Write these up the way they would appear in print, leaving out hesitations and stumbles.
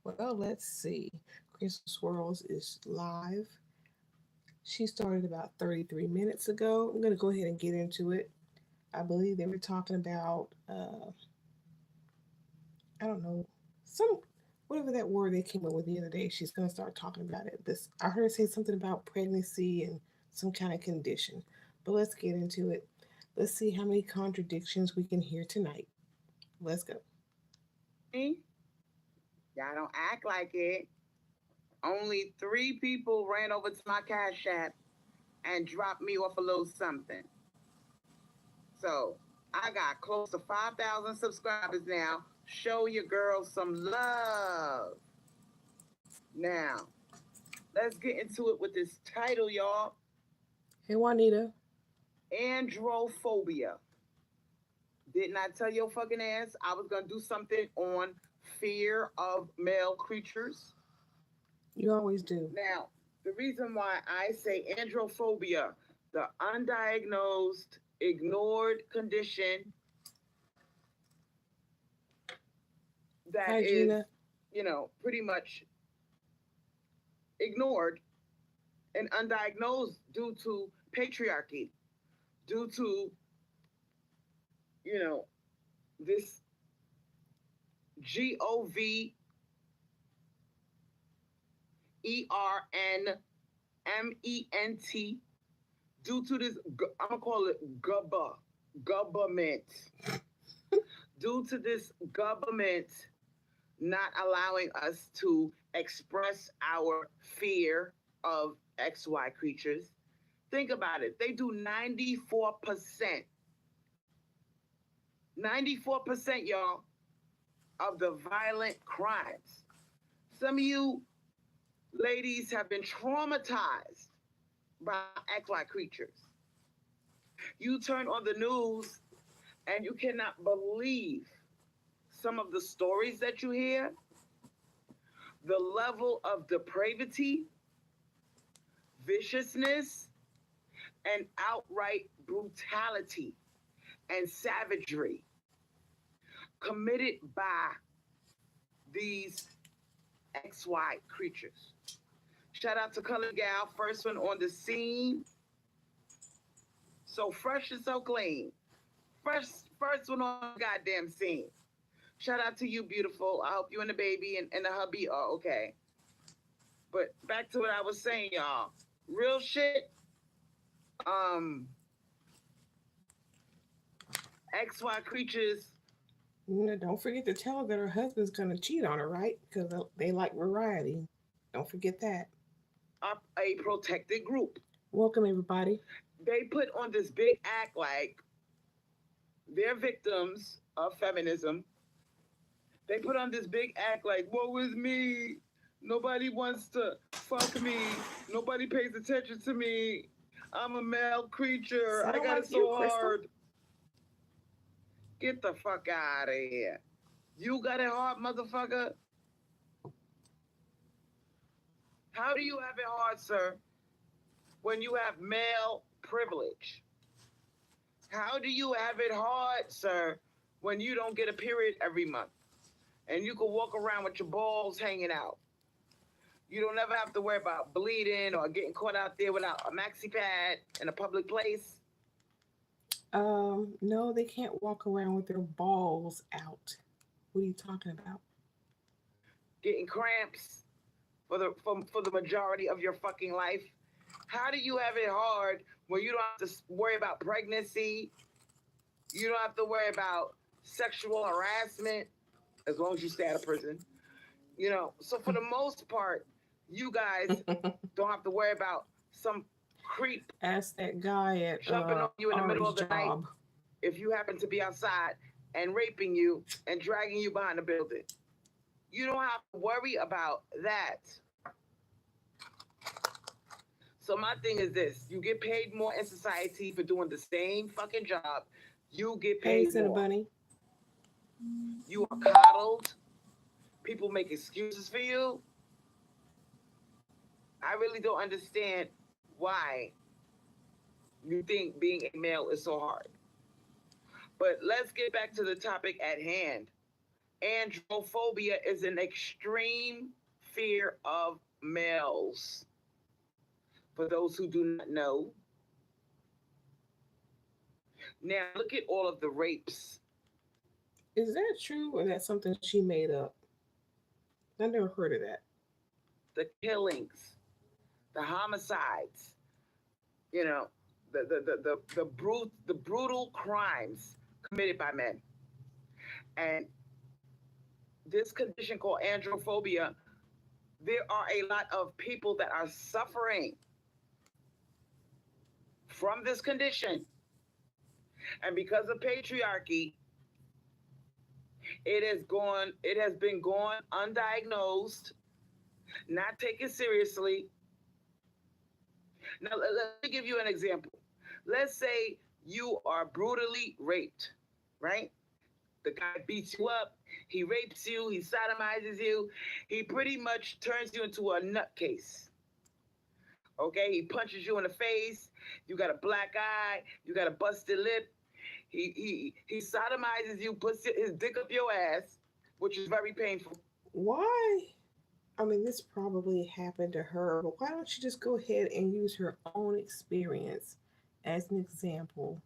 Well, let's see. Crystal Swirls is live. She started about 33 minutes ago. I'm going to go ahead and get into it. I believe they were talking about, I don't know, some, whatever that word they came up with the other day. She's going to start talking about it. This, I heard her say something about pregnancy and some kind of condition. But let's get into it. Let's see how many contradictions we can hear tonight. Let's go. Me? Y'all don't act like it. Only three people ran over to my Cash App and dropped me off a little something. So I got close to 5,000 subscribers now. Show your girls some love. Now, let's get into it with this title, y'all. Hey, Juanita. Androphobia. Didn't I tell your fucking ass I was gonna do something on fear of male creatures? You always do. Now, the reason why I say androphobia, the undiagnosed, ignored condition that Hi, is, Gina. pretty much ignored and undiagnosed due to patriarchy, due to, you know, this GOVERNMENT, due to this, I'm gonna call it government, due to this government not allowing us to express our fear of XY creatures. Think about it. They do 94%, 94%, y'all, of the violent crimes. Some of you ladies have been traumatized by XY creatures. You turn on the news and you cannot believe some of the stories that you hear, the level of depravity, viciousness, and outright brutality and savagery committed by these XY creatures. Shout out to Color Gal, first one on the scene. So fresh and so clean. First one on the goddamn scene. Shout out to you, beautiful. I hope you and the baby and the hubby are okay. But back to what I was saying, y'all. Real shit. XY creatures. Don't forget to tell her that her husband's gonna cheat on her, right? Because they like variety. Don't forget that. Are a protected group. Welcome, everybody. They put on this big act like they're victims of feminism. They put on this big act like, woe is me. Nobody wants to fuck me. Nobody pays attention to me. I'm a male creature. I Sound got like it you, so Crystal. hard. Get the fuck out of here. You got it hard, motherfucker. How do you have it hard, sir, when you have male privilege? How do you have it hard, sir, when you don't get a period every month and you can walk around with your balls hanging out? You don't ever have to worry about bleeding or getting caught out there without a maxi pad in a public place. No, they can't walk around with their balls out. What are you talking about? Getting cramps for the majority of your fucking life. How do you have it hard when you don't have to worry about pregnancy? You don't have to worry about sexual harassment as long as you stay out of prison. So for the most part, you guys don't have to worry about some creep Ask that guy at jumping on you in the middle Ari's of the night job. if you happen to be outside and raping you and dragging you behind the building. You don't have to worry about that. So my thing is this: you get paid more in society for doing the same fucking job. You get Hey, paid more. Cinnabunny. You are coddled. People make excuses for you. I really don't understand why you think being a male is so hard. But let's get back to the topic at hand. Androphobia is an extreme fear of males. For those who do not know, now look at all of the rapes, Is that true or that's something she made up? I never heard of that. the killings, the homicides, you know, the brutal crimes committed by men. And this condition called androphobia, there are a lot of people that are suffering from this condition. And because of patriarchy, it has been gone undiagnosed, not taken seriously. Now let me give you an example. Let's say you are brutally raped, right? The guy beats you up, he rapes you, he sodomizes you, he pretty much turns you into a nutcase. Okay, he punches you in the face, you got a black eye, you got a busted lip, he sodomizes you, puts his dick up your ass, which is very painful. Why? I mean, this probably happened to her, but why don't you just go ahead and use her own experience as an example?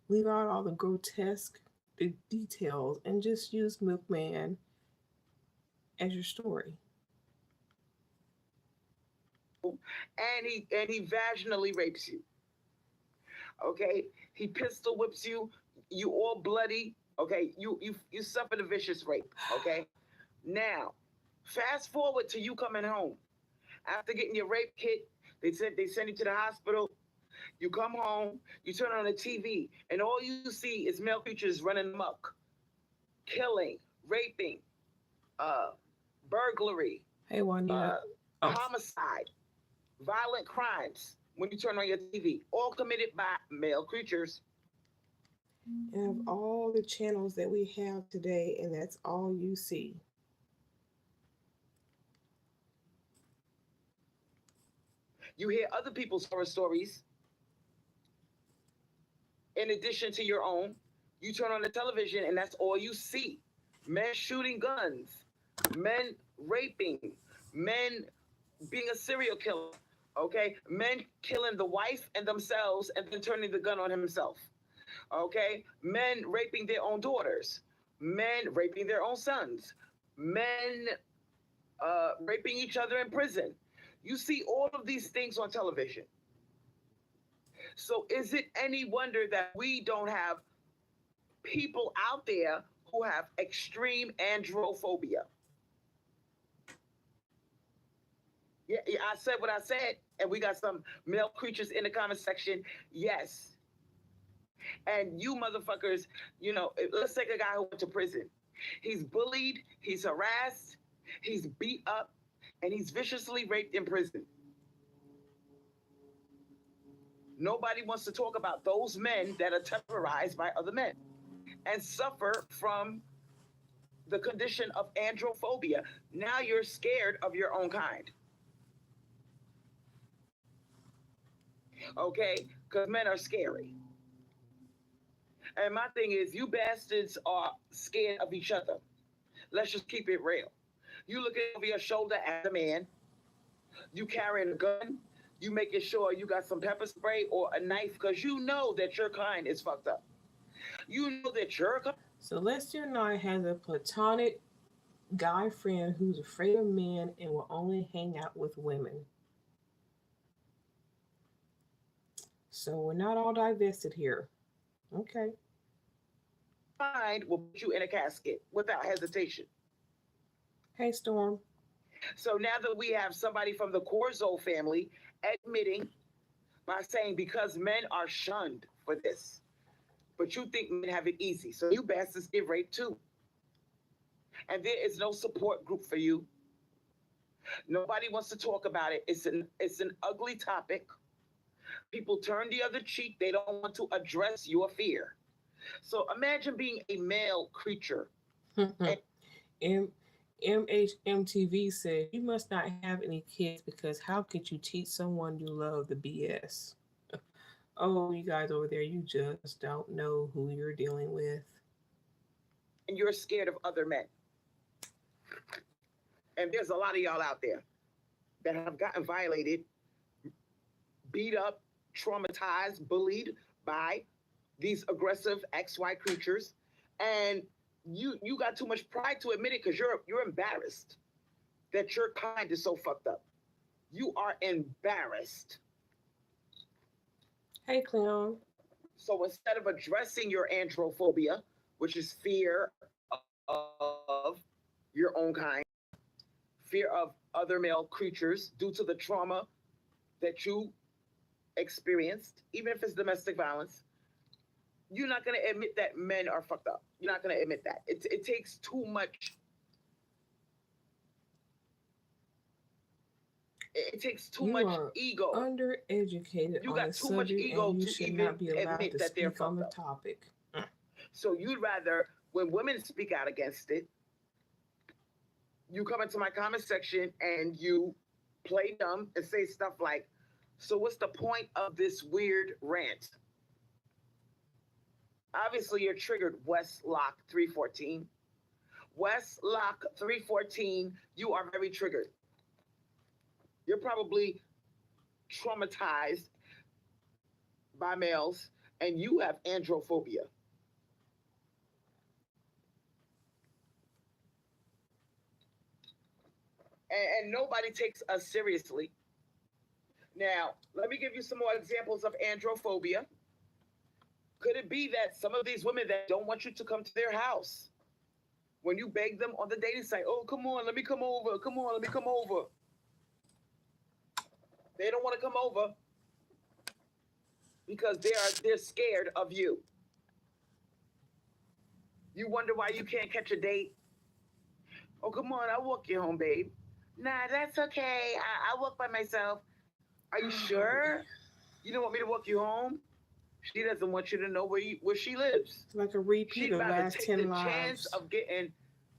Leave out all the grotesque details and just use Milkman as your story. And he vaginally rapes you. Okay, he pistol whips you. You all bloody. Okay, you suffered a vicious rape. Okay, now fast forward to you coming home after getting your rape kit. They send you to the hospital. You come home. You turn on the TV, and all you see is male creatures running amok, killing, raping, uh, burglary, Hey, Juanita. uh, Oh, homicide, violent crimes when you turn on your TV, all committed by male creatures. and of all the channels that we have today, and that's all you see. You hear other people's horror stories in addition to your own. You turn on the television, and that's all you see: men shooting guns, men raping, men being a serial killer. Okay, men killing the wife and themselves and then turning the gun on himself. Okay, men raping their own daughters, men raping their own sons, men raping each other in prison. You see all of these things on television. So is it any wonder that we don't have people out there who have extreme androphobia? Yeah, yeah, I said what I said, and we got some male creatures in the comment section. Yes. And you motherfuckers, let's take a guy who went to prison. He's bullied, he's harassed, he's beat up, and he's viciously raped in prison. Nobody wants to talk about those men that are terrorized by other men and suffer from the condition of androphobia. Now you're scared of your own kind. Okay? Because men are scary. And my thing is, you bastards are scared of each other. Let's just keep it real. You looking over your shoulder as a man, you carrying a gun, you making sure you got some pepper spray or a knife because you know that your kind is fucked up. You know that your Celestia Knight has a platonic guy friend who's afraid of men and will only hang out with women. So we're not all divested here. Okay. kind will put you in a casket without hesitation. Hey, Storm. So now that we have somebody from the Corzo family admitting by saying because men are shunned for this, but you think men have it easy, so you bastards get raped too. And there is no support group for you. Nobody wants to talk about it. It's an ugly topic. People turn the other cheek. They don't want to address your fear. So imagine being a male creature. M- MHMTV said you must not have any kids because how could you teach someone you love the BS? Oh, you guys over there, you just don't know who you're dealing with. And you're scared of other men. And there's a lot of y'all out there that have gotten violated, beat up, traumatized, bullied by these aggressive XY creatures, and you got too much pride to admit it because you're embarrassed that your kind is so fucked up. You are embarrassed. Hey, Cleon. So instead of addressing your androphobia, which is fear of your own kind, fear of other male creatures due to the trauma that you experienced, even if it's domestic violence, you're not going to admit that men are fucked up. You're not going to admit that. It takes too much. It takes too You much are ego. undereducated You on got the too much subject, ego and you to should even not be allowed admit to that they're speak on the fucked up. topic. So you'd rather, when women speak out against it, you come into my comment section and you play dumb and say stuff like, so what's the point of this weird rant? Obviously, you're triggered, Westlock 314. Westlock 314, you are very triggered. You're probably traumatized by males and you have androphobia. And nobody takes us seriously. Now, let me give you some more examples of androphobia. Could it be that some of these women that don't want you to come to their house, when you beg them on the dating site, oh, come on, let me come over, come on, let me come over. They don't want to come over because they're scared of you. You wonder why you can't catch a date. Oh, come on, I'll walk you home, babe. Nah, that's okay. I'll walk by myself. Are you sure? You don't want me to walk you home? She doesn't want you to know where she lives. It's like a repeat She'd of rather last take 10 the lives. chance of getting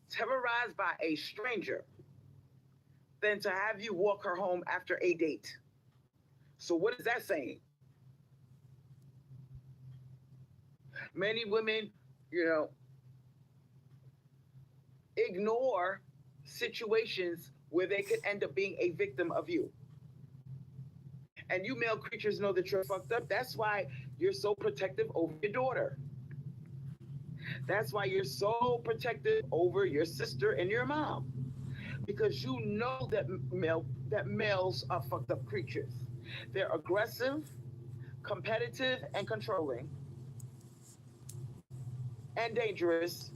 terrorized by a stranger than to have you walk her home after a date. So what is that saying? Many women, ignore situations where they could end up being a victim of you. And you male creatures know that you're fucked up. That's why you're so protective over your daughter. That's why you're so protective over your sister and your mom. Because you know that males are fucked up creatures. They're aggressive, competitive, and controlling, and dangerous,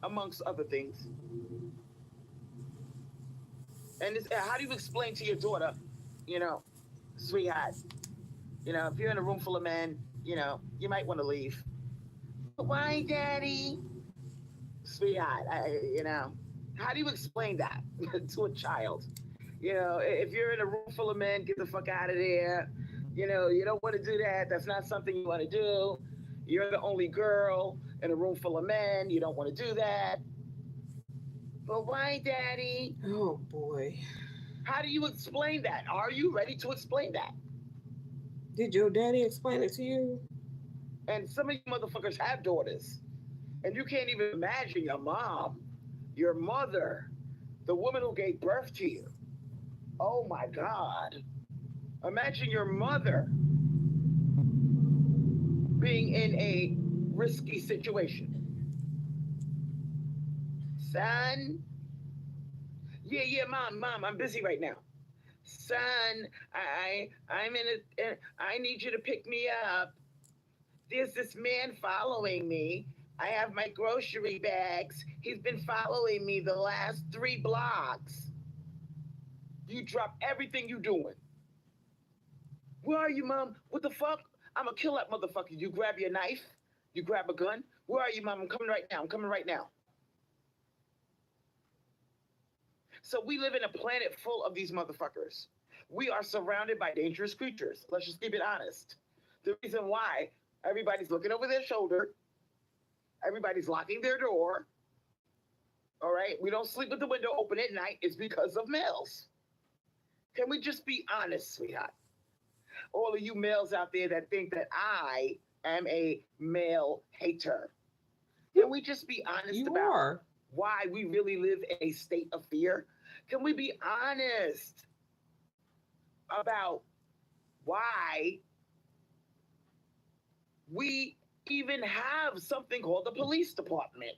amongst other things. And how do you explain to your daughter, sweetheart, if you're in a room full of men, you might want to leave. Why, daddy? Sweetheart, how do you explain that to a child? If you're in a room full of men, get the fuck out of there. You don't want to do that. That's not something you want to do. You're the only girl in a room full of men. You don't want to do that. But why, daddy? Oh, boy. How do you explain that? Are you ready to explain that? Did your daddy explain it to you? And some of you motherfuckers have daughters. And you can't even imagine your mom, your mother, the woman who gave birth to you. Oh my God. Imagine your mother being in a risky situation. Son, yeah, mom, I'm busy right now. Son, I'm I need you to pick me up. There's this man following me. I have my grocery bags. He's been following me the last 3 blocks. You drop everything you doing. Where are you, mom? What the fuck? I'm gonna kill that motherfucker. You grab your knife. You grab a gun. Where are you, mom? I'm coming right now. I'm coming right now. So we live in a planet full of these motherfuckers. We are surrounded by dangerous creatures. Let's just keep it honest. The reason why everybody's looking over their shoulder, everybody's locking their door, all right? We don't sleep with the window open at night is because of males. Can we just be honest, sweetheart? All of you males out there that think that I am a male hater. Can we just be honest You about are. why we really live in a state of fear? Can we be honest about why we even have something called the police department?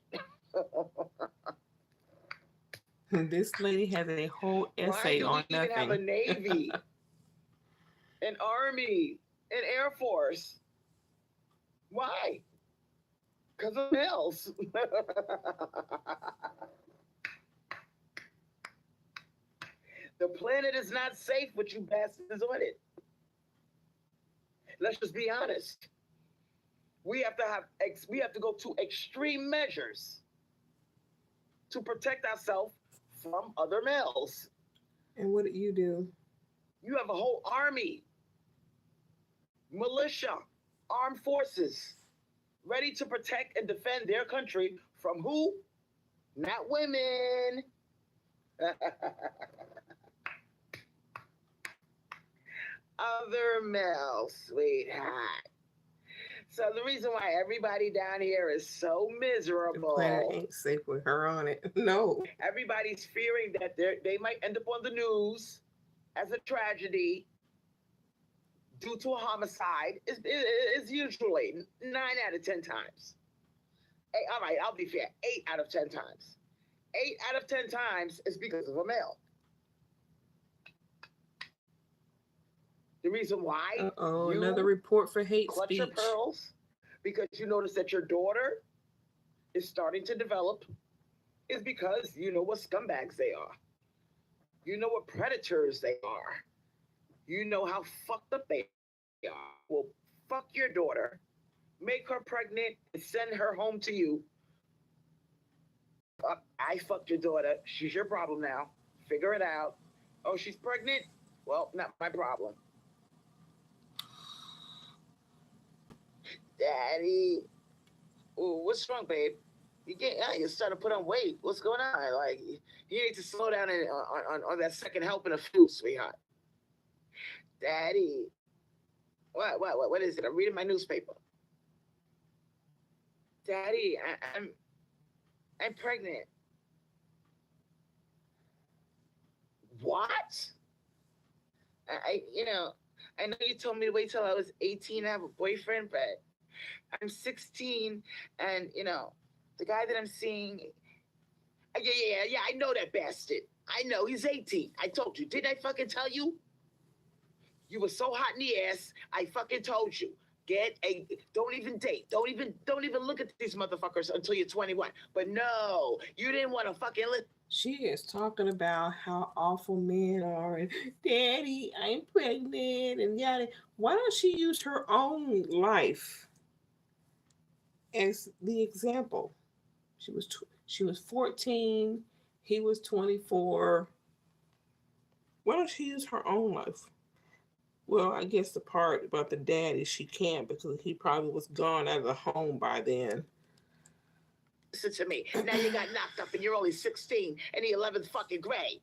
This lady has a whole Why essay do we on even have a nothing. navy, an army, an air force? Why? Because of males. The planet is not safe with you bastards on it. Let's just be honest. We have to go to extreme measures to protect ourselves from other males. And what did you do? You have a whole army, militia, armed forces ready to protect and defend their country from who? Not women. Other males, sweetheart. So the reason why everybody down here is so The planet miserable, ain't safe with her on it. No. everybody's fearing that they might end up on the news as a tragedy due to a homicide is usually 9 out of 10 times. Hey, all right, I'll be fair. 8 out of 10 times. 8 out of 10 times is because of a male. The reason why Uh-oh, another you report for hate clutch your speech. pearls because you notice that your daughter is starting to develop is because you know what scumbags they are. You know what predators they are. You know how fucked up they are. Well, fuck your daughter, make her pregnant, and send her home to you. I fucked your daughter. She's your problem now. Figure it out. Oh, she's pregnant? Well, not my problem. Daddy. Ooh, what's wrong, babe? You're starting to put on weight. What's going on? Like, you need to slow down on that second helping of food, sweetheart. Daddy. What is it? I'm reading my newspaper. Daddy, I'm pregnant. What? I know you told me to wait till I was 18 to have a boyfriend, but I'm 16, and the guy that I'm seeing. Yeah. I know that bastard. I know he's 18. I told you. Didn't I fucking tell you? You were so hot in the ass. I fucking told you. Don't even date. Don't even look at these motherfuckers until you're 21. But no, you didn't want to fucking She is talking about how awful men are and Daddy, I'm pregnant and yada. Why don't she use her own life as the example? She was 14, he was 24. Why don't she use her own life? Well, I guess the part about the daddy she can't because he probably was gone out of the home by then. listen to me. Now you got knocked up and you're only 16 in the 11th fucking grade.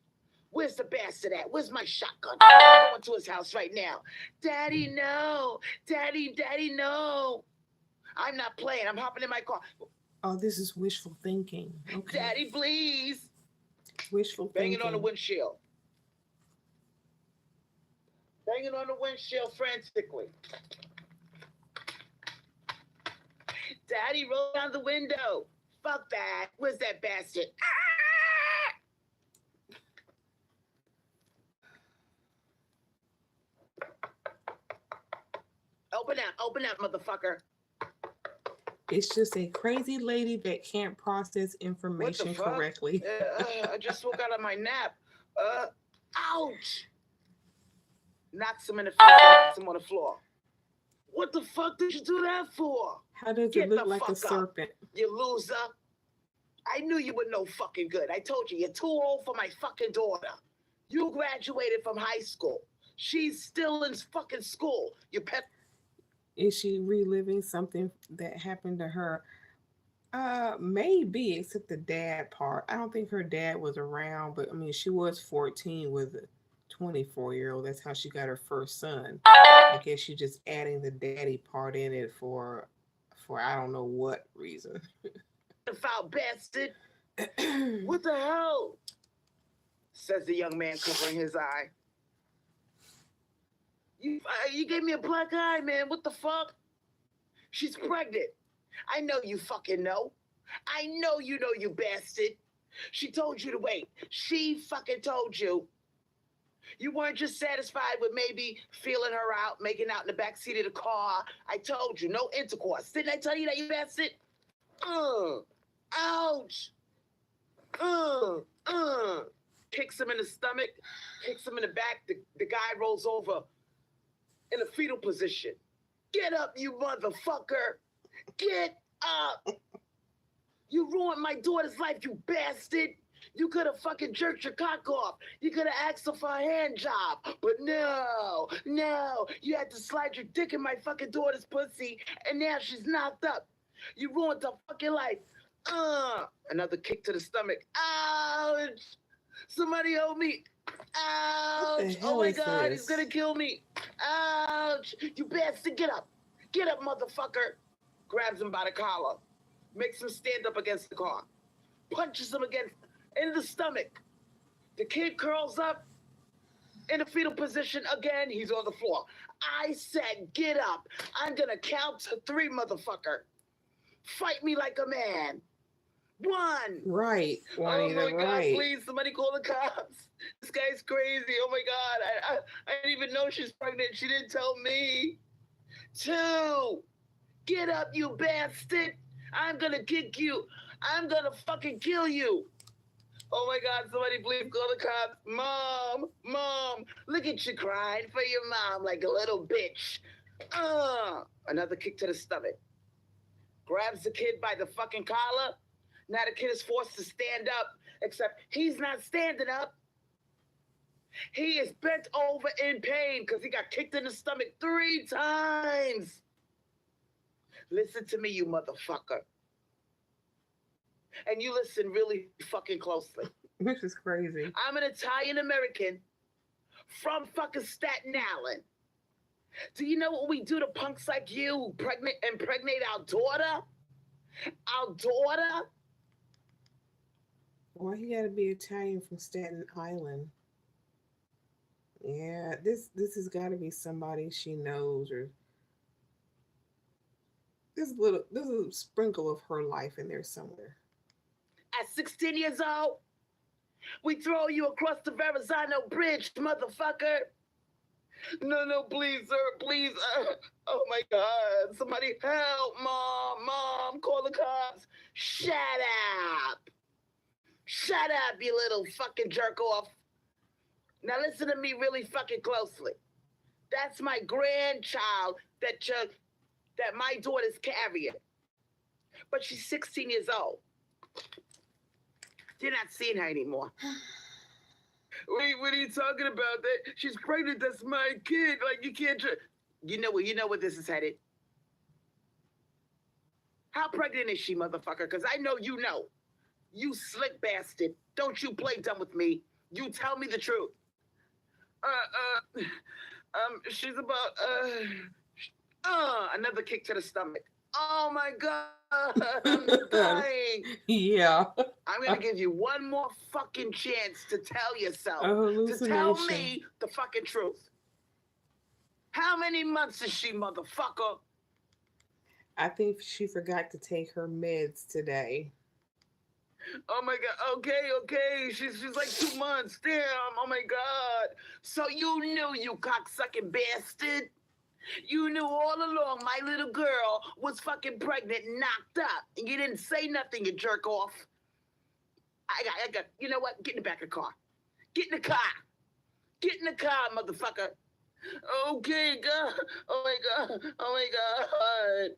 Where's the bastard at? Where's my shotgun? I'm going to his house right now. Daddy, no. Daddy, no. I'm not playing. I'm hopping in my car. Oh, this is wishful thinking. Okay. Daddy, please. Wishful Banging thinking. on the windshield. Banging on the windshield frantically. Daddy, roll down the window. Fuck that. Where's that bastard? Open up, motherfucker. It's just a crazy lady that can't process information correctly. I just woke out of my nap. Ouch! Knocks him in the face, knocks him on the floor. What the fuck did you do that for? How does it look like a serpent? You loser. I knew you were no fucking good. I told you, you're too old for my fucking daughter. You graduated from high school. She's still in fucking school. You pet. Is she reliving something that happened to her? Maybe, except the dad part. I don't think her dad was around, but I mean, she was 14 with a 24-year-old. That's how she got her first son. I guess she's just adding the daddy part in it for I don't know what reason. Foul bastard. What the hell? Says the young man covering his eye. You gave me a black eye, man. What the fuck? She's pregnant. I know you fucking know. I know, you bastard. She told you to wait. She fucking told you. You weren't just satisfied with maybe feeling her out, making out in the back seat of the car. I told you, no intercourse. Didn't I tell you that, you bastard? Ouch. Uh, uh. Kicks him in the stomach, kicks him in the back. The guy rolls over in a fetal position. Get up, you motherfucker. Get up. You ruined my daughter's life, you bastard. You could have fucking jerked your cock off. You could have asked her for a hand job. But no. You had to slide your dick in my fucking daughter's pussy, and now she's knocked up. You ruined her fucking life. Another kick to the stomach. Ouch. Somebody help me. Ouch. Oh my God, he's gonna kill me. Ouch. You bastard, get up. Get up, motherfucker. Grabs him by the collar. Makes him stand up against the car. Punches him in the stomach. The kid curls up in a fetal position again. He's on the floor. I said, get up. I'm gonna count to 3, motherfucker. Fight me like a man. 1. Right. Juanita, oh my God, right. please, somebody call the cops. This guy's crazy. Oh my God. I didn't even know she's pregnant. She didn't tell me. 2. Get up, you bastard. I'm gonna kick you. I'm gonna fucking kill you. Oh my God, somebody please call the cops. Mom, look at you crying for your mom like a little bitch. Another kick to the stomach. Grabs the kid by the fucking collar. Now the kid is forced to stand up, except he's not standing up. He is bent over in pain because he got kicked in the stomach 3 times. Listen to me, you motherfucker. And you listen really fucking closely. Which is crazy. I'm an Italian American from fucking Staten Island. Do you know what we do to punks like you who impregnate our daughter? Our daughter? Why he gotta be Italian from Staten Island? Yeah, this has got to be somebody she knows, or there's a sprinkle of her life in there somewhere. At 16 years old, we throw you across the Verrazano Bridge, motherfucker. No, please, sir, please. Oh my God, somebody help, mom, call the cops. Shut up, you little fucking jerk off. Now listen to me really fucking closely. That's my grandchild that my daughter's carrying. But she's 16 years old. You're not seeing her anymore. Wait, what are you talking about? That she's pregnant. That's my kid. Like, you can't. You know where this is headed. How pregnant is she, motherfucker? Because I know you know. You slick bastard. Don't you play dumb with me. You tell me the truth. She's about. Another kick to the stomach. Oh my God, I'm dying. Yeah. I'm gonna give you one more fucking chance to tell yourself, to tell me the fucking truth. How many months is she, motherfucker? I think she forgot to take her meds today. Oh my God. Okay. She's like 2 months. Damn. Oh my God. So you knew, you cocksucking bastard. You knew all along my little girl was fucking pregnant and knocked up. And you didn't say nothing, you jerk off. I got, you know what? Get in the back of the car. Get in the car. Get in the car, motherfucker. Okay, God. Oh my God.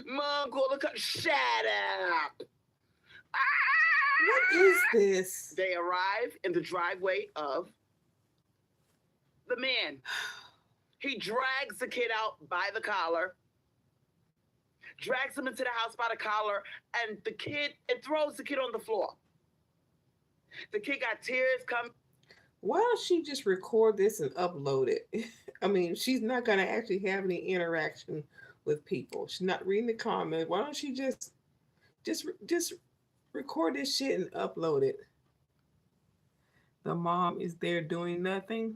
Mom, call the car. Shut up. What is this? They arrive in the driveway of the man. He drags the kid out by the collar, drags him into the house by the collar, and throws the kid on the floor. The kid got tears come. Why don't she just record this and upload it? I mean, she's not going to actually have any interaction with people. She's not reading the comments. Why don't she just Record this shit and upload it. The mom is there doing nothing.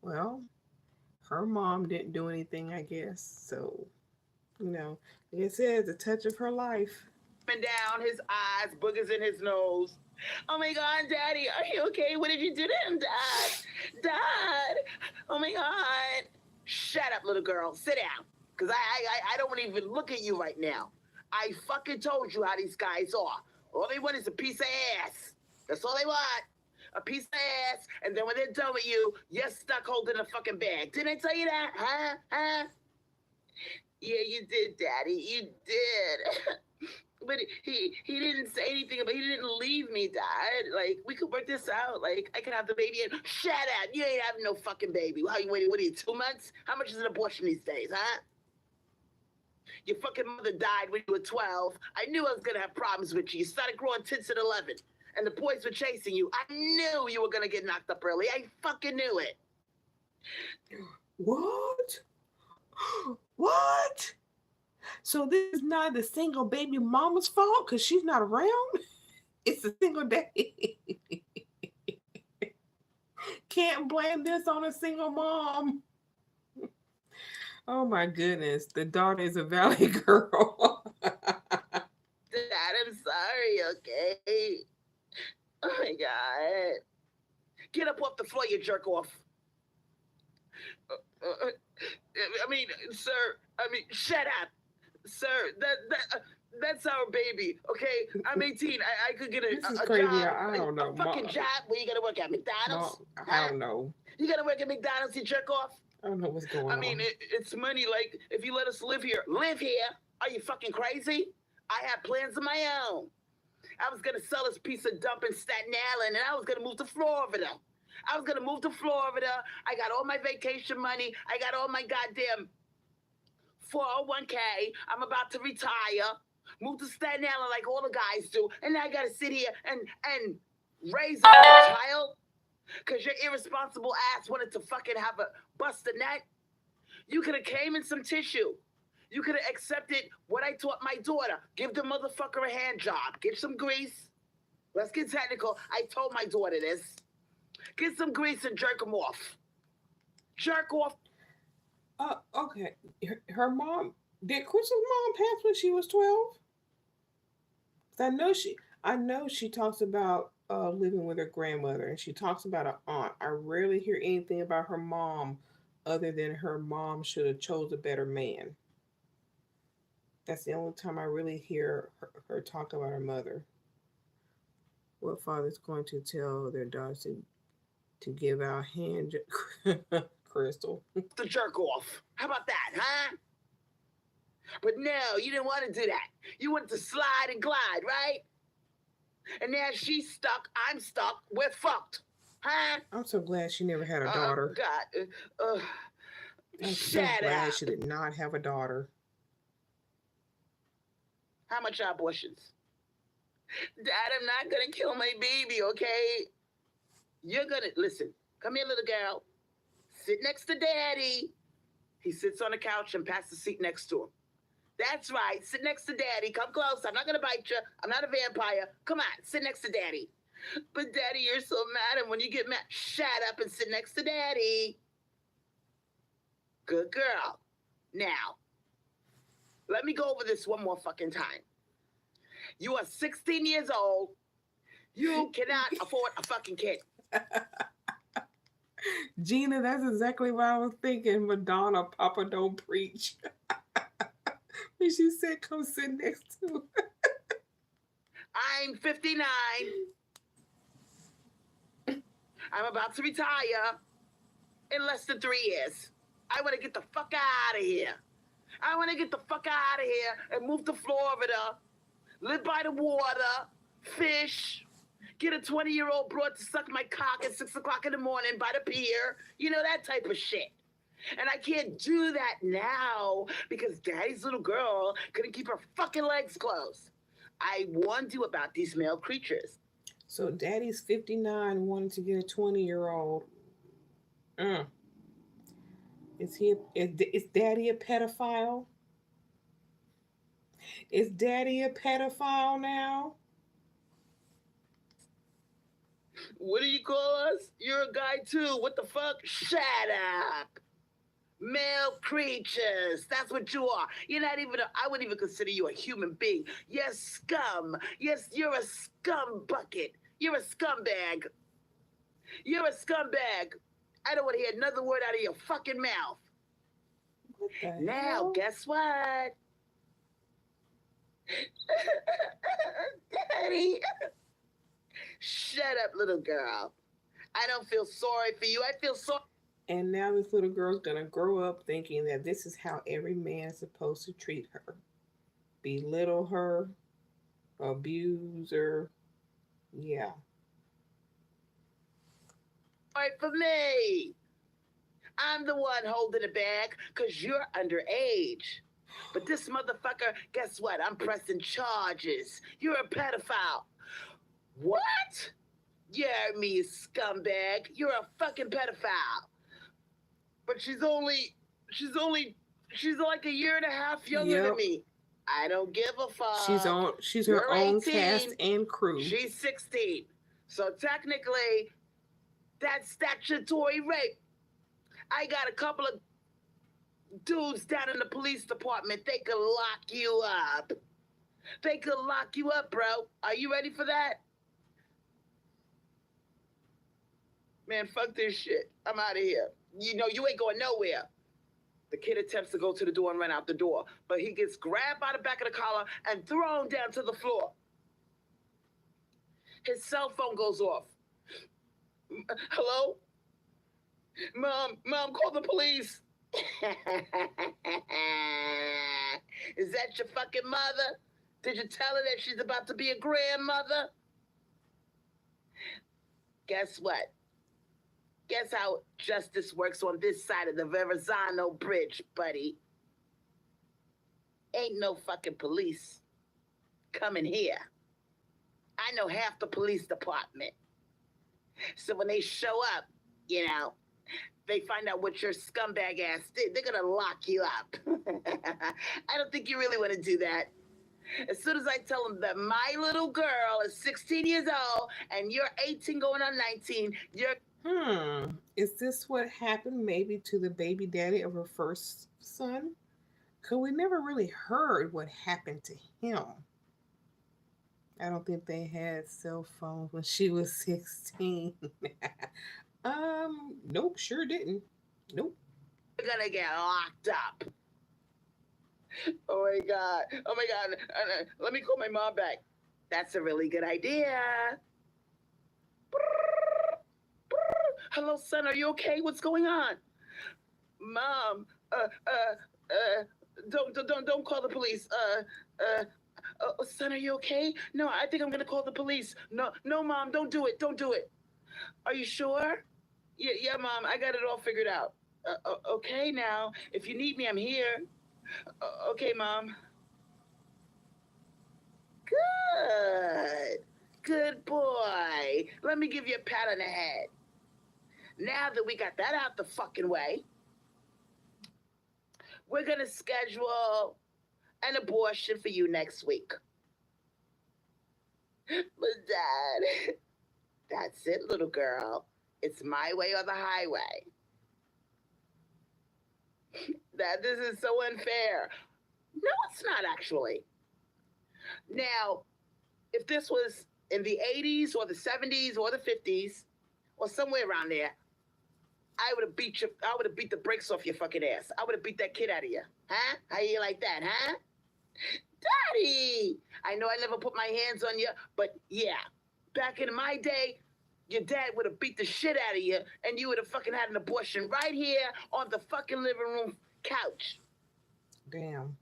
Well, her mom didn't do anything, I guess. So, you know, like I said, the touch of her life. And down his eyes, boogers in his nose. Oh my God, Daddy, are you okay? What did you do to him, Dad? Dad, oh my God. Shut up, little girl. Sit down. Because I don't want to even look at you right now. I fucking told you how these guys are. All they want is a piece of ass. That's all they want. A piece of ass. And then when they're done with you, you're stuck holding a fucking bag. Didn't I tell you that? Huh? Huh? Yeah, you did, Daddy. You did. But he didn't say anything about, he didn't leave me, Dad. Like, we could work this out. Like, I could have the baby and shut up. You ain't having no fucking baby. How you waiting? What are you, 2 months? How much is an abortion these days, huh? Your fucking mother died when you were 12. I knew I was gonna have problems with you. You started growing tits at 11. And the boys were chasing you. I knew you were gonna get knocked up early. I fucking knew it. What? What? So this is not the single baby mama's fault because she's not around? It's a single daddy. Can't blame this on a single mom. Oh my goodness. The daughter is a valley girl. Dad, I'm sorry, okay? Oh my God. Get up off the floor, you jerk off. I mean, sir, shut up. Sir, that's our baby, okay? I'm 18. I could get This is a crazy. job. I don't know. A fucking job where you gotta work at McDonald's? Mom, I don't know. You gotta work at McDonald's, you jerk off? I don't know what's going on. I mean, it's money. Like, if you let us live here. Live here? Are you fucking crazy? I have plans of my own. I was gonna sell this piece of dump in Staten Island, and I was gonna move to Florida. I I got all my vacation money. I got all my goddamn 401k. I'm about to retire. Move to Staten Island like all the guys do. And now I gotta sit here and raise a child? Because your irresponsible ass wanted to fucking have a bust a nut? You could have came in some tissue. You could have accepted what I taught my daughter. Give the motherfucker a hand job. Get some grease. Let's get technical. I told my daughter this. Get some grease and jerk him off. Jerk off. Okay. Her mom, did Crystal's mom pass when she was 12? I know she talks about living with her grandmother, and she talks about an aunt. I rarely hear anything about her mom other than her mom should have chose a better man. That's the only time I really hear her talk about her mother. What father's going to tell their daughters to give out hand Crystal? The jerk off. How about that, huh? But no, you didn't want to do that. You wanted to slide and glide, right? And now she's stuck. I'm stuck. We're fucked. Huh? I'm so glad she never had a daughter. God. I'm so glad she did not have a daughter. How much are abortions? Dad, I'm not going to kill my baby, okay? You're going to... Listen, come here, little girl. Sit next to Daddy. He sits on the couch and pass the seat next to him. That's right. Sit next to Daddy. Come close. I'm not going to bite you. I'm not a vampire. Come on. Sit next to Daddy. But Daddy, you're so mad. And when you get mad, shut up and sit next to Daddy. Good girl. Now, let me go over this one more fucking time. You are 16 years old. You cannot afford a fucking kid. Gina, that's exactly what I was thinking. Madonna, Papa don't preach. When she said, come sit next to her. I'm 59. I'm about to retire in less than 3 years. I want to get the fuck out of here. I want to get the fuck out of here and move to Florida, live by the water, fish, get a 20-year-old broad to suck my cock at 6 o'clock in the morning by the pier. You know, that type of shit. And I can't do that now because Daddy's little girl couldn't keep her fucking legs closed. I warned you about these male creatures. So Daddy's 59, wanting to get a 20-year-old. Is Daddy a pedophile? Is daddy a pedophile now? What do you call us? You're a guy too. What the fuck? Shut up. Male creatures. That's what you are. You're not even I wouldn't even consider you a human being. You're scum. Yes, you're a scum bucket. You're a scumbag. You're a scumbag. I don't want to hear another word out of your fucking mouth. What the Now, hell? guess what? Daddy. Shut up, little girl. I don't feel sorry for you. I feel sorry. And now this little girl's gonna grow up thinking that this is how every man is supposed to treat her. Belittle her, abuse her. Yeah. Sorry for me. I'm the one holding it back because you're underage. But this motherfucker, guess what? I'm pressing charges. You're a pedophile. What? You heard me, you scumbag. You're a fucking pedophile. But she's like a year and a half younger than Yep. me. I don't give a fuck. She's her You're own 18. cast and crew. She's 16. So technically, that's statutory rape. I got a couple of dudes down in the police department. They could lock you up. They could lock you up, bro. Are you ready for that? Man, fuck this shit. I'm out of here. You know, you ain't going nowhere. The kid attempts to go to the door and run out the door, but he gets grabbed by the back of the collar and thrown down to the floor. His cell phone goes off. Hello? Mom, call the police. Is that your fucking mother? Did you tell her that she's about to be a grandmother? Guess what? Guess how justice works on this side of the Verrazano Bridge, buddy. Ain't no fucking police coming here. I know half the police department. So when they show up, you know, they find out what your scumbag ass did, they're gonna lock you up. I don't think you really want to do that. As soon as I tell them that my little girl is 16 years old and you're 18 going on 19, you're... Is this what happened maybe to the baby daddy of her first son? Because we never really heard what happened to him. I don't think they had cell phones when she was 16. Nope, sure didn't. Nope. gonna get locked up. Oh my God. Oh my God. Let me call my mom back. That's a really good idea. Hello, son. Are you okay? What's going on? Mom, don't call the police. Son, are you okay? No, I think I'm gonna call the police. No, Mom, don't do it. Don't do it. Are you sure? Yeah, Mom, I got it all figured out. Okay, now, if you need me, I'm here. Okay, Mom. Good boy. Let me give you a pat on the head. Now that we got that out the fucking way, we're gonna schedule an abortion for you next week. But Dad, that's it, little girl. It's my way or the highway. That this is so unfair. No, it's not actually. Now, if this was in the 80s or the 70s or the 50s or somewhere around there, I would have beat the brakes off your fucking ass. I would have beat that kid out of you. Huh? How you like that, huh? Daddy! I know I never put my hands on you, but yeah. Back in my day, your dad would have beat the shit out of you and you would have fucking had an abortion right here on the fucking living room couch. Damn.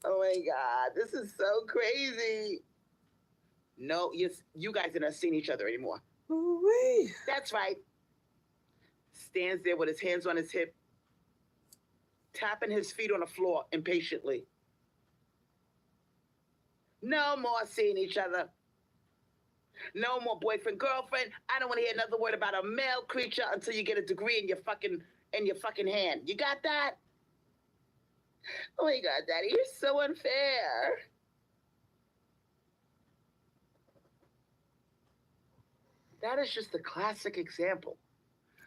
Oh my God, this is so crazy. No, you guys are not seeing each other anymore. Ooh-wee. That's right. Stands there with his hands on his hip, tapping his feet on the floor impatiently. No more seeing each other. No more boyfriend, girlfriend. I don't want to hear another word about a male creature until you get a degree in your fucking hand. You got that? Oh my God, Daddy, you're so unfair. That is just a classic example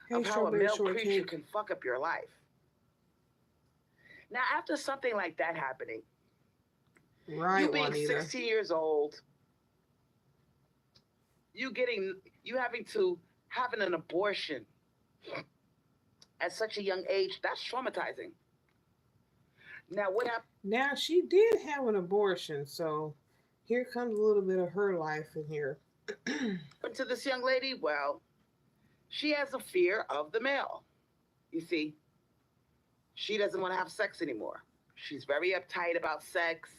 Hey, of how a strawberry male creature shortcake. can fuck up your life. Now, after something like that happening, you Right, being Juanita. 16 years old, you getting, you having to having an abortion at such a young age, that's traumatizing. Now, what happened Now, she did have an abortion, so here comes a little bit of her life in here. to this young lady? Well, she has a fear of the male. You see, she doesn't want to have sex anymore. She's very uptight about sex.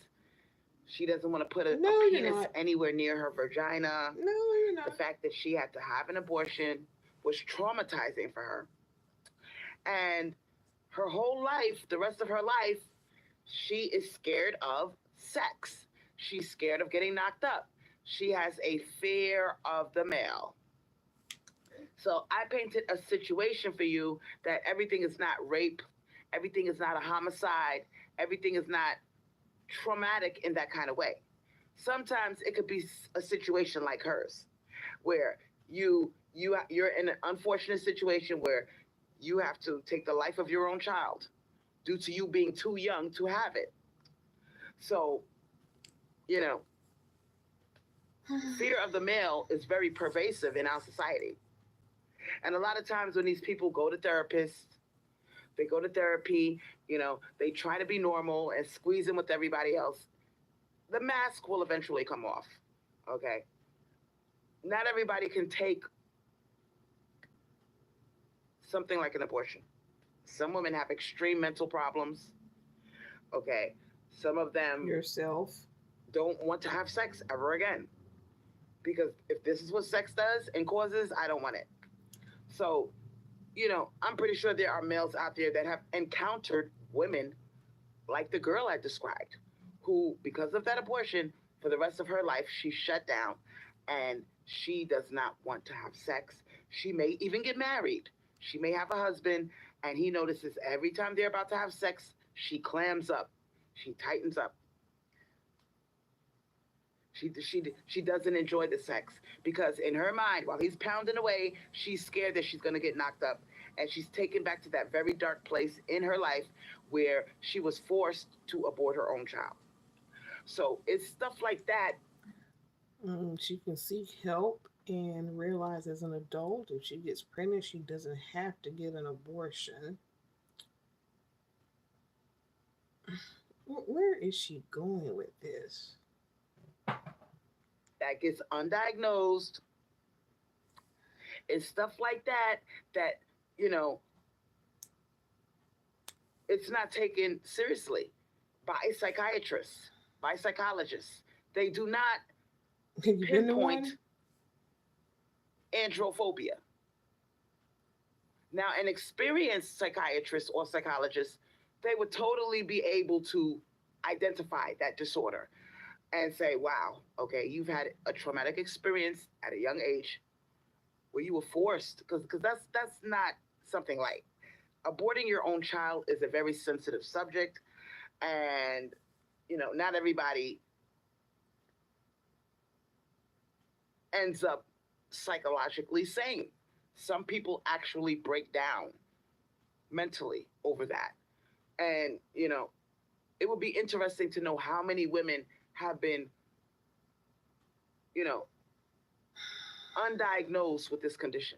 She doesn't want to put a No, you're penis not. anywhere near her vagina. No, you're The not. fact that she had to have an abortion was traumatizing for her. And her whole life, the rest of her life, she is scared of sex. She's scared of getting knocked up. She has a fear of the male. So I painted a situation for you that everything is not rape, everything is not a homicide, everything is not traumatic in that kind of way. Sometimes it could be a situation like hers, where you're in an unfortunate situation where you have to take the life of your own child due to you being too young to have it. So, you know, fear of the male is very pervasive in our society. And a lot of times when these people go to therapists, they go to therapy, they try to be normal and squeeze in with everybody else, the mask will eventually come off. Okay. Not everybody can take something like an abortion. Some women have extreme mental problems. Okay. Some of them Yourself. don't want to have sex ever again. Because if this is what sex does and causes, I don't want it. So, I'm pretty sure there are males out there that have encountered women like the girl I described, who, because of that abortion, for the rest of her life, she shut down and she does not want to have sex. She may even get married. She may have a husband, and he notices every time they're about to have sex, she clams up, she tightens up. She doesn't enjoy the sex because in her mind, while he's pounding away, she's scared that she's going to get knocked up, and she's taken back to that very dark place in her life where she was forced to abort her own child. So it's stuff like that. She can seek help and realize as an adult if she gets pregnant, she doesn't have to get an abortion. Where is she going with this? That gets undiagnosed. It's stuff like that you know it's not taken seriously by psychiatrists, by psychologists. They do not Have you been to pinpoint one? androphobia. Now, an experienced psychiatrist or psychologist, they would totally be able to identify that disorder and say, wow, okay, you've had a traumatic experience at a young age where you were forced, because that's not something light. Aborting your own child is a very sensitive subject, and not everybody ends up psychologically sane. Some people actually break down mentally over that. And, it would be interesting to know how many women have been, you know, undiagnosed with this condition.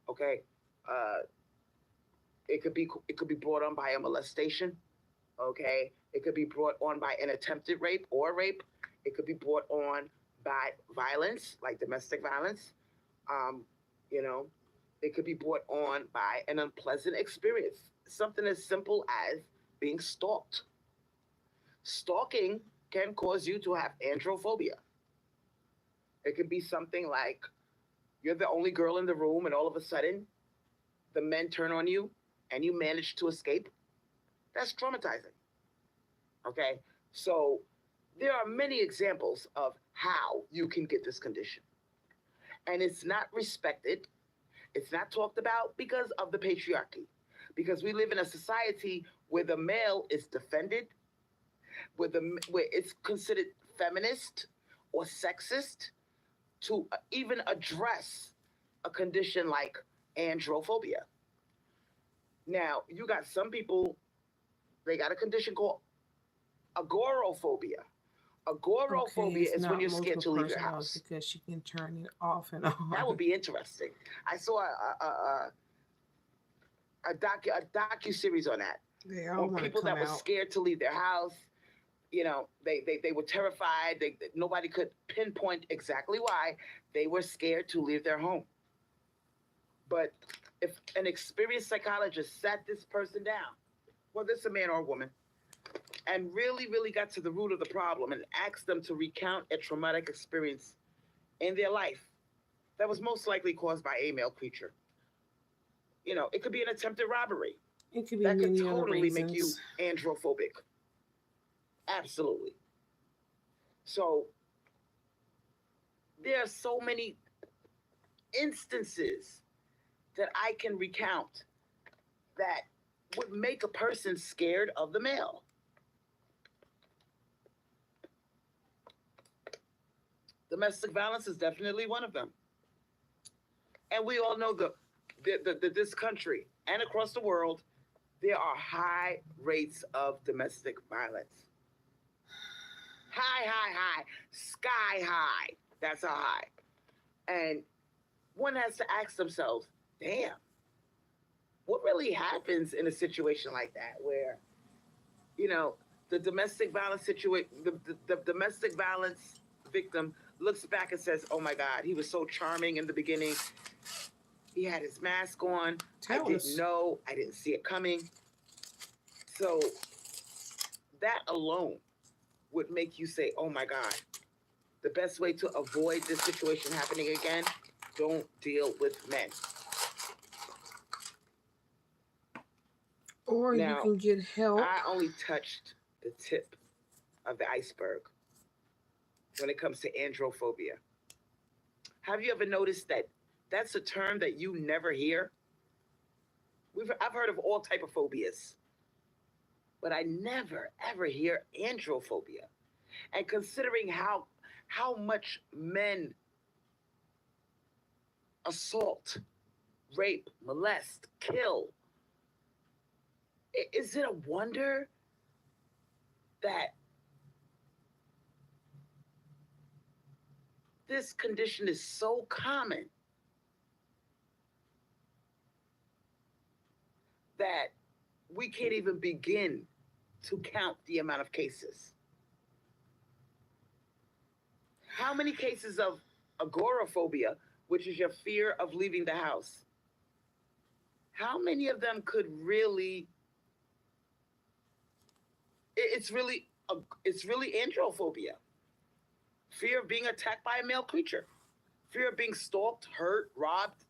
Okay. Uh, it could be brought on by a molestation. Okay. It could be brought on by an attempted rape or rape. It could be brought on by violence, like domestic violence. Um, you know, it could be brought on by an unpleasant experience. Something as simple as being stalked. Stalking can cause you to have androphobia. It could be something like you're the only girl in the room, and all of a sudden, the men turn on you and you manage to escape. That's traumatizing. Okay? So, there are many examples of how you can get this condition. And it's not respected, it's not talked about because of the patriarchy. because we live in a society where the male is defended, where it's considered feminist or sexist to even address a condition like androphobia. Now, you got some people, they got a condition called agoraphobia. Okay, Agoraphobia it's is when not you're scared multiple to leave your personalities house. because she can turn it off and That would on. be interesting. I saw a docu series on that, They on all want to people come that were out. scared to leave their house. They were terrified. Nobody could pinpoint exactly why they were scared to leave their home. But if an experienced psychologist sat this person down, whether it's a man or a woman, and really, really got to the root of the problem and asked them to recount a traumatic experience in their life that was most likely caused by a male creature. It could be an attempted robbery. It could be That could many other totally make you reasons. androphobic. Absolutely. So there are so many instances that I can recount that would make a person scared of the male. Domestic violence is definitely one of them. And we all know that this country and across the world, there are high rates of domestic violence. High, high, high, sky high. That's how high. And one has to ask themselves, damn, what really happens in a situation like that where, the domestic violence the domestic violence victim looks back and says, oh my God, he was so charming in the beginning. He had his mask on. I Tell didn't us. know. I didn't see it coming. So that alone would make you say, oh my God, the best way to avoid this situation happening again, don't deal with men. Or you Now, can get help. I only touched the tip of the iceberg when it comes to androphobia. Have you ever noticed that that's a term that you never hear? I've heard of all type of phobias, but I never ever hear androphobia. And considering how much men assault, rape, molest, kill, is it a wonder that this condition is so common that we can't even begin to count the amount of cases? How many cases of agoraphobia, which is your fear of leaving the house, how many of them could really, it's really androphobia. Fear of being attacked by a male creature. Fear of being stalked, hurt, robbed,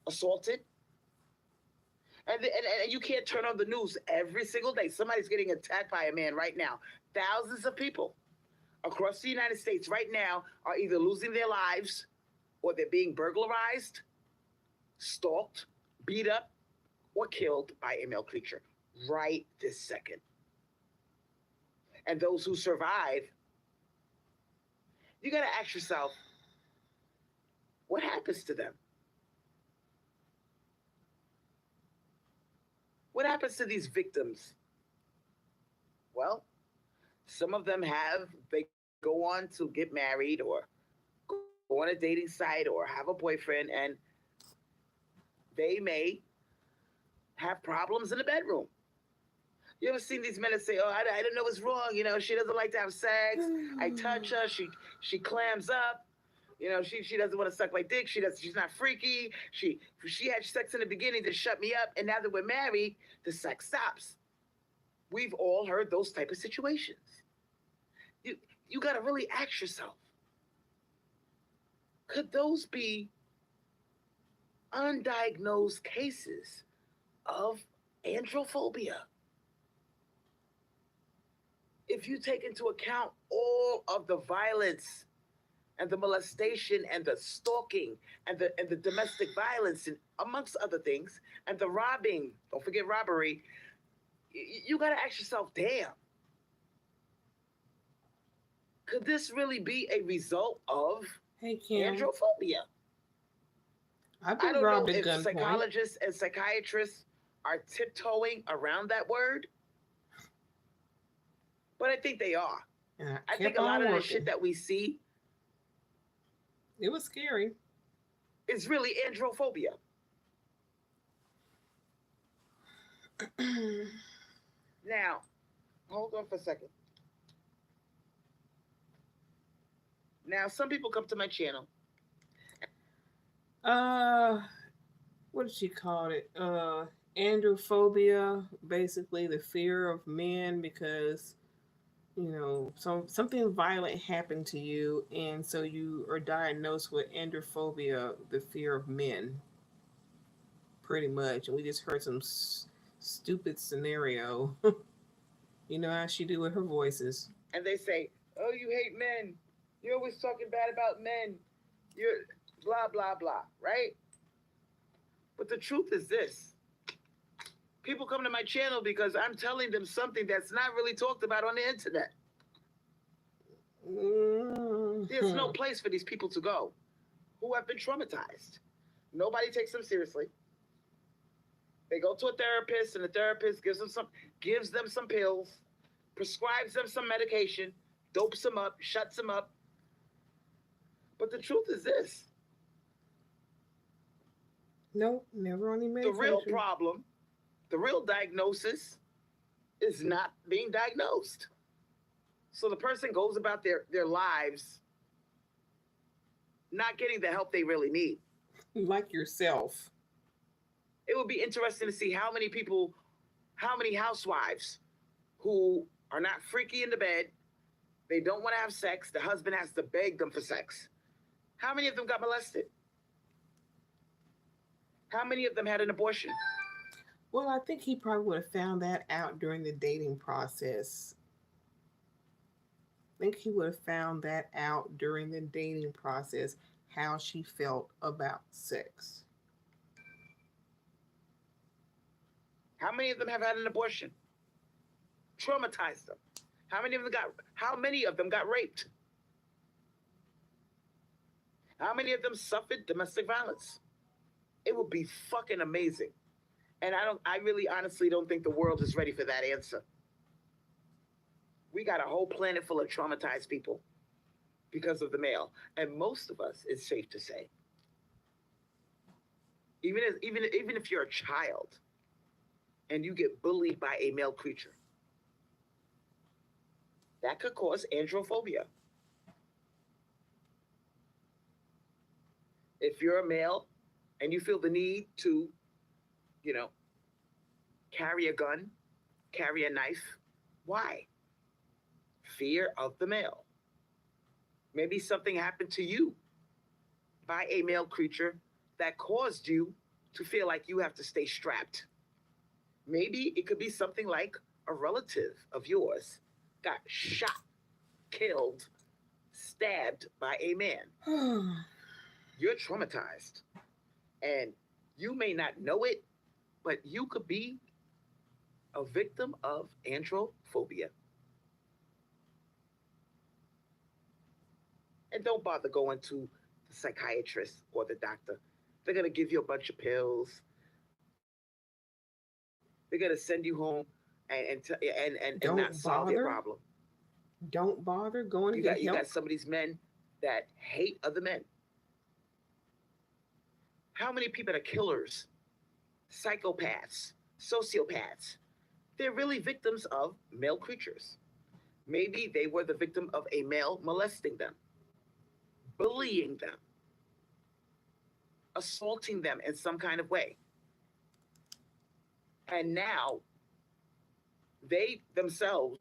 assaulted. And you can't turn on the news every single day. Somebody's getting attacked by a man right now. Thousands of people across the United States right now are either losing their lives or they're being burglarized, stalked, beat up, or killed by a male creature right this second. And those who survive, you got to ask yourself, what happens to them? What happens to these victims? Well, some of them they go on to get married or go on a dating site or have a boyfriend, and they may have problems in the bedroom. You ever seen these men that say, oh, I don't know what's wrong. She doesn't like to have sex. I touch her. She clams up. She doesn't want to suck my dick. She's not freaky. She had sex in the beginning to shut me up. And now that we're married, the sex stops. We've all heard those type of situations. You got to really ask yourself, could those be undiagnosed cases of androphobia? If you take into account all of the violence and the molestation and the stalking and the domestic violence and amongst other things and the robbing. Don't forget robbery. You got to ask yourself, damn, could this really be a result of Hey, Kim. androphobia? I've I been don't know robbed at if gunpoint. psychologists and psychiatrists are tiptoeing around that word, but I think they are. And I I think kept a lot on of the shit working. that we see It was scary. is really androphobia. Now, hold on for a second. Now, some people come to my channel. uh, what did she call it? Androphobia, basically the fear of men because something violent happened to you, and so you are diagnosed with androphobia, the fear of men, pretty much. And we just heard some stupid scenario. You know how she do with her voices. And they say, "Oh, you hate men. You're always talking bad about men. You're blah blah blah," right? But the truth is this: people come to my channel because I'm telling them something that's not really talked about on the internet. There's no Mm-hmm. place for these people to go who have been traumatized. Nobody takes them seriously. They go to a therapist, and the therapist gives them some pills, prescribes them some medication, dopes them up, shuts them up. But the truth is this: Nope, never on the the real medication. problem, the real diagnosis, is not being diagnosed. So the person goes about their lives not getting the help they really need. Like yourself. It would be interesting to see how many people, how many housewives who are not freaky in the bed, they don't want to have sex, the husband has to beg them for sex. How many of them got molested? How many of them had an abortion? Well, I think he probably would have found that out during the dating process. I think he would have found that out during the dating process, how she felt about sex. How many of them have had an abortion? Traumatized them. How many of them got raped? How many of them suffered domestic violence? It would be fucking amazing. And I really honestly don't think the world is ready for that answer. We got a whole planet full of traumatized people because of the male. And most of us, it's safe to say, even if you're a child and you get bullied by a male creature, that could cause androphobia. If you're a male and you feel the need to, you know, carry a gun, carry a knife, why? Fear of the male. Maybe something happened to you by a male creature that caused you to feel like you have to stay strapped. Maybe it could be something like a relative of yours got shot, killed, stabbed by a man. You're traumatized. And you may not know it, but you could be a victim of androphobia. And don't bother going to the psychiatrist or the doctor. They're going to give you a bunch of pills. They're going to send you home and not Don't solve your bother. problem. Don't bother going to You get got help. some of these men that hate other men. How many people are killers, psychopaths, sociopaths? They're really victims of male creatures. Maybe they were the victim of a male molesting them, bullying them, assaulting them in some kind of way. And now they themselves.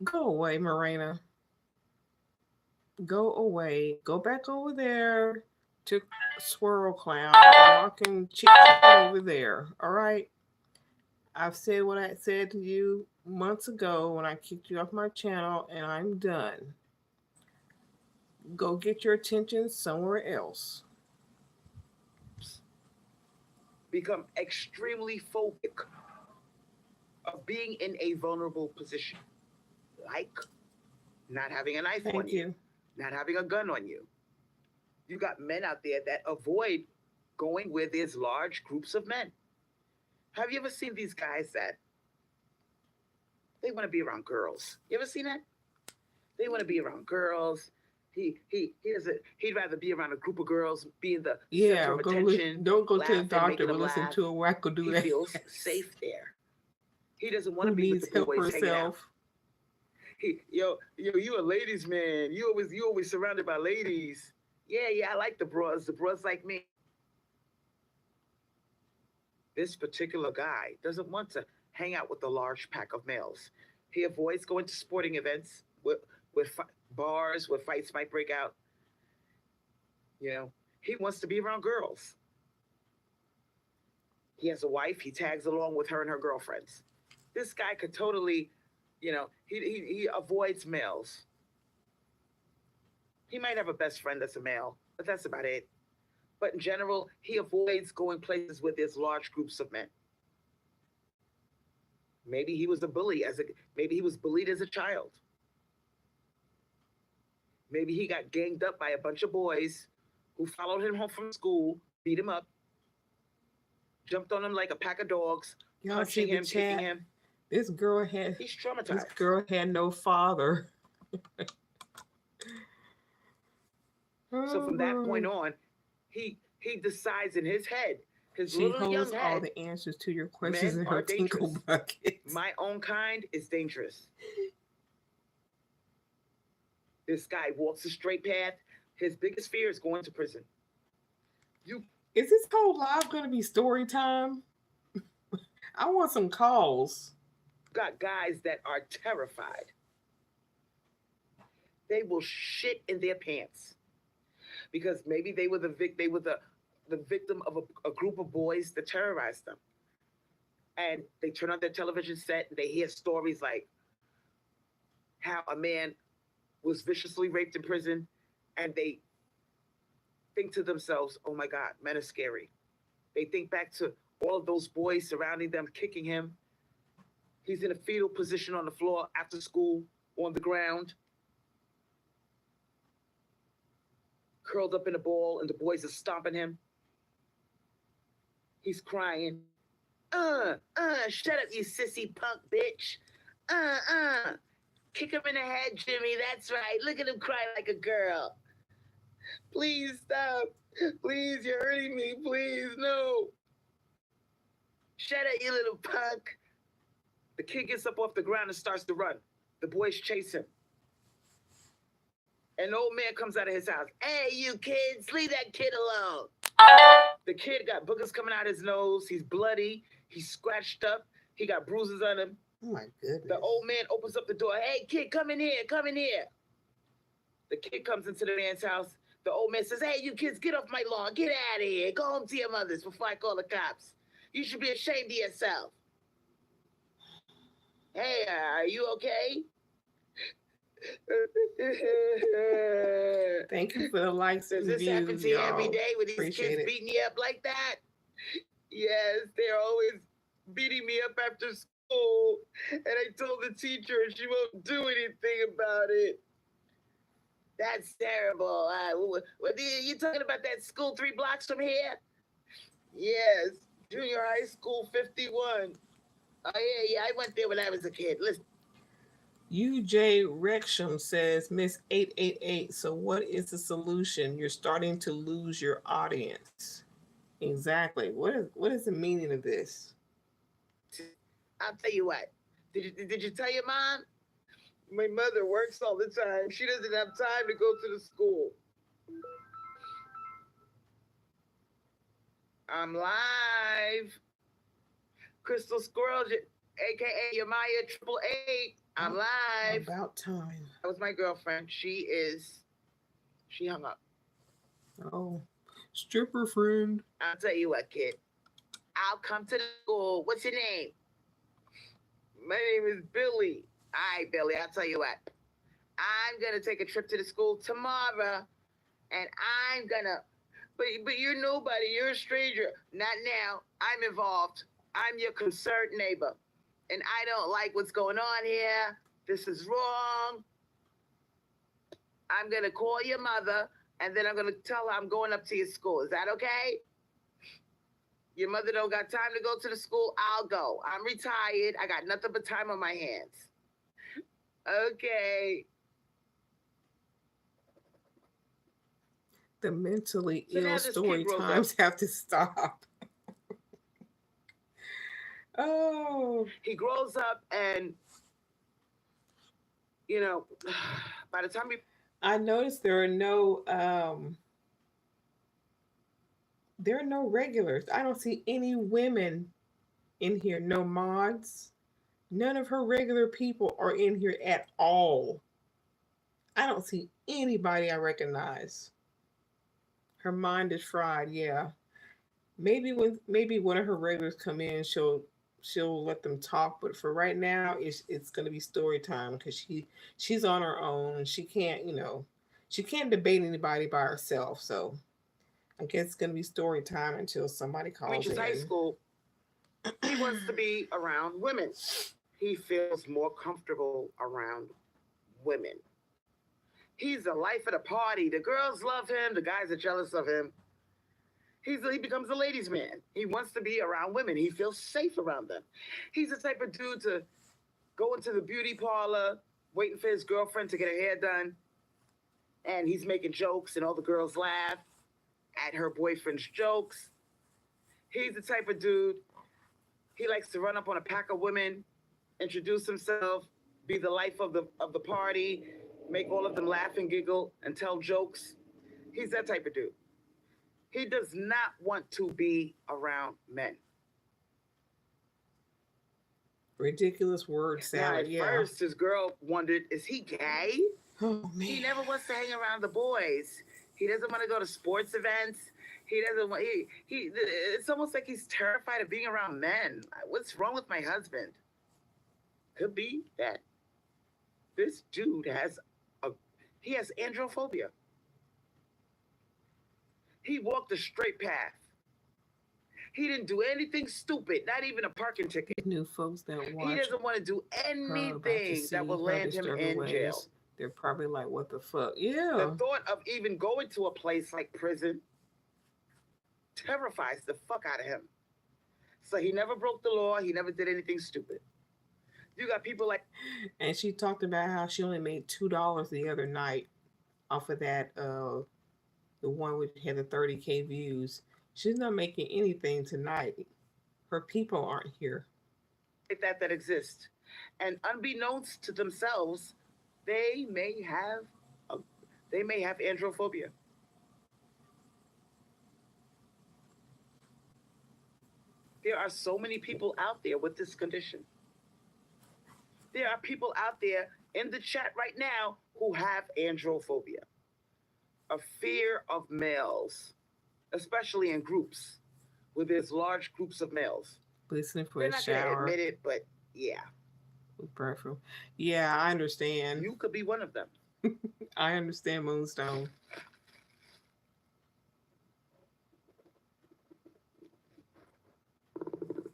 Go away, Morena. Go away. Go back over there to Swirl Cloud. Y'all can chit chat over there. All right. I've said what I said to you. months ago when I kicked you off my channel, and I'm done. Go get your attention somewhere else. Become extremely phobic of being in a vulnerable position, like not having a knife on Thank you, you. not having a gun on you. You got men out there that avoid going where there's large groups of men. Have you ever seen these guys that they want to be around girls? You ever seen that? They want to be around girls. He doesn't. He'd rather be around a group of girls, be in the center Yeah, of attention, don't go to the laughing, doctor, making but them listen laugh. to a wacko do He that. feels safe there. He doesn't want to Who be with needs the help boys hanging out. herself? You a ladies man. You always surrounded by ladies. Yeah, I like the bros. The bros like me. This particular guy doesn't want to hang out with a large pack of males. He avoids going to sporting events with bars where fights might break out. You know, he wants to be around girls. He has a wife. He tags along with her and her girlfriends. This guy could totally, he avoids males. He might have a best friend that's a male, but that's about it. But in general, he avoids going places where there's large groups of men. Maybe he was maybe he was bullied as a child. Maybe he got ganged up by a bunch of boys who followed him home from school, beat him up, jumped on him like a pack of dogs, Y'all see punching the him, kicking chat? him. This girl had He's this traumatized. girl had no father. So from that point Oh, on, he decides in his head, his she little young holds all head, the answers to your questions men in are her tinkle dangerous. bucket. My own kind is dangerous. This guy walks a straight path. His biggest fear is going to prison. You Is this whole live gonna be story time? I want some calls. got guys that are terrified. They will shit in their pants because maybe they were the victim of a group of boys that terrorized them. And they turn on their television set and they hear stories like how a man was viciously raped in prison, and they think to themselves, oh my God, men are scary. They think back to all of those boys surrounding them, kicking him. He's in a fetal position on the floor after school, on the ground, curled up in a ball, and the boys are stomping him. He's crying. Shut up, you sissy punk bitch. Kick him in the head, Jimmy. That's right. Look at him cry like a girl. Please stop. Please, you're hurting me. Please, no. Shut up, you little punk. The kid gets up off the ground and starts to run. The boys chase him. An old man comes out of his house. Hey, you kids, leave that kid alone. The kid got boogers coming out his nose. He's bloody. He's scratched up. He got bruises on him. Oh my goodness. The old man opens up the door. Hey, kid, come in here. Come in here. The kid comes into the man's house. The old man says, hey, you kids, get off my lawn. Get out of here. Go home to your mothers before I call the cops. You should be ashamed of yourself. Hey, are you okay? Thank you for the likes Does and this happen views, to you every y'all. day with these Appreciate kids it. beating you up like that? Yes, they're always beating me up after school. And I told the teacher and she won't do anything about it. That's terrible. What you talking about that school 3 blocks from here? Yes, junior high school 51. Oh, yeah, I went there when I was a kid. Listen. UJ Rexham says, Miss 888, so what is the solution? You're starting to lose your audience. Exactly. What is the meaning of this? I'll tell you what. Did you tell your mom? My mother works all the time. She doesn't have time to go to the school. I'm live. Crystal Squirrels, aka Yamaya 888. I'm live. About time. That was my girlfriend. She hung up. Oh, stripper friend. I'll tell you what, kid. I'll come to the school. What's your name? My name is Billy. All right, Billy, I'll tell you what. I'm gonna take a trip to the school tomorrow, and I'm gonna. But you're nobody. You're a stranger. Not now. I'm involved. I'm your concerned neighbor, and I don't like what's going on here. This is wrong. I'm gonna call your mother, and then I'm gonna tell her I'm going up to your school. Is that okay? Your mother don't got time to go to the school. I'll go. I'm retired. I got nothing but time on my hands. Okay. The mentally So now ill this kid story grows up. times have to stop. Oh, He grows up, and you know, by the time he I noticed there are no regulars. I don't see any women in here. No mods. None of her regular people are in here at all. I don't see anybody I recognize. Her mind is fried. Yeah, maybe one of her regulars come in, she'll let them talk. But for right now, it's gonna be story time because she's on her own and she can't debate anybody by herself. So I guess it's gonna be story time until somebody calls reaches high in. school, he wants to be around women. He feels more comfortable around women. He's the life of the party. The girls love him. The guys are jealous of him. He becomes a ladies' man. He wants to be around women. He feels safe around them. He's the type of dude to go into the beauty parlor, waiting for his girlfriend to get her hair done, and he's making jokes, and all the girls laugh at her boyfriend's jokes. He's the type of dude, he likes to run up on a pack of women, introduce himself, be the life of the party, make all of them laugh and giggle and tell jokes. He's that type of dude. He does not want to be around men. Ridiculous word Now, salad. at Yeah. first, his girl wondered, is he gay? Oh man. He never wants to hang around the boys. He doesn't want to go to sports events. He doesn't want. It's almost like he's terrified of being around men. What's wrong with my husband? Could be that this dude has androphobia. He walked a straight path. He didn't do anything stupid, not even a parking ticket. New folks that watch He doesn't want to do her about to anything see that will her land him disturber in jail. ways. They're probably like, what the fuck? The Yeah. thought of even going to a place like prison terrifies the fuck out of him. So he never broke the law. He never did anything stupid. You got people like, And she talked about how she only made $2 the other night off of that the one which had the 30K views. She's not making anything tonight. Her people aren't here. that exist, and unbeknownst to themselves, they may have androphobia. There are so many people out there with this condition. There are people out there in the chat right now who have androphobia, a fear of males, especially in groups where there's large groups of males. Listening for They're a not going to shower. admit it, but yeah, Peripheral. Yeah, I understand. you could be one of them. I understand, Moonstone.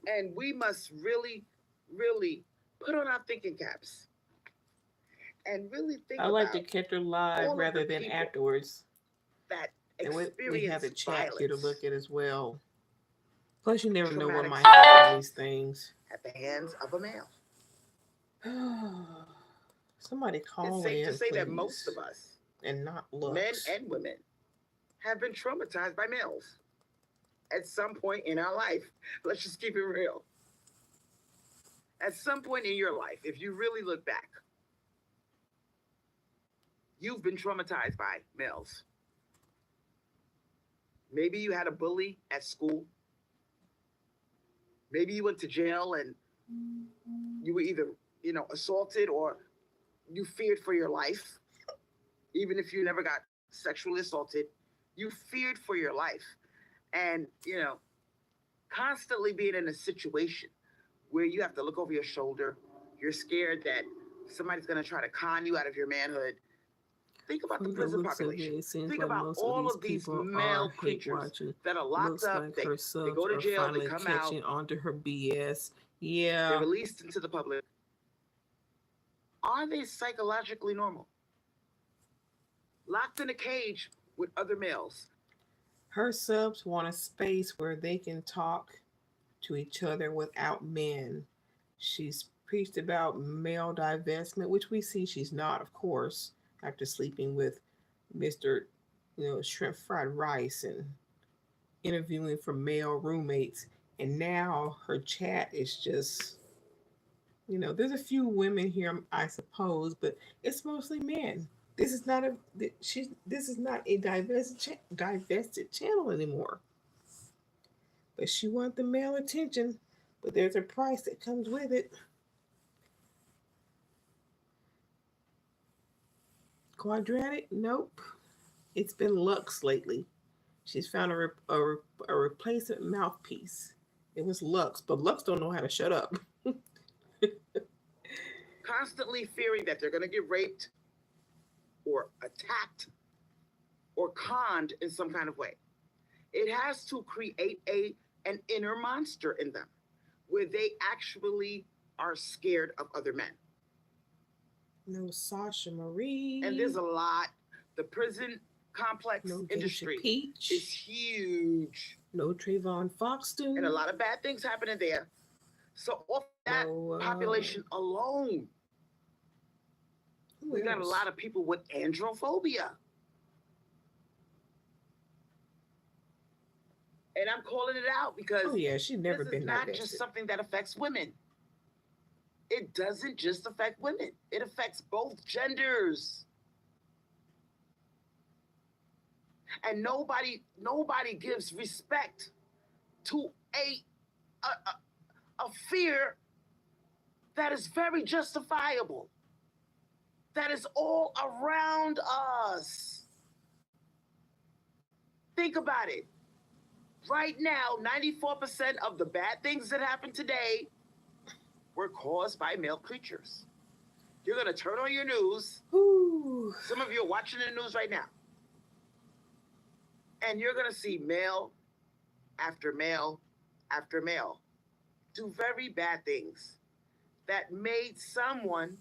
And we must really, really put on our thinking caps and really think I like about to catch her live all of rather the than people afterwards. that And we have experience the chat here to violence look at as well. Plus, you never know what Traumatic might happen in these things. at the hands of a male. Somebody It's call safe in, to say please, that most of us, and not men looks. and women, have been traumatized by males at some point in our life. Let's just keep it real. At some point in your life, if you really look back, you've been traumatized by males. Maybe you had a bully at school. Maybe you went to jail and you were either, assaulted, or you feared for your life. Even if you never got sexually assaulted, you feared for your life. And, constantly being in a situation where you have to look over your shoulder, You're scared that somebody's going to try to con you out of your manhood. Think about the From the prison looks of it, population. it seems Think like about most of all these of these people male are hate creatures watching. that are locked Looks up. like They her go subs to are jail, they finally come out, catching on to her BS. they're Yeah, released into the public. Are they psychologically normal? Locked in a cage with other males. her subs want a space where they can talk to each other without men. She's preached about male divestment, which we see she's not, of course, after sleeping with Mr. Shrimp Fried Rice and interviewing for male roommates. And now her chat is just, there's a few women here, I suppose, but it's mostly men. This is not a this is not a divested channel anymore. But she wants the male attention, but there's a price that comes with it. Quadratic? Nope. It's been Lux lately. She's found a replacement mouthpiece. It was Lux, but Lux don't know how to shut up. Constantly fearing that they're going to get raped or attacked or conned in some kind of way. It has to create an inner monster in them where they actually are scared of other men. No Sasha Marie. And there's a lot. The prison complex no industry Peach. is huge. No Trayvon Foxton. And a lot of bad things happening there. So off that population alone, we got a lot of people with androphobia. And I'm calling it out because she's never been not divested. just something that affects women. It doesn't just affect women. It affects both genders. And nobody gives respect to a fear that is very justifiable. That is all around us. Think about it. Right now, 94% of the bad things that happen today were caused by male creatures. You're going to turn on your news. Ooh. Some of you are watching the news right now. And you're going to see male after male after male do very bad things that made someone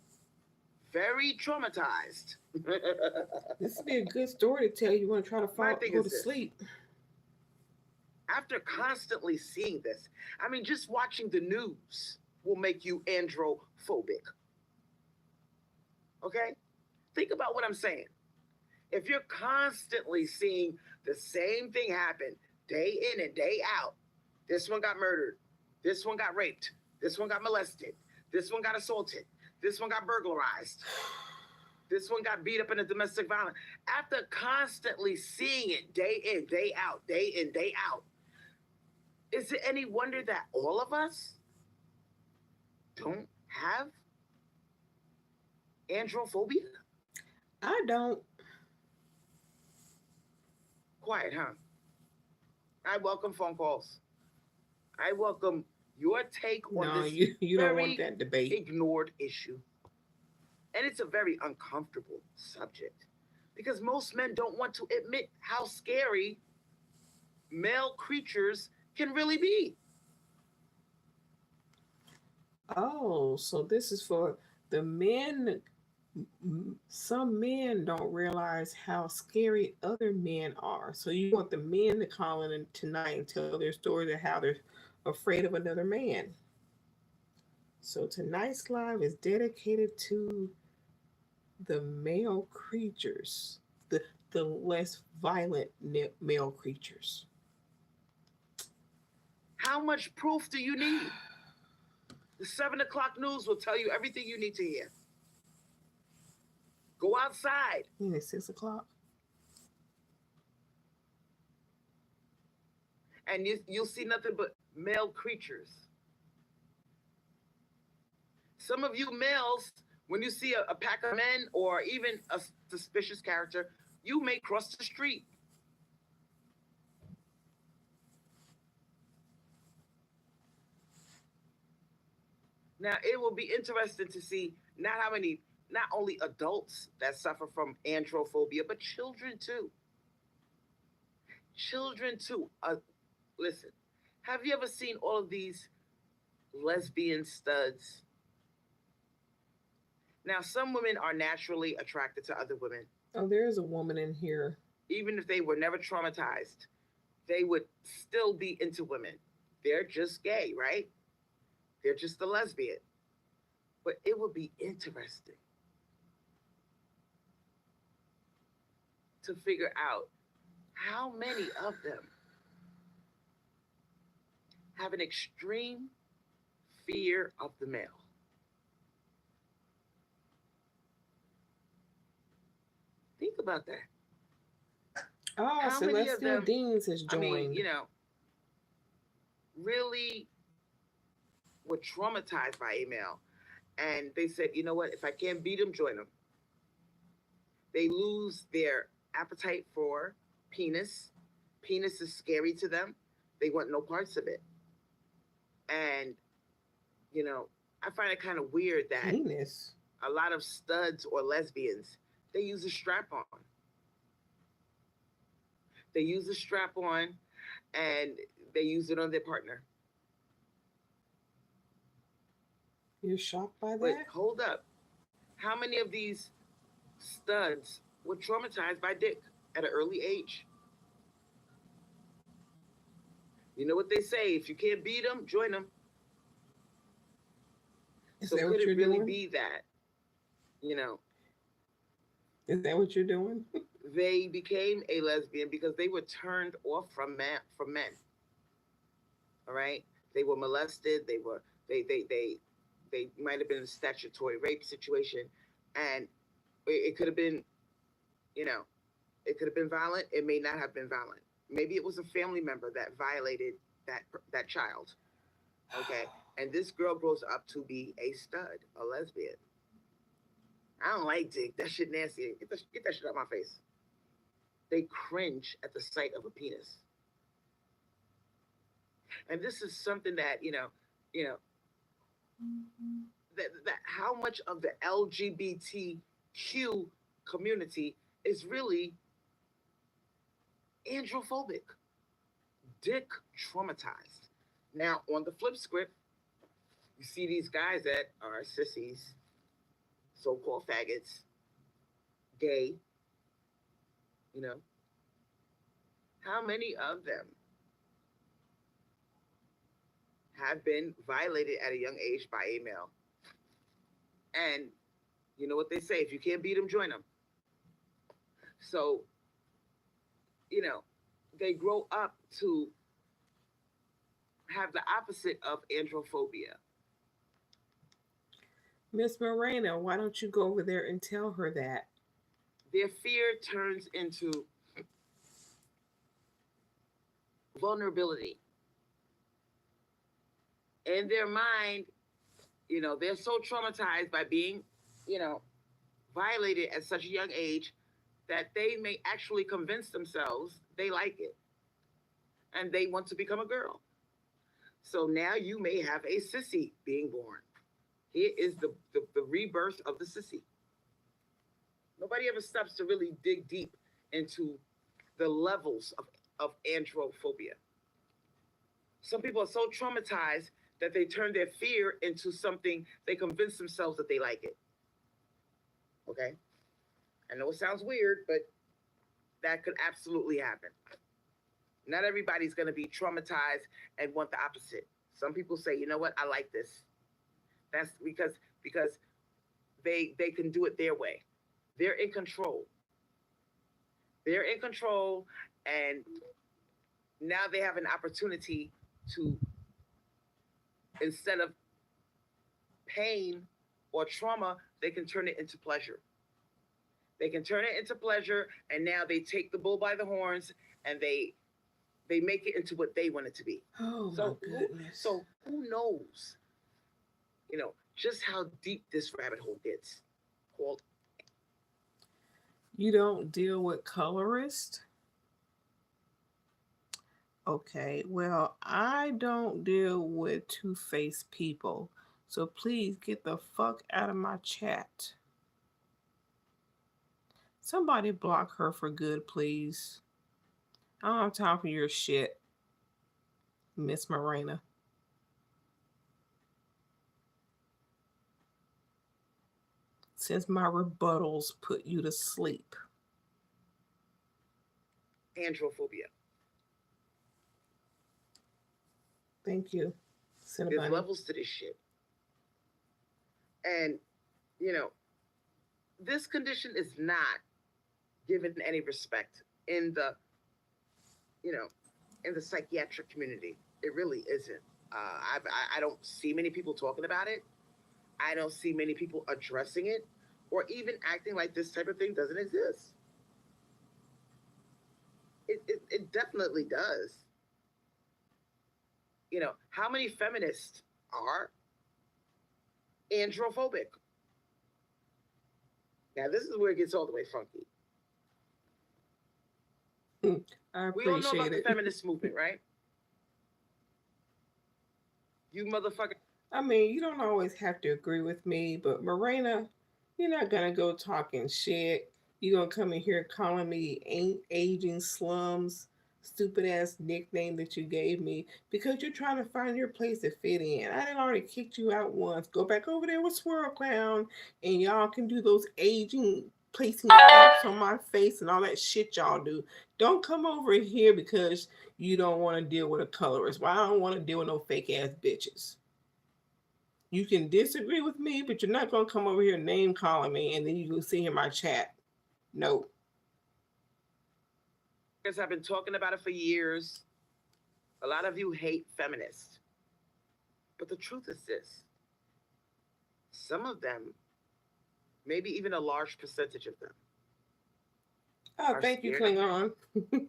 very traumatized. This would be a good story to tell. You want to try to go to sleep. After constantly seeing this, I mean, just watching the news will make you androphobic. Okay? Think about what I'm saying. If you're constantly seeing the same thing happen day in and day out, this one got murdered, this one got raped, this one got molested, this one got assaulted, this one got burglarized, this one got beat up in a domestic violence. After constantly seeing it day in, day out, day in, day out, is it any wonder that all of us don't have androphobia? I don't. Quiet, huh? I welcome phone calls. I welcome your take on this you don't want that debate. Ignored issue. And it's a very uncomfortable subject because most men don't want to admit how scary male creatures can really be. Oh, so this is for the men. Some men don't realize how scary other men are. So you want the men to call in tonight and tell their stories of how they're afraid of another man. So tonight's live is dedicated to the male creatures, the less violent male creatures. How much proof do you need? The 7 o'clock news will tell you everything you need to hear. Go outside. You mean it's 6 o'clock? And you'll see nothing but male creatures. Some of you males, when you see a pack of men or even a suspicious character, you may cross the street. Now, it will be interesting to see not only adults that suffer from androphobia, but children too. Children too. Listen, have you ever seen all of these lesbian studs? Now, some women are naturally attracted to other women, Oh, there's a woman in here. even if they were never traumatized. They would still be into women. They're just gay, right? They're just a lesbian. But it would be interesting to figure out how many of them have an extreme fear of the male. Think about that. Oh, How many of Celestial them? Deans has I mean, joined. really were traumatized by a male. And they said, you know what, if I can't beat them, join them. They lose their appetite for penis. Penis is scary to them. They want no parts of it. And, I find it kind of weird that Penis. a lot of studs or lesbians, they use a strap on. They use a strap on and they use it on their partner. You're shocked by But that? hold up. How many of these studs were traumatized by dick at an early age? You know what they say? If you can't beat them, join them. Is So that could what it you're really doing? be that, Is that what you're doing? they became a lesbian because they were turned off from men. All right? They were molested, they might have been in a statutory rape situation, and it could have been, you know, it could have been violent, it may not have been violent. Maybe it was a family member that violated that child. Okay? And this girl grows up to be a stud, a lesbian. I don't like dick. That shit nasty. Get that shit out of my face. They cringe at the sight of a penis. And this is something that, you know, that how much of the LGBTQ community is really androphobic, dick traumatized. Now, on the flip script, you see these guys that are sissies, so-called faggots, gay, you know. How many of them have been violated at a young age by a male? And you know what they say, if you can't beat them, join them. So, you know, they grow up to have the opposite of androphobia. Miss Morena, why don't you go over there and tell her that? Their fear turns into vulnerability. In their mind, they're so traumatized by being, you know, violated at such a young age that they may actually convince themselves they like it and they want to become a girl. So now you may have a sissy being born. Here is the rebirth of the sissy. Nobody ever stops to really dig deep into the levels of androphobia. Some people are so traumatized that they turn their fear into something, they convince themselves that they like it. Okay? I know it sounds weird, but that could absolutely happen. Not everybody's going to be traumatized and want the opposite. Some people say, you know what, I like this. That's because they can do it their way. They're in control. They're in control, and now they have an opportunity to, instead of pain or trauma, they can turn it into pleasure. They can turn it into pleasure, and now they take the bull by the horns and they make it into what they want it to be. Oh my goodness. Who knows, just how deep this rabbit hole gets. Called. You don't deal with colorist? Okay, well, I don't deal with two-faced people. So please get the fuck out of my chat. Somebody block her for good, please. I don't have time for your shit, Miss Morena. Since my rebuttals put you to sleep. Androphobia. Thank you, There's Cinnabon. levels to this shit. And, you know, this condition is not given any respect in the, you know, in the psychiatric community. It really isn't. I don't see many people talking about it. I don't see many people addressing it or even acting like this type of thing doesn't exist. It definitely does. You know, how many feminists are androphobic? Now, this is where it gets all the way funky. I We all know about appreciate the it. feminist movement, right? You motherfucker. I mean, you don't always have to agree with me, but Morena, you're not gonna go talking shit. You're gonna come in here calling me ain't aging slums, stupid ass nickname that you gave me because you're trying to find your place to fit in. I didn't already kicked you out once. Go back over there with Swirl Clown and y'all can do those aging placing caps on my face and all that shit y'all do. Don't come over here because you don't want to deal with a colorist. Well, I don't want to deal with no fake ass bitches. You can disagree with me, but you're not gonna come over here name calling me and then you go see in my chat. No. Because I've been talking about it for years. A lot of you hate feminists. But the truth is this. Some of them, maybe even a large percentage of them, Oh, are thank you, scared of men. Klingon.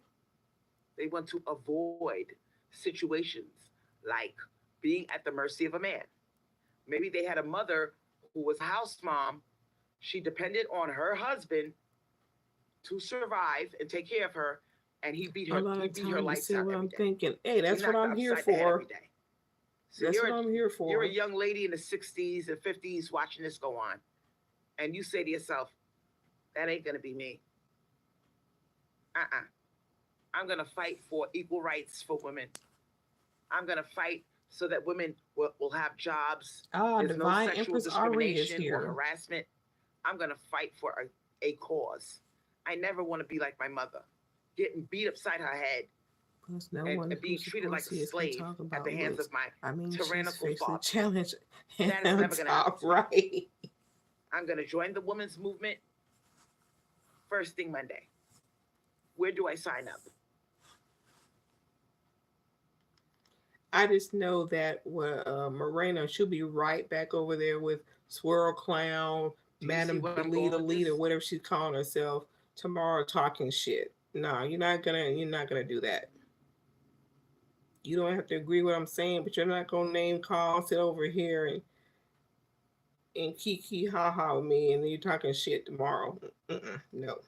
They want to avoid situations like being at the mercy of a man. Maybe they had a mother who was house mom. She depended on her husband to survive and take care of her, and he beat A her. lot He of beat her time you lights say out what every I'm day. thinking. Hey, He that's what knocked her I'm here upside the head every for. day. So That's what I'm here you're for. a young lady in the 60s and 50s watching this go on, and you say to yourself, "That ain't gonna be me. I'm gonna fight for equal rights for women. I'm gonna fight so that women will have jobs. Ah, There's no Divine sexual Empress Ari is discrimination or here. harassment. I'm gonna fight for a cause. I never want to be like my mother, getting beat upside her head Plus, no and, one and being who's treated supposed like to a see us can slave talk at the about hands looks. of my I mean, she's tyrannical facially father. challenged and That is never gonna happen top to me. right. I'm gonna join the women's movement first thing Monday. Where do I sign up? I just know that Morena, she'll be right back over there with Swirl Clown, Do you see Madam where I'm going Leader, with this? whatever she's calling herself, tomorrow talking shit. No, you're not gonna do that. You don't have to agree with what I'm saying, but you're not gonna name call, sit over here and kiki ha ha with me, and then you're talking shit tomorrow. No.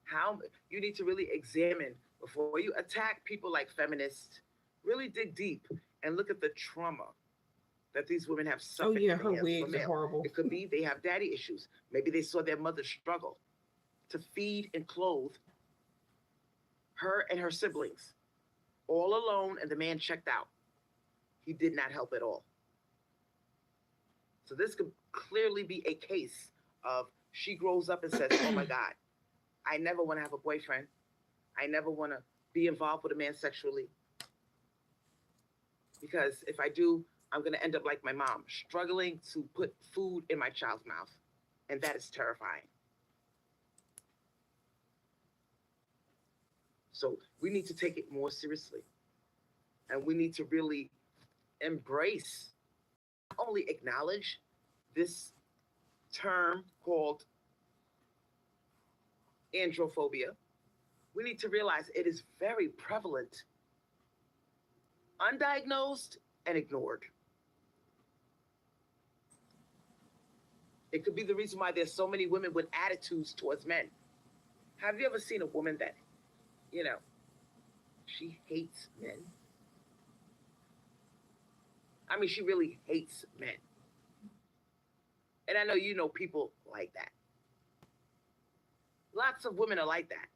How you need to really examine before you attack people like feminists. Really dig deep and look at the trauma that these women have Oh suffered yeah, at the her hands of a wigs are male. horrible. It could be they have daddy issues. Maybe they saw their mother struggle to feed and clothe her and her siblings all alone, and the man checked out. He did not help at all. So this could clearly be a case of she grows up and says, "Oh my God, I never want to have a boyfriend. I never want to be involved with a man sexually. Because if I do, I'm going to end up like my mom, struggling to put food in my child's mouth. And that is terrifying. So we need to take it more seriously. And we need to really embrace, not only acknowledge this term called androphobia, we need to realize it is very prevalent, undiagnosed, and ignored. It could be the reason why there's so many women with attitudes towards men. Have you ever seen a woman that, you know, she hates men? I mean, she really hates men. And I know you know people like that. Lots of women are like that.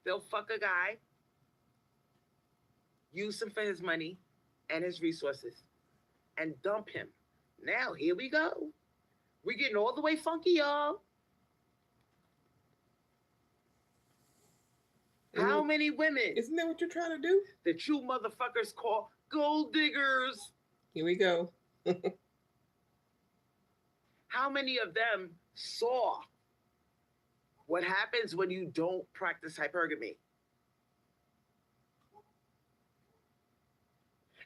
They'll fuck a guy, use him for his money and his resources, and dump him. Now, here we go. We're getting all the way funky, y'all. How many women Isn't that what you're trying to do? that you motherfuckers call gold diggers? Here we go. How many of them saw what happens when you don't practice hypergamy?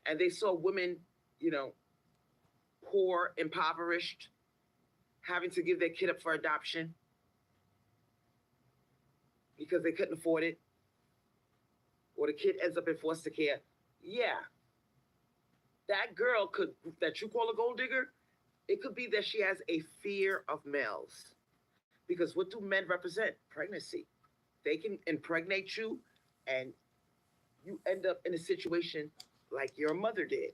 And they saw women, you know, poor, impoverished, having to give their kid up for adoption because they couldn't afford it, or the kid ends up in foster care. Yeah, that girl that you call a gold digger, it could be that she has a fear of males. Because what do men represent? Pregnancy. They can impregnate you, and you end up in a situation like your mother did,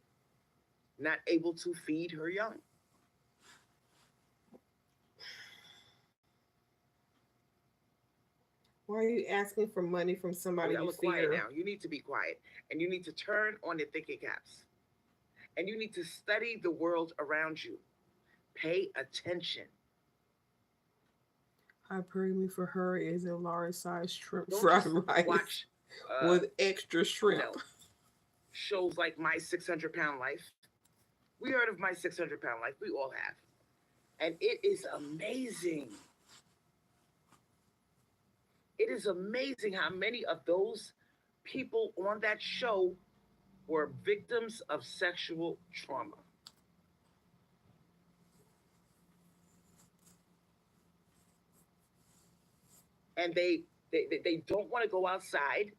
not able to feed her young. Why are you asking for money from somebody Y'all you are quiet fear? now. You need to be quiet, and you need to turn on your thinking caps, and you need to study the world around you. Pay attention. Hypergamy for her is a large size shrimp Don't fried just rice watch with extra you shrimp. know, shows like My 600-Pound Life. We heard of My 600-Pound Life. We all have. And it is amazing. It is amazing how many of those people on that show were victims of sexual trauma. And they don't want to go outside.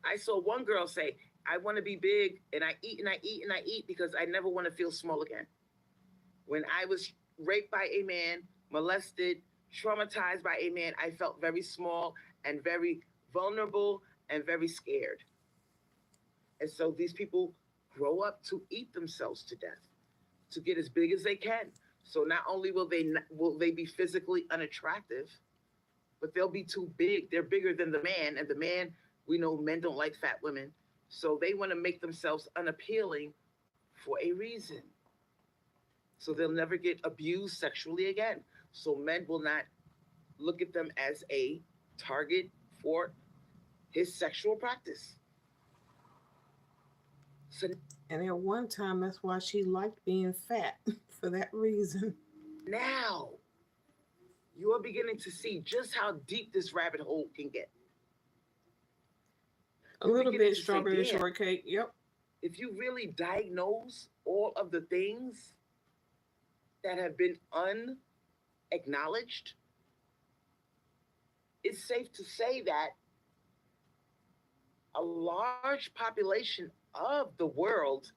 I saw one girl say, I want to be big, and I eat and I eat and I eat because I never want to feel small again. When I was raped by a man, molested, traumatized by a man, I felt very small and very vulnerable and very scared. And so these people grow up to eat themselves to death, to get as big as they can. So not only will they be physically unattractive, but they'll be too big. They're bigger than the man, and the man, we know men don't like fat women, so they want to make themselves unappealing for a reason. So they'll never get abused sexually again. So men will not look at them as a target for his sexual practice. So And at one time, that's why she liked being fat for that reason. now you are beginning to see just how deep this rabbit hole can get. A You're little beginning bit to say, strawberry "Damn, shortcake. Yep. if you really diagnose all of the things that have been unacknowledged, it's safe to say that a large population of the world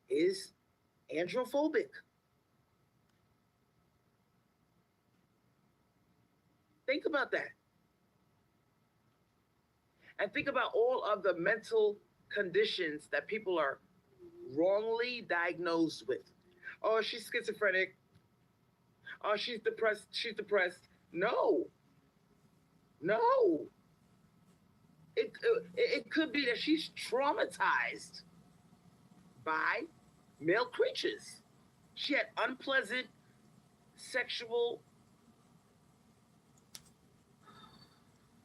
is androphobic. Think about that. And think about all of the mental conditions that people are wrongly diagnosed with. Oh, she's schizophrenic. Oh, she's depressed. She's depressed. No. No. It could be that she's traumatized by male creatures. She had unpleasant sexual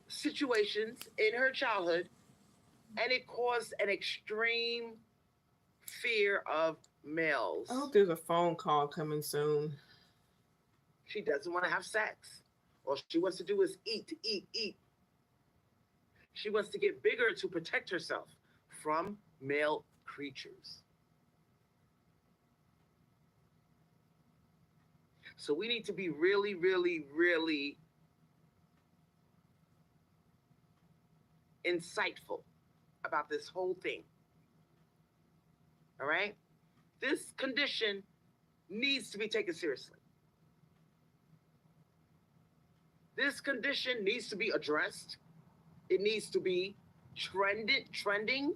situations in her childhood, and it caused an extreme fear of males. I hope there's a phone call coming soon. She doesn't want to have sex. All she wants to do is eat, eat, eat. She wants to get bigger to protect herself from male creatures. So we need to be really, really, really insightful about this whole thing. All right? This condition needs to be taken seriously. This condition needs to be addressed. It needs to be trending.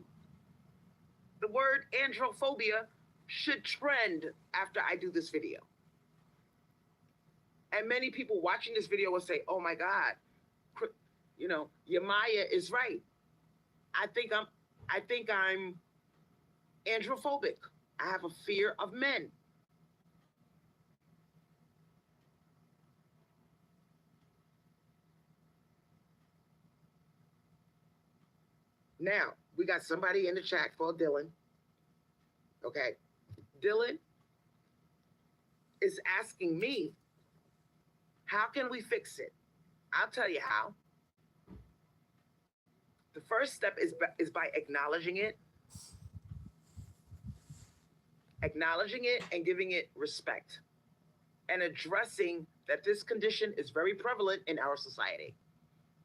the word androphobia should trend after I do this video. And many people watching this video will say, oh my God, Yamaya is right. I think I'm androphobic. I have a fear of men. Now, we got somebody in the chat called Dylan. Okay. Dylan is asking me, how can we fix it? I'll tell you how. The first step is by acknowledging it and giving it respect and addressing that this condition is very prevalent in our society.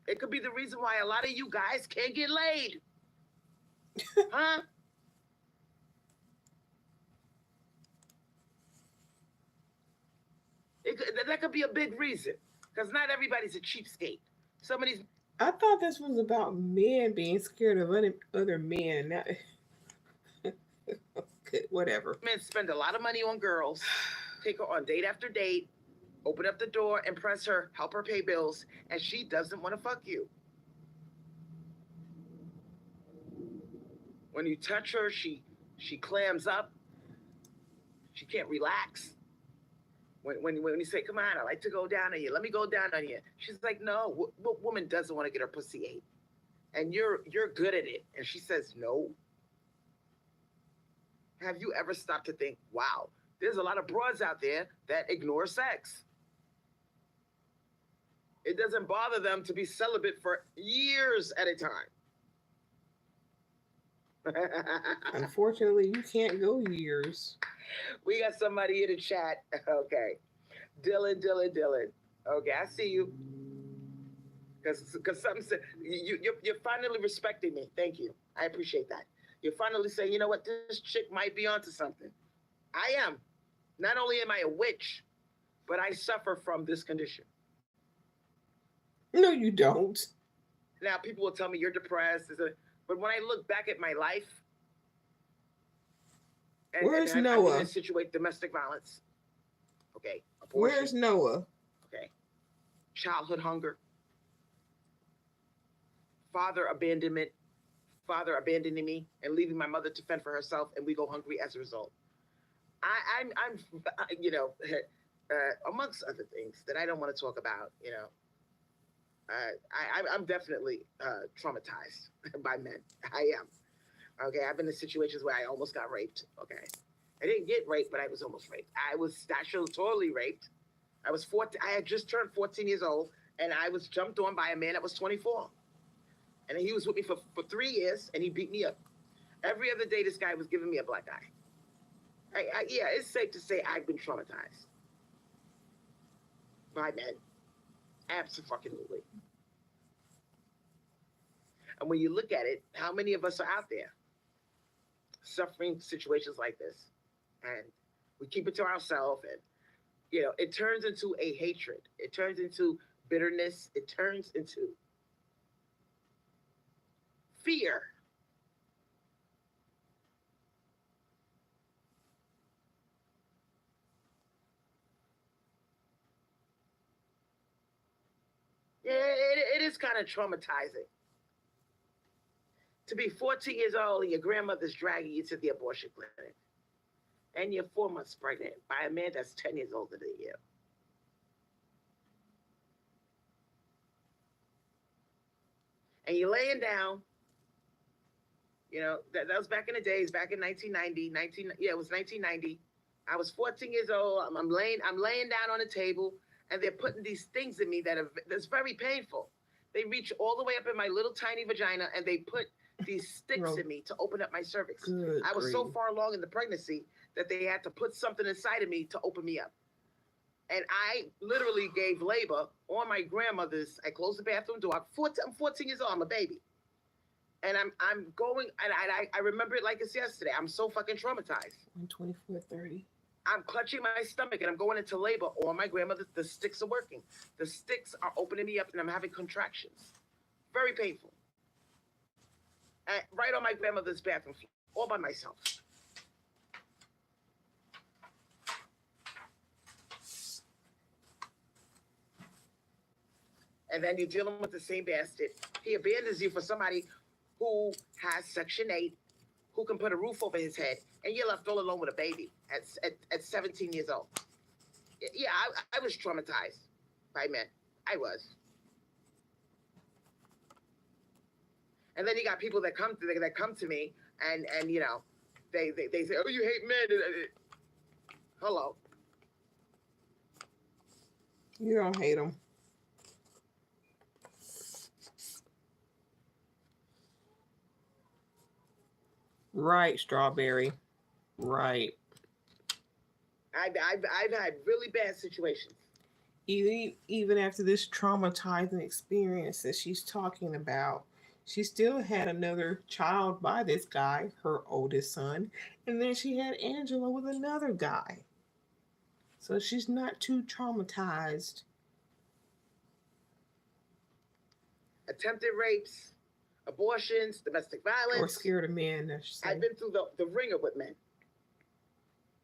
It could be the reason why a lot of you guys can't get laid. Huh? That could be a big reason, because not everybody's a cheapskate. Somebody's. I thought this was about men being scared of other men. Not... Whatever. Men spend a lot of money on girls, take her on date after date, open up the door, impress her, help her pay bills, and she doesn't want to fuck you. When you touch her, she clams up. She can't relax. When you say, come on, I like to go down on you. Let me go down on you. She's like, no, what woman doesn't want to get her pussy ate? And you're good at it. And she says, no. Have you ever stopped to think, wow, there's a lot of broads out there that ignore sex. It doesn't bother them to be celibate for years at a time. Unfortunately, you can't go years. We got somebody in the chat. Okay. Dylan. Okay, I see you. Because something said, you're finally respecting me. Thank you. I appreciate that. You're finally saying, you know what, this chick might be onto something. I am. Not only am I a witch, but I suffer from this condition. No, you don't. Now, people will tell me you're depressed. But when I look back at my life, where's and Noah? I didn't situate domestic violence. Okay. Abortion. Where's Noah? Okay. Childhood hunger. Father abandonment. Father abandoning me and leaving my mother to fend for herself, and we go hungry as a result. I'm amongst other things that I don't want to talk about, I'm definitely traumatized by men. I am. Okay, I've been in situations where I almost got raped. Okay, I didn't get raped, but I was almost raped. I was statutorily raped. I was 14. I had just turned 14 years old, and I was jumped on by a man that was 24. And he was with me for 3 years, and he beat me up. Every other day, this guy was giving me a black eye. Yeah, it's safe to say I've been traumatized by men. Absolutely. And when you look at it, how many of us are out there suffering situations like this? And we keep it to ourselves, and it turns into a hatred. It turns into bitterness. It turns into fear. Yeah, it is kind of traumatizing. To be 14 years old and your grandmother's dragging you to the abortion clinic. And you're 4 months pregnant by a man that's 10 years older than you. And you're laying down. That was back in the days, back in 1990. It was 1990. I was 14 years old. I'm laying down on the table, and they're putting these things in me that's very painful. They reach all the way up in my little tiny vagina, and they put these sticks in me to open up my cervix. I was so far along in the pregnancy that they had to put something inside of me to open me up. And I literally gave labor on my grandmother's. I closed the bathroom door. I'm 14 years old. I'm a baby. And I'm going, and I remember it like it's yesterday. I'm so fucking traumatized. 24:30. I'm clutching my stomach, and I'm going into labor. On my grandmother, the sticks are working. The sticks are opening me up, and I'm having contractions. Very painful. Right on my grandmother's bathroom floor. all by myself. And then you're dealing with the same bastard. He abandons you for somebody who has Section 8, who can put a roof over his head, and you're left all alone with a baby at 17 years old. Yeah, I was traumatized by men. I was. And then you got people that come to me and you know, they say, oh, you hate men. Hello. You don't hate them. Right, Strawberry. Right. I've had really bad situations. Even after this traumatizing experience that she's talking about, she still had another child by this guy, her oldest son, and then she had Angela with another guy. So she's not too traumatized. Attempted rapes, abortions, domestic violence. Or scared of men, I should say. I've been through the ringer with men.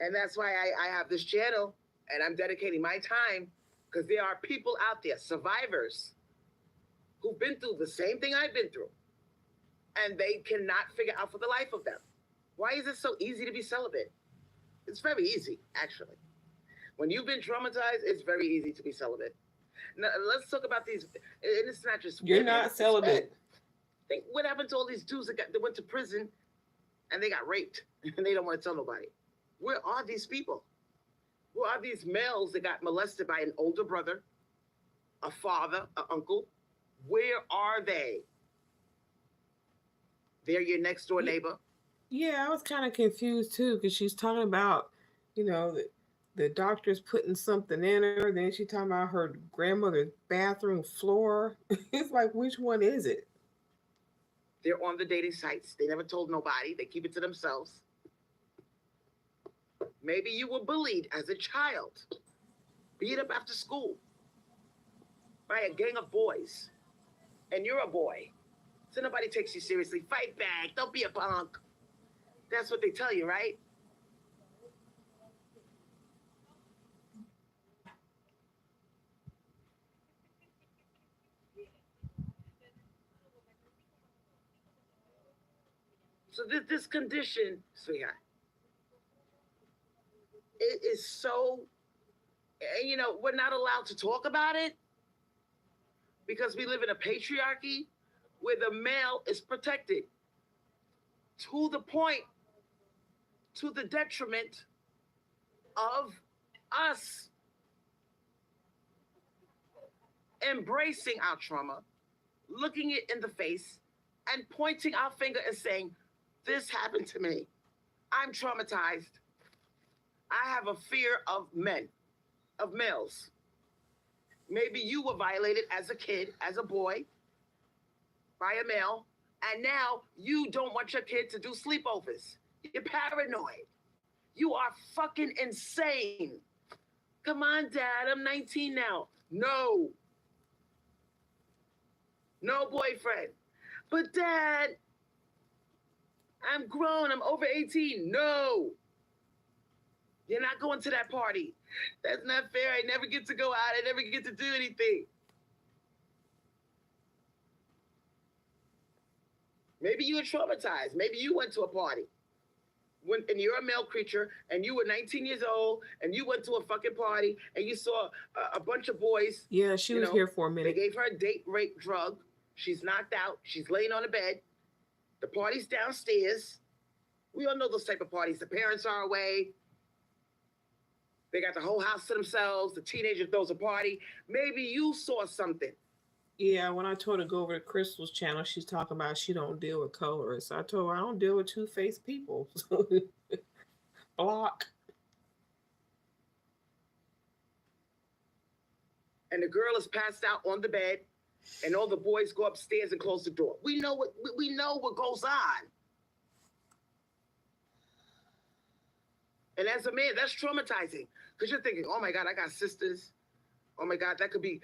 And that's why I have this channel and I'm dedicating my time, because there are people out there, survivors, who've been through the same thing I've been through. And they cannot figure out for the life of them. Why is it so easy to be celibate? It's very easy, actually. When you've been traumatized, it's very easy to be celibate. Now, let's talk about these. And it's not just You're women, not celibate. Think what happened to all these dudes that went to prison and they got raped and they don't want to tell nobody? Where are these people? Where are these males that got molested by an older brother, a father, an uncle? Where are they? They're your next door neighbor. Yeah, I was kind of confused too, because she's talking about, you know, the doctor's putting something in her. Then she's talking about her grandmother's bathroom floor. It's like, which one is it? They're on the dating sites. They never told nobody. They keep it to themselves. Maybe you were bullied as a child, beat up after school by a gang of boys, and you're a boy. So nobody takes you seriously. Fight back. Don't be a punk. That's what they tell you, right? So this condition, sweetheart, it is so, and you know, we're not allowed to talk about it because we live in a patriarchy where the male is protected to the point, to the detriment of us embracing our trauma, looking it in the face, and pointing our finger and saying, this happened to me. I'm traumatized. I have a fear of men, of males. Maybe you were violated as a kid, as a boy, by a male, and now you don't want your kid to do sleepovers. You're paranoid. You are fucking insane. Come on, Dad, I'm 19 now. No. No boyfriend. But Dad, I'm grown, I'm over 18. No. You're not going to that party. That's not fair. I never get to go out. I never get to do anything. Maybe you were traumatized. Maybe you went to a party. And you're a male creature, and you were 19 years old, and you went to a fucking party, and you saw a bunch of boys. Yeah, she was here for a minute. They gave her a date rape drug. She's knocked out. She's laying on the bed. The party's downstairs. We all know those type of parties. The parents are away. They got the whole house to themselves. The teenager throws a party. Maybe you saw something. Yeah, when I told her to go over to Crystal's channel, she's talking about she don't deal with colorists. I told her I don't deal with two-faced people. Block. And the girl is passed out on the bed, and all the boys go upstairs and close the door. We know what goes on. And as a man, that's traumatizing, because you're thinking, oh my God, I got sisters. Oh my God, that could be,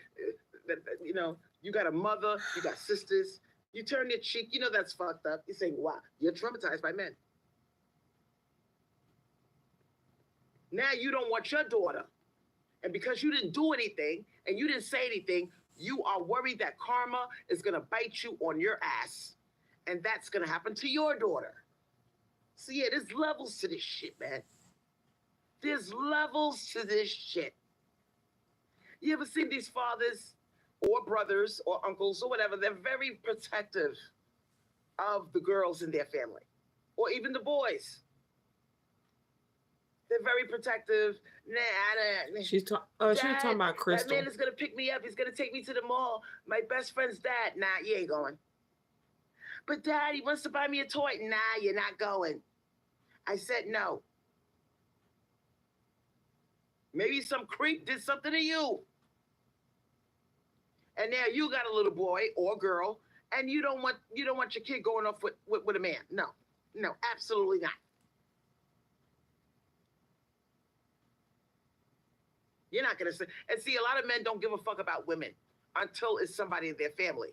you know, you got a mother, you got sisters. You turn your cheek, you know that's fucked up. You're saying, wow, you're traumatized by men. Now you don't want your daughter. And because you didn't do anything and you didn't say anything, you are worried that karma is going to bite you on your ass. And that's going to happen to your daughter. So yeah, there's levels to this shit, man. There's levels to this shit. You ever seen these fathers or brothers or uncles or whatever? They're very protective of the girls in their family, or even the boys. They're very protective. She was talking about Crystal. That man is gonna pick me up. He's gonna take me to the mall. My best friend's dad. Nah, you ain't going. But Dad, he wants to buy me a toy. Nah, you're not going. I said no. Maybe some creep did something to you. And now you got a little boy or girl, and you don't want your kid going off with a man. No, absolutely not. You're not gonna say. And see, a lot of men don't give a fuck about women until it's somebody in their family.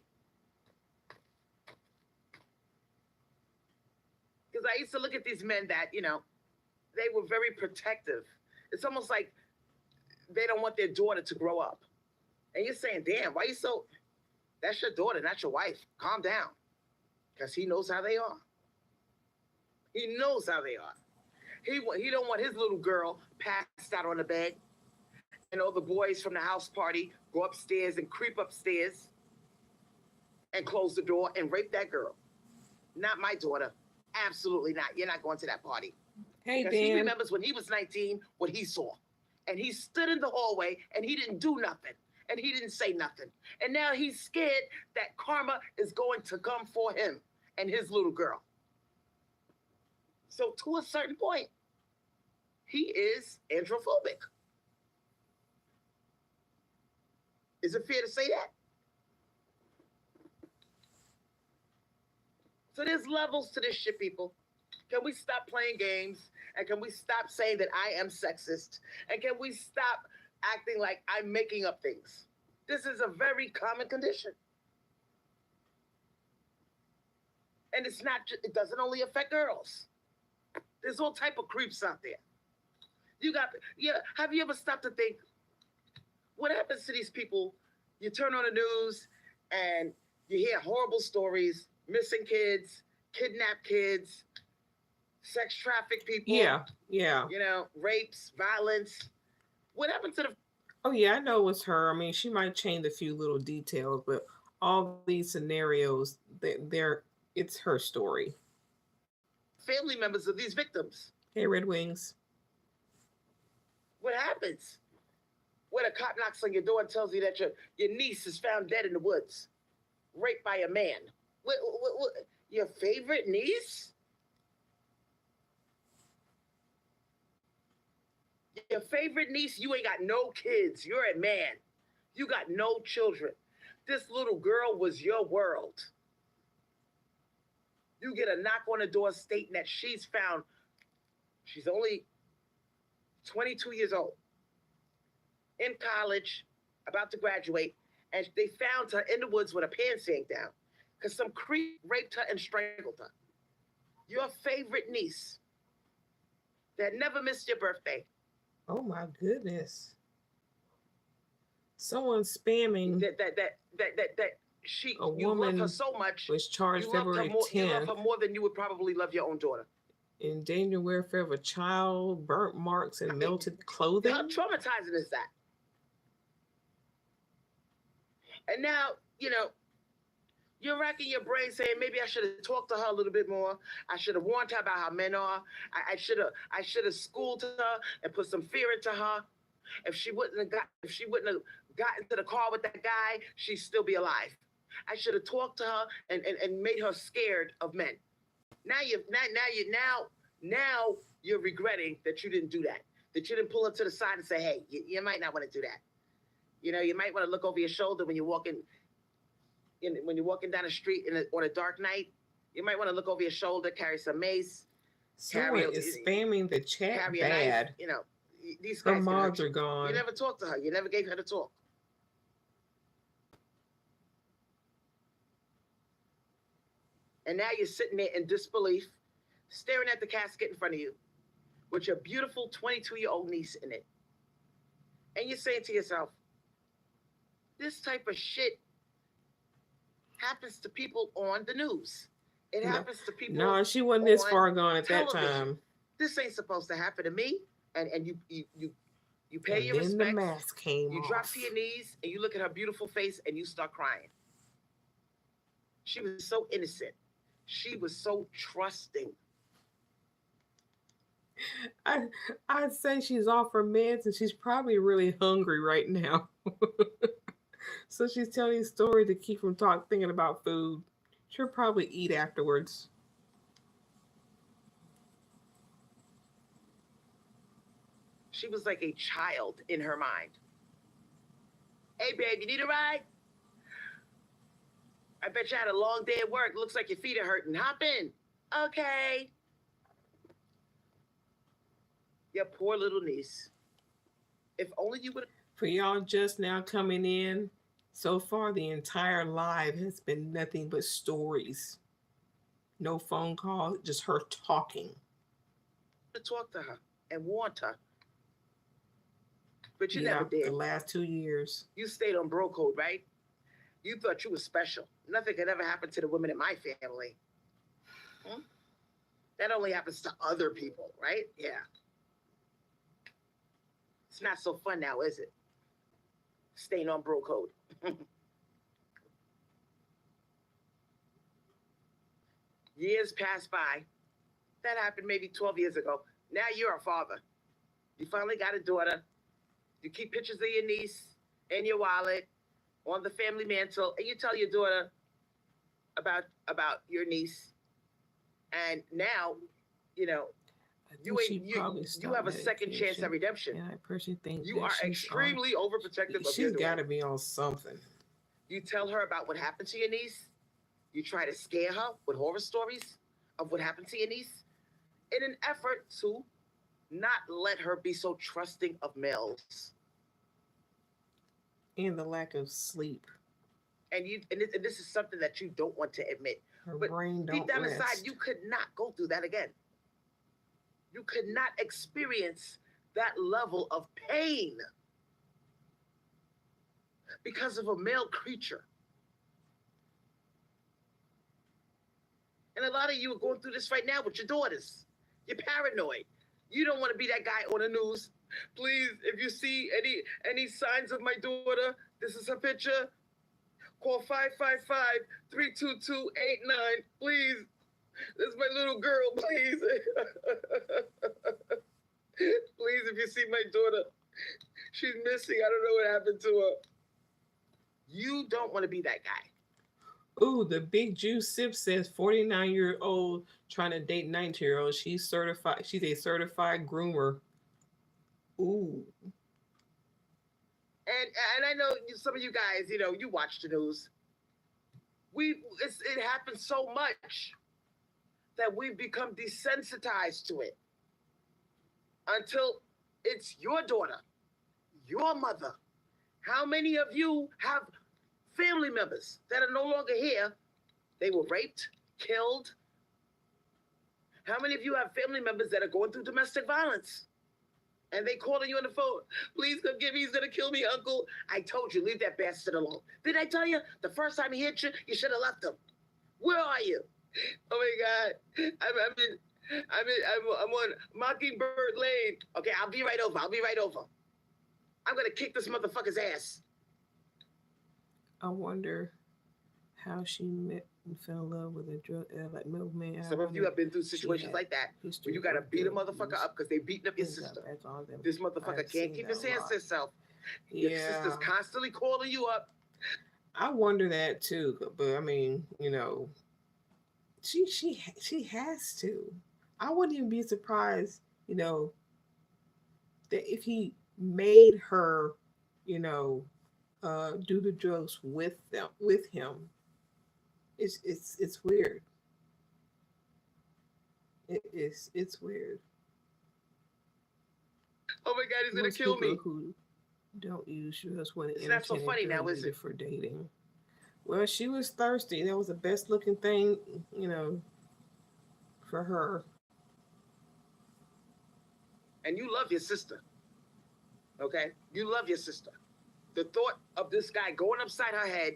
Because I used to look at these men that, they were very protective. It's almost like they don't want their daughter to grow up. And you're saying, damn, why you so... That's your daughter, not your wife. Calm down. Because he knows how they are. He knows how they are. He don't want his little girl passed out on the bed. And all the boys from the house party go upstairs and creep upstairs and close the door and rape that girl. Not my daughter. Absolutely not. You're not going to that party. Hey, Dan. He remembers when he was 19, what he saw. And he stood in the hallway and he didn't do nothing. And he didn't say nothing. And now he's scared that karma is going to come for him and his little girl. So to a certain point, he is androphobic. Is it fair to say that? So there's levels to this shit, people. Can we stop playing games? And can we stop saying that I am sexist? And can we stop acting like I'm making up things? This is a very common condition. And it's not, it doesn't only affect girls. There's all type of creeps out there. Have you ever stopped to think, what happens to these people? You turn on the news and you hear horrible stories, missing kids, kidnapped kids, sex trafficked people. Yeah. Rapes, violence. What happened to the... Oh, yeah, I know it was her. I mean, she might change a few little details, but all these scenarios, it's her story. Family members of these victims. Hey, Red Wings. What happens when a cop knocks on your door and tells you that your niece is found dead in the woods, raped by a man? What, your favorite niece? Your favorite niece, you ain't got no kids. You're a man. You got no children. This little girl was your world. You get a knock on the door stating that she's only 22 years old, in college, about to graduate, and they found her in the woods with her pants hanging down because some creep raped her and strangled her. Your favorite niece that never missed your birthday. Oh my goodness. Someone spamming that you love her so much. Was charged February 10th. You love her more than you would probably love your own daughter. Endangered welfare of a child, burnt marks, and melted clothing. How traumatizing is that? And now, you're racking your brain saying, maybe I should have talked to her a little bit more. I should have warned her about how men are. I should have schooled her and put some fear into her. If she wouldn't have gotten to the car with that guy, she'd still be alive. I should have talked to her and made her scared of men. Now you're regretting that you didn't do that. That you didn't pull her to the side and say, hey, you might not want to do that. You might want to look over your shoulder when you're walking down the street on a dark night. You might want to look over your shoulder, carry some mace. Someone is spamming the chat bad. Knife, these guys. Her mods are gone. You never talked to her. You never gave her the talk. And now you're sitting there in disbelief, staring at the casket in front of you, with your beautiful 22-year-old niece in it. And you're saying to yourself, this type of shit happens to people on the news. It No, happens to people no, she wasn't this on far gone at that television. time. This ain't supposed to happen to me. And you pay And your then the respects. mask came You off. drop to your knees and you look at her beautiful face and you start crying. She was so innocent. She was so trusting. I'd say she's off her meds and she's probably really hungry right now. So she's telling a story to keep from thinking about food. She'll probably eat afterwards. She was like a child in her mind. Hey, babe, you need a ride? I bet you had a long day at work. Looks like your feet are hurting. Hop in. Okay. Your poor little niece. If only you would. For y'all just now coming in, so far the entire live has been nothing but stories. No phone calls, just her talking. Talk to her and warned her. But you Yeah, never did. the last 2 years. You stayed on bro code, right? You thought you were special. Nothing could ever happen to the women in my family. That only happens to other people, right? Yeah. It's not so fun now, is it? Staying on bro code. Years pass by. That happened maybe 12 years ago. Now you're a father. You finally got a daughter. You keep pictures of your niece in your wallet on the family mantle, and you tell your daughter about your niece. And now, you know, you have a second chance at redemption. And I personally think you are extremely overprotective of your She's daughter. got to be on something. You tell her about what happened to your niece. You try to scare her with horror stories of what happened to your niece in an effort to not let her be so trusting of males. And the lack of sleep. And this is something that you don't want to admit. Her but brain don't deep down rest. inside, you could not go through that again. You could not experience that level of pain because of a male creature. And a lot of you are going through this right now with your daughters. You're paranoid. You don't want to be that guy on the news. Please, if you see any signs of my daughter, this is her picture. Call 555-322-89. Please. This is my little girl, please. Please, if you see my daughter, she's missing. I don't know what happened to her. You don't want to be that guy. Ooh, the Big Juice Sip says 49-year-old trying to date 19-year-old. She's certified. She's a certified groomer. Ooh. And I know some of you guys, you watch the news. It happens so much that we've become desensitized to it until it's your daughter, your mother. How many of you have family members that are no longer here? They were raped, killed. How many of you have family members that are going through domestic violence? And they calling you on the phone. Please come get me. He's going to kill me, uncle. I told you, leave that bastard alone. Did I tell you? The first time he hit you, you should have left him. Where are you? Oh, my God. I'm on Mockingbird Lane. Okay, I'll be right over. I'm going to kick this motherfucker's ass. I wonder how she met and fell in love with a drug milkman. Some of you have been through situations like that where you got to beat a motherfucker up because they beating up your sister. This motherfucker can't keep his hands to himself. Yeah. Your sister's constantly calling you up. I wonder that too, but I mean, she has to. I wouldn't even be surprised, that if he made her, do the drugs with him. It's weird. It's weird. Oh my God, he's gonna kill me. Who don't use drugs when it's not so funny now, is it? For dating. Well, she was thirsty. That was the best looking thing, for her. and you love your sister, okay? You love your sister. The thought of this guy going upside her head,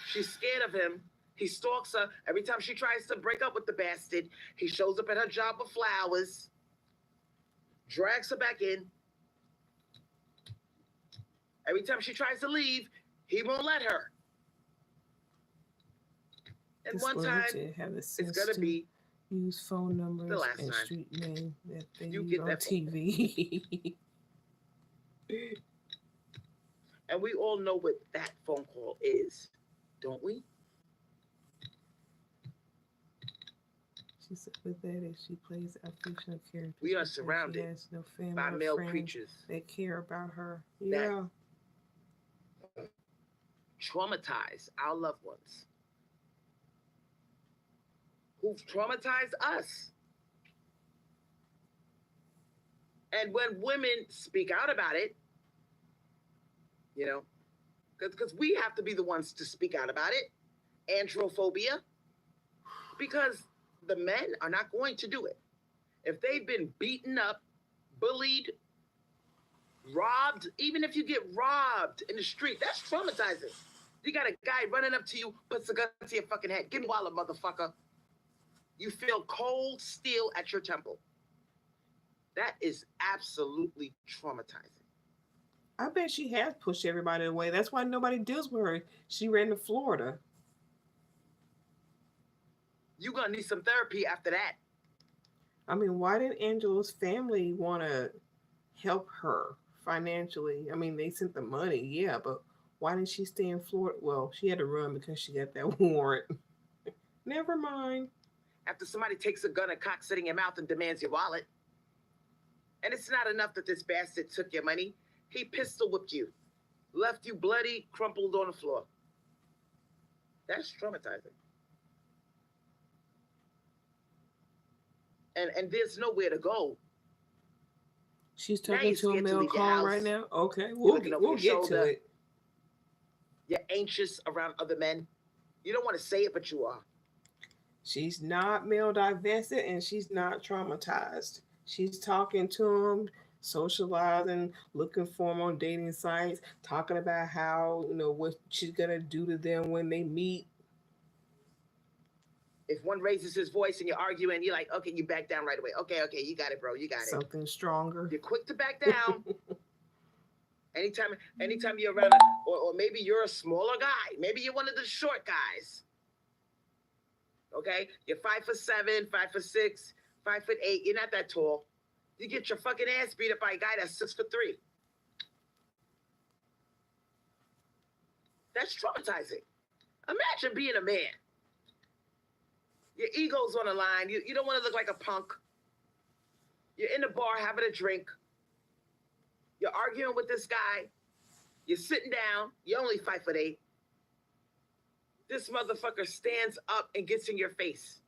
she's scared of him. He stalks her. Every time she tries to break up with the bastard, he shows up at her job with flowers, drags her back in. Every time she tries to leave, he won't let her. And one time, it's going to be use phone numbers the last and time. street name that they You use get on that TV. And we all know what that phone call is, don't we? She said with that, if she plays a fictional character, We are she surrounded has no family by or male friends creatures that care about her. Yeah. traumatize our loved ones, who've traumatized us. And when women speak out about it, you know, because we have to be the ones to speak out about it, androphobia, because the men are not going to do it. If they've been beaten up, bullied, robbed, even if you get robbed in the street, that's traumatizing. You got a guy running up to you, puts a gun to your fucking head. Give me wallet, motherfucker. You feel cold steel at your temple. That is absolutely traumatizing. I bet she has pushed everybody away. That's why nobody deals with her. She ran to Florida. You're going to need some therapy after that. I mean, why did Angela's family want to help her financially? I mean, they sent the money, yeah, but why didn't she stay in Florida? Well, she had to run because she got that warrant. Never mind. After somebody takes a gun and cocks it in your mouth and demands your wallet. And it's not enough that this bastard took your money. He pistol whipped you, left you bloody, crumpled on the floor. That's traumatizing. And there's nowhere to go. She's Now talking you're to a scared to male leave your call house. right now. Okay, You're we'll looking get, over we'll your get to shoulder. it. You're anxious around other men. You don't want to say it, but you are. She's not male divested and she's not traumatized. She's talking to him, socializing, looking for him on dating sites, talking about how, what she's going to do to them when they meet. If one raises his voice and you're arguing, you're like, okay, you back down right away. Okay, you got it, bro. You got it. Something stronger. You're quick to back down. Anytime you're around, or maybe you're a smaller guy. Maybe you're one of the short guys. Okay? You're 5'7", 5'6", 5'8". You're not that tall. You get your fucking ass beat up by a guy that's 6'3". That's traumatizing. Imagine being a man. Your ego's on the line. You don't want to look like a punk. You're in the bar having a drink. You're arguing with this guy. You're sitting down. You're only 5'8". This motherfucker stands up and gets in your face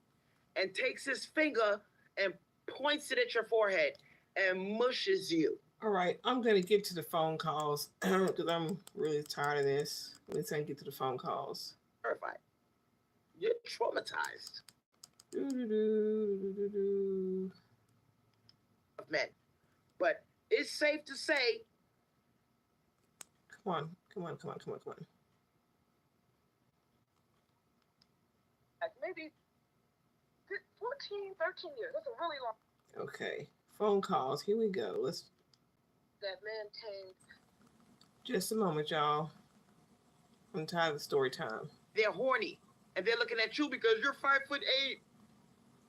and takes his finger and points it at your forehead and mushes you. All right, I'm going to get to the phone calls because I'm really tired of this. Let's get to the phone calls. Terrified. You're traumatized. Of men. But it's safe to say. Come on. Maybe 14, 13 years. That's a really long. Okay, phone calls. Here we go. Let's. That man came. Just a moment, y'all. I'm tired of the story time. They're horny. And they're looking at you because you're 5'8".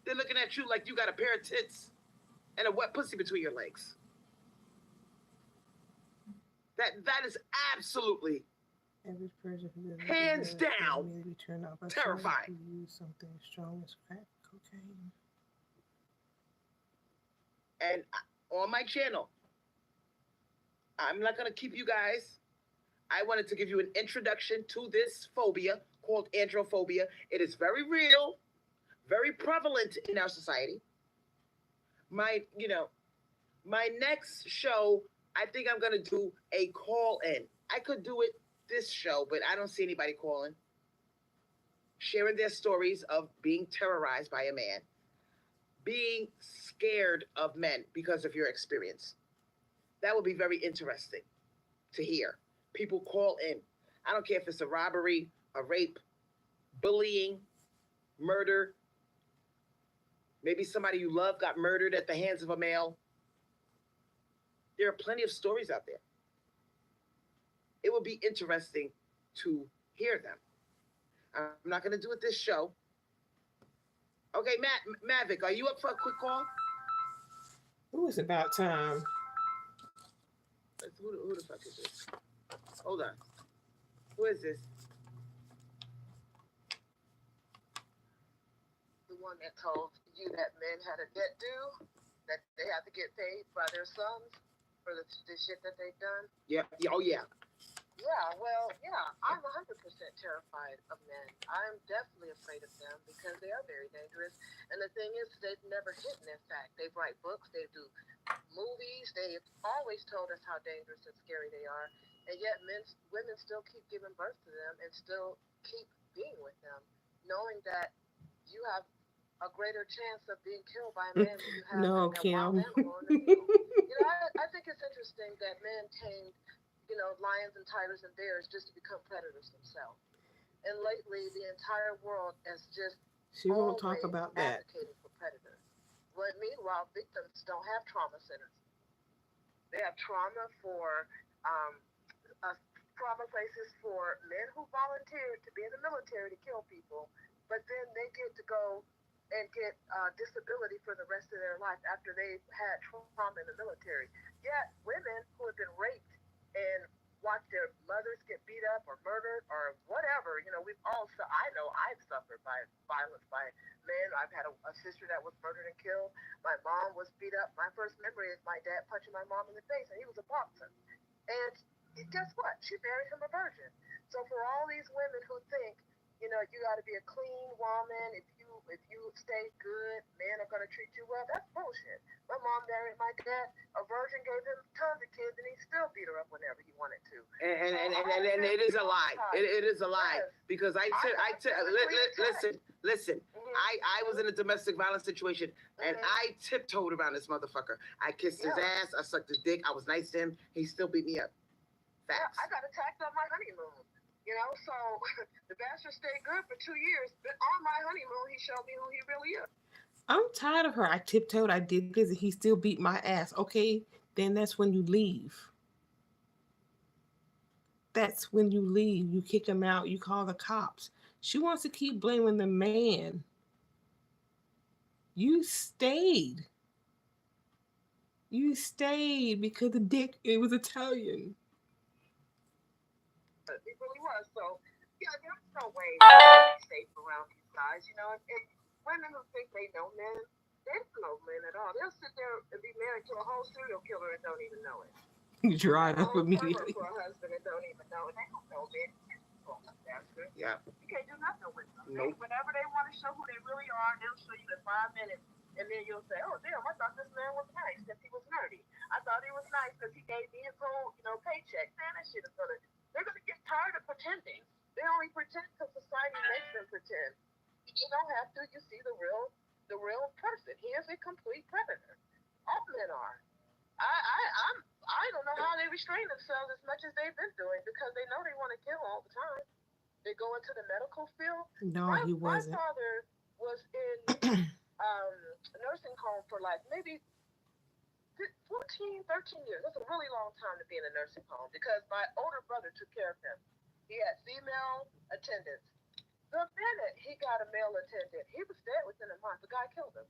They're looking at you like you got a pair of tits and a wet pussy between your legs. That is absolutely, average person hands down, terrifying. Use something strong as crack cocaine. And on my channel, I'm not going to keep you guys. I wanted to give you an introduction to this phobia called androphobia. It is very real, very prevalent in our society. My next show, I think I'm going to do a call-in. I could do it this show, but I don't see anybody calling, sharing their stories of being terrorized by a man, being scared of men because of your experience. That would be very interesting to hear. People call in. I don't care if it's a robbery, a rape, bullying, murder. Maybe somebody you love got murdered at the hands of a male. There are plenty of stories out there. It would be interesting to hear them. I'm not going to do it this show. Okay, Mavic, are you up for a quick call? Ooh, it's about time. Who the fuck is this? Hold on. Who is this? The one that told you that men had a debt due, that they have to get paid by their sons for the shit that they've done. Yeah. Oh, yeah. Yeah, well, yeah, I'm 100% terrified of men. I'm definitely afraid of them because they are very dangerous. And the thing is, they've never hidden, in fact. They write books, they do movies, they've always told us how dangerous and scary they are. And yet women still keep giving birth to them and still keep being with them, knowing that you have a greater chance of being killed by a man than you have No, a wild Kim. animal in the field. You know, I think it's interesting that men tamed, you know, lions and tigers and bears just to become predators themselves. And lately, the entire world has just She won't talk always about that. advocating for predators. But meanwhile, victims don't have trauma centers. They have trauma for trauma places for men who volunteered to be in the military to kill people, but then they get to go and get disability for the rest of their life after they've had trauma in the military. Yet women who have been raped and watch their mothers get beat up or murdered or whatever. You know, I know I've suffered by violence by men. I've had a sister that was murdered and killed. My mom was beat up. My first memory is my dad punching my mom in the face, and he was a boxer. And guess what? She married him a virgin. So for all these women who think, you know, you got to be a clean woman. If you stay good, men are going to treat you well. That's bullshit. My mom married my dad. A virgin gave him tons of kids, and he still beat her up whenever he wanted to. And it is a lie. It is a lie because listen. I was in a domestic violence situation and I tiptoed around this motherfucker. I kissed his ass. I sucked his dick. I was nice to him. He still beat me up. Facts. Yeah, I got attacked on my honeymoon. You know, so the bastard stayed good for 2 years. But on my honeymoon, he showed me who he really is. I'm tired of her. I tiptoed, I did this, and he still beat my ass. Okay, then that's when you leave. That's when you leave. You kick him out. You call the cops. She wants to keep blaming the man. You stayed. You stayed because the dick, it was Italian. It really was. So, yeah, there's no way to be safe around these guys. You know, and women who think they know men, they don't know men at all. They'll sit there and be married to a whole serial killer and don't even know it. You dried up immediately. For a husband and don't even know it. They don't know men. Yeah. You can't do nothing with them. Nope. Whenever they want to show who they really are, they'll show you in 5 minutes. And then you'll say, oh, damn, I thought this man was nice because he was nerdy. I thought he was nice because he gave me his whole, you know, paycheck. Man, that shit is they're going to get tired of pretending. They only pretend because society makes them pretend. You don't have to. You see the real person. He is a complete predator. All men are. I don't know how they restrain themselves as much as they've been doing because they know they want to kill all the time. They go into the medical field. No, he wasn't. My father was in a nursing home for like maybe 14, 13 years. That's a really long time to be in a nursing home because my older brother took care of him. He had female attendants. The minute he got a male attendant, he was dead within a month. The guy killed him.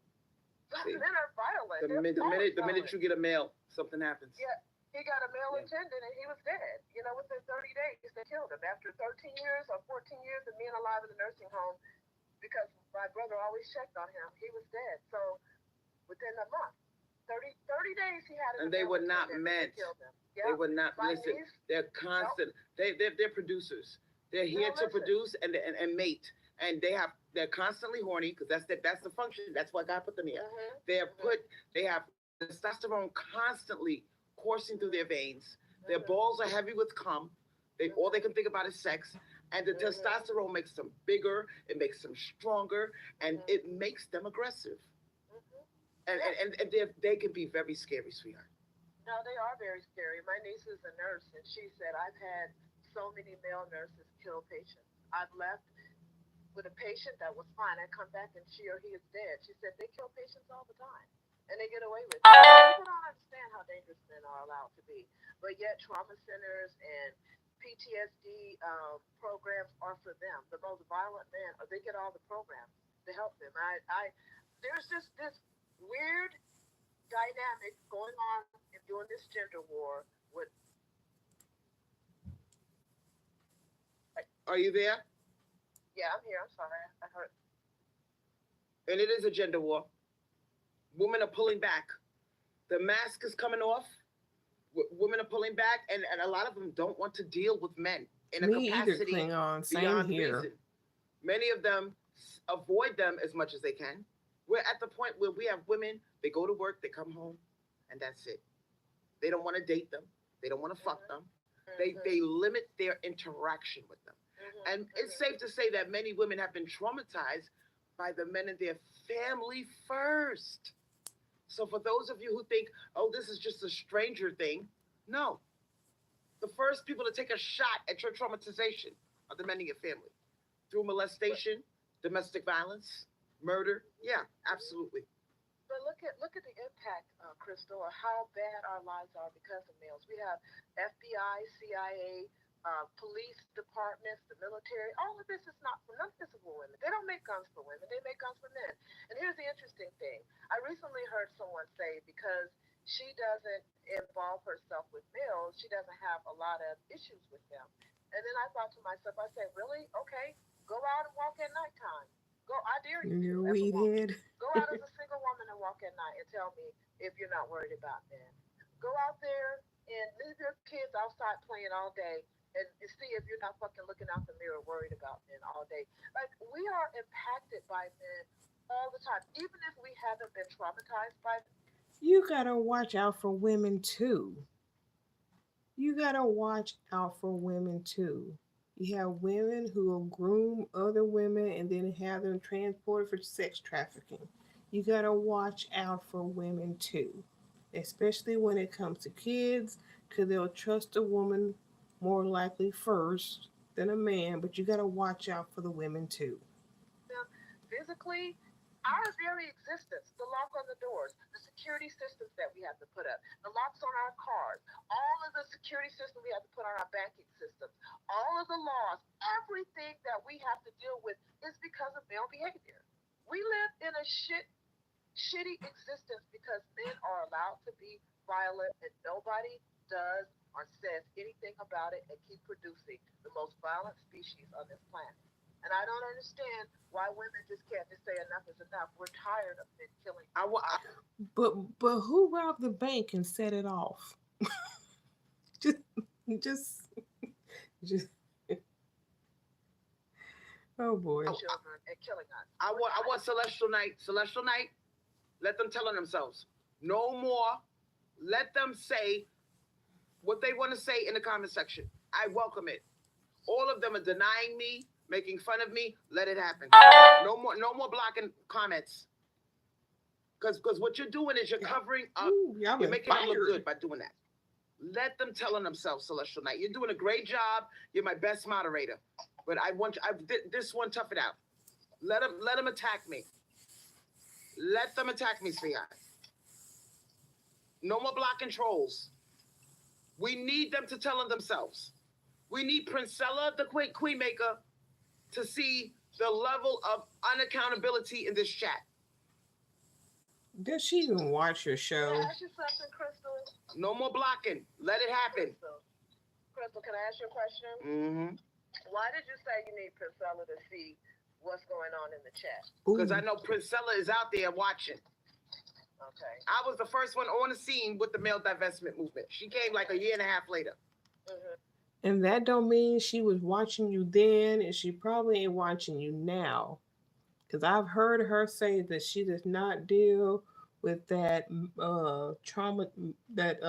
Men are violent. The minute you get a male, something happens. Yeah, he got a male attendant and he was dead. You know, within 30 days they killed him. After 13 years or 14 years of being alive in the nursing home, because my brother always checked on him, he was dead. So within a month, 30 days he had. And they were not meant. They were not. Listen, they're constant. They're producers. They're here to produce and mate, and they're constantly horny because that's the function. That's why God put them here. They have testosterone constantly coursing through their veins. Their balls are heavy with cum. All they can think about is sex, and the testosterone makes them bigger. It makes them stronger, and it makes them aggressive. And they can be very scary, sweetheart. No, they are very scary. My niece is a nurse, and she said, I've had so many male nurses kill patients. I've left with a patient that was fine. I come back and she or he is dead. She said they kill patients all the time and they get away with it. People don't understand how dangerous men are allowed to be. But yet, trauma centers and PTSD programs are for them. The most violent men, they get all the programs to help them. There's just this weird dynamic going on in doing this gender war with. Are you there? Yeah, I'm here. I'm sorry. I heard. And it is a gender war. Women are pulling back. The mask is coming off. Women are pulling back, and a lot of them don't want to deal with men in a Me either, capacity Klingon. Same beyond here. reason. Many of them avoid them as much as they can. We're at the point where we have women, they go to work, they come home, and that's it. They don't want to date them. They don't want to fuck them. They limit their interaction with them. And it's safe to say that many women have been traumatized by the men in their family first. So for those of you who think, oh, this is just a stranger thing, no. The first people to take a shot at your traumatization are the men in your family. Through molestation, domestic violence, murder. Yeah, absolutely. But look at the impact, Crystal, of how bad our lives are because of males. We have FBI, CIA, police departments, the military. All of this is not for none of this is for women. They don't make guns for women. They make guns for men. And here's the interesting thing. I recently heard someone say because she doesn't involve herself with males, she doesn't have a lot of issues with them. And then I thought to myself, I said, really? Okay, go out and walk at nighttime. Go, I dare you You to as a weed woman. head. Go out as a single woman and walk at night and tell me if you're not worried about men. Go out there and leave your kids outside playing all day and see if you're not fucking looking out the mirror worried about men all day. Like, we are impacted by men all the time, even if we haven't been traumatized by them. You gotta watch out for women too. You gotta watch out for women too. You have women who will groom other women and then have them transported for sex trafficking. You gotta watch out for women too, especially when it comes to kids, because they'll trust a woman more likely first than a man. But you gotta watch out for the women too. Them physically, our very existence, the lock on the doors, the security systems that we have to put up, the locks on our cars, all of the security systems we have to put on our banking systems, all of the laws, everything that we have to deal with is because of male behavior. We live in a shitty existence because men are allowed to be violent and nobody does or says anything about it and keep producing the most violent species on this planet. And I don't understand why women just can't just say enough is enough. We're tired of men killing I, wa- our But who robbed the bank and set it off? just just just oh boy. children and killing us. I want Celestial Night. Celestial Night, let them tell on themselves. No more. Let them say what they want to say in the comment section. I welcome it. All of them are denying me, making fun of me. Let it happen. No more blocking comments. Because what you're doing is you're covering up. Ooh, y'all You're been making them look fired. good by doing that. Let them tell on themselves, Celestial Night. You're doing a great job. You're my best moderator. But I want you, this one, tough it out. Let them attack me. Let them attack me, sweetheart. No more blocking trolls. We need them to tell on themselves. We need Princella, the Queen Maker, to see the level of unaccountability in this chat. Does she even watch your Can show? I ask you something, Crystal? No more blocking. Let it happen. Crystal, can I ask you a question? Mm-hmm. Why did you say you need Priscilla to see what's going on in the chat? Because I Ooh, know Princella is out there watching. Okay. I was the first one on the scene with the male divestment movement. She came like a year and a half later. Mm-hmm. and that don't mean she was watching you then, and she probably ain't watching you now. Because I've heard her say that she does not deal with that trauma, that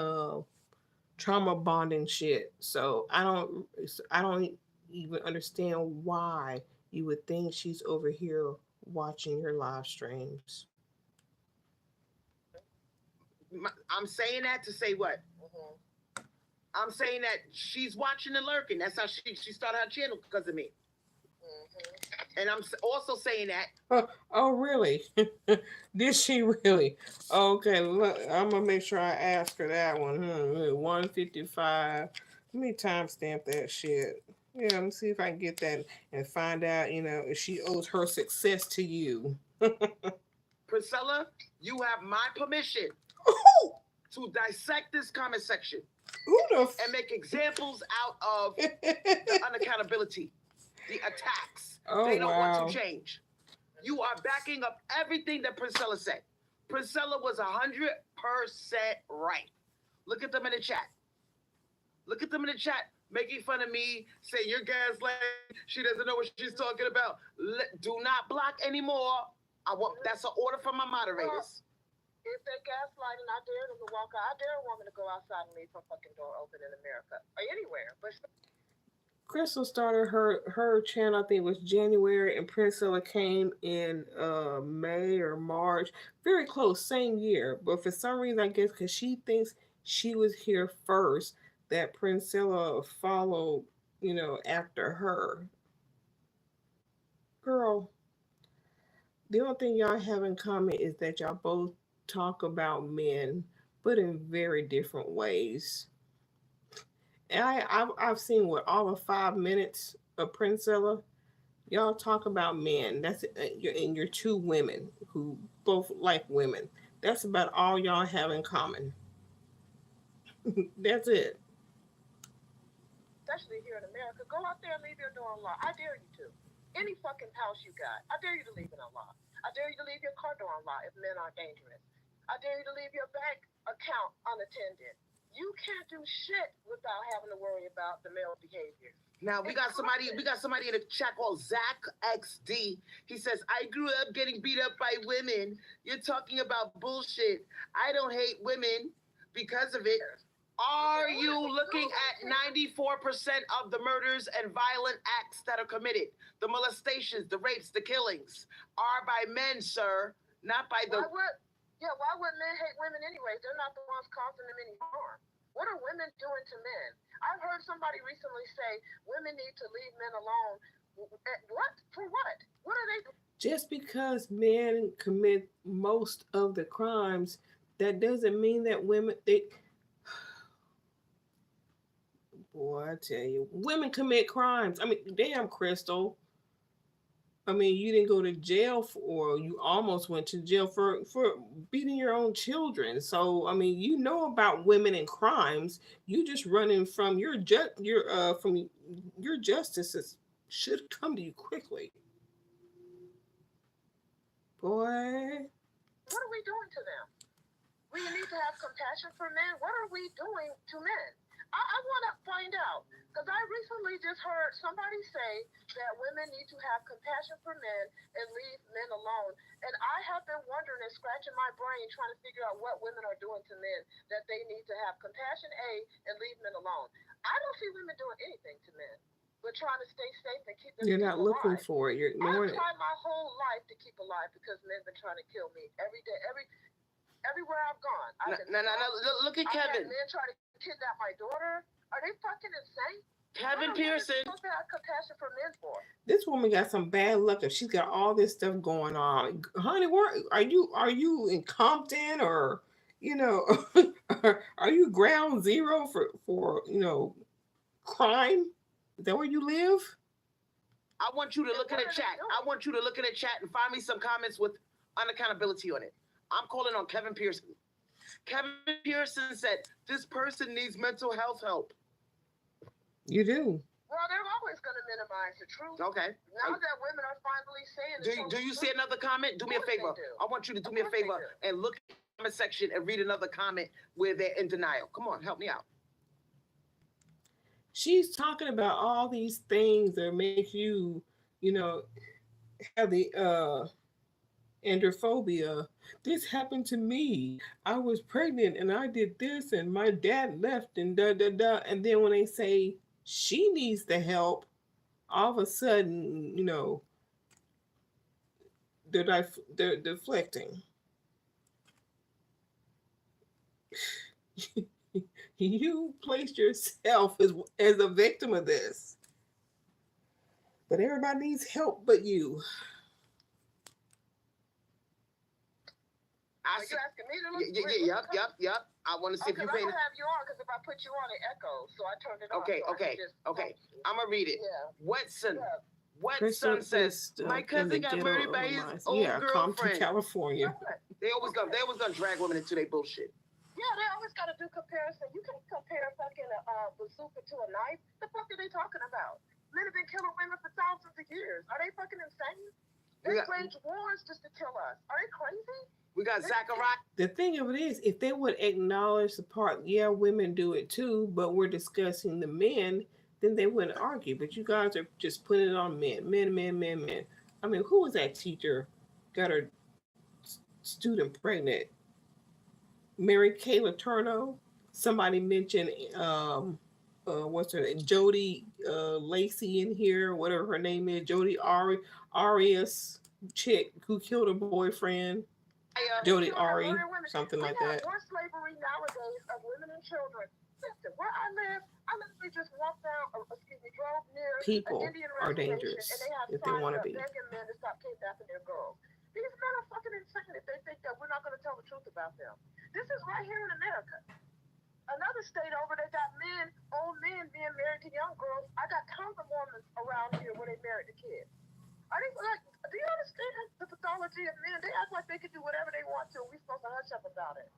trauma bonding shit. So I don't even understand why you would think she's over here watching your live streams. I'm saying that to say what? Mm-hmm. I'm saying that she's watching and lurking. That's how she started her channel because of me. Mm-hmm. And I'm also saying that. Oh, really? Did she really? Okay, look, I'm gonna make sure I ask her that one. 155. Let me timestamp that shit. Yeah, let me see if I can get that and find out, if she owes her success to you. Priscilla, you have my permission Who to dissect this comment section the and make examples out of the unaccountability, the attacks. Oh, they don't want wow. to change. You are backing up everything that Priscilla said. Priscilla was 100% right. Look at them in the chat. Look at them in the chat making fun of me, saying you're gaslighting. She doesn't know what she's talking about. Do not block anymore. That's an order from my moderators. If they're gaslighting, I dare them to walk out. I dare a woman to go outside and leave her fucking door open in America or anywhere. But Crystal started her channel, I think it was January, and Priscilla came in May or March, very close, same year. But for some reason, I guess because she thinks she was here first, that Priscilla followed, after her. Girl, the only thing y'all have in common is that y'all both talk about men, but in very different ways. And I've seen what all of 5 minutes of Priscilla. Y'all talk about men. That's you're two women who both like women. That's about all y'all have in common. That's it. especially here in America, go out there and leave your door unlocked. I dare you to. Any fucking house you got, I dare you to leave it unlocked. I dare you to leave your car door unlocked if men are dangerous. I dare you to leave your bank account unattended. You can't do shit without having to worry about the male behavior. Now we got somebody in the chat called Zach XD. He says, I grew up getting beat up by women. You're talking about bullshit. I don't hate women because of it. Are you looking at 94% of the murders and violent acts that are committed? The molestations, the rapes, the killings are by men, sir, not by the... Why would men hate women anyway? They're not the ones causing them any harm. What are women doing to men? I've heard somebody recently say women need to leave men alone. What? For what? What are they doing? Just because men commit most of the crimes, that doesn't mean that women boy, I tell you, women commit crimes. I mean, damn, Crystal. I mean, you didn't go to jail or you almost went to jail for beating your own children. So, I mean, you know about women and crimes. You just running from your justices should come to you quickly. Boy. What are we doing to them? We need to have compassion for men. What are we doing to men? I want to find out, because I recently just heard somebody say that women need to have compassion for men and leave men alone. And I have been wondering and scratching my brain trying to figure out what women are doing to men that they need to have compassion, and leave men alone. I don't see women doing anything to men, but trying to stay safe and keep them You're not looking alive. for it. You're ignoring it. I've tried my whole life to keep alive because men have been trying to kill me every day, everywhere I've gone. No. Look at Kevin. I've had men try to kidnap my daughter. Are they fucking insane? Kevin Pearson. Supposed to have compassion for men for? This woman got some bad luck if she's got all this stuff going on. Honey, where are you? Are you in Compton or are you ground zero for crime? Is that where you live? I want you to look in the chat. I want you to look in the chat and find me some comments with unaccountability on it. I'm calling on Kevin Pearson. Kevin Pearson said, this person needs mental health help. You do. Well, they're always going to minimize the truth. Okay. Now that women are finally saying do you see another comment? Do me a favor. I want you to do me a favor and look at the comment section and read another comment where they're in denial. Come on, help me out. She's talking about all these things that make you, have the androphobia. This happened to me. I was pregnant and I did this and my dad left and da da da. And then when they say she needs the help, all of a sudden, they're deflecting. You placed yourself as a victim of this. But everybody needs help but you. I Are see. you asking me to look? Yep. I want to see if Okay, you I'm pay. gonna have you on because if I put you on, it echoes. So I turned it off. Okay. So I can just Okay. I'm gonna read it. Yeah. Watson. Yeah. Watson says my cousin got murdered by his old Compton, girlfriend. California. They always gonna drag women into their bullshit. Yeah, they always gotta do comparison. You can't compare fucking a bazooka to a knife. The fuck are they talking about? Men have been killing women for thousands of years. Are they fucking insane? They wage wars just to kill us. Are they crazy? We got Zachariah. The thing of it is, if they would acknowledge the part, yeah, women do it too, but we're discussing the men, then they wouldn't argue. But you guys are just putting it on men. I mean, who was that teacher got her student pregnant? Mary Kay Letourneau. Somebody mentioned what's her name? Jody Lacey in here, whatever her name is. Jody Arias chick who killed her boyfriend. Jody Ari, something like that. More slavery nowadays of women and children. Listen, where I literally just walked down, drove near people an Indian are reservation, dangerous and they have if they want to be. begging men to stop kidnapping their girls. These men are fucking insane if they think that we're not going to tell the truth about them. This is right here in America. Another state over, they got old men being married to young girls. I got tons of women around here where they married the kids. Are they like? Do you understand the pathology of men? They act like they can do whatever they want to. We're supposed to hush up about it.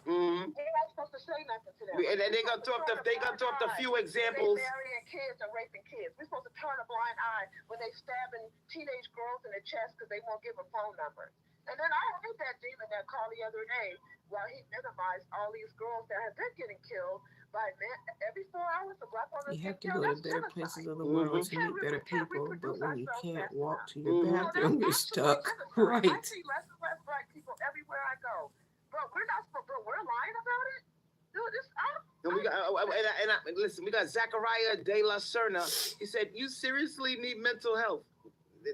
Mm-hmm. We're not supposed to say nothing to them. And they're gonna throw up the few examples. They marrying kids and raping kids. We're supposed to turn a blind eye when they stabbing teenage girls in the chest because they won't give a phone number. And then I heard that demon that called the other day while he minimized all these girls that have been getting killed by men. Every 4 hours, a black woman You have to killed. go to better places of the world to meet better people, but when you can't walk to your bathroom, you're stuck. Right. I see less and less black people everywhere I go. But we're not supposed. But we're lying about it. Dude, this. Listen, we got Zachariah De La Serna. He said, "You seriously need mental health." Men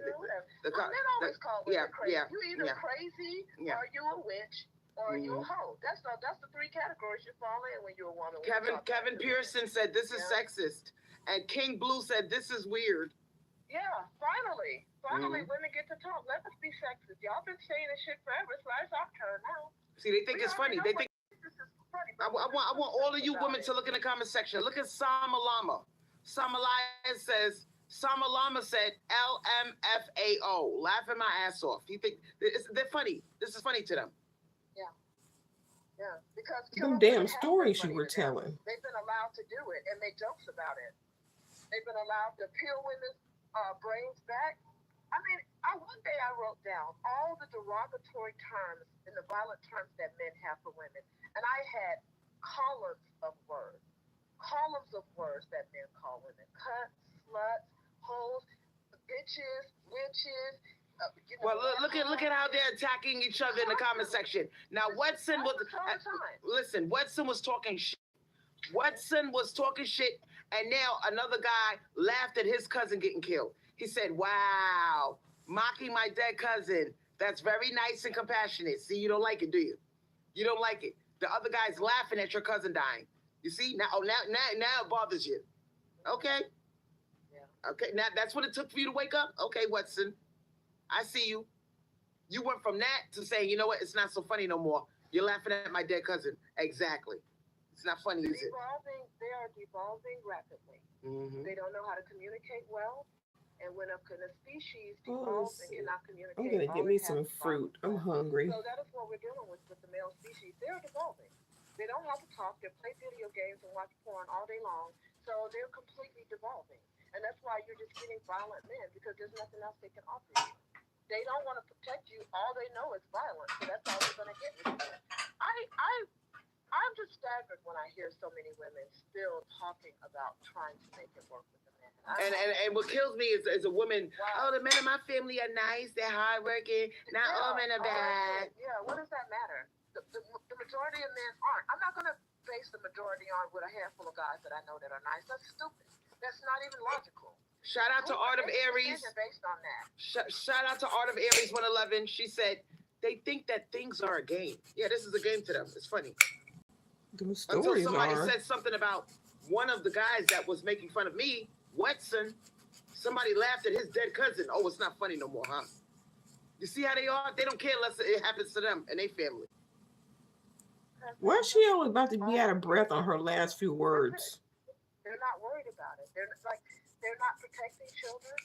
always call women crazy. You either crazy, or you a witch, or you a hoe. That's the three categories you fall in when you're a woman. Kevin Pearson said this is sexist, and King Blue said this is weird. Yeah, finally, women get to talk. Let us be sexist. Y'all been saying this shit forever. It's our turn now. See, they think it's funny. They think this is funny. I want all of you women to look in the comment section. Look at Samalama. Samalaya says. Samalama said LMFAO, laughing my ass off. You think they're funny? This is funny to them. Yeah, because them damn stories you were telling. They've been allowed to do it and make jokes about it. They've been allowed to peel women's brains back. I mean, one day I wrote down all the derogatory terms and the violent terms that men have for women, and I had columns of words that men call women: cunts, sluts, hoes, bitches, witches. Well, look at how they're attacking each other in the comment section. Now, Watson was talking shit. Watson was talking shit, and now another guy laughed at his cousin getting killed. He said, "Wow, mocking my dead cousin. That's very nice and compassionate." See, you don't like it, do you? You don't like it. The other guy's laughing at your cousin dying. You see, now it bothers you. Okay. Yeah. Okay. Now that's what it took for you to wake up. Okay, Watson. I see you. You went from that to saying, you know what, it's not so funny no more. You're laughing at my dead cousin. Exactly. It's not funny, is it? They are devolving rapidly. Mm-hmm. They don't know how to communicate well. And when a species devolves and cannot communicate, I'm going to get me some fruit. I'm hungry. So that is what we're dealing with the male species. They're devolving. They don't have to talk. They play video games and watch porn all day long. So they're completely devolving. And that's why you're just getting violent men, because there's nothing else they can offer you. They don't want to protect you. All they know is violence. So that's all they're going to get with you. I'm just staggered when I hear so many women still talking about trying to make it work with the men. And what kills me is a woman, oh, the men in my family are nice, they're hardworking, not all men are bad. Yeah, what does that matter? The majority of men aren't. I'm not going to base the majority on with a handful of guys that I know that are nice. That's stupid. That's not even logical. Shout out to Art of Aries. Based on that. Shout out to Art of Aries 111. She said they think that things are a game. Yeah, this is a game to them. It's funny. The Until stories somebody are. said something about one of the guys that was making fun of me, Wetson. Somebody laughed at his dead cousin. Oh, it's not funny no more, huh? You see how they are? They don't care unless it happens to them and their family. Why is she always about to be out of breath on her last few words? They're not worried about it. They're not protecting children.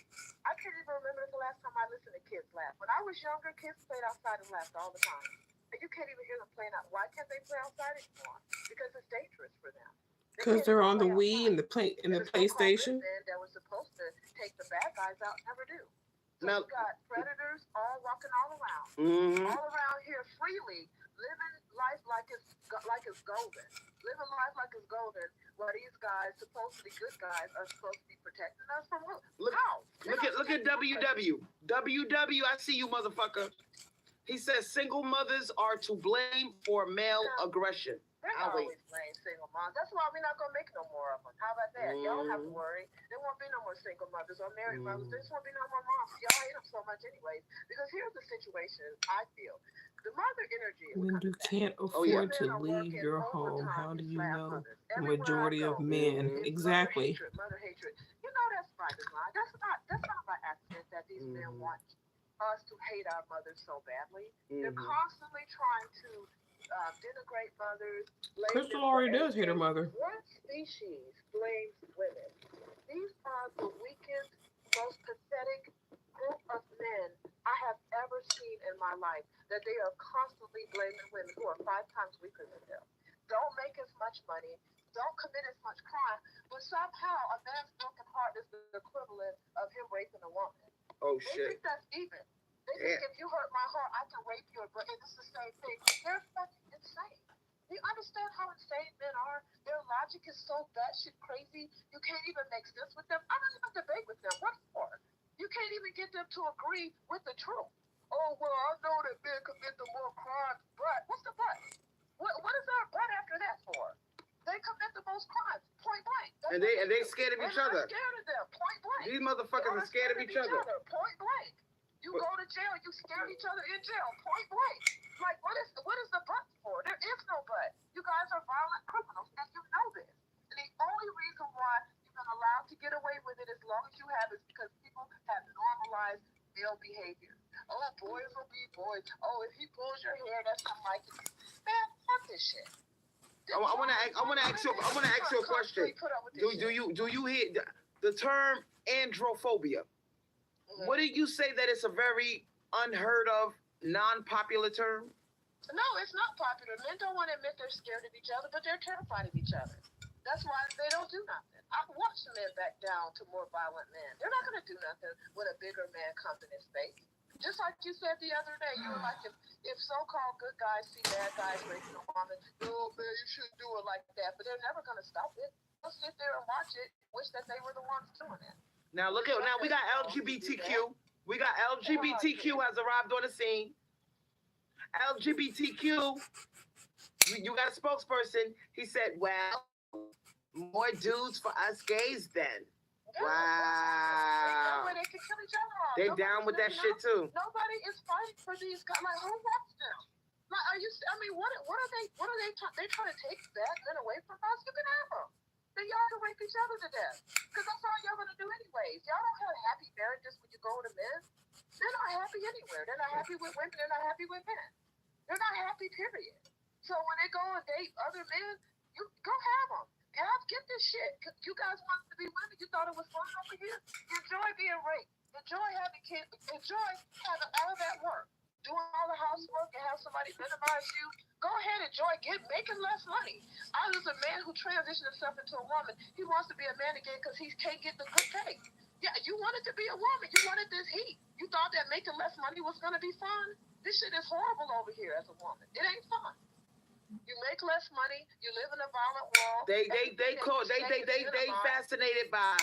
I can't even remember the last time I listened to kids laugh. When I was younger, kids played outside and laughed all the time. And you can't even hear them playing out. Why can't they play outside anymore? Because it's dangerous for them. They Because can't they're even on the play Wii and outside. the play and And the the so-called good PlayStation. men that were supposed to take the bad guys out never do. So Now, we got predators all walking all around, mm-hmm. all around here freely, living life like it's golden, living life like it's golden. While these guys, supposed to be good guys, are supposed to be protecting us from who? How? Look at WW. WW, I see you, motherfucker. He says single mothers are to blame for male aggression. They're always blame single moms. That's why we're not gonna make no more of them. How about that? Y'all don't have to worry. There won't be no more single mothers or married mothers. There just won't be no more moms. Y'all hate them so much anyways. Because here's the situation I feel. The mother energy is When you coming back. can't afford to leave your home, how do you know the majority of men? Exactly. Mother hatred. You know that's by design. That's not by accident that these men want us to hate our mothers so badly. They're constantly trying to denigrate mothers. Crystal already does hate her mother. What species blames women? These are the weakest, most pathetic group of men I have ever seen in my life. That they are constantly blaming women who are 5 times weaker than them. Don't make as much money. Don't commit as much crime. But somehow a man's broken heart is the equivalent of him raping a woman. Oh They shit. think that's even. They think if you hurt my heart, I can rape you, but it's the same thing. They're fucking insane. You understand how insane men are? Their logic is so batshit crazy, you can't even make sense with them. I don't even debate with them. What for? You can't even get them to agree with the truth. Oh, well, I know that men commit the more crimes, but what's the but? What is there a but after that for? They commit the most crimes, point blank. And they scared of each other. I'm scared of them, point blank. These motherfuckers are scared of each other. Point blank. You go to jail, you scare each other in jail, point blank. Like, what is the but for? There is no but. You guys are violent criminals, and you know this. And the only reason why you've been allowed to get away with it as long as you have is because people have normalized male behavior. Oh, boys will be boys. Oh, if he pulls your hair, that's not like it. Man, fuck this shit. I want to ask you a question. Do you hear the term androphobia? What did you say that it's a very unheard of, non-popular term? No, it's not popular. Men don't want to admit they're scared of each other, but they're terrified of each other. That's why they don't do nothing. I've watched men back down to more violent men. They're not going to do nothing when a bigger man comes in his face. Just like you said the other day, you were like, if so-called good guys see bad guys raping a woman, no, man, you shouldn't do it like that. But they're never going to stop it. They'll sit there and watch it, wish that they were the ones doing it. Now we got LGBTQ. We got LGBTQ has arrived on the scene. LGBTQ, you got a spokesperson. He said, well, more dudes for us gays then. Wow. They can kill each other off. They down with that shit too. Nobody is fighting for these guys. Like, who wants them? Like, what are they trying to take bad men away from us? You can have them. Then y'all can rape each other to death. Because that's all y'all gonna do anyways. Y'all don't have happy marriages when you go to men. They're not happy anywhere. They're not happy with women. They're not happy with men. They're not happy, period. So when they go and date other men, you go have them. Get this shit. You guys wanted to be women. You thought it was fun over here. Enjoy being raped. Enjoy having kids. Enjoy having all of that work. Doing all the housework and have somebody minimize you. Go ahead, enjoy making less money. I was a man who transitioned himself into a woman. He wants to be a man again because he can't get the good pay. Yeah, you wanted to be a woman. You wanted this heat. You thought that making less money was going to be fun? This shit is horrible over here as a woman. It ain't fun. You make less money. You live in a violent world. They fascinated by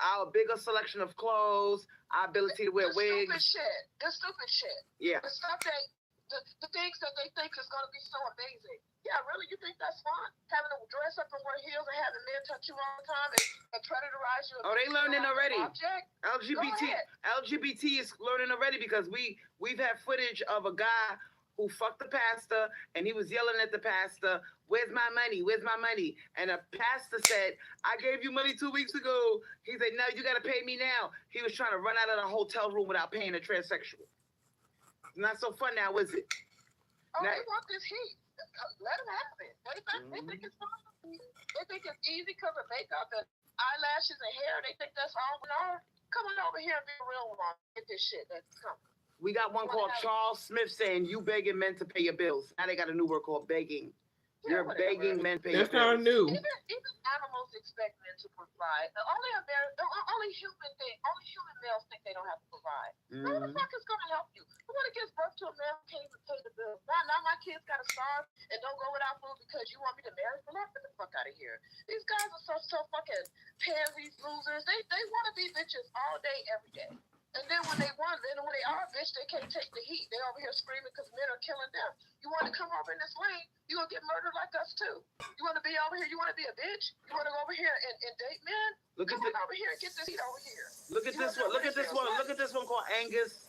our bigger selection of clothes, our ability to wear wigs. The stupid shit. Yeah. The stuff that the things that they think is going to be so amazing. Yeah, really? You think that's fun? Having to dress up and wear heels and having men touch you all the time and predatorize you? Oh, they learning already. LGBT is learning already because we've had footage of a guy who fucked the pastor, and he was yelling at the pastor, "Where's my money? Where's my money?" And the pastor said, "I gave you money 2 weeks ago." He said, "No, you got to pay me now." He was trying to run out of the hotel room without paying a transsexual. Not so fun now, is it? Oh, Now, they want this heat. Let them have it. They think it's fun. They think it's easy because of makeup and eyelashes and hair. They think that's all. No, come on over here and be a real one. Get this shit that's coming. we got one called Charles Smith saying, "You begging men to pay your bills." Now they got a new word called begging. You're begging men to pay your bills. That's not new. Even animals expect men to provide. Only human males think they don't have to provide. Who the fuck is going to help you? Who want to give birth to a man who can't even pay the bills? Now my kids got to starve and don't go without food because you want me to marry for love? Get the fuck out of here. These guys are so fucking pansies, losers. They want to be bitches all day, every day. And then when they are a bitch, they can't take the heat. They over here screaming because men are killing them. You want to come over in this lane, you're going to get murdered like us too. You want to be over here, you want to be a bitch? You want to go over here and date men? Come on over here and get this heat over here. Look at this one. Look at this one. Look at this one called Angus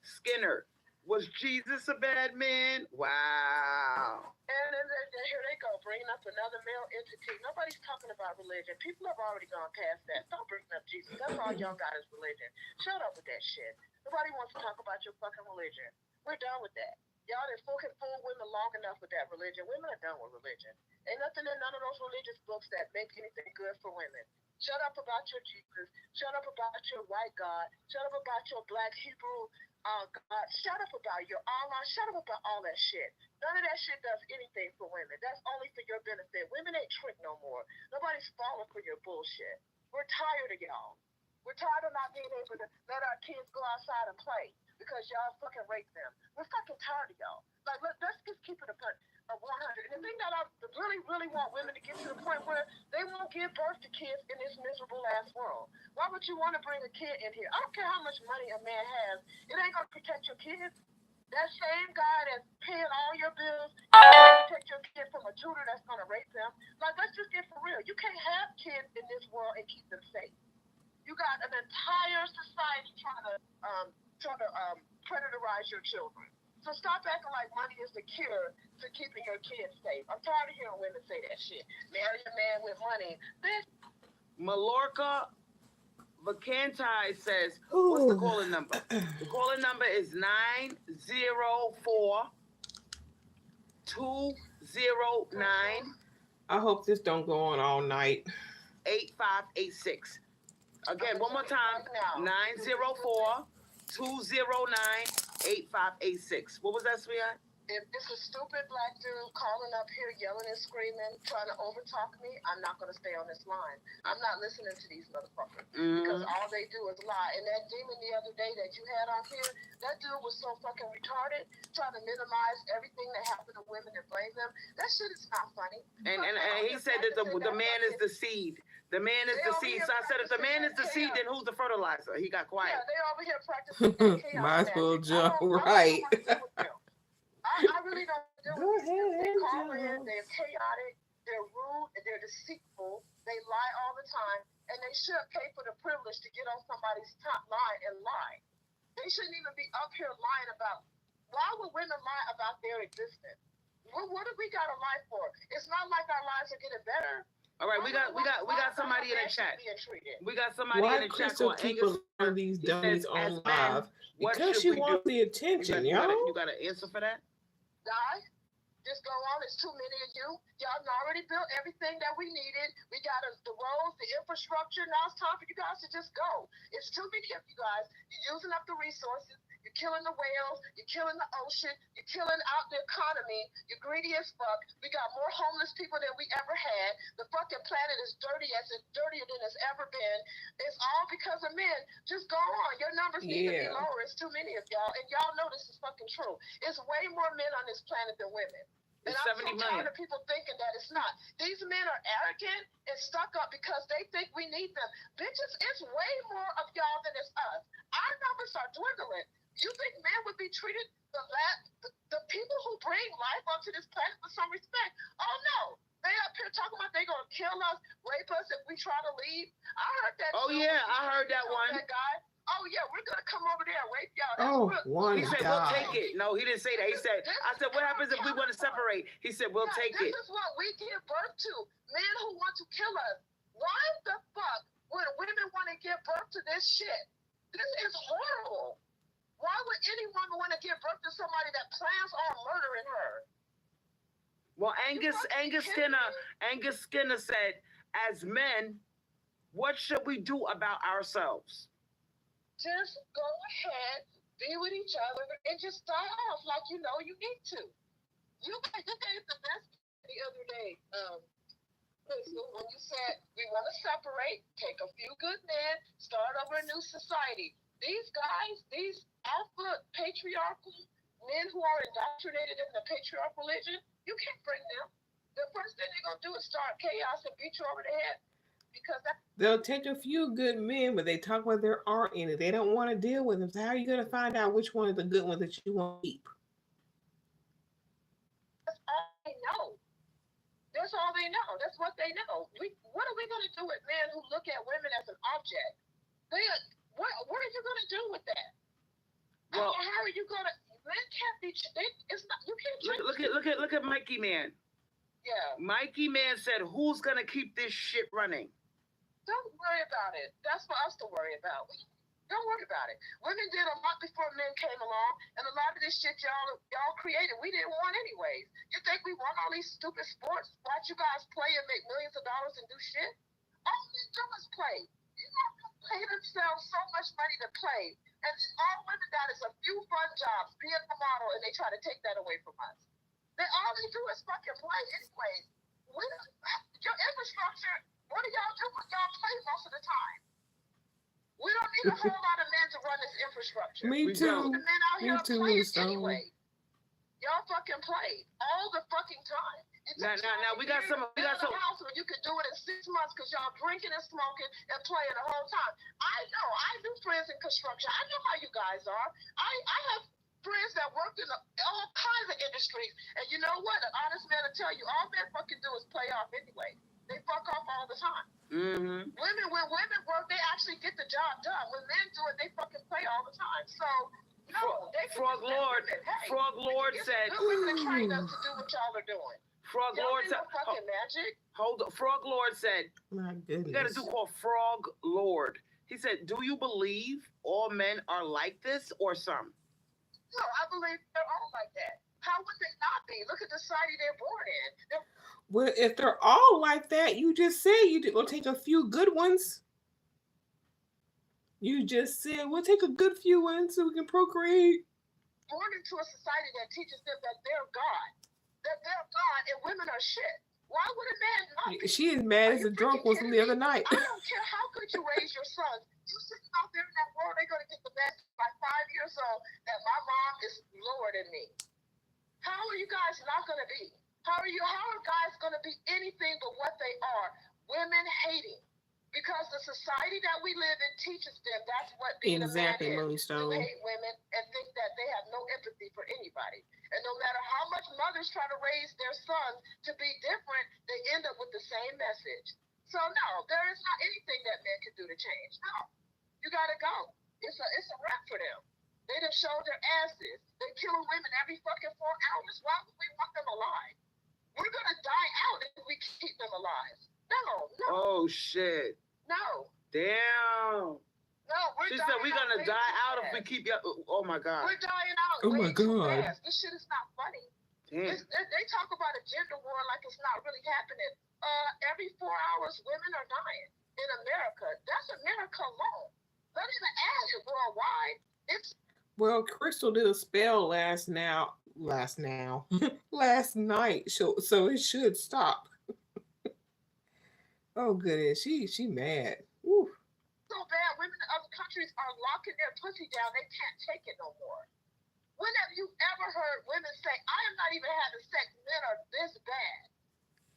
Skinner. Was Jesus a bad man? Wow. And then here they go, bringing up another male entity. Nobody's talking about religion. People have already gone past that. Stop bringing up Jesus. That's all y'all got is religion. Shut up with that shit. Nobody wants to talk about your fucking religion. We're done with that. Y'all done fool women long enough with that religion. Women are done with religion. Ain't nothing in none of those religious books that make anything good for women. Shut up about your Jesus. Shut up about your white God. Shut up about your black Hebrew God. Shut up about your Allah. Shut up about all that shit. None of that shit does anything for women. That's only for your benefit. Women ain't trick no more. Nobody's falling for your bullshit. We're tired of y'all. We're tired of not being able to let our kids go outside and play because y'all fucking rape them. We're fucking tired of y'all. Like, let's just keep it a 100. And the thing that I really, really want women to get to the point where they won't give birth to kids in this miserable ass world. Why would you want to bring a kid in here? I don't care how much money a man has. It ain't going to protect your kids. That same guy that's paying all your bills, protect your kid from a tutor that's going to rape them. Like, let's just get for real. You can't have kids in this world and keep them safe. You got an entire society trying to predatorize your children. So stop acting like money is the cure to keeping your kids safe. I'm tired of hearing women say that shit. Marry a man with money. Bitch. Mallorca Vacanti says, what's the calling number? The calling number is 904-209. I hope this don't go on all night. 8586. Again, one more time. 904-209-8586. What was that, sweetheart? If it's a stupid black dude calling up here, yelling and screaming, trying to overtalk me, I'm not going to stay on this line. I'm not listening to these motherfuckers because all they do is lie. And that demon the other day that you had on here, that dude was so fucking retarded, trying to minimize everything that happened to women and blame them. That shit is not funny. And he said that the man is the seed. The man is the seed. So I said, if the man is the seed, then who's the fertilizer? He got quiet. Yeah, they over here practicing chaos. Might as well jump right. I really don't do Go ahead, They call Angel. in, they're chaotic, they're rude, and they're deceitful. They lie all the time, and they should pay for the privilege to get on somebody's top line and lie. They shouldn't even be up here lying about. Why would women lie about their existence? What do we got to lie for? It's not like our lives are getting better. All right, we got somebody in the chat. We got somebody in the chat Crystal called keep Angus. allowing these dummies on live? What Because should she we wants do? the attention, y'all. You got an answer for that? Die. Just go on. It's too many of you. Y'all already built everything that we needed. We got the roads, the infrastructure. Now it's time for you guys to just go. It's too many of you guys. You're using up the resources. You're killing the whales. You're killing the ocean. You're killing out the economy. You're greedy as fuck. We got more homeless people than we ever had. The fucking planet is dirtier than it's ever been. It's all because of men. Just go on. Your numbers need to be lower. It's too many of y'all. And y'all know this is fucking true. It's way more men on this planet than women. And I'm so tired of people thinking that it's not. These men are arrogant and stuck up because they think we need them. Bitches, it's way more of y'all than it's us. Our numbers are dwindling. You think men would be treated the people who bring life onto this planet with some respect? Oh no. They up here talking about they gonna kill us, rape us if we try to leave. I heard that. Oh yeah, I heard that one. That guy. Oh yeah, we're gonna come over there and rape y'all. That's Oh, real. one He said, God. we'll take it. No, he didn't say that. He said, I said, what happens if we want to separate? He said, we'll take it. This is what we give birth to. Men who want to kill us. Why the fuck would women want to give birth to this shit? This is horrible. Why would any woman want to give birth to somebody that plans on murdering her? Well, Angus Skinner said, as men, what should we do about ourselves? Just go ahead, be with each other, and just start off like you know you need to. You gave the best the other day, Crystal, when you said we want to separate, take a few good men, start over a new society. These guys, these alpha patriarchal men who are indoctrinated in the patriarchal religion, you can't bring them. The first thing they're gonna do is start chaos and beat you over the head. Because they'll take a few good men, but they talk about there aren't any. They don't want to deal with them. So how are you going to find out which one is the good one that you want to keep? that's all they know. That's all they know. That's what they know. What are we going to do with men who look at women as an object? What are you going to do with that? Well, how are you going to? Men can't be. It's not. You can't. Look at Mikey Man. Yeah. Mikey Man said, who's going to keep this shit running? Don't worry about it. That's for us to worry about. Don't worry about it. Women did a lot before men came along, and a lot of this shit y'all created, we didn't want anyways. You think we want all these stupid sports? Watch you guys play and make millions of dollars and do shit? All they do is play. You know, pay themselves so much money to play, and all women got is a few fun jobs, being a model, and they try to take that away from us. All they do is fucking play anyways. Your infrastructure. What do y'all do when y'all play most of the time? We don't need a whole lot of men to run this infrastructure. Me too. The men out here playing anyway. Y'all fucking play all the fucking time. Now we got some house where you could do it in 6 months because y'all drinking and smoking and playing the whole time. I know. I do friends in construction. I know how you guys are. I have friends that worked in all kinds of industries, and you know what? An honest man will tell you all men fucking do is play off anyway. They fuck off all the time. Mm-hmm. When women work, they actually get the job done. When men do it, they fucking play all the time. So, no, they can Frog Lord said, women train us to do what y'all are doing. Frog Lord said, fucking magic. Hold on. Frog Lord said, my goodness. You got to do called Frog Lord. He said, do you believe all men are like this or some? No, I believe they're all like that. How would they not be? Look at the society they're born in. Well, if they're all like that, you just said we'll take a few good ones. You just said we'll take a good few ones so we can procreate. Born into a society that teaches them that they're God. And women are shit. Why would a man not be? She is mad as a drunk was the other night. I don't care how good you raise your sons. You sitting out there in that world, they're going to get the best by 5 years old that my mom is lower than me. How are you guys not going to be? How are guys going to be anything but what they are? Women hating. Because the society that we live in teaches them that's what being exactly, a man is. To hate women and think that they have no empathy for anybody. And no matter how much mothers try to raise their sons to be different, they end up with the same message. So no, there is not anything that men can do to change. No. You got to go. It's a wrap for them. They done showed their asses. They kill women every fucking 4 hours. Why would we want them alive? We're going to die out if we keep them alive. No. Oh, shit. No. Damn. No, She said we're going to die out if we keep you. Oh, my God. We're dying out. Oh, my God. Fast. This shit is not funny. Damn. They talk about a gender war like it's not really happening. Every 4 hours, women are dying in America. That's America alone. Not even add it worldwide. Well, Crystal did a spell last night, so it should stop. Oh goodness, she mad. Woo. So bad, women in other countries are locking their pussy down. They can't take it no more. When have you ever heard women say, I am not even having sex, men are this bad?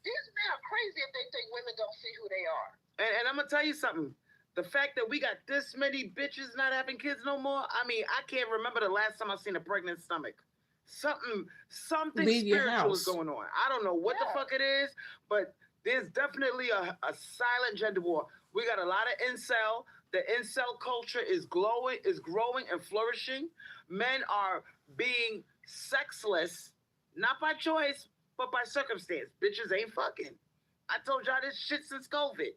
These men are crazy if they think women don't see who they are. And I'm going to tell you something. The fact that we got this many bitches not having kids no more, I mean, I can't remember the last time I seen a pregnant stomach. Something spiritual is going on. I don't know what the fuck it is, but there's definitely a silent gender war. We got a lot of incel The incel culture is growing and flourishing. Men are being sexless, not by choice, but by circumstance. Bitches ain't fucking. I told y'all this shit since COVID.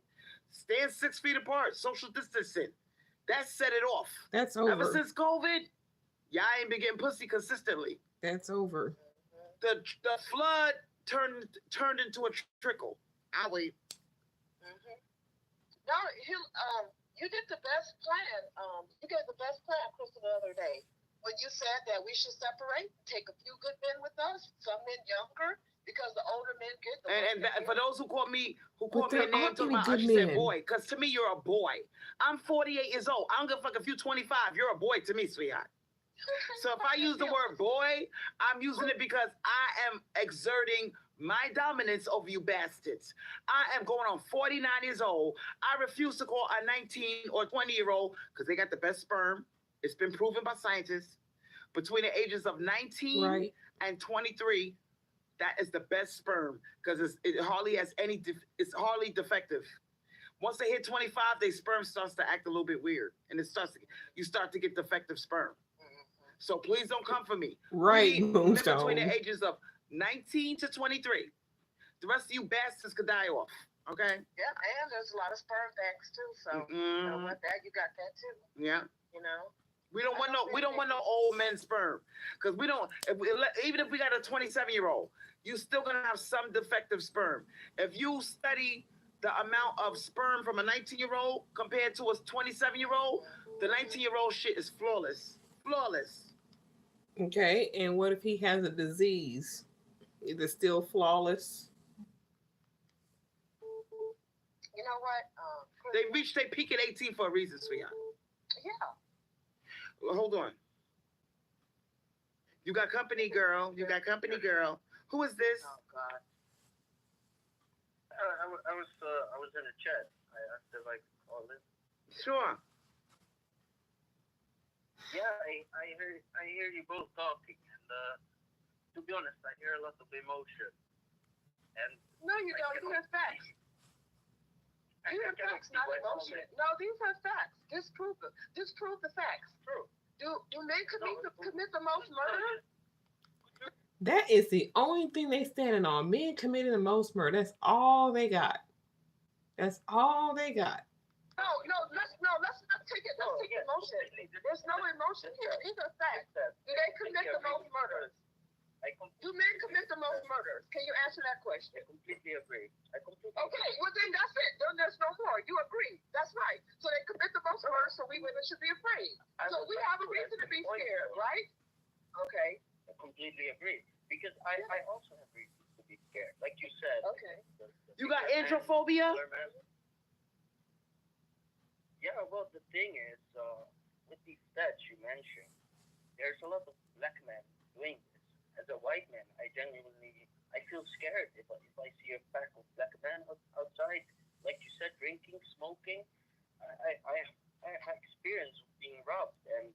Stand 6 feet apart, social distancing. That set it off. That's Ever over. since COVID, y'all ain't been getting pussy consistently. That's over. The flood turned into a trickle. I'll wait. No, you did the best plan. You gave the best plan, Crystal, the other day when you said that we should separate, take a few good men with us, some men younger, because the older men get the. And for those who call me there a name, aren't any I good should say men. boy, because to me you're a boy. I'm 48 years old. I don't give a fuck if you're 25. You're a boy to me, sweetheart. So if I use the word boy, I'm using it because I am exerting my dominance over you bastards. I am going on 49 years old. I refuse to call a 19 or 20-year-old because they got the best sperm. It's been proven by scientists. Between the ages of 19 and 23, that is the best sperm because it hardly has any. It's hardly defective. Once they hit 25, their sperm starts to act a little bit weird, and you start to get defective sperm. So please don't come for me. Right, Moonstone. Between the ages of 19 to 23. The rest of you bastards could die off. Okay? Yeah, and there's a lot of sperm banks too. So you know what? That you got that too. Yeah. You know. We don't want no old men's sperm, because even if we got a 27-year-old, you still gonna have some defective sperm. If you study the amount of sperm from a 19-year-old compared to a 27-year-old, the 19-year-old shit is flawless. Flawless. Okay, and what if he has a disease? Is it still flawless? You know what? They reached their peak at 18 for a reason, sweetheart. Yeah. Well, hold on. You got company, girl. You got company, girl. Who is this? Oh God. I was in a chat. I asked if I could call in. Sure. Yeah, I hear you both talking, and to be honest, I hear a lot of emotion. And no, you don't. You have facts. You have facts, not emotion. No, these are facts. Disprove the facts. True. Do men commit the most murder? That is the only thing they standing on. Men committing the most murder. That's all they got. That's all they got. Let's not take it. Let's take emotion. There's no emotion here. These are facts. Do they commit the most murders? Do men commit the most murders? Can you answer that question? I completely agree. Okay, well then that's it. Then there's no more. You agree. That's right. So they commit the most murders, so we women should be afraid. So we have a reason to be scared, right? Okay. I completely agree. Because I also have reasons to be scared. Like you said. Okay. You got androphobia? Yeah, well, the thing is, with these stats you mentioned, there's a lot of black men doing this. As a white man, I feel scared if I see a pack of black men outside, like you said, drinking, smoking. I have experience of being robbed and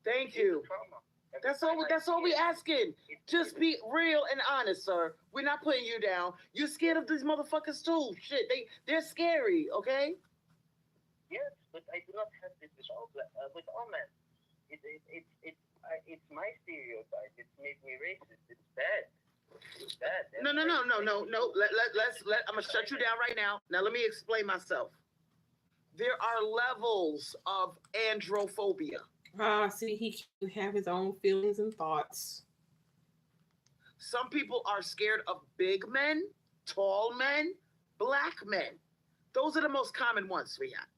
thank you. Trauma. That's all we asking. Just be real and honest, sir. We're not putting you down. You're scared of these motherfuckers too. Shit, they're scary, okay? Yes, but I do not have this with all men. It's my stereotype. It's made me racist. It's bad. It's bad. No. I'm gonna shut you down right now. Now let me explain myself. There are levels of androphobia. See, he can have his own feelings and thoughts. Some people are scared of big men, tall men, black men. Those are the most common ones, sweetheart.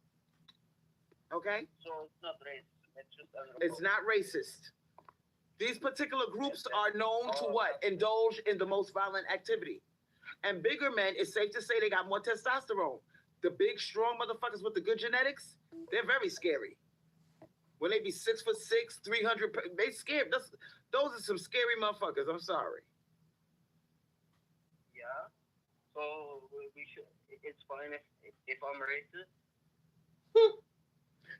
Okay? So it's not racist. It's just it's not racist. These particular groups are known to what? Indulge in the most violent activity. And bigger men, it's safe to say they got more testosterone. The big, strong motherfuckers with the good genetics, they're very scary. When they be 6'6", 300, they scared. Those are some scary motherfuckers. I'm sorry. Yeah. So we should. It's fine if I'm racist.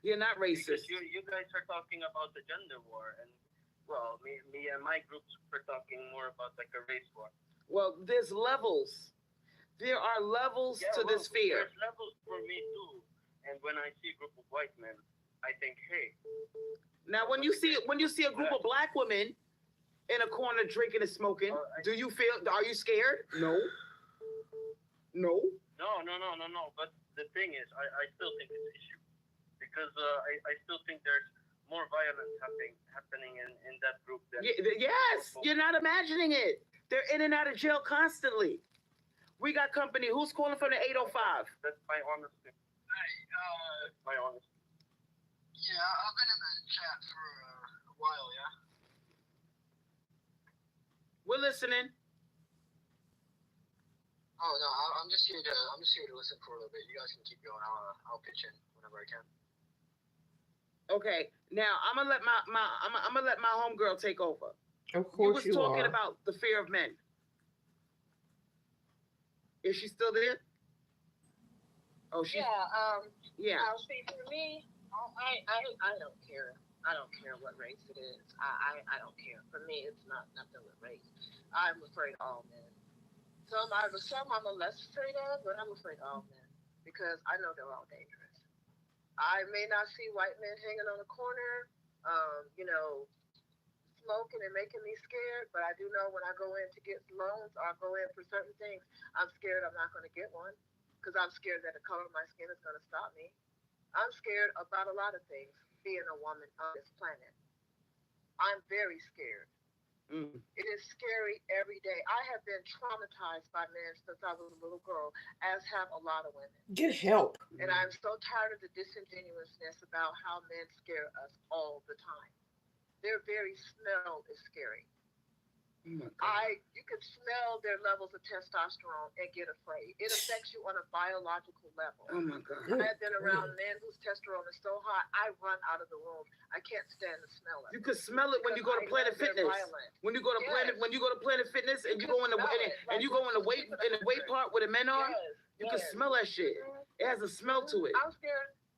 You're not racist. Because you guys are talking about the gender war, and well, me and my groups are talking more about like a race war. Well, there's levels. There are levels to this fear. There's levels for me too, And when I see a group of white men, I think, hey. Now, when you see a group of black women in a corner drinking and smoking, do you feel? Are you scared? No. No. No. But the thing is, I still think it's an issue because I still think there's more violence happening in that group than. Yes, you're not imagining it. They're in and out of jail constantly. We got company. Who's calling from the 805? That's my honest thing. Hey, That's my honest. yeah, I've been in the chat for a while, yeah. We're listening. Oh no, I'm just here to listen for a little bit. You guys can keep going. I'll pitch in whenever I can. Okay, now I'm gonna let my homegirl take over. Of course you was talking about the fear of men. Is she still there? Oh, she. Yeah. Yeah. See, for me, I don't care. I don't care what race it is. I don't care. For me, it's not nothing with race. I'm afraid of all men. Some I'm less afraid of, but I'm afraid of all men because I know they're all dangerous. I may not see white men hanging on the corner, smoking and making me scared, but I do know when I go in to get loans or I go in for certain things, I'm scared I'm not going to get one because I'm scared that the color of my skin is going to stop me. I'm scared about a lot of things being a woman on this planet. I'm very scared. Mm. It is scary every day. I have been traumatized by men since I was a little girl, as have a lot of women. Get help. And I'm so tired of the disingenuousness about how men scare us all the time. Their very smell is scary. Oh my God. You can smell their levels of testosterone and get afraid. It affects you on a biological level. Oh my God. I have been around men whose testosterone is so high, I run out of the room. I can't stand the smell of it. You can smell it when you go to Planet Fitness. When you go to Planet Fitness and you go in the weight part where the men are, you can smell that shit. It has a smell to it.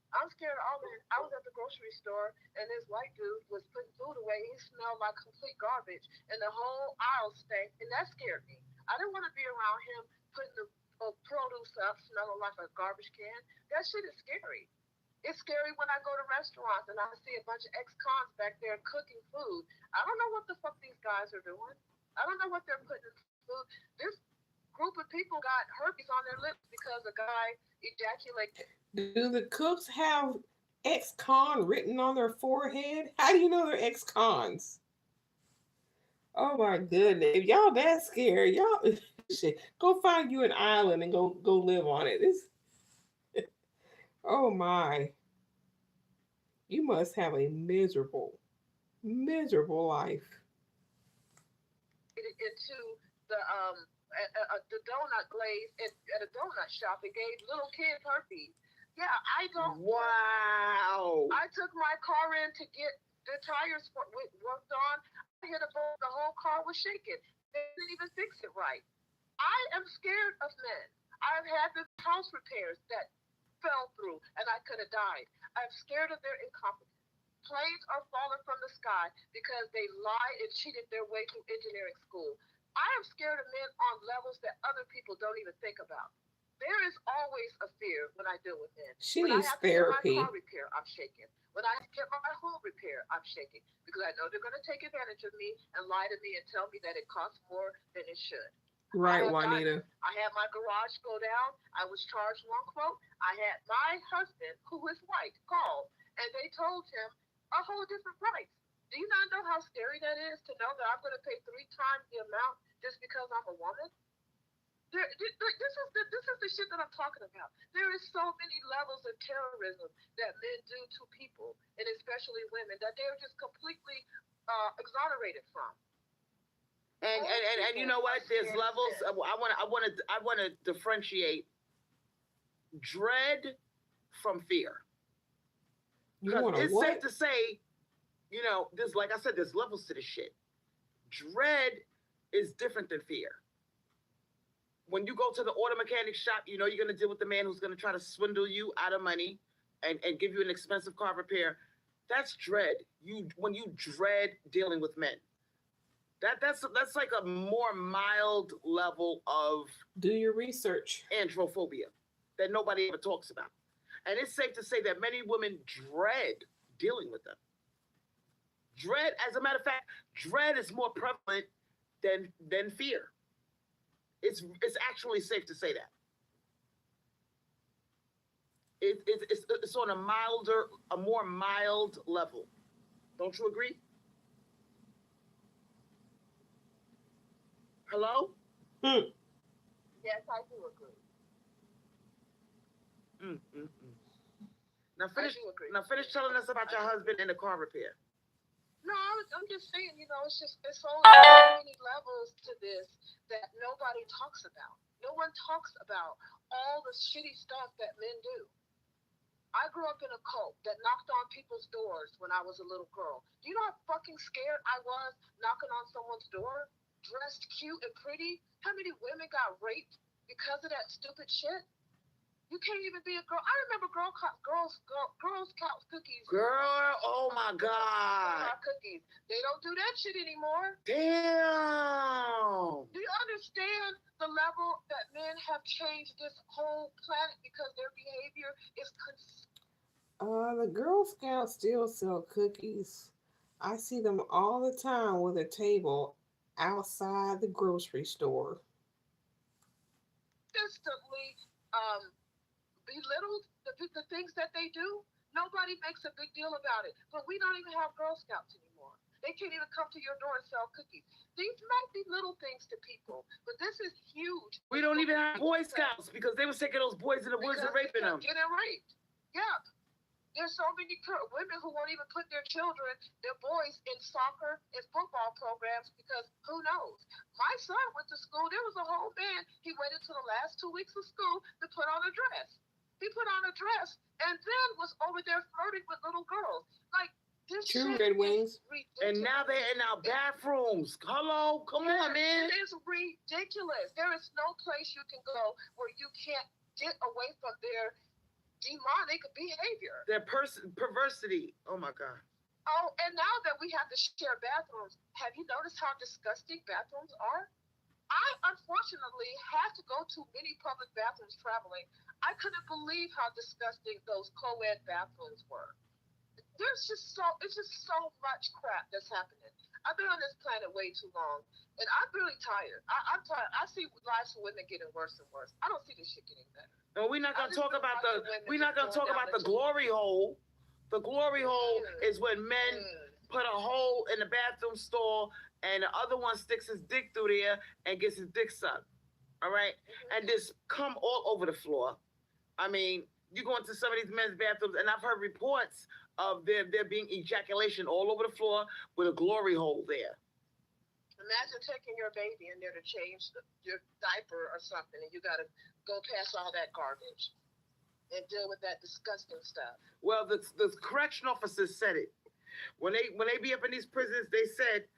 I'm scared of all men. I was at the grocery store and this white dude was putting food away. He smelled like complete garbage and the whole aisle stank, and that scared me. I didn't want to be around him putting the produce up smelling like a garbage can. That shit is scary. It's scary when I go to restaurants and I see a bunch of ex-cons back there cooking food. I don't know what the fuck these guys are doing. I don't know what they're putting in food. This group of people got herpes on their lips because a guy ejaculated. Do the cooks have ex-con written on their forehead? How do you know they're ex-cons? Oh my goodness. If y'all that scared, y'all shit, go find you an island and go live on it. Oh my. You must have a miserable life. Into the donut glaze at a donut shop and gave little kids herpes. Yeah, I don't. Wow. I took my car in to get the tires worked on. I hit a bolt. The whole car was shaking. They didn't even fix it right. I am scared of men. I've had the house repairs that fell through and I could have died. I'm scared of their incompetence. Planes are falling from the sky because they lied and cheated their way through engineering school. I am scared of men on levels that other people don't even think about. There is always a fear when I deal with men. She when needs I have therapy. To get my car repair, I'm shaking. When I get my home repair, I'm shaking because I know they're going to take advantage of me and lie to me and tell me that it costs more than it should. Right, Juanita. I had my garage go down. I was charged one quote. I had my husband, who is white, called, and they told him a whole different price. Do you not know how scary that is to know that I'm going to pay 3 times the amount just because I'm a woman? This is the shit that I'm talking about. There is so many levels of terrorism that men do to people, and especially women, that they're just completely exonerated from. And you know what? There's levels. I want to differentiate dread from fear. Because it's safe to say, there's, like I said, there's levels to this shit. Dread is different than fear. When you go to the auto mechanic shop, you're going to deal with the man who's going to try to swindle you out of money and give you an expensive car repair. That's dread. When you dread dealing with men. That's like a more mild level of do your research. Androphobia that nobody ever talks about. And it's safe to say that many women dread dealing with them. Dread, as a matter of fact, dread is more prevalent than fear. It's actually safe to say that. It's on a more mild level. Don't you agree? Hello? Yes, I do agree. Now finish. I do agree. Now finish telling us about your husband and the car repair. No, I'm just saying, it's only so many levels to this that nobody talks about. No one talks about all the shitty stuff that men do. I grew up in a cult that knocked on people's doors when I was a little girl. Do you know how fucking scared I was knocking on someone's door, dressed cute and pretty? How many women got raped because of that stupid shit? You can't even be a girl. I remember Girl Scout cookies. Girl, oh my God. Cookies. They don't do that shit anymore. Damn. Do you understand the level that men have changed this whole planet because their behavior is The Girl Scouts still sell cookies. I see them all the time with a table outside the grocery store. consistently belittled the things that they do. Nobody makes a big deal about it. But we don't even have Girl Scouts anymore. They can't even come to your door and sell cookies. These might be little things to people, but this is huge. We don't even have Boy Scouts because they was taking those boys in the woods and raping them. Getting raped. Yeah. There's so many women who won't even put their children, their boys, in soccer and football programs because who knows? My son went to school. There was a whole man. He waited till the last 2 weeks of school to put on a dress. He put on a dress and then was over there flirting with little girls. Like, this True, shit Red Wings. is ridiculous. And now they're in our bathrooms. Hello, come on, man. It is ridiculous. There is no place you can go where you can't get away from their demonic behavior. Their perversity. Oh my God. Oh, and now that we have to share bathrooms, have you noticed how disgusting bathrooms are? I unfortunately had to go to many public bathrooms traveling. I couldn't believe how disgusting those co-ed bathrooms were. It's just so much crap that's happening. I've been on this planet way too long, and I'm really tired. I'm tired. I see lives of women getting worse and worse. I don't see this shit getting better. And we're not gonna talk about the glory hole. The glory hole is when men put a hole in the bathroom stall and the other one sticks his dick through there and gets his dick sucked. All right? And just come all over the floor. I mean, you go into some of these men's bathrooms, and I've heard reports of there being ejaculation all over the floor with a glory hole there. Imagine taking your baby in there to change your diaper or something, and you got to go past all that garbage and deal with that disgusting stuff. Well, the correction officers said it. When they be up in these prisons, they said,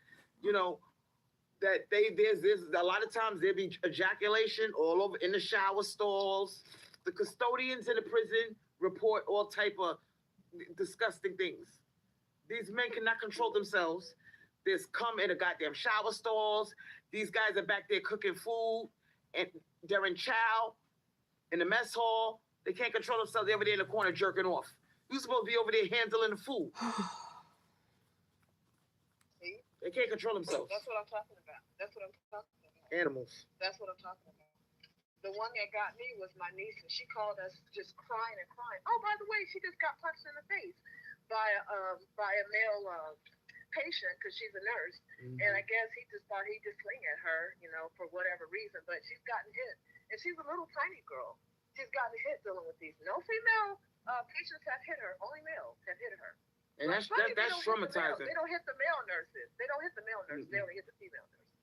that there's a lot of times there be ejaculation all over in the shower stalls. The custodians in the prison report all type of disgusting things. These men cannot control themselves. There's cum in the goddamn shower stalls. These guys are back there cooking food, and they're in chow in the mess hall. They can't control themselves. They're over there in the corner jerking off. You're supposed to be over there handling the food. See? They can't control themselves. That's what I'm talking about. Animals. That's what I'm talking about. The one that got me was my niece, and she called us just crying and crying. Oh, by the way, she just got punched in the face by a male patient because she's a nurse, and I guess he just thought he'd just swing at her, for whatever reason. But she's gotten hit, and she's a little tiny girl. She's gotten hit dealing with these. No female patients have hit her. Only males have hit her. And that's traumatizing. They don't hit the male nurses. They don't hit the male nurses. They only hit the female nurses.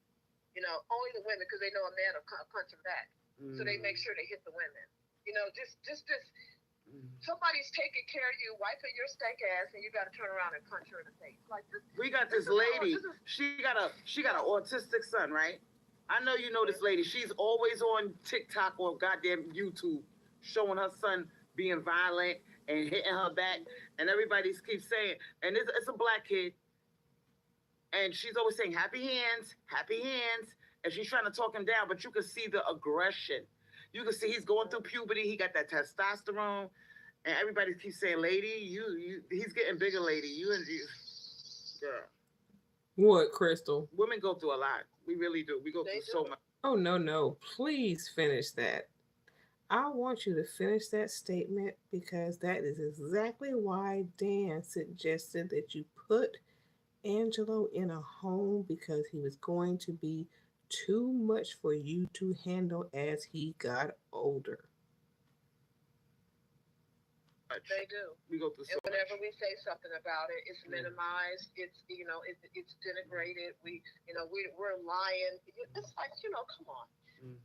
Only the women, because they know a man will punch them back. So they make sure they hit the women. Just somebody's taking care of you, wiping your stank ass, and you got to turn around and punch her in the face. Like this. We got this lady. She got an autistic son, right? I know you know this lady. She's always on TikTok or goddamn YouTube, showing her son being violent and hitting her back, and everybody keeps saying, and it's a black kid, and she's always saying happy hands, and she's trying to talk him down, but you can see the aggression. You can see he's going through puberty. He got that testosterone, And everybody keeps saying, "Lady, he's getting bigger, lady. You and you, girl." What, Crystal? Women go through a lot. We really do. We go They through so do. much. Oh, no, no. Please finish that. I want you to finish that statement because that is exactly why Dan suggested that you put Angelo in a home because he was going to be too much for you to handle as he got older. They do. We go through so And whenever much. we say something about it, it's minimized. It's it's denigrated. We're lying. It's like come on.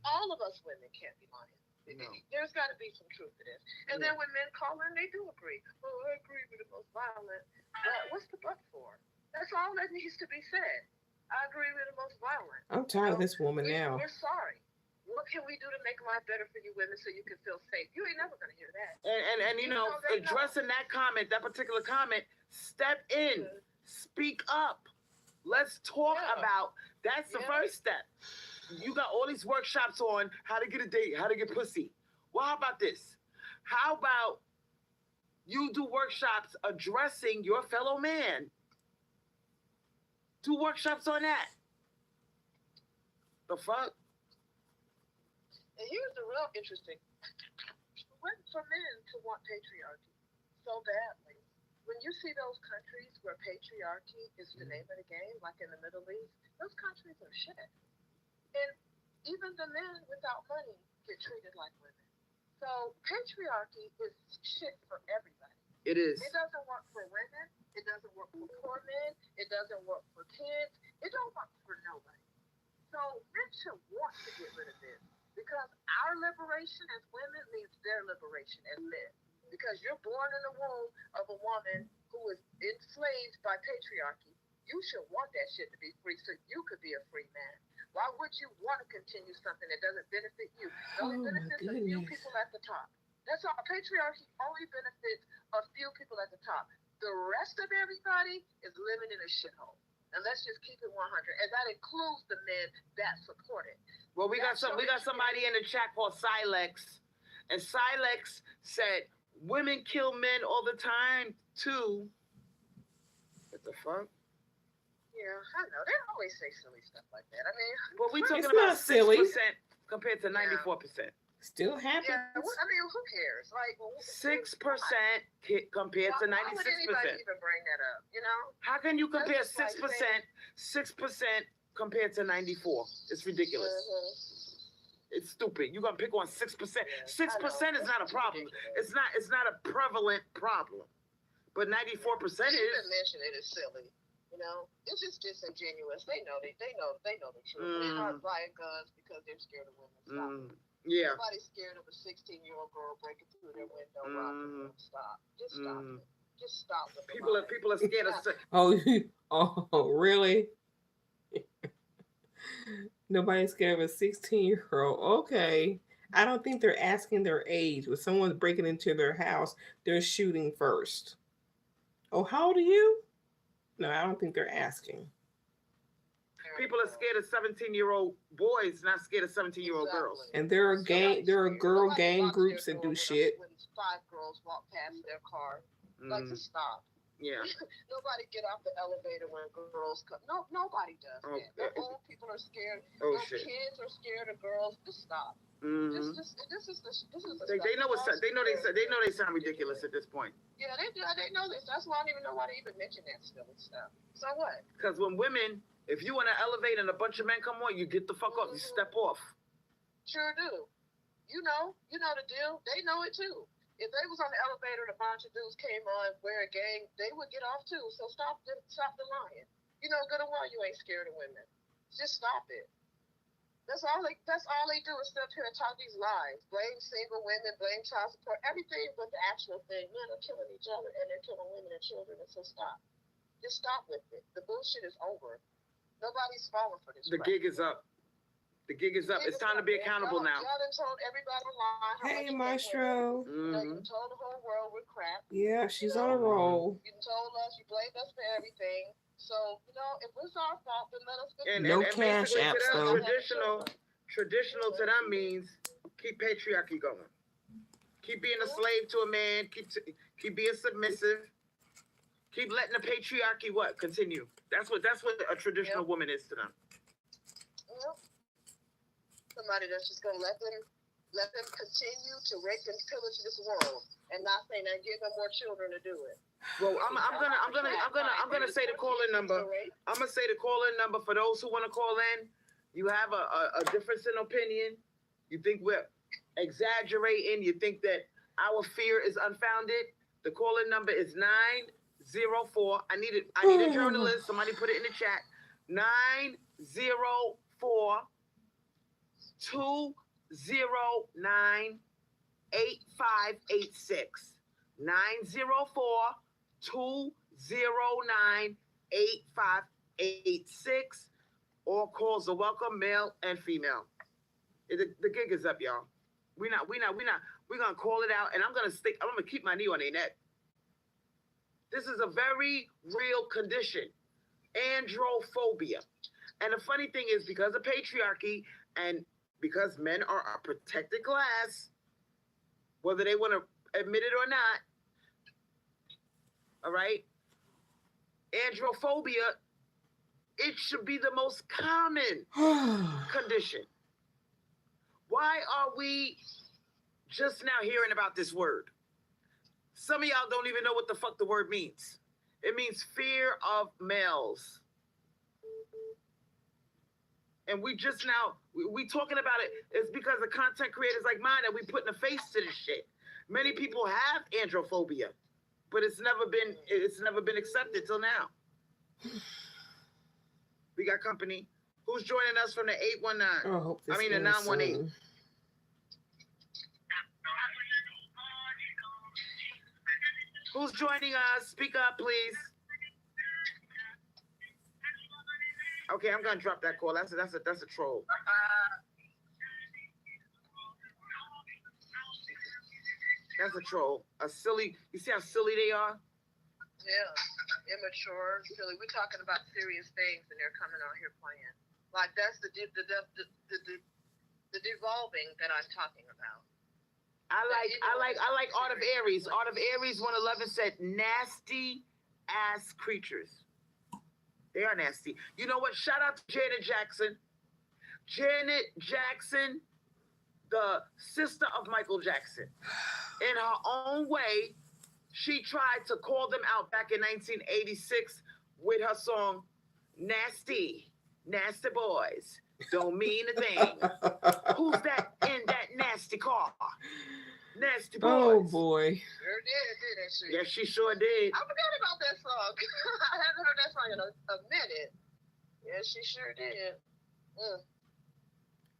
All of us women can't be lying. No. There's got to be some truth to this. And then when men call in, they do agree. Oh, I agree with the most violent. But what's the but for? That's all that needs to be said. I agree with the most violent. I'm tired of this woman now. We're sorry. What can we do to make life better for you women so you can feel safe? You ain't never gonna hear that. And addressing that comment, that particular comment, step in, speak up. Let's talk about. That's the first step. You got all these workshops on how to get a date, how to get pussy. Well, how about this? How about you do workshops addressing your fellow man? Do workshops on that. The fuck? And here's the real interesting. For men to want patriarchy so badly, when you see those countries where patriarchy is the name of the game, like in the Middle East, those countries are shit. And even the men without money get treated like women. So patriarchy is shit for everybody. It is. It doesn't work for women. It doesn't work for poor men. It doesn't work for kids. It don't work for nobody. So men should want to get rid of this because our liberation as women means their liberation as men. Because you're born in the womb of a woman who is enslaved by patriarchy. You should want that shit to be free so you could be a free man. Why would you want to continue something that doesn't benefit you? It only benefits a few people at the top. That's all. Patriarchy only benefits a few people at the top. The rest of everybody is living in a shithole. And let's just keep it 100. And that includes the men that support it. Well, we got somebody in the chat called Silex. And Silex said, women kill men all the time, too. What the fuck? Yeah, I know. They always say silly stuff like that. I mean, well, we talking It's about not silly. 6% compared to 94%. Still happens. yeah, I mean, who cares? Like, 6% compared to 96%. Why would anybody even bring that up? How can you compare That's just 6%, like saying- 6% compared to 94? It's ridiculous. It's stupid. You're gonna pick on 6%. 6% is not a problem. It's not a prevalent problem. But 94% is. Even mention it is silly. It's just disingenuous. They know the truth. They're not buying guns because they're scared of women. Stop. Yeah. Nobody's scared of a 16-year-old girl breaking through their window, robbing them. Stop. Just stop it. Just stop it. People are scared of. Oh, really? Nobody's scared of a 16-year-old. Okay. I don't think they're asking their age. When someone's breaking into their house, they're shooting first. Oh, how old are you? No, I don't think they're asking. People are scared of 17-year-old boys, not scared of 17-year-old girls. And there are girl gang groups that do shit. When 5 girls walk past their car, like to stop. Yeah. Nobody get off the elevator when girls come. No, nobody does that. The old people are scared. Oh, Those shit. kids are scared of girls. Just stop. Mm-hmm. This is the They know they sound ridiculous at this point. Yeah, they do. They know this. That's why I don't even know why they even mention that silly stuff. So what? Because when women, if you in an elevator and a bunch of men come on, you get the fuck off. You step off. Sure do. You know the deal. They know it too. If they was on the elevator and a bunch of dudes came on wearing gang, they would get off too. So stop the lying. Good and well you ain't scared of women. Just stop it. That's all they do is sit here and talk these lies. Blame single women, blame child support, everything but the actual thing. Men are killing each other and they're killing women and children, and so stop. Just stop with it. The bullshit is over. Nobody's falling for this. The gig is up. The gig is up. It's time to be accountable now. Y'all done told everybody online how Hey, much Maestro. you told the whole world we're crap. Yeah, she's on a roll. You told us, you blamed us for everything. So, if it's our fault, then let us fix it. No cash apps, though. Traditional to them means keep patriarchy going. Keep being a slave to a man. Keep being submissive. Keep letting the patriarchy continue. That's what a traditional woman is to them. Yep. Somebody that's just gonna let them continue to rape and pillage this world, and not saying that give them more children to do it. Well, I'm gonna say the call-in number. I'm gonna say the call-in number for those who want to call in. You have a difference in opinion. You think we're exaggerating. You think that our fear is unfounded. The call-in number is 904. I need a journalist. Somebody put it in the chat. 904 209 8586. 904 209 8586. All calls are welcome, male and female. The gig is up, y'all. We're gonna call it out, and I'm gonna keep my knee on their neck. This is a very real condition, androphobia. And the funny thing is, because of patriarchy and because men are a protected class, whether they want to admit it or not, all right, androphobia, it should be the most common condition. Why are we just now hearing about this word? Some of y'all don't even know what the fuck the word means. It means fear of males. And we just now, we talking about it. It's because of content creators like mine that we putting a face to this shit. Many people have androphobia, but it's never been accepted till now. We got company. Who's joining us from the 819? The 918. Who's joining us? Speak up, please. Okay, I'm gonna drop that call. That's a troll. That's a troll. A silly. You see how silly they are? Yeah, immature, silly. We're talking about serious things, and they're coming out here playing. Like that's the devolving that I'm talking about. I like Art of Aries. Art of Aries 111 said nasty ass creatures. They are nasty. You know what? Shout out to Janet Jackson. Janet Jackson, the sister of Michael Jackson. In her own way, she tried to call them out back in 1986 with her song Nasty. Nasty boys don't mean a thing. Who's that in that nasty car? Nasty boys. Oh boy. Sure didn't she? Yes, she sure did. I forgot about that song. I haven't heard that song in a minute. Yeah, she sure did.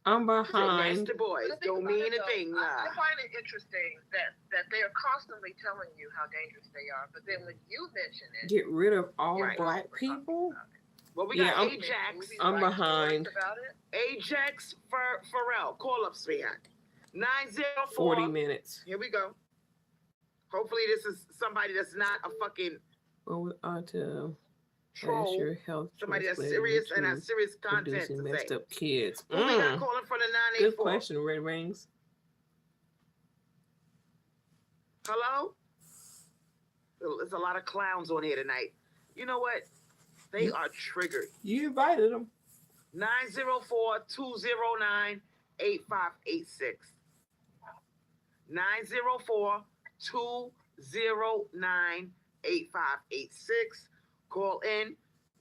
I'm behind. Nasty boys don't mean a thing. I find it interesting that they are constantly telling you how dangerous they are, but then when you mention it, Get rid of all black people. Well, we got Ajax. I'm behind. Ajax Pharrell. Call up, sweetheart. 904. 40 minutes. Here we go. Hopefully this is somebody that's not a fucking Well, we ought to troll. your health. Somebody that's serious and has serious content producing to messed say. up kids. Who we got calling from the 984? Good question, Red Rings. Hello? There's a lot of clowns on here tonight. You know what? They are triggered. You invited them. 904-209-8586. 904-209-8586. Call in.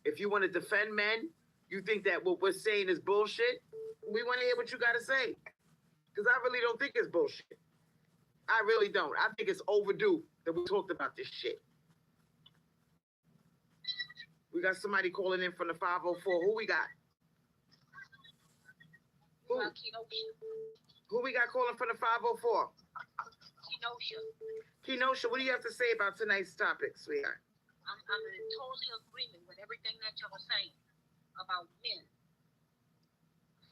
If you want to defend men, you think that what we're saying is bullshit, we want to hear what you got to say. Because I really don't think it's bullshit. I really don't. I think it's overdue that we talked about this shit. We got somebody calling in from the 504. Who we got? Who we got calling from the 504? Kenosha, what do you have to say about tonight's topic, sweetheart? I'm in totally agreement with everything that y'all saying about men.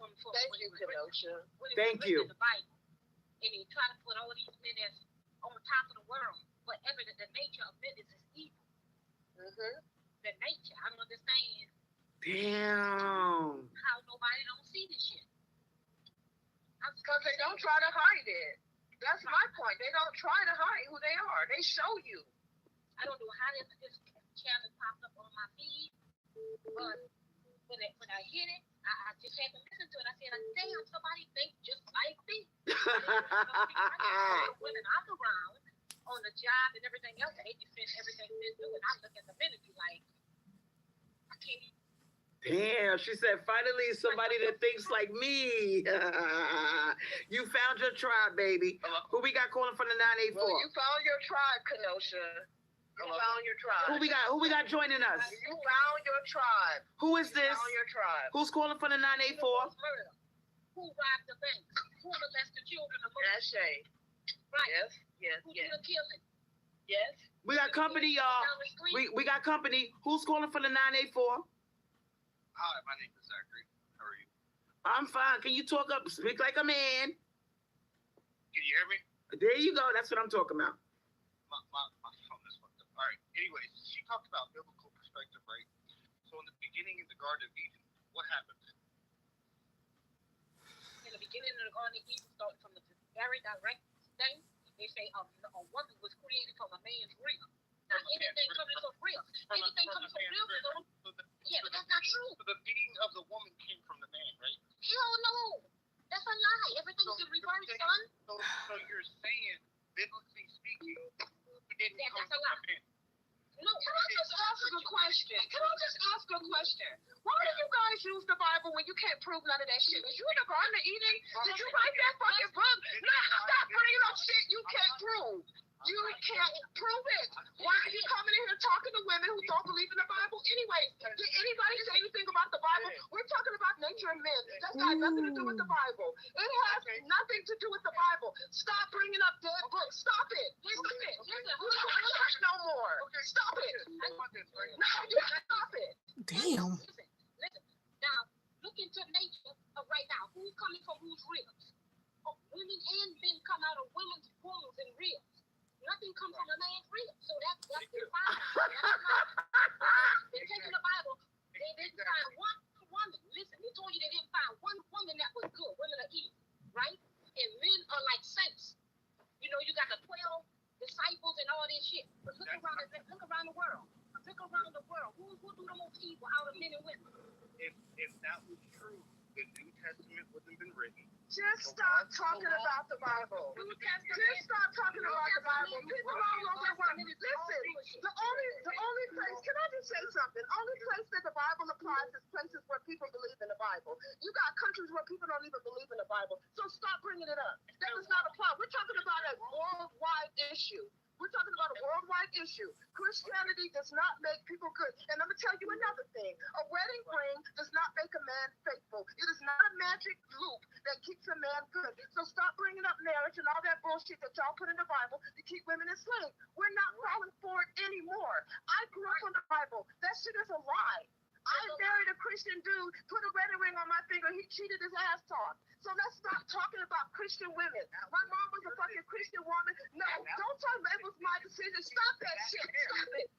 Thank you, Kenosha. Thank you. The Bible, and he try to put all these men as on top of the world, but evident the nature of men is evil. The nature, I don't understand. Damn. How nobody don't see this shit. Because they don't try to hide it. That's my point. They don't try to hide who they are. They show you. I don't know how this channel popped up on my feed, but when I hit it, I just had to listen to it. I said, damn, somebody thinks just like me. Women I'm around on the job and everything else, and they defend everything they do, and I look at the ministry like, I can't. Damn, she said, finally somebody that thinks like me. You found your tribe, baby. Who we got calling from the 984? Well, you found your tribe, Kenosha. You found your tribe. Who we got joining us? You found your tribe. Who is this? You found your tribe. Who's calling from the 984? Who robbed the bank? Who molested children? That's Shay. Right. Yes. Who did a killing? Yes. We got company, y'all. We got company. Who's calling from the 984? Hi, my name is Zachary. How are you? I'm fine. Can you talk up? Speak like a man. Can you hear me? There you go. That's what I'm talking about. My phone is fucked up. All right. Anyways, she talked about biblical perspective, right? So in the beginning of the Garden of Eden, what happened? In the beginning of the Garden of Eden, started from the very direct thing. They say a woman was created from a man's rib. Now anything coming from rib, anything coming from rib, yeah, but that's not true. So the being of the woman came from the man, right? Hell no. That's a lie. Everything's in reverse, son. So you're saying, biblically speaking, he didn't come That's a from lie. a man. No, Can I just ask a question? Why do you guys use the Bible when you can't prove none of that shit? Was you in the Garden of Eden? Did you write that fucking book? No, stop bringing up shit you can't prove. You can't prove it. Why are you coming in here talking to women who don't believe in the Bible? Anyways, did anybody say anything about the Bible? We're talking about nature and men. That's got nothing to do with the Bible. It has nothing to do with the Bible. Stop bringing up dead books. Stop it. Stop it. You don't watch no more. Stop it. No, you stop it. Damn. Listen. Now, look into nature right now. Who's coming from whose ribs? Women and men come out of women's wombs and ribs. Nothing comes from a man's rib. So that's the Bible. They're taking the Bible. They didn't find one woman. Listen, they told you they didn't find one woman that was good. Women are evil, right? And men are like saints. You know, you got the 12 disciples and all this shit. But look around the world. Look around the world. Who do the most evil out of men and women? If that was true, the New Testament wouldn't have been written. Just stop talking about the Bible. Just stop talking about the Bible. People all over the world. Listen, the only place, can I just say something? Only place that the Bible applies is places where people believe in the Bible. You got countries where people don't even believe in the Bible. So stop bringing it up. That does not apply. We're talking about a worldwide issue. We're talking about a worldwide issue. Christianity does not make people good. And I'm going to tell you another thing. A wedding ring does not make a man faithful. It is not a magic loop that keeps a man good. So stop bringing up marriage and all that bullshit that y'all put in the Bible to keep women enslaved. We're not falling for it anymore. I grew up on the Bible. That shit is a lie. I married a Christian dude, put a wedding ring on my finger, he cheated his ass off. So let's stop talking about Christian women. My mom was a fucking Christian woman. No, don't tell me it was my decision. Stop that shit. Stop it.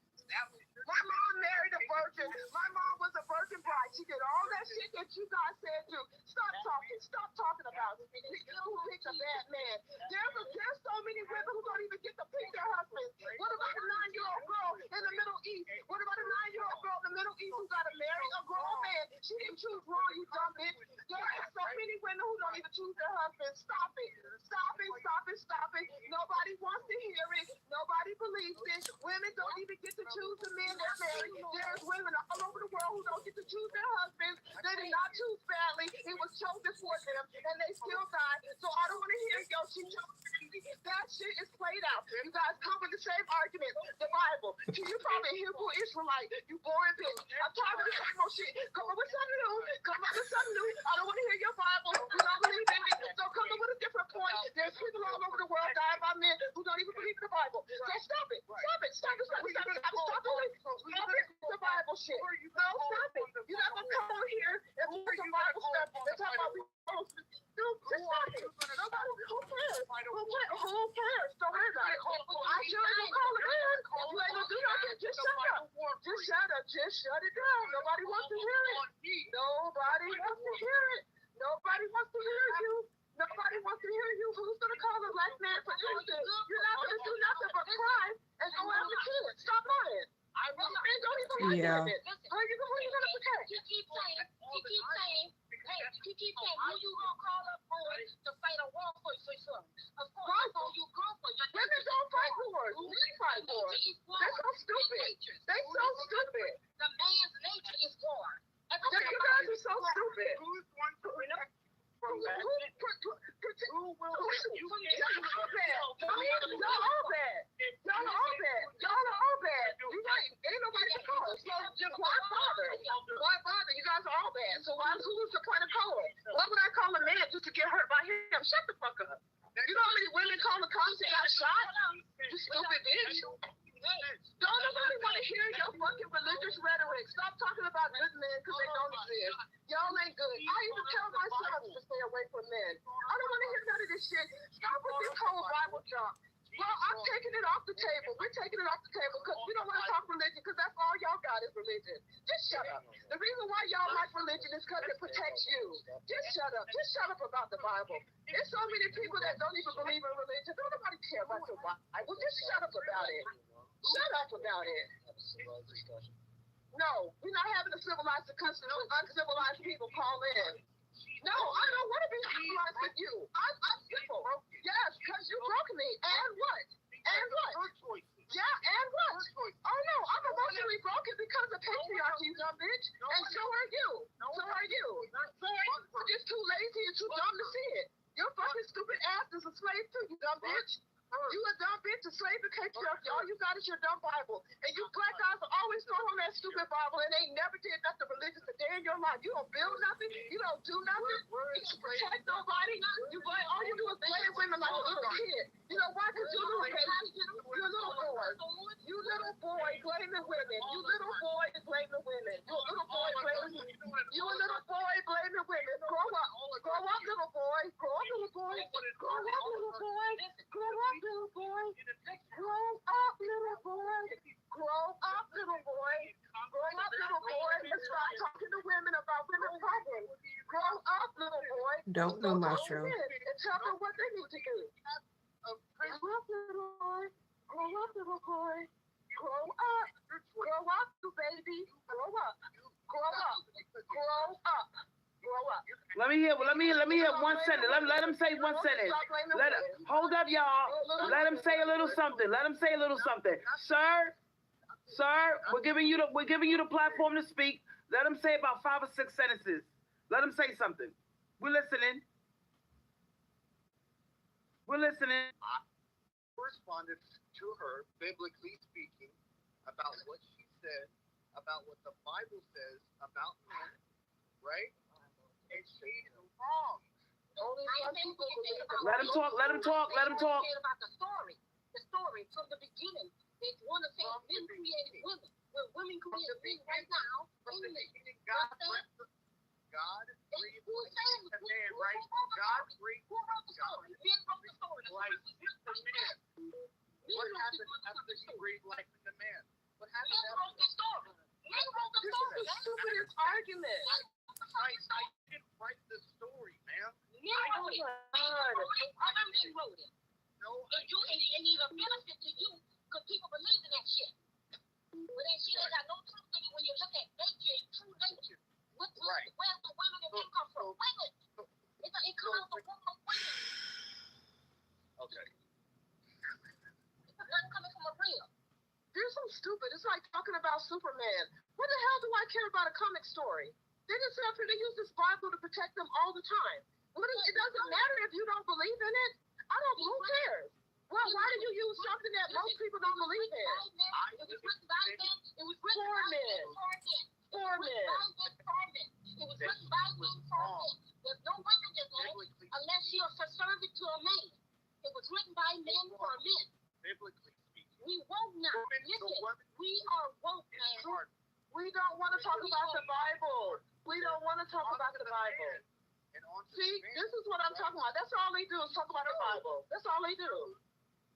My mom married a virgin. My mom was a virgin bride. She did all that shit that you guys said do. Stop talking. Stop talking about it. Who picked a bad man? There's so many women who don't even get to pick their husbands. What about a 9-year-old girl in the Middle East? What about a 9-year-old girl in the Middle East who got to marry a grown man? She didn't choose wrong, you dumb bitch. There are so many women who don't even choose their husbands. Stop it. Stop it. Stop it. Stop it. Nobody wants to hear it. Nobody believes it. Women don't even get to choose the men they're married. There's women all over the world who don't get to choose their husbands. They did not choose badly. It was chosen for them, and they still died. So I don't want to hear yo, she chose crazy. That shit is played out. You guys come with the same argument. The Bible. You probably a Hebrew Israelite. You boring bitch. I'm tired of this same old shit. Come up with something new. Come up with something new. I don't want to hear your Bible. You don't believe in it. So come up with a different point. There's people all over the world dying by men who don't even believe in the Bible. So stop it. Stop it. Stop it. Stop it. Stop it. Stop it. Stop it. The Bible shit. No, stop it. You're not going to come on here and put some Bible stuff and talk about we supposed to do. Just stop it. Nobody, who cares? Who cares? Don't worry about it. I sure ain't gonna call it in. You ain't gonna do nothing. Just shut up. Just shut up. Just shut it down. Nobody wants to hear it. Nobody wants to hear it. Nobody wants to hear you. Nobody wants to hear you. Who's going to call a black man for innocent? You're not going to do nothing but cry and go after kids. Stop lying. I really don't even like Yeah. it. Who are you going to protect? He keeps saying, who you gonna call up boys to fight a war for your son? Of course, that's all you go for. Women don't fight wars. We fight wars. They're so stupid. They're so stupid. The man's nature is war. You guys are so stupid. Who's going to protect from Who that? will you y'all all bad. Y'all all bad. You're right. Ain't nobody to call. So just why bother? Why bother? You guys are all bad. So who's the point of calling? Why would I call a man just to get hurt by him? Shut the fuck up. You know how many women call the cops and got shot? You stupid bitch. Don't nobody want to hear your fucking religious rhetoric. Stop talking about good men because they don't exist. Y'all ain't good. I even tell my sons to stay away from men. I don't want to hear none of this shit. Stop with this whole Bible junk. Well, I'm taking it off the table. We're taking it off the table because we don't want to talk religion because that's all y'all got is religion. Just shut up. The reason why y'all like religion is because it protects you. Just shut up. Just shut up about the Bible. There's so many people that don't even believe in religion. Don't nobody care about the Bible. Just shut up about it. Shut up about it. No, we're not having a civilized discussion. No uncivilized people call in. No, I don't want to be civilized with you. I'm simple. Yes, because you broke me. And what? And what? Yeah, and what? Oh no, I'm emotionally broken because of patriarchy, you dumb bitch. And so are you. So are you. You're just too lazy and too dumb to see it. Your fucking stupid ass is a slave too, you dumb bitch. You a dumb bitch, a slave to patriarchy. All you got is your dumb Bible. And you black guys will always throw on that stupid Bible and ain't never did nothing religious a day in your life. You don't build nothing. You don't do nothing. You don't protect nobody. All you do is blame women like a little kid. You know why? Because you're a little baby. You're a little boy. You little boy blaming women. You little boy blaming women. You a little boy blaming women. You a little boy blaming women. Grow up. Grow up, little boy. Grow up, little boy. Grow up, little boy. Grow up, little boy. Grow up, little boy. Grow up, little boy. Grow up, little boy. And stop talking to women about women's problems. Grow up, little boy. Don't know Maestro. And tell them what they need to do. Grow up, little boy. Grow up, little boy. Grow up. Grow up, you baby. Grow up. Grow up. Grow up. Grow up. Let me hear one sentence. Let him say one sentence. Hold up, y'all. Let him say a little something. Sir, we're giving you the platform to speak. Let him say about 5 or 6 sentences. Let him say something. We're listening. I responded to her, biblically speaking, about what she said, about what the Bible says about men, right? And she's wrong. Only some people believe it. Let him talk. About the story from the beginning. They want to say men created women. When women created men right now, From the beginning, God breathed life into man, right? God breathed who wrote the story? Men wrote the story. life into man. What happened after he breathed life into man? What happened Men wrote the story. Men wrote the This story. is the stupidest argument. I didn't write the story, man. Men wrote it. Other men wrote it. No, And it'll benefit to you because people believe in that shit. But that shit ain't got no truth in it when you look at nature and true nature. Right. Where's the women and men come from? Women. It comes from women. Okay. It's not coming from a real. They're so stupid. It's like talking about Superman. What the hell do I care about a comic story? They just sit up here, they use this Bible to protect them all the time. It doesn't matter if you don't believe in it. Who cares? Well, why did you use something that most people don't believe in? It was written by men. It was written For by men. For men. It was written by men for men. There's no women in there unless you're subservient to a man. It was written by men for men. Biblically speaking. We woke now. Listen, we are woke, man. We don't want to talk about the Bible. We don't want to talk about the Bible. See, this is what I'm talking about. That's all they do is talk about the Bible. That's all they do.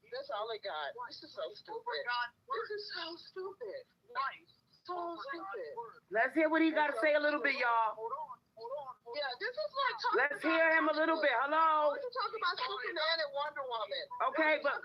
That's all they got. This is so stupid. This is so stupid. So stupid. Let's hear what he got to say a little bit, y'all. Hold on. Yeah, this is like talking Let's hear him a little bit. Hello. We're talking about Superman and Wonder Woman. Okay, but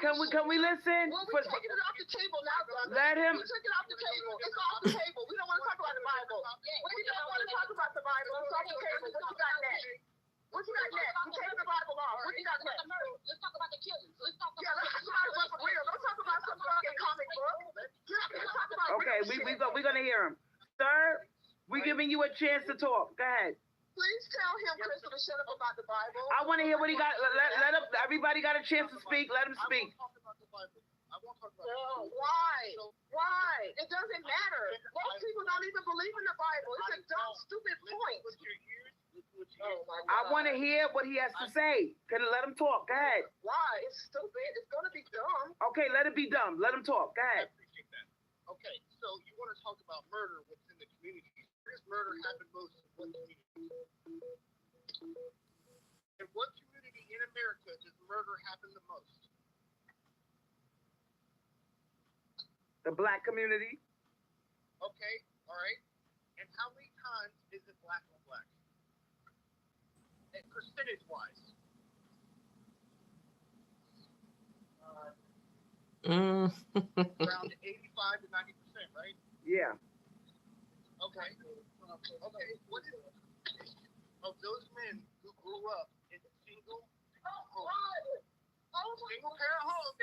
can we listen? Well, we're taking it off the table now, brother. Let him. We took it off the table. It's off the table. We don't want to talk about the Bible. We don't want to talk about the Bible. It's off the table. What you got next? What you got next? You take the Bible off. What you got next? Let's talk about the killings. Let's talk about let's talk about for real. Don't talk about some fucking comic book. Let's talk about Okay, we're gonna hear him, sir. We're giving you a chance to talk. Go ahead. Please tell him, Crystal, to shut up about the Bible. I want to hear what he got. Let him. Everybody got a chance to speak. Let him speak. I won't talk about the Bible. Why? Why? It doesn't matter. Most people don't even believe in the Bible. It's a dumb, stupid point. I want to hear what he has to say. Can I let him talk? Go ahead. Why? It's stupid. It's gonna be dumb. Okay, let it be dumb. Let him talk. Go ahead. I appreciate that. Okay, so you want to talk about murder within the community. Where does murder happen most in what community? In what community in America does murder happen the most? The black community. Okay, all right. And how many times is it black on black? And percentage-wise? Around 85 to 90%, right? Yeah. Okay. Okay. What is of those men who grew up in single parent homes?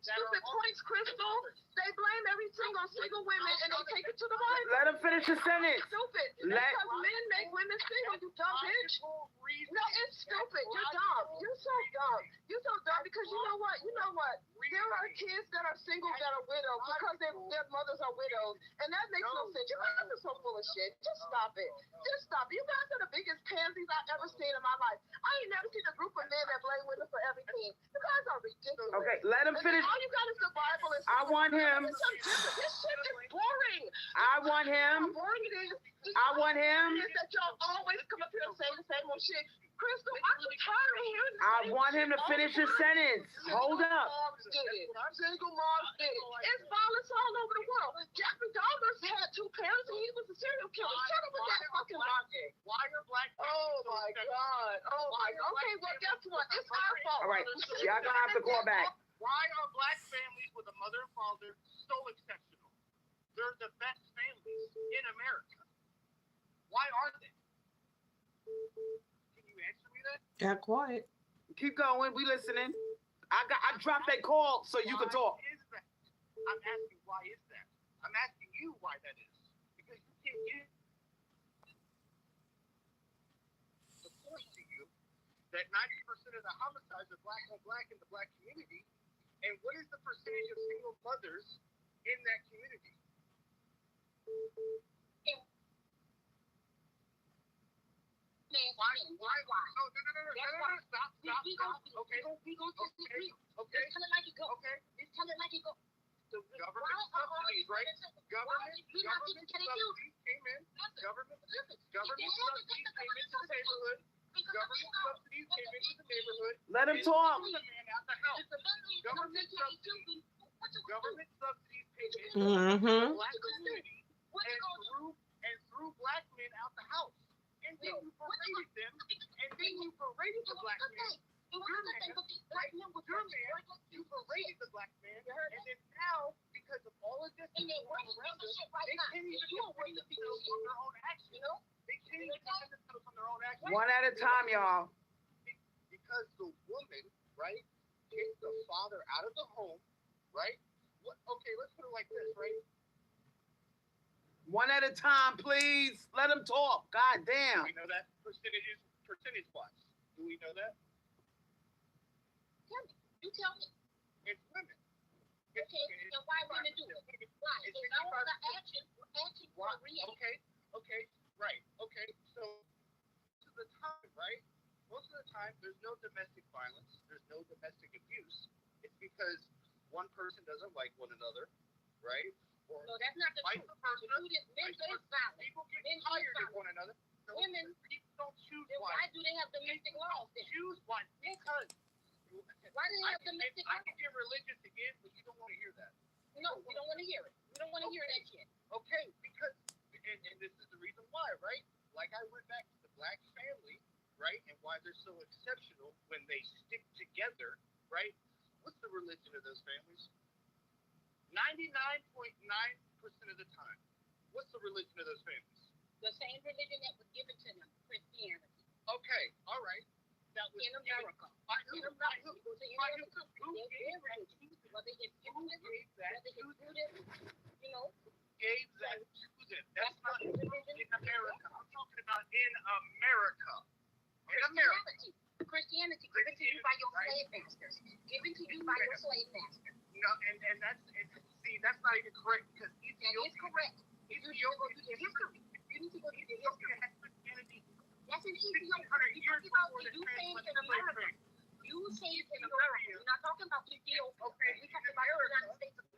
Stupid points, Crystal. They blame everything on single women and they take it to the Bible. Let him finish his sentence. Stupid. Because men make women single, you dumb bitch. No, it's stupid. You're dumb. You're so dumb. You're so dumb because you know what? You know what? There are kids that are single that are widowed because their mothers are widows. And that makes no sense. You guys are so full of shit. Just stop it. Just stop it. You guys are the biggest pansies I've ever seen in my life. I ain't never seen a group of men that blame women for everything. You guys are ridiculous. Okay, let him finish. All you got is the Bible. And I want him. This shit is boring. I want him. How boring it is. I want him. Is that y'all always come up here and say the same old shit. Crystal, I'm tired of hearing I want him to finish his sentence. Hold up. Single moms did it. It's violence all over the world. Jeffrey Dahmer had 2 parents and he was a serial killer. Shut up with that fucking logic. Why are black Oh my God. Oh my God. Okay, well, guess what? It's our fault. All right, y'all gonna have to call back. Why are black families with a mother and father so exceptional? They're the best families in America. Why aren't they? Can you answer me that? Got quiet. Keep going. We listening. I dropped that call so you can talk. Why is that? I'm asking why is that? I'm asking you why that is. Because you can't get the point to you that 90% of the homicides are black on black in the black community. And what is the percentage of single mothers in that community? Why? No. Stop. Okay. Disagree. Okay. Tell it like it goes. Okay. Tell it like it goes. The government subsidies, right? Government subsidies came in. Government subsidies came into the neighborhood. Government subsidies came into the neighborhood. Let him talk. The man out the house. Government subsidies came in Mm-hmm. black community and threw black men out the house. And then you paraded them, and then you paraded the black man. You paraded the black man, and then now, because of all of this, they can't even defend themselves on their own action. They can't even defend themselves on their own action. One at a time, y'all. Because the woman, right, takes the father out of the home, right? Okay, let's put it like this, right? One at a time, please. Let him talk. God damn. Do we know that percentage-wise? Do we know that? You tell me. It's women. Okay, and why women do it? Why? So now we're action for reaction. Okay, right. Okay, so most of the time, right? Most of the time, there's no domestic violence. There's no domestic abuse. It's because one person doesn't like one another, right? Or No, that's not the vice truth. versa. The truth is men face violence. People get Men tired face of one another. So Women, people don't choose then one. why do they have domestic laws then? Choose one because Why do they have domestic I laws? can get religious again, but you don't want to hear that. No, we don't want to hear it. We don't want to hear that shit. Okay, because and this is the reason why, right? Like I went back to the black also exceptional when they stick together, right? What's the religion of those families? 99.9% of the time. What's the religion of those families? The same religion that was given to them, Christianity. Okay, all right. That was in America. By who? Whether it's Buddhism, you know. Gave that to them. That's not in America. I'm talking about in America. In America. Christianity given to you by your slave masters. Given to you by your slave masters. No, and that's that's not even correct because Ethiopia is correct. You need to go to the history. You need to go to the history. That's in Ethiopia. You saying in America. You say it in America. We're not talking about Ethiopia. Okay. We're talking about the United States of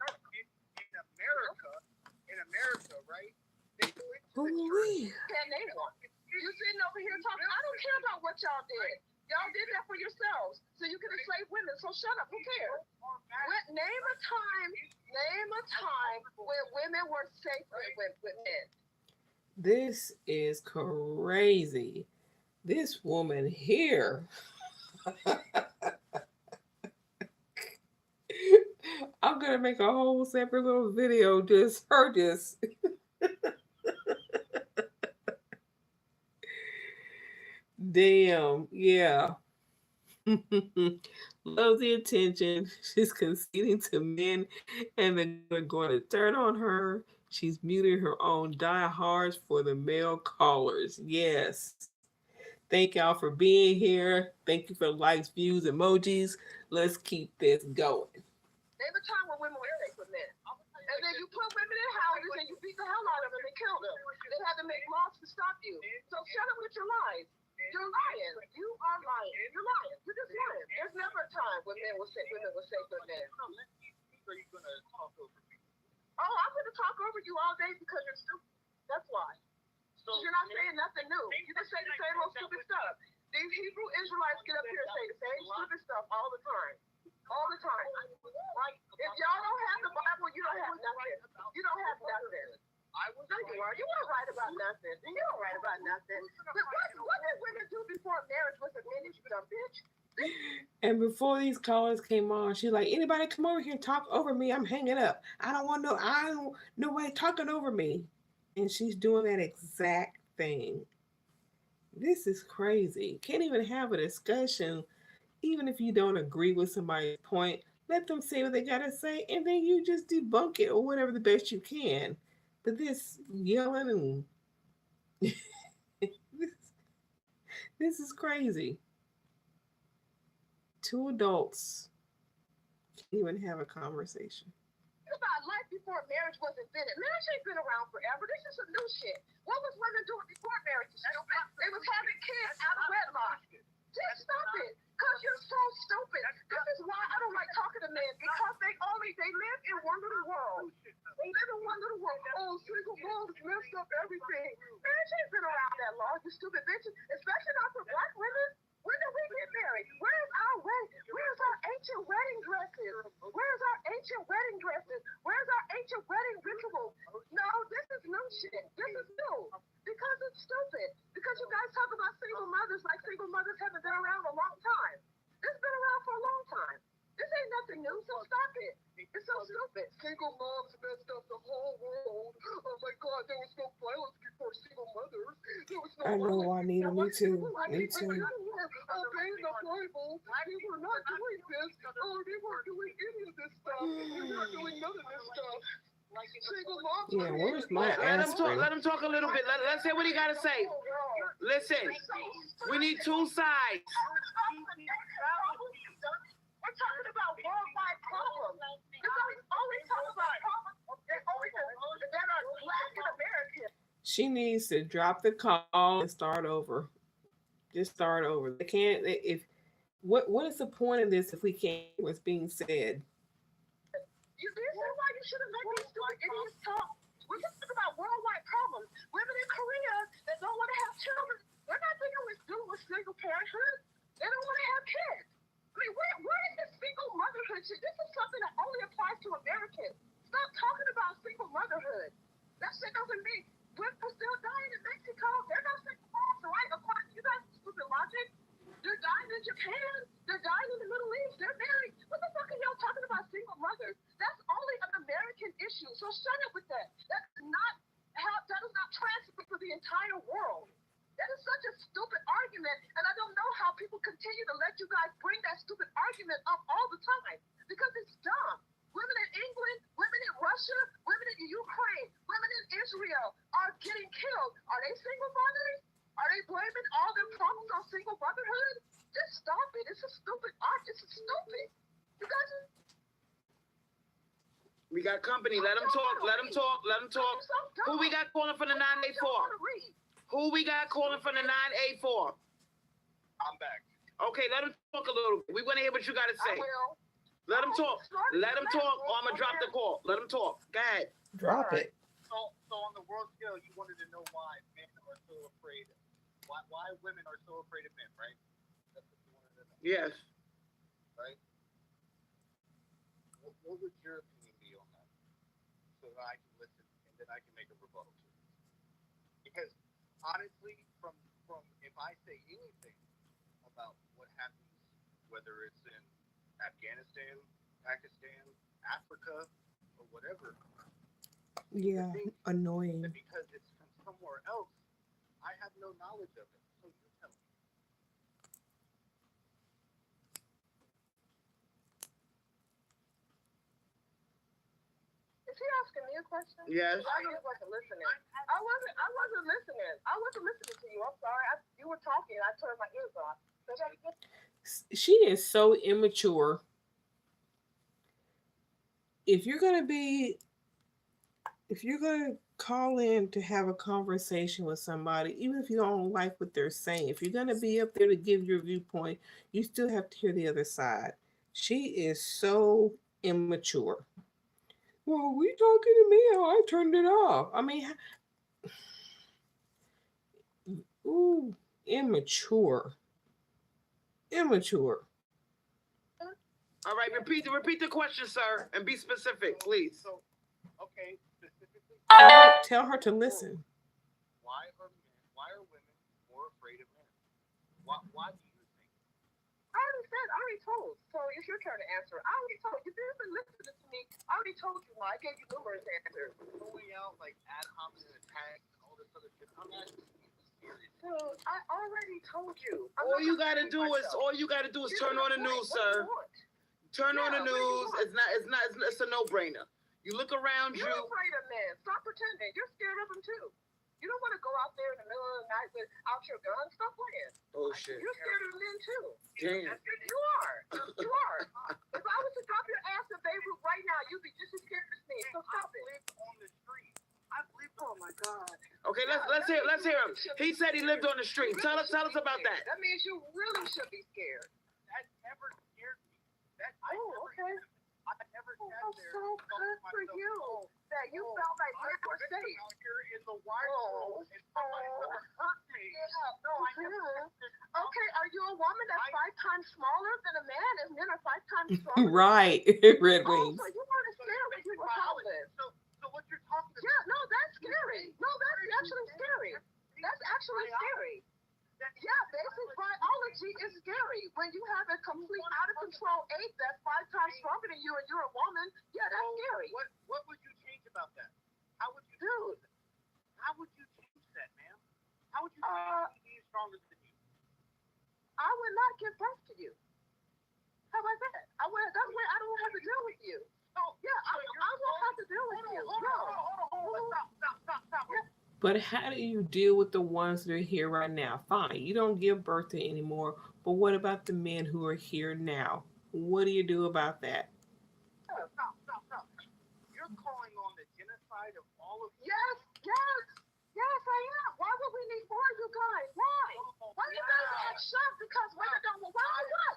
America. In America, right? They went to the Ooh-wee. You sitting over here talking. I don't care about what y'all did. Y'all did that for yourselves, so you can enslave women. So shut up. Who cares? Name a time when women were safe with men. This is crazy. This woman here. I'm gonna make a whole separate little video just her just damn, yeah. Loves the attention. She's conceding to men and they're going to turn on her. She's muting her own diehards for the male callers. Yes. Thank y'all for being here. Thank you for likes, views, emojis. Let's keep this going. Name a time when women were safe with men. And then you put women in houses and you beat the hell out of them and kill them. They had to make laws to stop you. So shut up with your lies. You're lying. You are lying. You're lying. You're just lying. There's never a time when women were safe with men. Are you going to talk over me? Oh, I'm going to talk over you all day because you're stupid. That's why. So you're not saying nothing new. You just say the same old stupid stuff. These Hebrew Israelites get up here and say the same stupid stuff all the time. All the time. Like, if y'all don't have the Bible, you don't have nothing. You don't have nothing. No, you are. You weren't right about nothing. You don't write about nothing. But what did women do before marriage was a minute, you dumb bitch? And before these callers came on, she's like, anybody come over here and talk over me, I'm hanging up. I don't nobody talking over me. And she's doing that exact thing. This is crazy. Can't even have a discussion, even if you don't agree with somebody's point. Let them say what they gotta say, and then you just debunk it or whatever the best you can. But this yelling and this is crazy. Two adults can't even have a conversation. About life before marriage was invented. Marriage ain't been around forever. This is some new shit. What was women doing before marriage? They was having kids out of wedlock. Just stop it. Because you're so stupid. This is why I don't like talking to men. Because they live in one little world. They live in one little world. Oh, single moms messed up everything. Marriage ain't been around that long, you stupid bitches. Especially not for black women. When did we get married? Where's our ancient wedding dresses? Where's our ancient wedding dresses? Where's our ancient wedding rituals? No, this is new shit. This is new. Because it's stupid. Because you guys talk about single mothers like single mothers haven't been around a long time. It's been around for a long time. This ain't nothing new, so stop it. It's so stupid. Single moms messed up the whole world. Oh my God, there was no violence before single mothers. There was no I know, Juanita. Me too. Me too. Obeying the Bible. They were not doing this. Oh, they weren't doing any of this stuff. They weren't doing none of this stuff. Single moms. Yeah, where's my Let him talk a little bit. Let's hear what he got to say. Listen, we need two sides. We're talking about worldwide problems. You guys always talk about problems that are black and American. She needs to drop the call and start over. Just start over. They can't. If what is the point of this if we can't hear what's being said? You this is why you shouldn't let these stupid idiots talk. We're just talking about worldwide problems. Women in Korea that don't want to have children, they're not dealing with single parenthood. They don't want to have kids. I mean, where is this single motherhood shit? This is something that only applies to Americans. Stop talking about single motherhood. That shit doesn't mean women are still dying in Mexico. They're not single moms, right? According to you guys' stupid logic, they're better world. That is such a stupid argument, and I don't know how people continue to let you guys bring that stupid argument up all the time because it's dumb. Women in England, women in Russia, women in Ukraine, women in Israel are getting killed. Are they single mothers? Are they blaming all their problems on single motherhood? Just stop it. It's a stupid argument. It's stupid. You guys are. We got company. Let them talk. Let them talk. Let them talk. Who we got calling for the 984? Who we got calling from the 984? I'm back. Okay, let him talk a little bit. We want to hear what you got to say. Let him talk. Let him talk, or I'm going to drop the call. Let him talk. Go ahead. Drop it. So on the world scale, you wanted to know why men are so afraid. Why women are so afraid of men, right? That's what you wanted to know. Yes. Right? What would your opinion be on that? So that I can listen and then I can make a rebuttal to it. Because honestly, from if I say anything about what happens, whether it's in Afghanistan, Pakistan, Africa, or whatever, Yeah, annoying. that because it's from somewhere else, I have no knowledge of it. So you tell me. Is he asking me a question? Yes. I just wasn't listening. I wasn't listening. I wasn't listening to you. I'm sorry. You were talking. I turned my ears off. She is so immature. If you're gonna call in to have a conversation with somebody, even if you don't like what they're saying, if you're gonna be up there to give your viewpoint, you still have to hear the other side. She is so immature. Well, we talking to me? I turned it off. I mean, ooh, immature. Immature. All right, repeat the question, sir, and be specific, please. So, okay, specifically, Tell her to listen. why are women more afraid of men? Why do you think? I already told. So it's your turn to answer. I already told. If you've been listening to me, I already told you why. I gave you numerous answers. Throwing out like ad hominem attacks and all this other shit. I'm asking you serious. So I already told you. All you gotta do is turn on the news, sir. Turn on the news. It's a no-brainer. You look around you. You're afraid of men. Stop pretending. You're scared of them too. You don't want to go out there in the middle of the night without your gun. Stop playing. Oh shit. You're scared of men too. Damn. You are. You are. If I was to drop your ass in Beirut right now, you'd be just as scared as me. So stop it. I lived on the street. I've lived. Oh my God. Okay, let's hear him. He said he lived on the street. Tell us about that. That means you really should be scared. That never scared me. Okay. I never sat I'm there. so good for you that you felt like you were safe. Out here in the wide world and somebody would hurt me. Yeah, no, I never. Okay, are you a woman that's 5 times smaller than a man, and men are 5 times stronger? Right, Red Oh, Wings. so you weren't scared when you were homeless. So what you're talking about? Yeah, no, that's scary. No, that's actually scary. That's actually scary. Yeah, basic biology is scary. When you have a complete out of control ape that's 5 times stronger than you and you're a woman, yeah, that's scary. What would you change about that? How would you Dude. How would you change that, ma'am? How would you change being stronger than you? I would not give birth to you. How about that? That way I don't have to deal with you. Oh, yeah, I won't have to deal with you. Hold on. Stop. But how do you deal with the ones that are here right now? Fine, you don't give birth to anymore, but what about the men who are here now? What do you do about that? Stop. You're calling on the genocide of all of you. Yes, I am. Why would we need more of you guys? Why? Why you guys act shocked because women don't? Why what?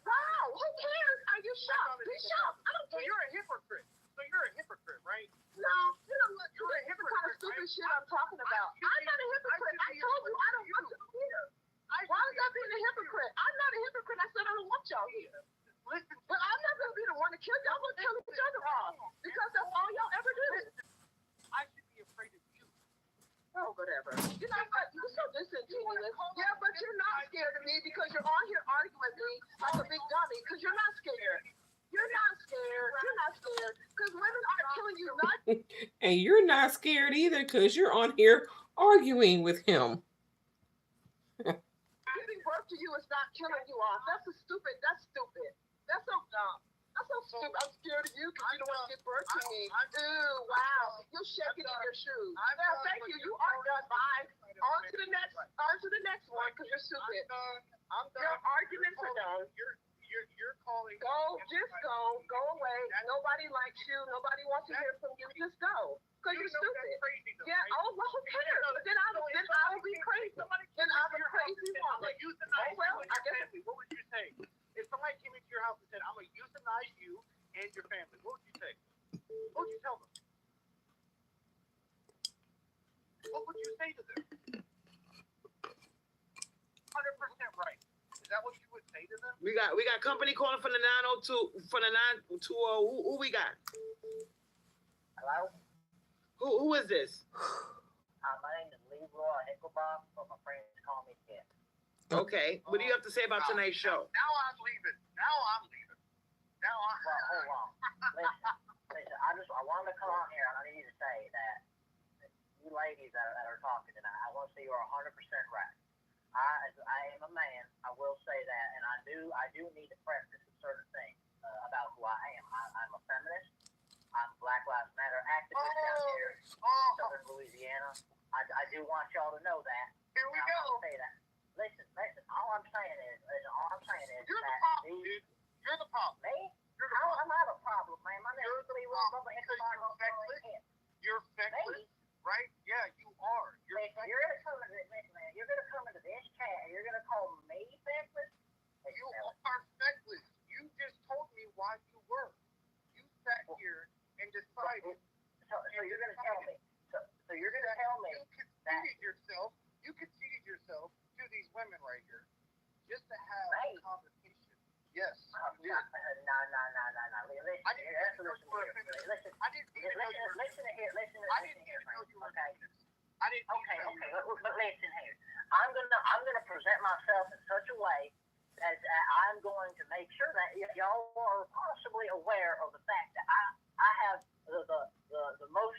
Wow, who cares? Are you shocked? Be shocked. I don't So care. you're a hypocrite. Right? No, you know what? You're a hypocrite. Kind of stupid shit I'm talking about. I'm not a hypocrite. I told you I don't want you here. Why is that being a hypocrite? I'm not a hypocrite. I said I don't want y'all here. Listen, But I'm not gonna be the one to kill y'all. I'm gonna kill each other off because that's all y'all ever do. I should be afraid of you. Oh, whatever. You know what? You're so disingenuous. Yeah, but you're not scared of me because you're on here arguing with me like a big dummy because you're not scared. You're not scared because women are killing you not. And you're not scared either because you're on here arguing with him. Giving birth to you is not killing you off. That's stupid. That's stupid. That's so dumb. That's so stupid. I'm scared of you because you don't want to give birth to me. Ew, wow. You're shaking in your shoes. Now, thank you. You are done. Bye. On to the next. On to the next one because you're stupid. I'm done. Your arguments are done. You're calling. Go, just go. Go away. Nobody likes you. Nobody wants to hear from you. Just go. Because you're stupid. Crazy though, Yeah, right? oh, well, who cares? Then I will be crazy. Then I'm a crazy I'm woman. gonna euthanize Oh, well, you and I your guess. family. What would you say? If somebody came into your house and said, I'm gonna euthanize you and your family, what would you say? What would you tell them? What would you say to them? 100% right. Is that what you would say to them? We got company calling from the 902 from the 920. Who we got? Hello? Who is this? My name is Leroy Hickelbaum, but my friends call me Ken. Okay. What do you have to say about tonight's show? Now I'm leaving. Now I'm leaving. Now I'm. Well, hold on. Listen, I wanted to come on here and I need to say that you ladies that are talking tonight, I want to say you are 100% right. I am a man, I will say that, and I do need to preface certain things about who I am. I'm a feminist. I'm a Black Lives Matter activist down here in southern Louisiana. I do want y'all to know that. Here we go. Say that. Listen. All I'm saying is You're the that problem, dude. You're the problem. me? You're the problem. I'm not a problem, man. My name is Leroy Hickelbaum. You're feckless, right? Yeah, you are. You're You're feckless. You're gonna come into this chat and you're gonna call me feckless? You are feckless. You just told me why you were. You sat here and decided. So you're gonna tell me. So you're gonna tell me that You conceded yourself to these women right here, just to have a conversation. Yes, you did. No. I didn't even know you were a feminist. Listen here. Okay. I didn't. Okay. But listen here. I'm gonna present myself in such a way that I'm going to make sure that y'all are possibly aware of the fact that I have the most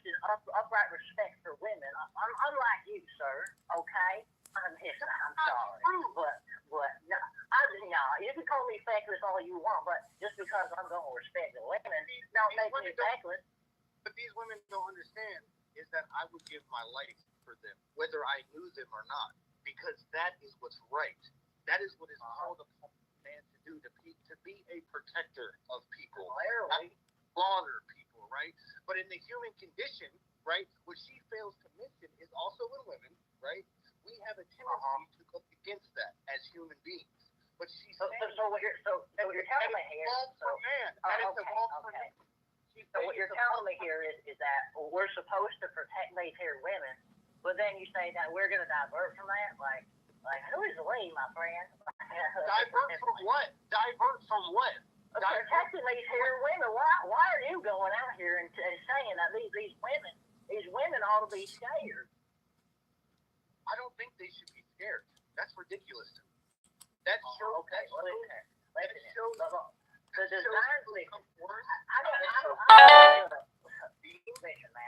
upright respect for women. Unlike you, sir. Okay. I'm sorry, but no, you can call me feckless all you want, but just because I'm going to respect the women, don't make me feckless. But these women don't understand is that I would give my life for them, whether I knew them or not, because that is what's right. That is what is called upon man to do, to be a protector of people, not slaughter people, right? But in the human condition, right, what she fails to mention is also in women, right? We have a tendency to go against that as human beings. But she's so what you're telling me here. So what you're telling me here is that we're supposed to protect these here women, but then you say that we're going to divert from that. Like who is we, my friend? Divert from what? Divert from what? Protecting these here women. Why are you going out here and saying that these women ought to be scared? I don't think they should be scared. That's ridiculous to me. That shows. Okay. Well, that shows. The design.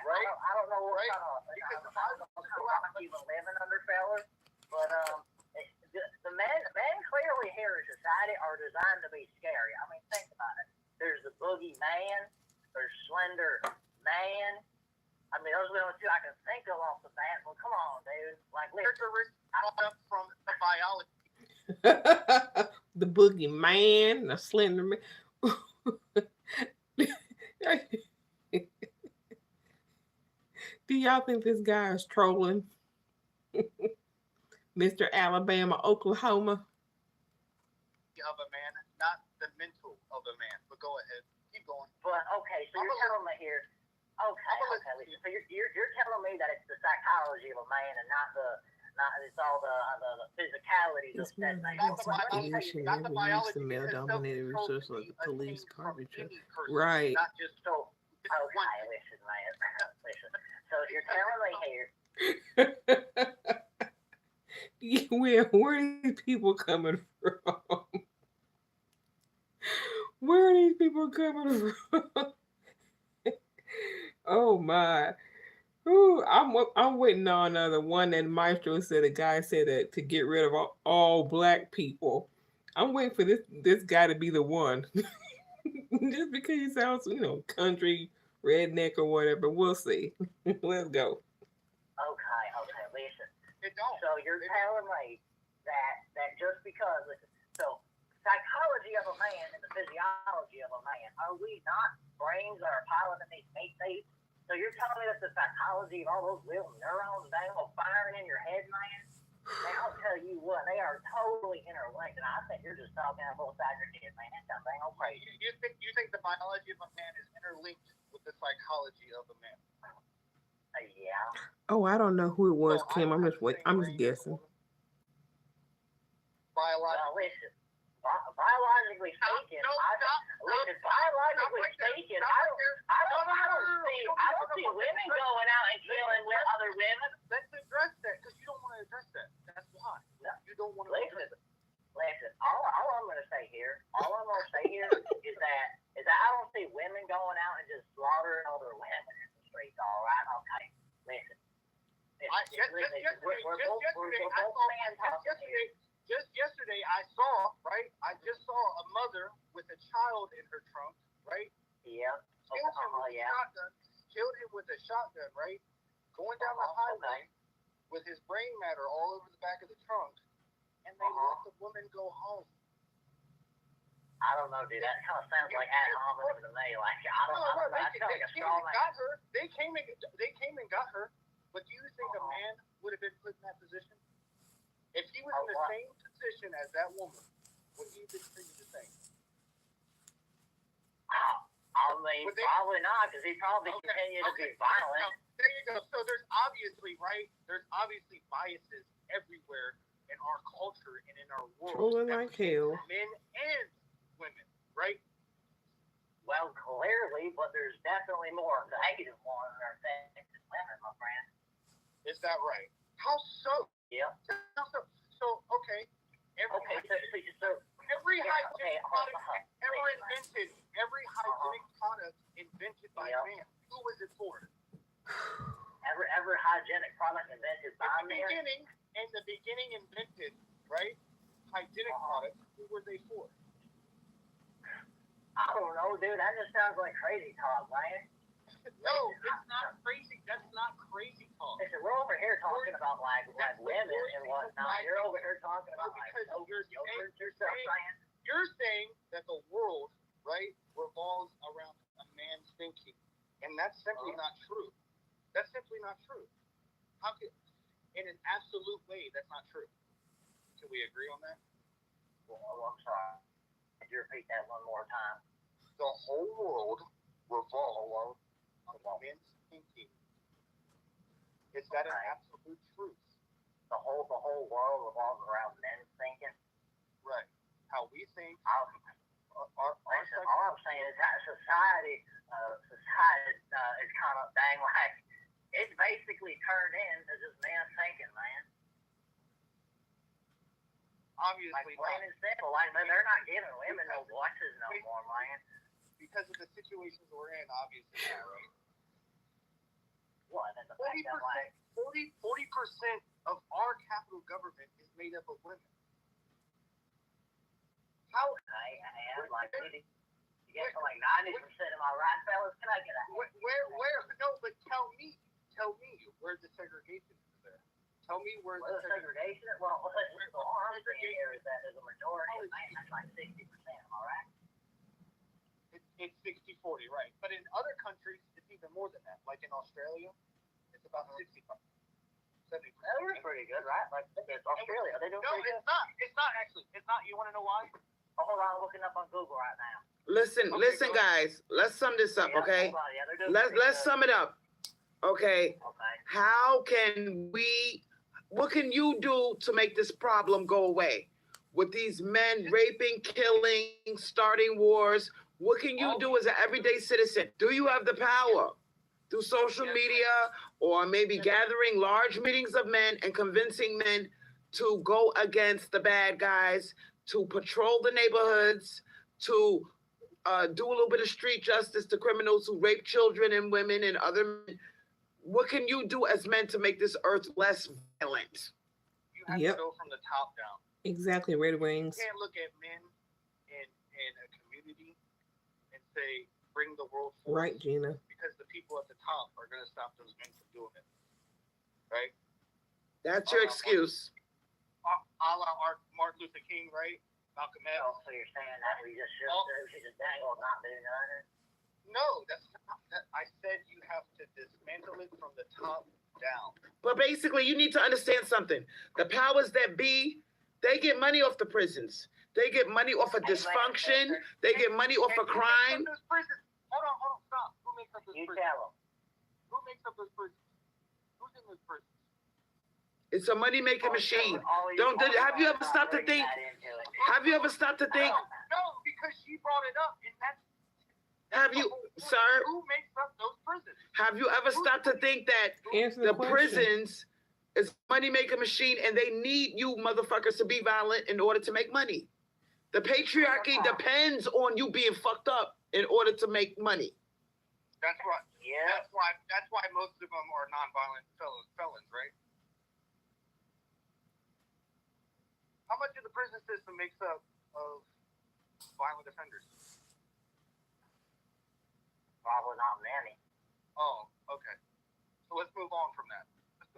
Right? I don't know what's Right? going on. Because I don't know how much you've been living under, fellas, but the men clearly here in society are designed to be scary. I mean, think about it. There's the boogie man. There's slender man. I mean, those are the only two I can think of off the bat. Well, come on, dude. Like, listen. From biology. The boogie man, the slender man. Do y'all think this guy is trolling? Mr. Alabama, Oklahoma? Of a man, not the mental of a man. But go ahead. Keep going. But, okay, so you're telling me here. Okay. So you're telling me that it's the psychology of a man and not it's all the physicality of that man. Not the biology. The male-dominated research like the police carpenter. Person, right. Not just so. Okay, listen, man. Listen. So you're telling me here. Where are these people coming from? Where are these people coming from? Oh my. Ooh, I'm waiting on the one that Maestro said. The guy said that to get rid of all black people. I'm waiting for this guy to be the one, just because he sounds country redneck or whatever. We'll see. Let's go. Okay, okay, listen. It don't. So you're telling me that just because, listen, so psychology of a man and the physiology of a man, are we not brains that are piloting these meat thieves? So you're telling me that the psychology of all those little neurons dang on firing in your head, man? Man, I'll tell you what, they are totally interlinked, and I think you're just talking out both sides of your head, man. That's dang on Right. crazy. You think the biology of a man is interlinked with the psychology of a man? Yeah. Oh, I don't know who it was, So I Kim. don't I'm have just the wait. same I'm just brain as a guessing. woman. Well, Biologically. listen, biologically speaking, biologically speaking, I don't see women going out and killing with other women. Let's address that because you don't want to address that. That's why. No. You don't want to address Listen, it. listen. All I'm gonna say here is that I don't see women going out and just slaughtering other women in the streets. All right, okay. Listen. Just yesterday, I saw, right? I just saw a mother with a child in her trunk, right? Yeah. Killed him with a shotgun, right? Going down the highway with his brain matter all over the back of the trunk, and they let the woman go home. I don't know, dude. That kind of sounds like ad hominem to me. Like I don't know. I feel like a straw man. Got her. They came and got her. But do you think a man would have been put in that position? If he was in the same position as that woman, would he have been treated the same? I mean, probably not, because he probably continued to be violent. Now, there you go. So there's obviously biases everywhere in our culture and in our world. Trolling like hell. Men and women, right? Well, clearly, but there's definitely more negative ones that are affecting women, my friend. Is that right? How so? Yeah. How so? So, okay. Every hygienic product ever invented, every hygienic product invented by man, who was it for? Every hygienic product invented by man. In the beginning invented, right? Hygienic products, who were they for? I don't know, dude. That just sounds like crazy talk, man. No, it's not crazy. That's not crazy talk. Listen, we're over here talking about like women and whatnot. You're over here talking about like yogurt yourself, saying. You're saying that the world, right, revolves around a man's thinking, and that's simply not true. That's simply not true. How could, in an absolute way, that's not true? Can we agree on that? Well, I'm sorry. Could you repeat that one more time? The whole world revolves around men's thinking. Is that an absolute truth? The whole world revolves around men's thinking. Right. How we think. All I'm saying is that society is kind of dang like it's basically turned into just men thinking, man. Obviously, like plain and simple. Like they're not giving women no voices no more, man. Because of the situations we're in, obviously, right? What? 40% of our capital government is made up of women. How? I am like, you get to like 90%. Am I right, fellas? Can I get a where? No, but tell me, where the segregation is there. Tell me where the segregation is. Well, all I'm saying here is that there's a majority of men. That's like 60%. Am I right? It's 60-40, right? But in other countries, it's even more than that. Like in Australia, it's about 65. 70%. They're pretty good, right? Like it's Australia. They do pretty good. It's not actually. It's not. You want to know why? Oh, hold on, I'm looking up on Google right now. Listen, guys. Let's sum this up, okay? Let's sum it up, okay? How can we? What can you do to make this problem go away? With these men raping, killing, starting wars, what can you do as an everyday citizen? Do you have the power? Through social media, or maybe gathering large meetings of men and convincing men to go against the bad guys, to patrol the neighborhoods, to do a little bit of street justice to criminals who rape children and women and other men. What can you do as men to make this earth less violent? You have Yep. to go from the top down. Exactly, Red Wings. You can't look at men in a community and say, bring the world forward. Right, Gina. Because the people at the top are going to stop those men from doing it. Right? That's your excuse. A la Martin Luther King, right? Malcolm X. Oh, so you're saying that we just dangle not doing nothing? No, that's not that. I said you have to dismantle it from the top down. But basically, you need to understand something. The powers that be, they get money off the prisons. They get money off of dysfunction. They get money off of crime. Hold on, stop. Who makes up those prisons? You tell them. Who makes up those prisons? Who's in those prisons? It's a money-making machine. Have you ever stopped to think? Have you ever stopped to think? No, because she brought it up, and that's Have you, sir? Who makes up those prisons? Have you ever stopped to think that the prisons is a money-making machine, and they need you motherfuckers to be violent in order to make money? The patriarchy depends on you being fucked up in order to make money. That's right. Yeah. That's why most of them are non-violent felons, right? How much of the prison system makes up of violent offenders? Probably not many. Oh, okay. So let's move on from that.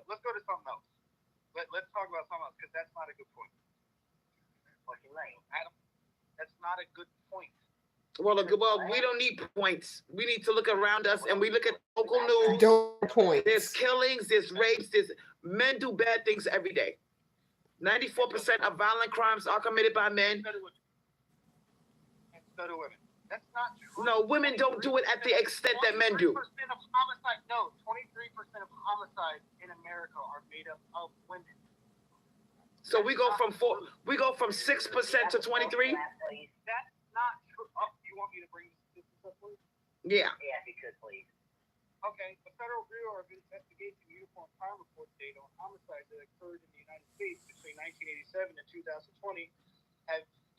Let's go to something else. Let's talk about something else, because that's not a good point. What you mean? Adam, that's not a good point. Well, we don't need points. We need to look around us, and we look at local news. Don't point. There's killings, there's rapes, men do bad things every day. 94% of violent crimes are committed by men. And so do women. That's not true. No, women don't do it at the extent that men do. 23% of homicide, no, 23% of homicides in America are made up of women. So we go from 6% to 23? That's not true. Oh, you want me to bring this up, please? Yeah. Yeah, if you could, please. Okay, the Federal Bureau of Investigation Uniform Crime Report data on homicides that occurred in the United States between 1987 and 2020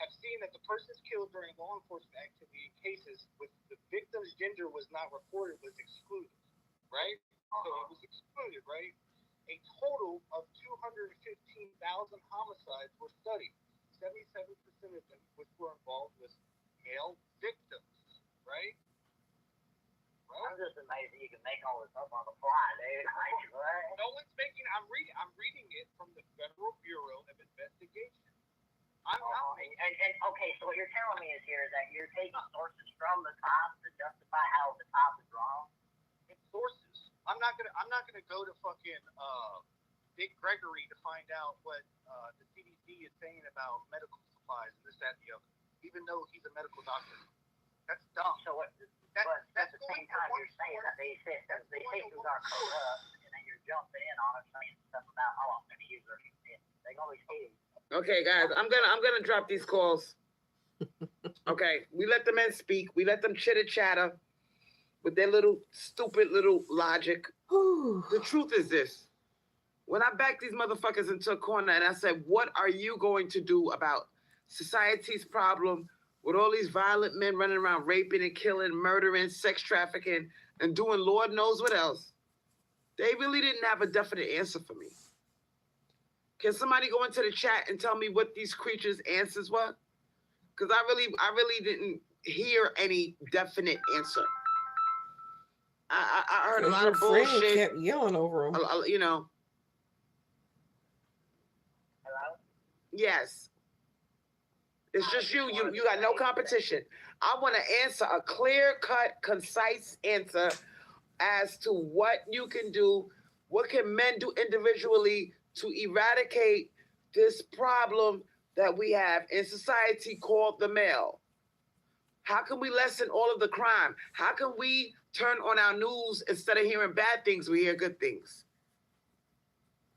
have seen that the persons killed during law enforcement activity in cases with the victim's gender was not reported was excluded, right? So it was excluded, right? A total of 215,000 homicides were studied. 77% of them which were involved with male victims, right? I'm just amazed that you can make all this up on the fly, dude. No one's making. I'm reading it from the Federal Bureau of Investigation. I'm not making. And okay, so what you're telling me is here that you're taking sources from the top to justify how the top is wrong. It's sources. I'm not gonna go to fucking Dick Gregory to find out what the CDC is saying about medical supplies and this, that, and the other. Even though he's a medical doctor, that's dumb. So what? But at the same time, you're saying that these systems are corrupt, and then you're jumping in on it saying stuff about, oh, I'm going to use their shit. They're going to be stupid. Okay, guys, I'm gonna drop these calls. Okay, we let the men speak. We let them chitter chatter with their little stupid little logic. The truth is this: when I backed these motherfuckers into a corner and I said, "What are you going to do about society's problem with all these violent men running around raping and killing, murdering, sex trafficking, and doing Lord knows what else?" They really didn't have a definite answer for me. Can somebody go into the chat and tell me what these creatures' answers were? Because I really didn't hear any definite answer. I heard a lot of bullshit. Kept yelling over him. You know. Hello? Yes. It's just you. You got no competition. I want to answer a clear-cut, concise answer as to what you can do. What can men do individually to eradicate this problem that we have in society called the male? How can we lessen all of the crime? How can we turn on our news instead of hearing bad things, we hear good things?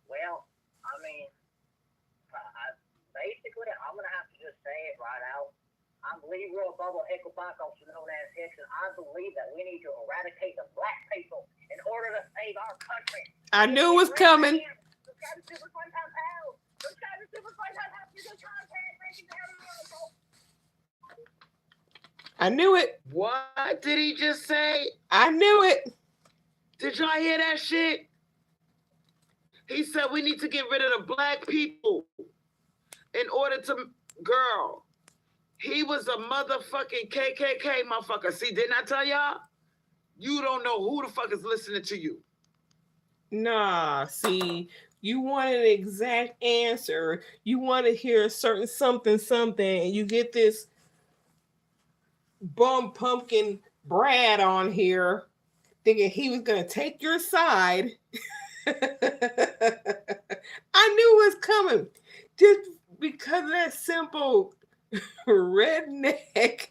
Well, I mean, basically, I'm going to have to just say it right out. I believe we're above a Hickleback on some known-ass hicks, and I believe that we need to eradicate the black people in order to save our country. I knew it was coming. I knew it. What did he just say? I knew it. Did y'all hear that shit? He said we need to get rid of the black people in order to, girl. He was a motherfucking KKK motherfucker. See, didn't I tell y'all? You don't know who the fuck is listening to you. Nah, see, you want an exact answer. You want to hear a certain something, and you get this bum pumpkin Brad on here thinking he was going to take your side. I knew it was coming just because of that simple redneck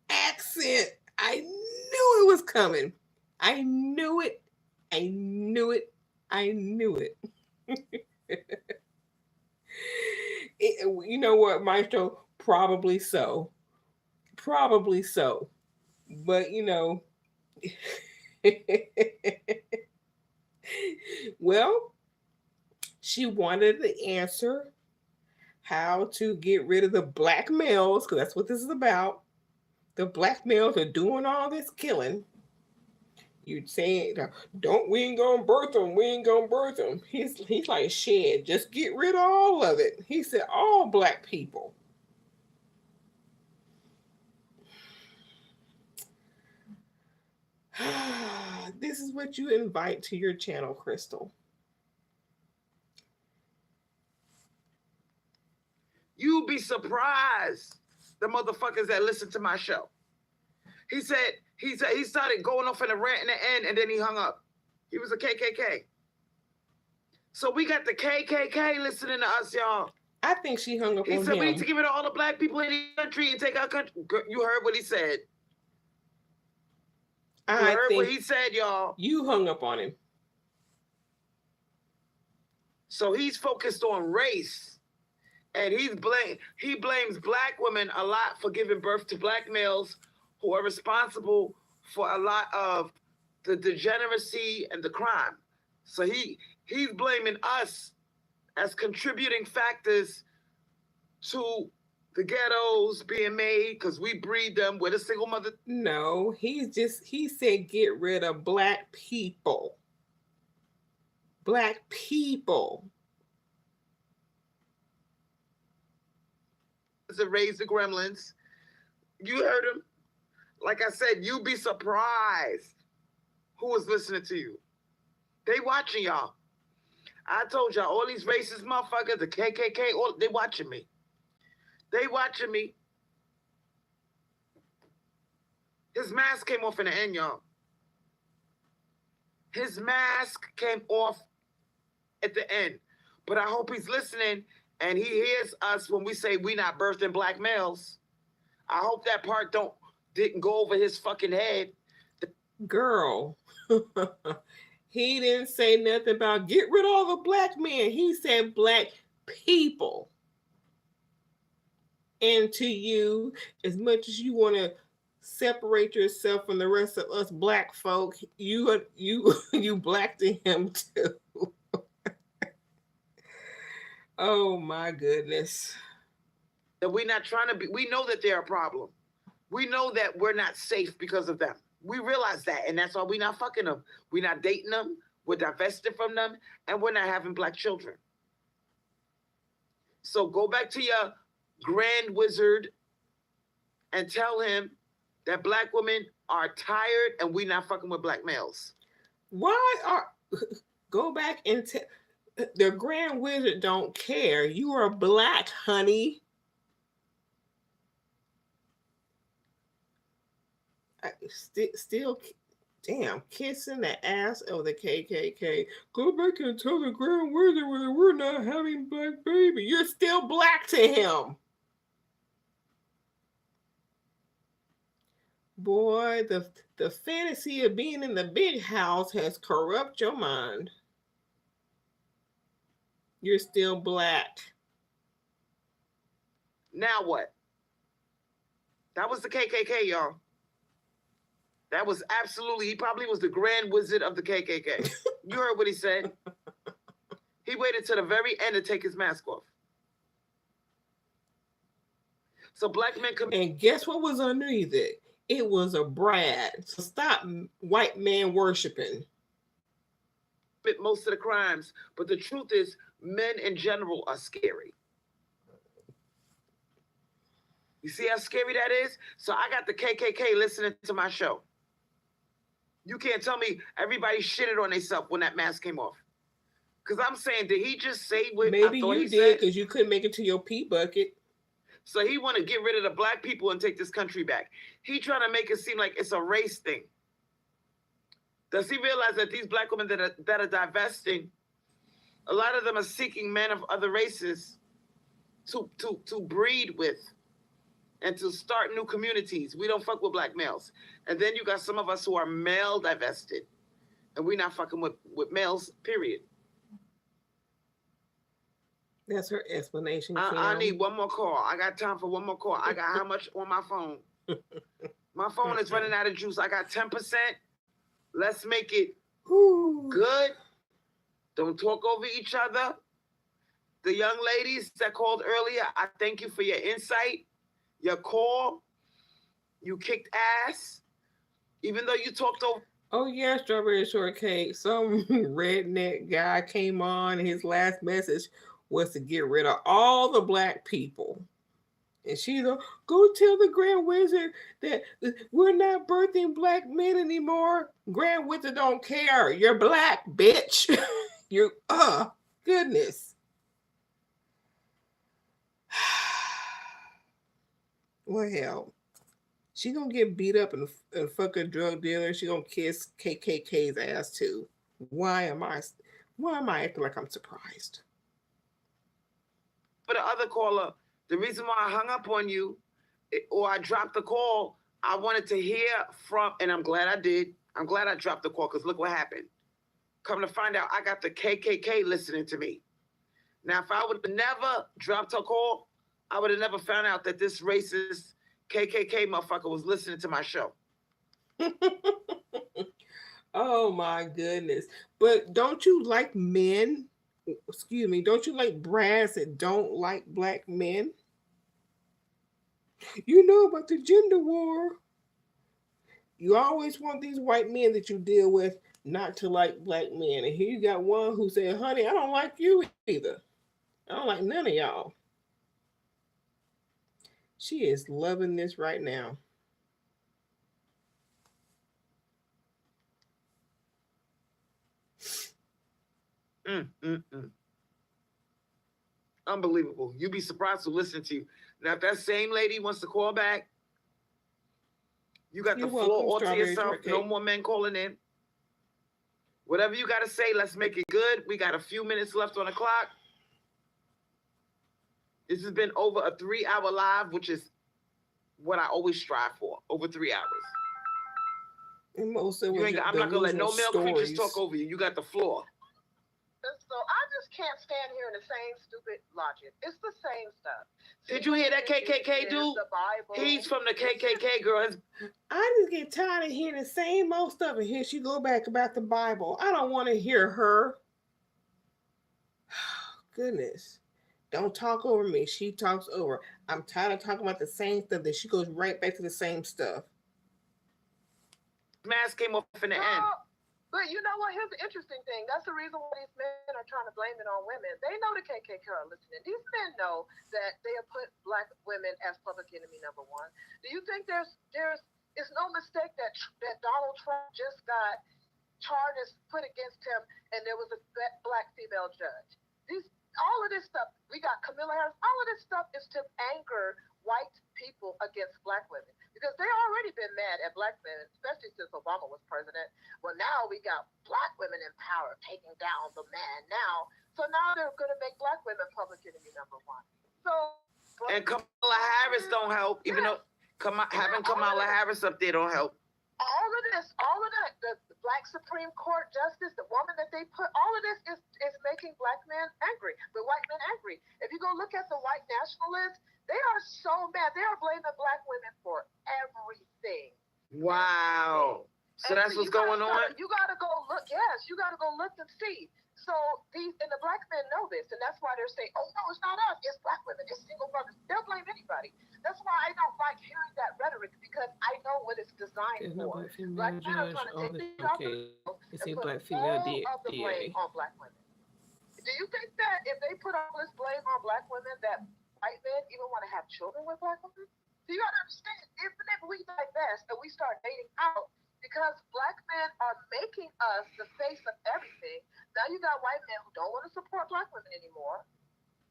accent. I knew it was coming. I knew it. I knew it. I knew it. You know what, Maestro? Probably so. Probably so. But, you know, well, she wanted the answer how to get rid of the black males, because that's what this is about. The black males are doing all this killing. You'd say, we ain't gonna birth them, we ain't gonna birth them. He's like, shit, just get rid of all of it. He said, all black people. This is what you invite to your channel, Crystal. You'd be surprised the motherfuckers that listen to my show. He said he started going off in a rant in the end, and then he hung up. He was a KKK. So we got the KKK listening to us, y'all. I think she hung up on him. He said we need to get rid of all the black people in the country and take our country. You heard what he said. You heard what he said, y'all. You hung up on him. So he's focused on race. And he blames black women a lot for giving birth to black males who are responsible for a lot of the degeneracy and the crime. So he's blaming us as contributing factors to the ghettos being made because we breed them with a single mother. No, he said get rid of black people. Black people. To raise the gremlins. You heard him. Like I said, you'd be surprised who was listening to you. They watching y'all. I told y'all, all these racist motherfuckers, the KKK, they watching me. They watching me. His mask came off in the end, y'all. His mask came off at the end. But I hope he's listening and he hears us when we say we not birthing black males. I hope that part didn't go over his fucking head. Girl, he didn't say nothing about get rid of all the black men. He said black people. And to you, as much as you want to separate yourself from the rest of us black folk, you black to him too. Oh my goodness. That we're not trying to be, we know that they're a problem. We know that we're not safe because of them. We realize that, and that's why we're not fucking them. We're not dating them, we're divested from them, and we're not having black children. So go back to your grand wizard and tell him that black women are tired and we're not fucking with black males. Go back and tell the grand wizard don't care. You are black, honey. Still, damn, kissing the ass of the KKK. Go back and tell the grand wizard whether we're not having black baby. You're still black to him. Boy, the fantasy of being in the big house has corrupted your mind. You're still black. Now what? That was the KKK, y'all. That was absolutely, he probably was the grand wizard of the KKK. You heard what he said. He waited to the very end to take his mask off. So black men come. And guess what was underneath it? It was a Brad. So stop white man worshiping. Most of the crimes, but the truth is, men in general are scary. You see how scary that is? So I got the KKK listening to my show. You can't tell me everybody shitted on themselves when that mask came off. Because I'm saying, did he just say what Maybe I thought you he did said? because you couldn't make it to your pee bucket. So he want to get rid of the black people and take this country back. He trying to make it seem like it's a race thing. Does he realize that these black women that are divesting, a lot of them are seeking men of other races to breed with and to start new communities? We don't fuck with black males. And then you got some of us who are male divested, and we not fucking with males, period. That's her explanation. I need one more call. I got time for one more call. I got how much on my phone? My phone is running out of juice. I got 10%. Let's make it good. Don't talk over each other. The young ladies that called earlier, I thank you for your insight, your call. You kicked ass, even though you talked over. Oh yeah, strawberry shortcake. Some redneck guy came on, and his last message was to get rid of all the black people. And she's like, go tell the Grand Wizard that we're not birthing black men anymore. Grand Wizard don't care. You're black, bitch. You, goodness. Well, hell. She gonna get beat up and fuck a drug dealer. She gonna kiss KKK's ass too. Why am I acting like I'm surprised? For the other caller, the reason why I hung up on you, or I dropped the call, I wanted to hear from, and I'm glad I did. I'm glad I dropped the call, because look what happened. Come to find out, I got the KKK listening to me. Now, if I would have never dropped her call, I would have never found out that this racist KKK motherfucker was listening to my show. Oh my goodness. But don't you like men? Excuse me, don't you like brads that don't like black men? You know about the gender war. You always want these white men that you deal with not to like black men. And here you got one who said, honey, I don't like you either. I don't like none of y'all. She is loving this right now. Unbelievable. You'd be surprised to listen to you. Now, if that same lady wants to call back, you got the floor all to yourself. No more men calling in. Whatever you got to say, let's make it good. We got a few minutes left on the clock. This has been over a 3-hour live, which is what I always strive for. Over 3 hours. And most of I'm not going to let no male creatures talk over you. You got the floor. So I just can't stand hearing the same stupid logic. It's the same stuff. Did you hear that KKK dude? He's from the KKK, girl. I just get tired of hearing the same old stuff. And here she go back about the Bible. I don't want to hear her. Goodness. Don't talk over me. She talks over. I'm tired of talking about the same stuff. That she goes right back to the same stuff. Mask came off in the end. But you know what? Here's the interesting thing. That's the reason why these men are trying to blame it on women. They know the KKK are listening. These men know that they have put black women as public enemy number one. Do you think it's no mistake that Donald Trump just got charges put against him and there was a black female judge? All of this stuff, we got Kamala Harris, all of this stuff is to anger white people against black women. Because they already been mad at black men, especially since Obama was president. Well, now we got black women in power taking down the man now. So now they're going to make black women public enemy number one. So, and Kamala Harris don't help, even though having Kamala Harris up there don't help. All of that, the black Supreme Court justice, the woman that they put, all of this is making black men angry, the white men angry. If you go look at the white nationalists, they are so mad. They are blaming black women for everything. Wow. So that's what's going on? You got to go look. Yes, you got to go look and see. So these and the black men know this, and that's why they're saying, "Oh no, it's not us. It's black women. It's single mothers." They'll blame anybody. That's why I don't like hearing that rhetoric because I know what it's designed There's no for. black female Black men are judge. trying to Oh, take the it off the okay. males They and say put black female all of the blame DA. on black women. Do you think that if they put all this blame on black women, that white men even want to have children with black women? So you gotta understand, even if we divest and we start dating out, because black men are making us the face of everything. Now you got white men who don't want to support black women anymore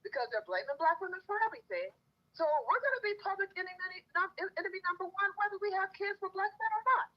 because they're blaming black women for everything. So we're going to be public enemy number one, whether we have kids with black men or not.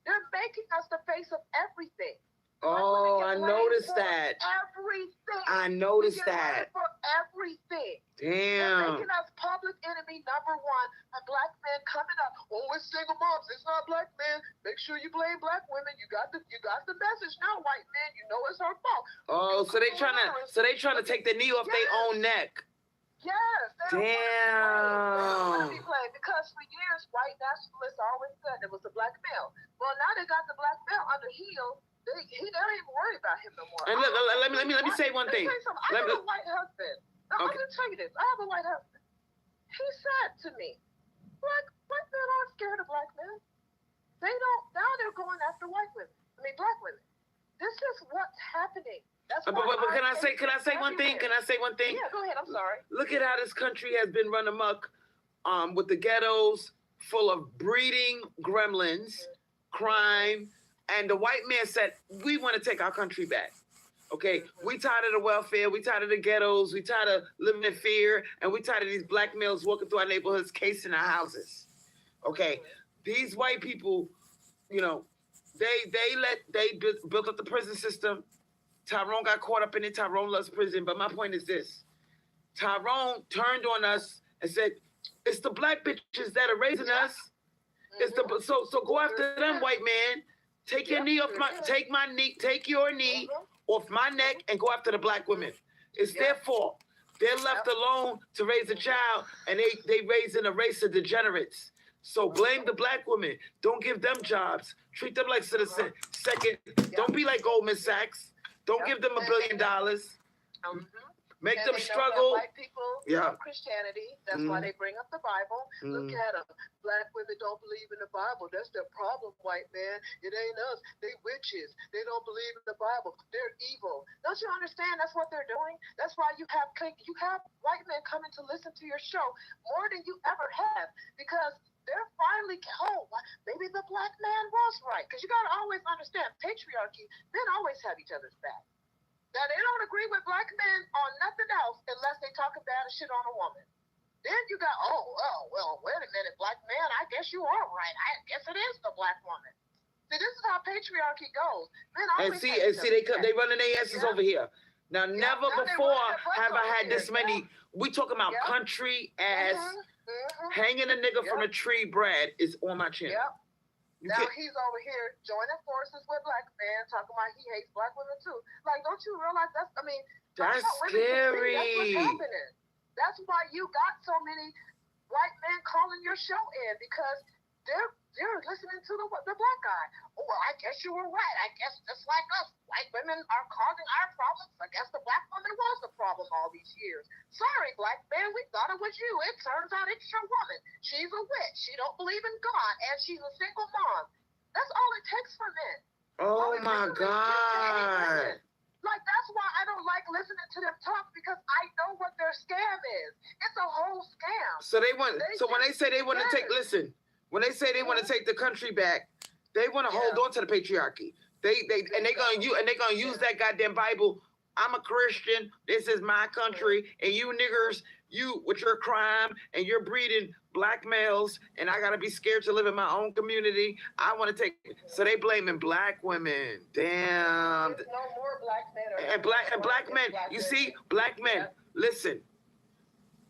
They're making us the face of everything. Oh, I noticed that. Everything. I noticed we get that. For everything. They're Damn. making us public enemy number one. A black man coming up. Oh, it's single moms. It's not black men. Make sure you blame black women. You got the message now, white men. You know it's our fault. Oh, so they trying to take the knee off their own neck. Yes. Damn. Be blamed because for years white nationalists always said it was a black male. Well, now they got the black male under heel. They don't even worry about him no more. And let me say one thing. I have a white husband. Now, I'm gonna tell you this. I have a white husband. He said to me, black men aren't scared of black men. They don't. Now they're going after white women. I mean, black women. This is what's happening. That's But can I say one thing? Can I say one thing? Yeah, go ahead. I'm sorry. Look at how this country has been run amok, with the ghettos full of breeding gremlins, crime, and the white man said, we want to take our country back. Okay, we tired of the welfare, we tired of the ghettos, we tired of living in fear, and we tired of these black males walking through our neighborhoods, casing our houses. Okay, these white people, you know, they built up the prison system. Tyrone got caught up in it. Tyrone loves prison, but my point is this: Tyrone turned on us and said, "It's the black bitches that are raising us. It's the so go after them, white man. Take your knee off take your knee off my neck and go after the black women. It's their fault. They're left alone to raise a child, and they raise in a race of degenerates. So blame the black women. Don't give them jobs. Treat them like citizens. Second, don't be like Goldman Sachs. Don't give them $1 billion. Make them struggle. White people love Christianity. That's why they bring up the Bible. Look at them. Black women don't believe in the Bible. That's their problem, white man. It ain't us. They witches. They don't believe in the Bible. They're evil. Don't you understand? That's what they're doing. That's why you have white men coming to listen to your show more than you ever have, because they're finally, maybe the black man was right. Because you got to always understand, patriarchy, men always have each other's back. Now, they don't agree with black men on nothing else unless they talk bad and shit on a woman. Then you got, well, wait a minute, black man, I guess you are right. I guess it is the black woman. See, this is how patriarchy goes. Men always they running their asses over here. Now, never before have I had this many. We talking about country ass, hanging a nigga from a tree bread is on my chin. Now he's over here joining forces with black men, talking about he hates black women too. Like, don't you realize that's scary. That's what's happening. That's why you got so many white men calling your show in, because they're listening to the black guy. Oh, well, I guess you were right. I guess just like us, white women are causing our problems. I guess the black woman was the problem all these years. Sorry, black man, we thought it was you. It turns out it's your woman. She's a witch. She don't believe in God, and she's a single mom. That's all it takes for men. Oh my God. Like, that's why I don't like listening to them talk, because I know what their scam is. It's a whole scam. So when they say they want to take the country back, they want to hold on to the patriarchy. They're gonna use that goddamn Bible. I'm a Christian. This is my country, and you niggers, you with your crime and you're breeding black males, and I gotta be scared to live in my own community. I want to take. So they blaming black women. Damn. There's no more black men. And black men. You see, black men. Listen.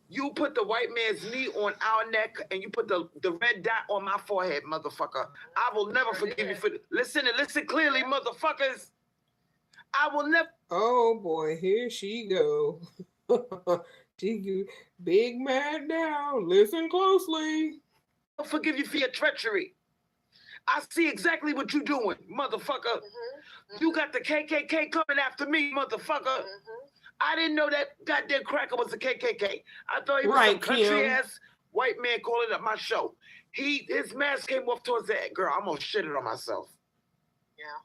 You put the white man's knee on our neck, and you put the red dot on my forehead, motherfucker. I will never forgive you for this. Listen and listen clearly, motherfuckers. I will never. Oh boy, here she go. She big mad now. Listen closely. I'll forgive you for your treachery. I see exactly what you doing, motherfucker. You got the KKK coming after me, motherfucker. I didn't know that goddamn cracker was the KKK. I thought he was some country ass white man calling up my show. His mask came off towards the end. Girl, I'm gonna shit it on myself. Yeah.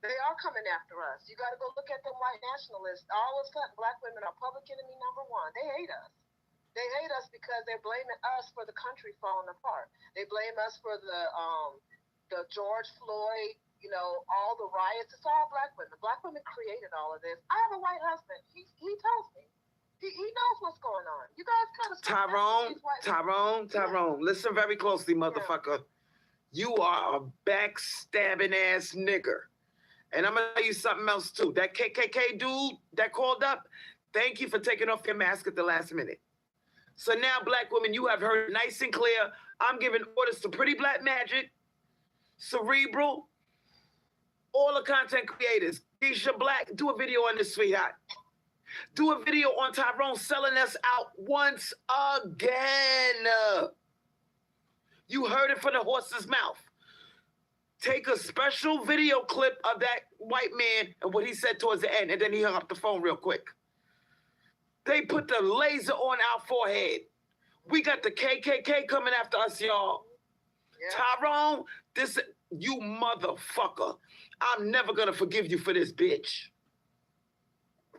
They are coming after us. You got to go look at them white nationalists. All of a sudden, black women are public enemy number one. They hate us. They hate us because they're blaming us for the country falling apart. They blame us for the George Floyd, you know, all the riots. It's all black women. Black women created all of this. I have a white husband. He tells me. He knows what's going on. You guys gotta stop. Tyrone, listen very closely, motherfucker. You are a backstabbing ass nigger. And I'm gonna tell you something else too. That KKK dude that called up, thank you for taking off your mask at the last minute. So now, black women, you have heard nice and clear. I'm giving orders to Pretty Black Magic, Cerebral, all the content creators. Keisha Black, do a video on this, sweetheart. Do a video on Tyrone selling us out once again. You heard it from the horse's mouth. Take a special video clip of that white man and what he said towards the end, and then he hung up the phone real quick. They put the laser on our forehead. We got the KKK coming after us, y'all. Yeah. Tyrone, you motherfucker. I'm never gonna forgive you for this, bitch.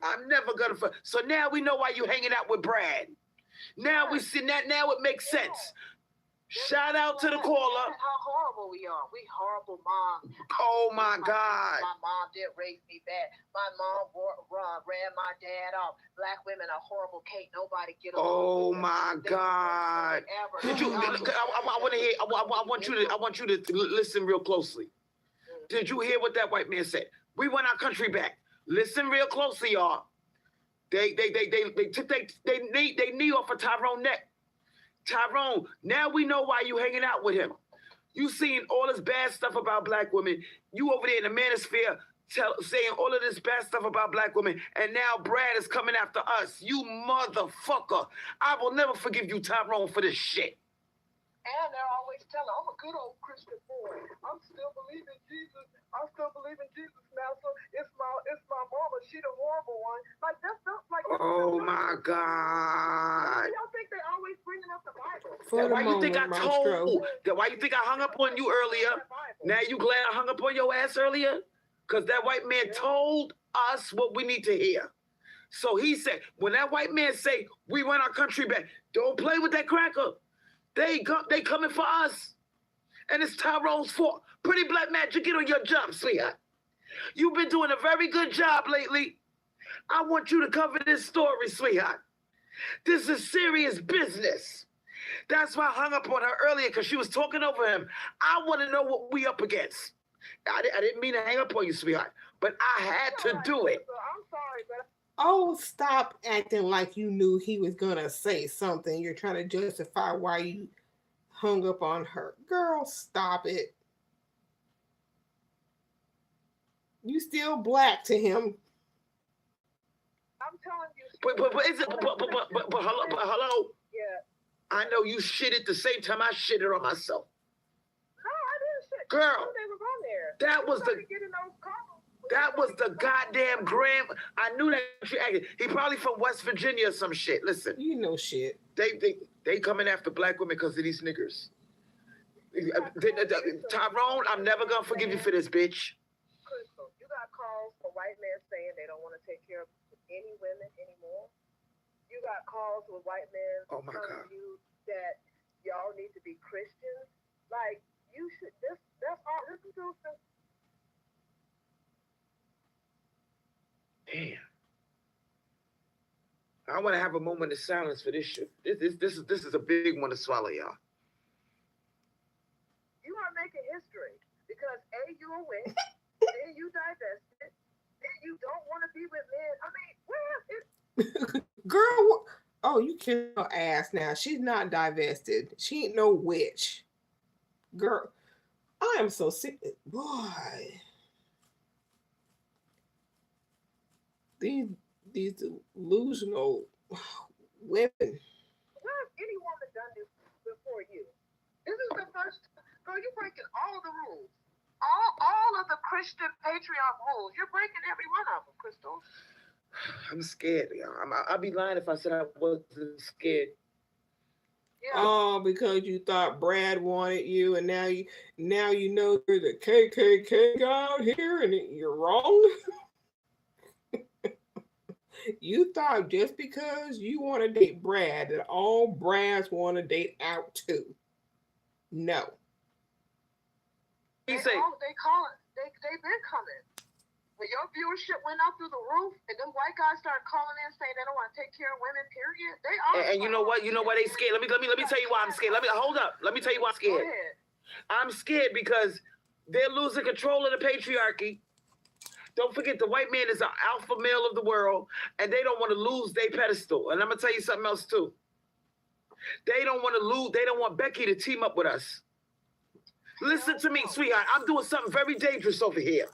I'm never gonna. So now we know why you hanging out with Brad. Now we see that. Now it makes sense. Shout out to the caller. How horrible we are. We horrible mom. Oh my God. My mom did raise me bad. My mom ran my dad off. Black women are horrible. Can't nobody get along. Oh my God. Did you? I want to hear. I want you to listen real closely. Did you hear what that white man said? We want our country back. Listen real closely, y'all. They took they knee off of Tyrone's neck. Tyrone, now we know why you hanging out with him. You seen all this bad stuff about black women. You over there in the manosphere saying all of this bad stuff about black women, and now Brad is coming after us. You motherfucker. I will never forgive you, Tyrone, for this shit. And they're always telling, I'm a good old Christian boy. I'm still believing Jesus. I still believe in Jesus now. So it's my mama. She the horrible one. Like that's not like. Oh my God. Y'all think they always bringing up the Bible? Why you think I told? Why you think I hung up on you earlier? Now you glad I hung up on your ass earlier? Because that white man told us what we need to hear. So he said, when that white man say we want our country back, don't play with that cracker. They coming for us. And it's Tyrone's fault. Pretty Black Magic, get on your job, sweetheart. You've been doing a very good job lately. I want you to cover this story, sweetheart. This is serious business. That's why I hung up on her earlier, because she was talking over him. I want to know what we up against. I didn't mean to hang up on you, sweetheart, but I had to do it. I'm sorry, but... Oh, stop acting like you knew he was going to say something. You're trying to justify why you hung up on her. Girl, stop it. You still black to him. I'm telling you. But hello. Yeah. I know you shit at the same time I shitted on myself. No, I didn't shit. Girl, they was on there. That was the goddamn grand. I knew that she acted. He probably from West Virginia or some shit. Listen. You know shit. They coming after black women because of these niggas. Tyrone, I'm never gonna forgive you for this, bitch. Crystal, you got calls from white men saying they don't want to take care of any women anymore. You got calls with white men telling you that y'all need to be Christians. Like you should. That's all. This is too simple. Damn. I want to have a moment of silence for this shit. This is a big one to swallow, y'all. You are making history because A, you're a witch, then you divested, then you don't want to be with men. I mean, where is it? Girl, oh, you kill her ass now. She's not divested. She ain't no witch. Girl, I am so sick. Boy. These delusional women. Why has any woman done this before you? This is the first. Girl, you're breaking all of the rules. All of the Christian patriarch rules. You're breaking every one of them, Crystal. I'm scared, y'all. I'd be lying if I said I wasn't scared. Yeah. Oh, because you thought Brad wanted you, and now you know you're the KKK guy out here, and you're wrong. You thought just because you want to date Brad that all Brads want to date out too. No. He They say, they've been coming. When your viewership went up through the roof, and them white guys started calling in saying they don't want to take care of women, period. They are. and you know what? You know why they scared? Let me tell you why I'm scared. Hold up. Let me tell you why I'm Go scared. ahead. I'm scared because they're losing control of the patriarchy. Don't forget, the white man is an alpha male of the world, and they don't want to lose their pedestal. And I'm gonna tell you something else too. They don't want to lose. They don't want Becky to team up with us. Listen to me, sweetheart. I'm doing something very dangerous over here.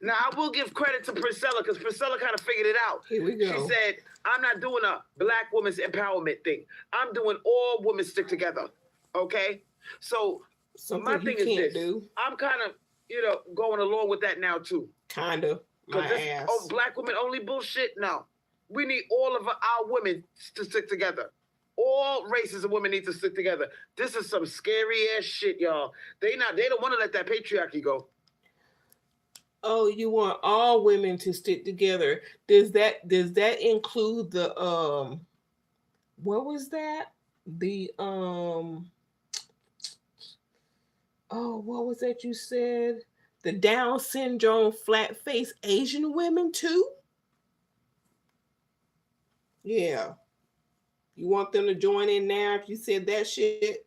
Now, I will give credit to Priscilla because Priscilla kind of figured it out. Here we go. She said, I'm not doing a black woman's empowerment thing. I'm doing all women stick together. Okay? So, Something my you thing can't is this. do. I'm kind of, going along with that now, too. Kind of. My ass. Oh, black women only bullshit? No. We need all of our women to stick together. All races of women need to stick together. This is some scary ass shit, y'all. They don't want to let that patriarchy go. Oh, you want all women to stick together. Does that include the what was that? The oh, what was that you said? The Down syndrome flat face Asian women too? Yeah. You want them to join in now if you said that shit?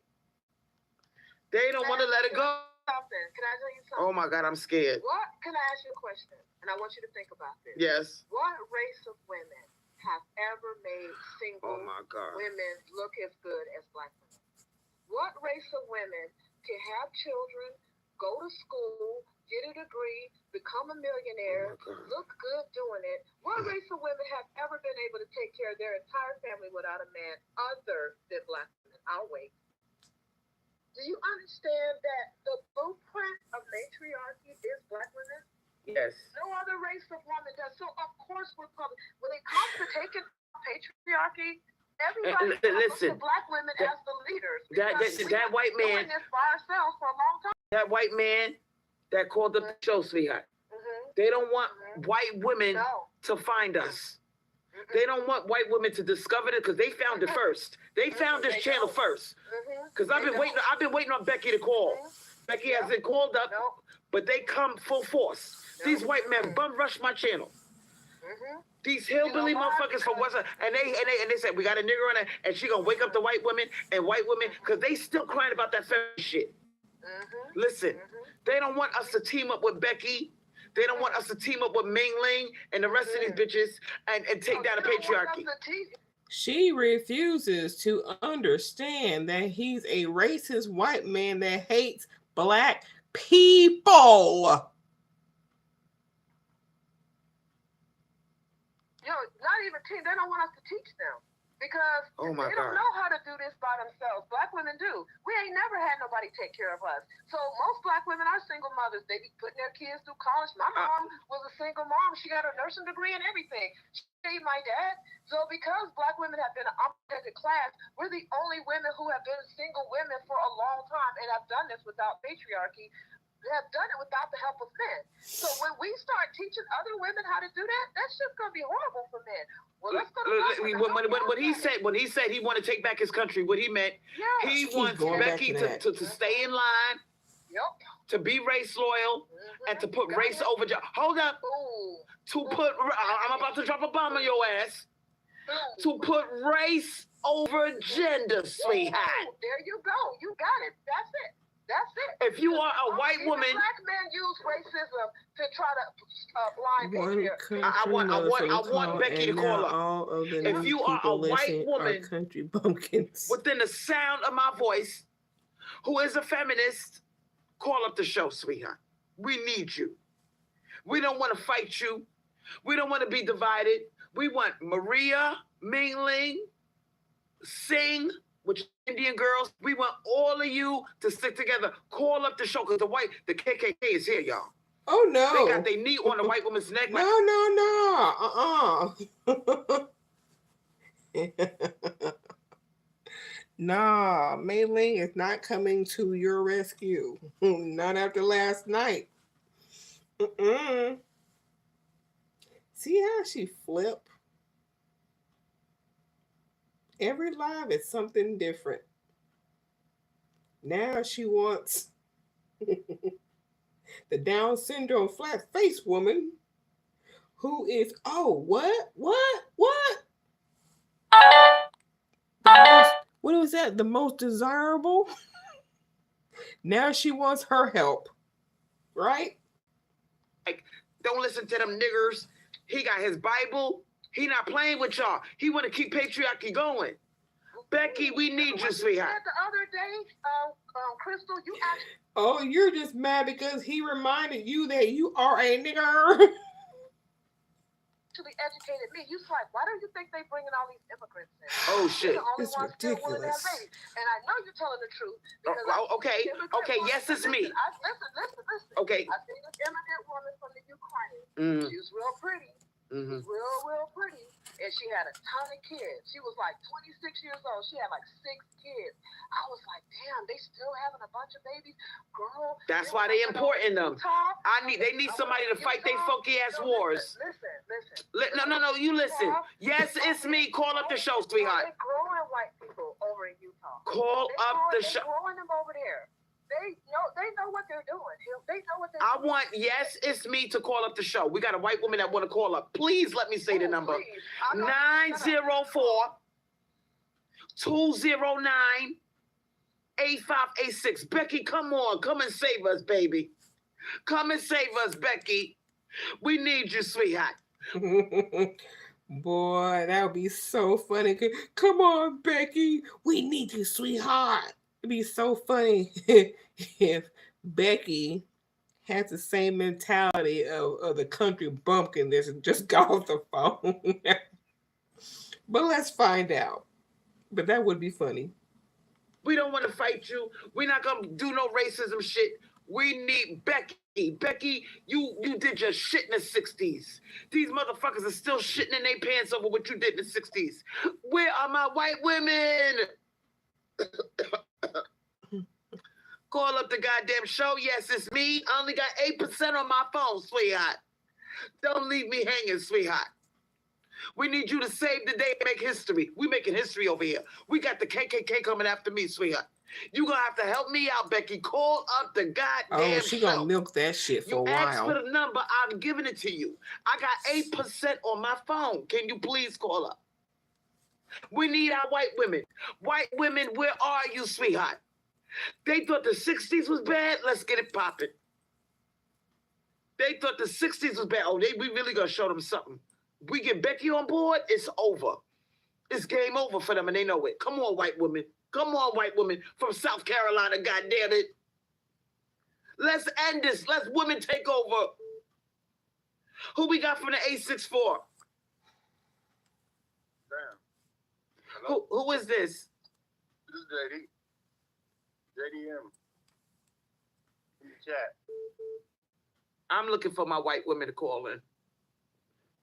They don't want to let it go. Something. Can I tell you something? Oh my God, I'm scared. What? Can I ask you a question? And I want you to think about this. Yes. What race of women have ever made single women look as good as black women? What race of women can have children, go to school, get a degree, become a millionaire, look good doing it? What race of women have ever been able to take care of their entire family without a man other than black women? I'll wait. Do you understand that the blueprint of matriarchy is black women? Yes. No other race of woman does. So of course we're public. When it comes to taking patriarchy, everybody looks at black women as the leaders. That white man. Doing this by ourselves for a long time. That white man that called the show, sweetheart. They don't want white women to find us. They don't want white women to discover it because they found it first. They found this channel first. Because I've been waiting on Becky to call. Becky hasn't called up, but they come full force. These white men bum rush my channel. These hillbilly motherfuckers from West Side, and they said we got a nigger on it, and she gonna wake up the white women because they still crying about that fairy shit. Listen, they don't want us to team up with Becky. They don't want us to team up with Ming Ling and the rest of these bitches and take down the patriarchy. She refuses to understand that he's a racist white man that hates black people. Not even teach. They don't want us to teach them because they don't know how to do this by themselves. Black women do. We ain't never had nobody take care of us. So most black women are single mothers. They be putting their kids through college. My mom was a single mom. She got a nursing degree and everything. She my dad. So because black women have been an updated class, we're the only women who have been single women for a long time and have done this without patriarchy. Have done it without the help of men. So when we start teaching other women how to do that, that's just gonna be horrible for men. Well, let's go to when he said he wanted to take back his country, what he meant, he wants Becky to stay in line, to be race loyal, and to put race over. Hold up. I'm about to drop a bomb on your ass. To put race over gender, sweetheart. There you go. You got it. That's it. That's it. If you are a white woman, black men use racism to try to blind I want Becky to call up. If you are a white woman country bumpkins within the sound of my voice, who is a feminist, call up the show, sweetheart. We need you. We don't want to fight you. We don't want to be divided. We want Maria, Ming Ling, Sing, with Indian girls. We want all of you to stick together. Call up the show because the KKK is here, y'all. Oh no! They got their knee on the white woman's neck. No. Nah, Mei Ling is not coming to your rescue. Not after last night. See how she flip? Every live is something different. Now she wants the Down syndrome flat face woman who is, what? What was that? The most desirable? Now she wants her help. Right? Like, don't listen to them niggers. He got his Bible. He not playing with y'all. He want to keep patriarchy going. Becky, we need you, sweetheart. The other day, Crystal, you actually. Oh, you're just mad because he reminded you that you are a nigger. Actually educated me. You like, why don't you think they bringing all these immigrants in? Oh shit! It's ridiculous. And I know you're telling the truth. Okay. Yes, it's me. Listen. Okay. I seen this immigrant woman from the Ukraine. She was real pretty. Mm-hmm. Real pretty. And she had a ton of kids. She was like 26 years old. She had like 6 kids. I was like, damn, they still having a bunch of babies. Girl. That's why they importing them. They need somebody to fight their funky ass wars. Listen. No, you listen. Yes, it's me. Call up the show, sweetheart. They're growing white people over in Utah. Call up the show. They're growing them over there. They know what they're doing. They know what they're I doing. want Yes, it's me to call up the show. We got a white woman that want to call up. Please let me say the number. 904-209-8586. Becky, come on. Come and save us, baby. Come and save us, Becky. We need you, sweetheart. Boy, that would be so funny. Come on, Becky. We need you, sweetheart. It'd be so funny if Becky has the same mentality of the country bumpkin that's just got off the phone. But let's find out. But that would be funny. We don't want to fight you. We're not going to do no racism shit. We need Becky. Becky, you did your shit in the 60s. These motherfuckers are still shitting in their pants over what you did in the 60s. Where are my white women? Call up the goddamn show. Yes, it's me. I only got 8% on my phone, sweetheart. Don't leave me hanging, sweetheart. We need you to save the day and make history. We making history over here. We got the KKK coming after me, sweetheart. You gonna have to help me out, Becky. Call up the goddamn she show. gonna milk that shit for a while. You asked for the number. I'm giving it to you. I got 8% on my phone. Can you please call up? We need our white women. White women, where are you, sweetheart? They thought the 60s was bad. Let's get it popping. They thought the 60s was bad. We really gonna show them something. We get Becky on board, it's over. It's game over for them, and they know it. Come on, white women. Come on, white women from South Carolina, goddamn it. Let's end this. Let's women take over. Who we got from the 864? Damn. Hello? Who is this? This is JD. JDM. In the chat. I'm looking for my white women to call in.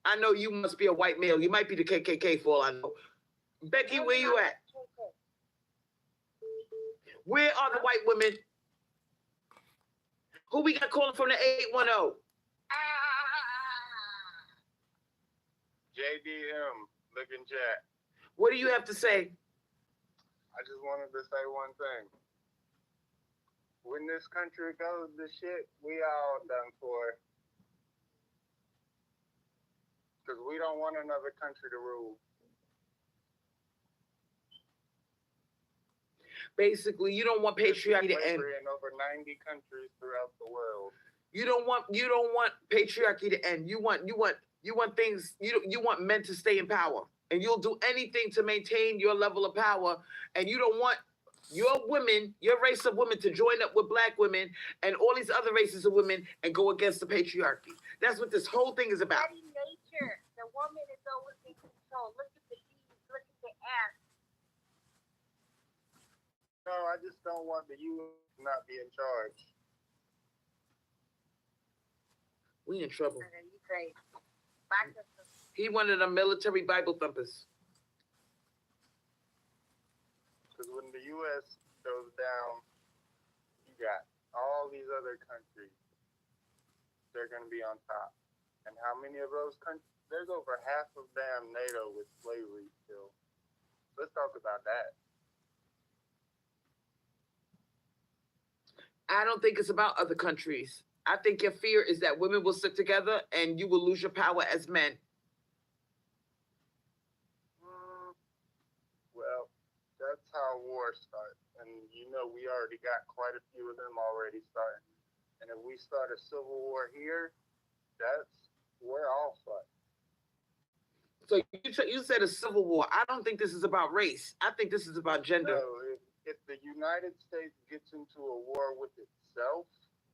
I know you must be a white male. You might be the KKK for all I know. Becky, where you at? Where are the white women? Who we got calling from the 810? JDM. Look in chat. What do you have to say? I just wanted to say one thing. When this country goes to shit, we all done for. Because we don't want another country to rule. Basically, you don't want patriarchy to end. In over 90 countries throughout the world. You don't want patriarchy to end. You want things. You want men to stay in power, and you'll do anything to maintain your level of power. And you don't want your women, your race of women, to join up with black women and all these other races of women and go against the patriarchy. That's what this whole thing is about. Nature. The woman is always in control. Look at the knees. Look at the ass. just don't want the U.S. to not be in charge. We in trouble. And then you say, back to the He wanted a military Bible thumpers. Because when the U.S. goes down, you got all these other countries. They're going to be on top. And how many of those countries? There's over half of damn NATO with slavery still. Let's talk about that. I don't think it's about other countries. I think your fear is that women will stick together and you will lose your power as men. Well, that's how wars start. And you know we already got quite a few of them already starting. And if we start a civil war here, we're all fucked. So you said a civil war. I don't think this is about race. I think this is about gender. No, if the United States gets into a war with itself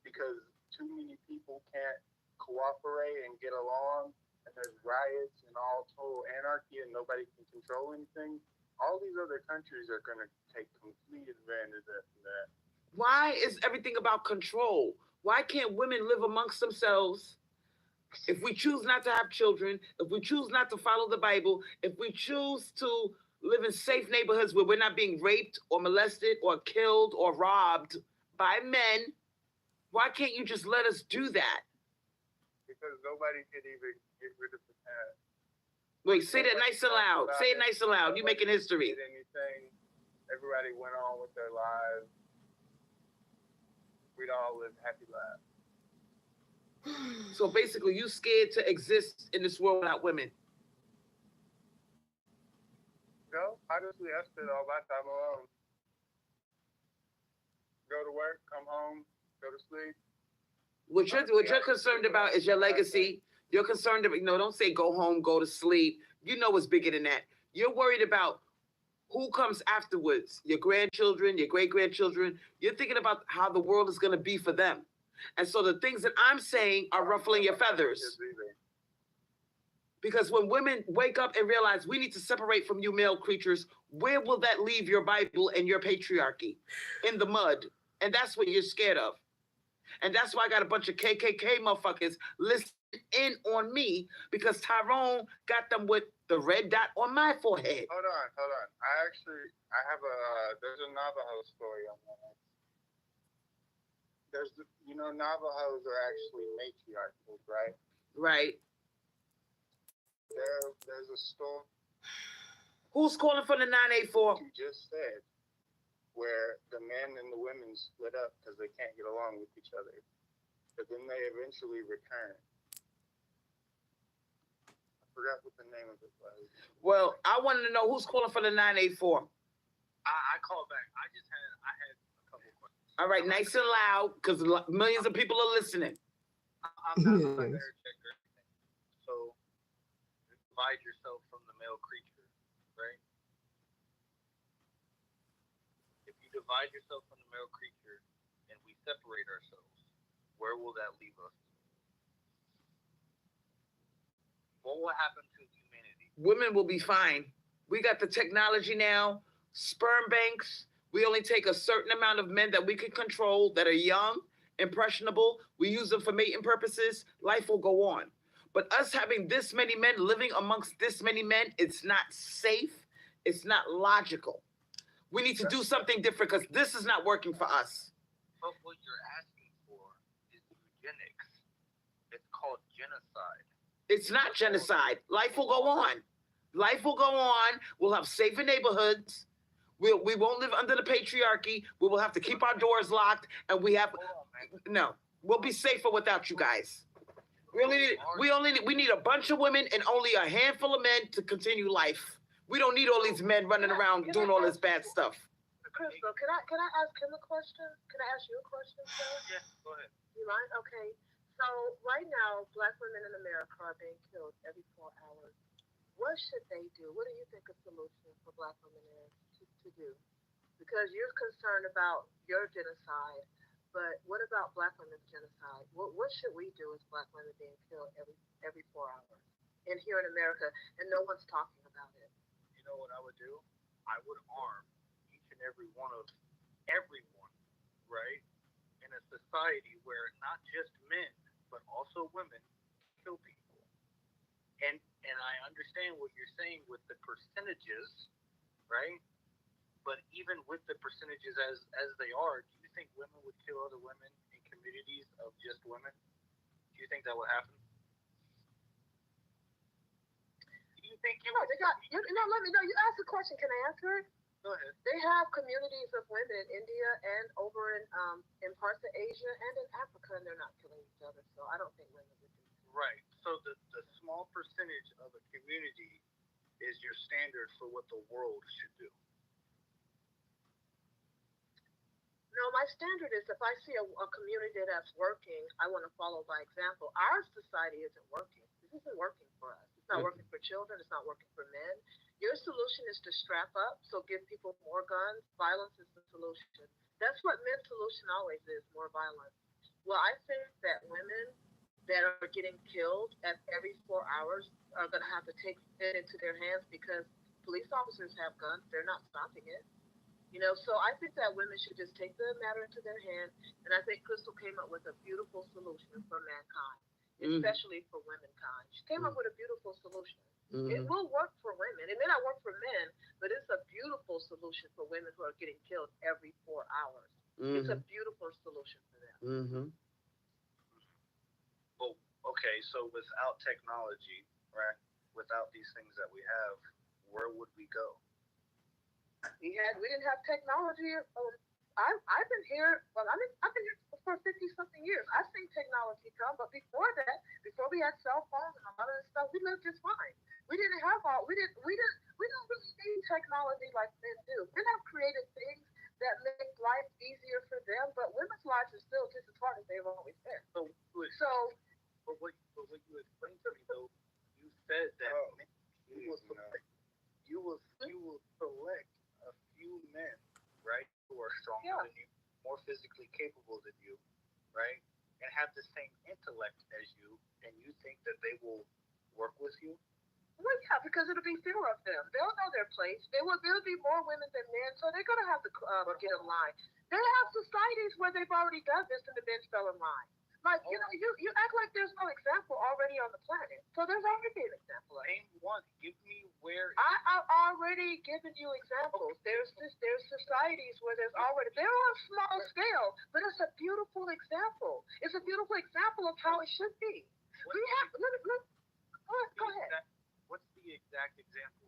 because too many people can't cooperate and get along, and there's riots and all total anarchy and nobody can control anything, all these other countries are going to take complete advantage of that. Why is everything about control? Why can't women live amongst themselves? If we choose not to have children, if we choose not to follow the Bible, if we choose to live in safe neighborhoods where we're not being raped or molested or killed or robbed by men, why can't you just let us do that? Because nobody could even get rid of the past. Wait, say that nice and loud. Say it nice and loud. You're making history. Did anything. Everybody went on with their lives. We'd all live happy lives. So basically, you scared to exist in this world without women. No, honestly, I spend all my time alone. Go to work, come home, go to sleep. What you're concerned about is your legacy. You're concerned about, don't say go home, go to sleep. You know what's bigger than that. You're worried about who comes afterwards, your grandchildren, your great-grandchildren. You're thinking about how the world is going to be for them. And so the things that I'm saying are ruffling your feathers. Because when women wake up and realize we need to separate from you male creatures, where will that leave your Bible and your patriarchy? In the mud. And that's what you're scared of. And that's why I got a bunch of KKK motherfuckers listening in on me, because Tyrone got them with the red dot on my forehead. Hold on. I have there's a Navajo story on that. Navajos are actually matriarchal, right? Right. There's a story. Who's calling from the 984? You just said where the men and the women split up because they can't get along with each other. But then they eventually return. I forgot what the name of it was. Well, I wanted to know who's calling from the 984. I called back. I had a couple of questions. All right, nice and loud, because millions of people are listening. I'm not a bear checker. So, divide yourself from the male creature, right? If you divide yourself from the male creature and we separate ourselves, where will that leave us? What will happen to humanity? Women will be fine. We got the technology now, sperm banks. We only take a certain amount of men that we can control, that are young, impressionable. We use them for mating purposes. Life will go on. But us having this many men living amongst this many men, it's not safe. It's not logical. We need to do something different because this is not working for us. But what you're asking for is eugenics. It's called genocide. It's not genocide. Life will go on. Life will go on. We'll have safer neighborhoods. We won't live under the patriarchy. We will have to keep our doors locked, and we'll be safer without you guys. We need a bunch of women and only a handful of men to continue life. We don't need all these men running around doing all this bad stuff. Crystal, can I ask him a question? Can I ask you a question, sir? Yes, go ahead. You mind? Okay. So right now, Black women in America are being killed every 4 hours. What should they do? What do you think a solution for Black women is to do? Because you're concerned about your genocide, but what about Black women's genocide? What should we do as Black women being killed every 4 hours and here in America, and no one's talking about it? You know what I would do? I would arm each and every one of everyone, right? In a society where not just men but also women kill people. And I understand what you're saying with the percentages, right? But even with the percentages as they are, do you think women would kill other women in communities of just women? Do you think that would happen? Do you think No, they got. Let me know. You asked a question. Can I answer it? Go ahead. They have communities of women in India and over in parts of Asia and in Africa, and they're not killing each other. So I don't think women would do that. Right. So the small percentage of a community is your standard for what the world should do. No, my standard is if I see a community that's working, I want to follow by example. Our society isn't working. This isn't working for us. It's not working for children. It's not working for men. Your solution is to strap up, so give people more guns. Violence is the solution. That's what men's solution always is, more violence. Well, I think that women that are getting killed at every 4 hours are going to have to take it into their hands because police officers have guns. They're not stopping it. So I think that women should just take the matter into their hand, and I think Crystal came up with a beautiful solution for mankind, especially for womankind. She came up with a beautiful solution. It will work for women. It may not work for men, but it's a beautiful solution for women who are getting killed every 4 hours. It's a beautiful solution for them. Well, okay, so without technology, right? Without these things that we have, where would we go? We didn't have technology. I've been here. Well, I've been here for 50-something years. I've seen technology come, but before that, before we had cell phones and a lot of this stuff, we lived just fine. We didn't have all. We don't really need technology like men do. Men have created things that make life easier for them, but women's lives are still just as hard as they've always been. But what you explained to me though, you said that you will select a few men, right, who are stronger than you, more physically capable than you, right, and have the same intellect as you, and you think that they will work with you? Well, yeah, because it'll be fewer of them. They'll know their place. There'll be more women than men, so they're going to have to get in line. They have societies where they've already done this and the men fell in line. Like, you act like there's no example already on the planet. So there's already an example. Name one. Give me where. I've already given you examples. There's societies where they're on small scale, but it's a beautiful example. It's a beautiful example of how it should be. Go ahead. What's the exact example?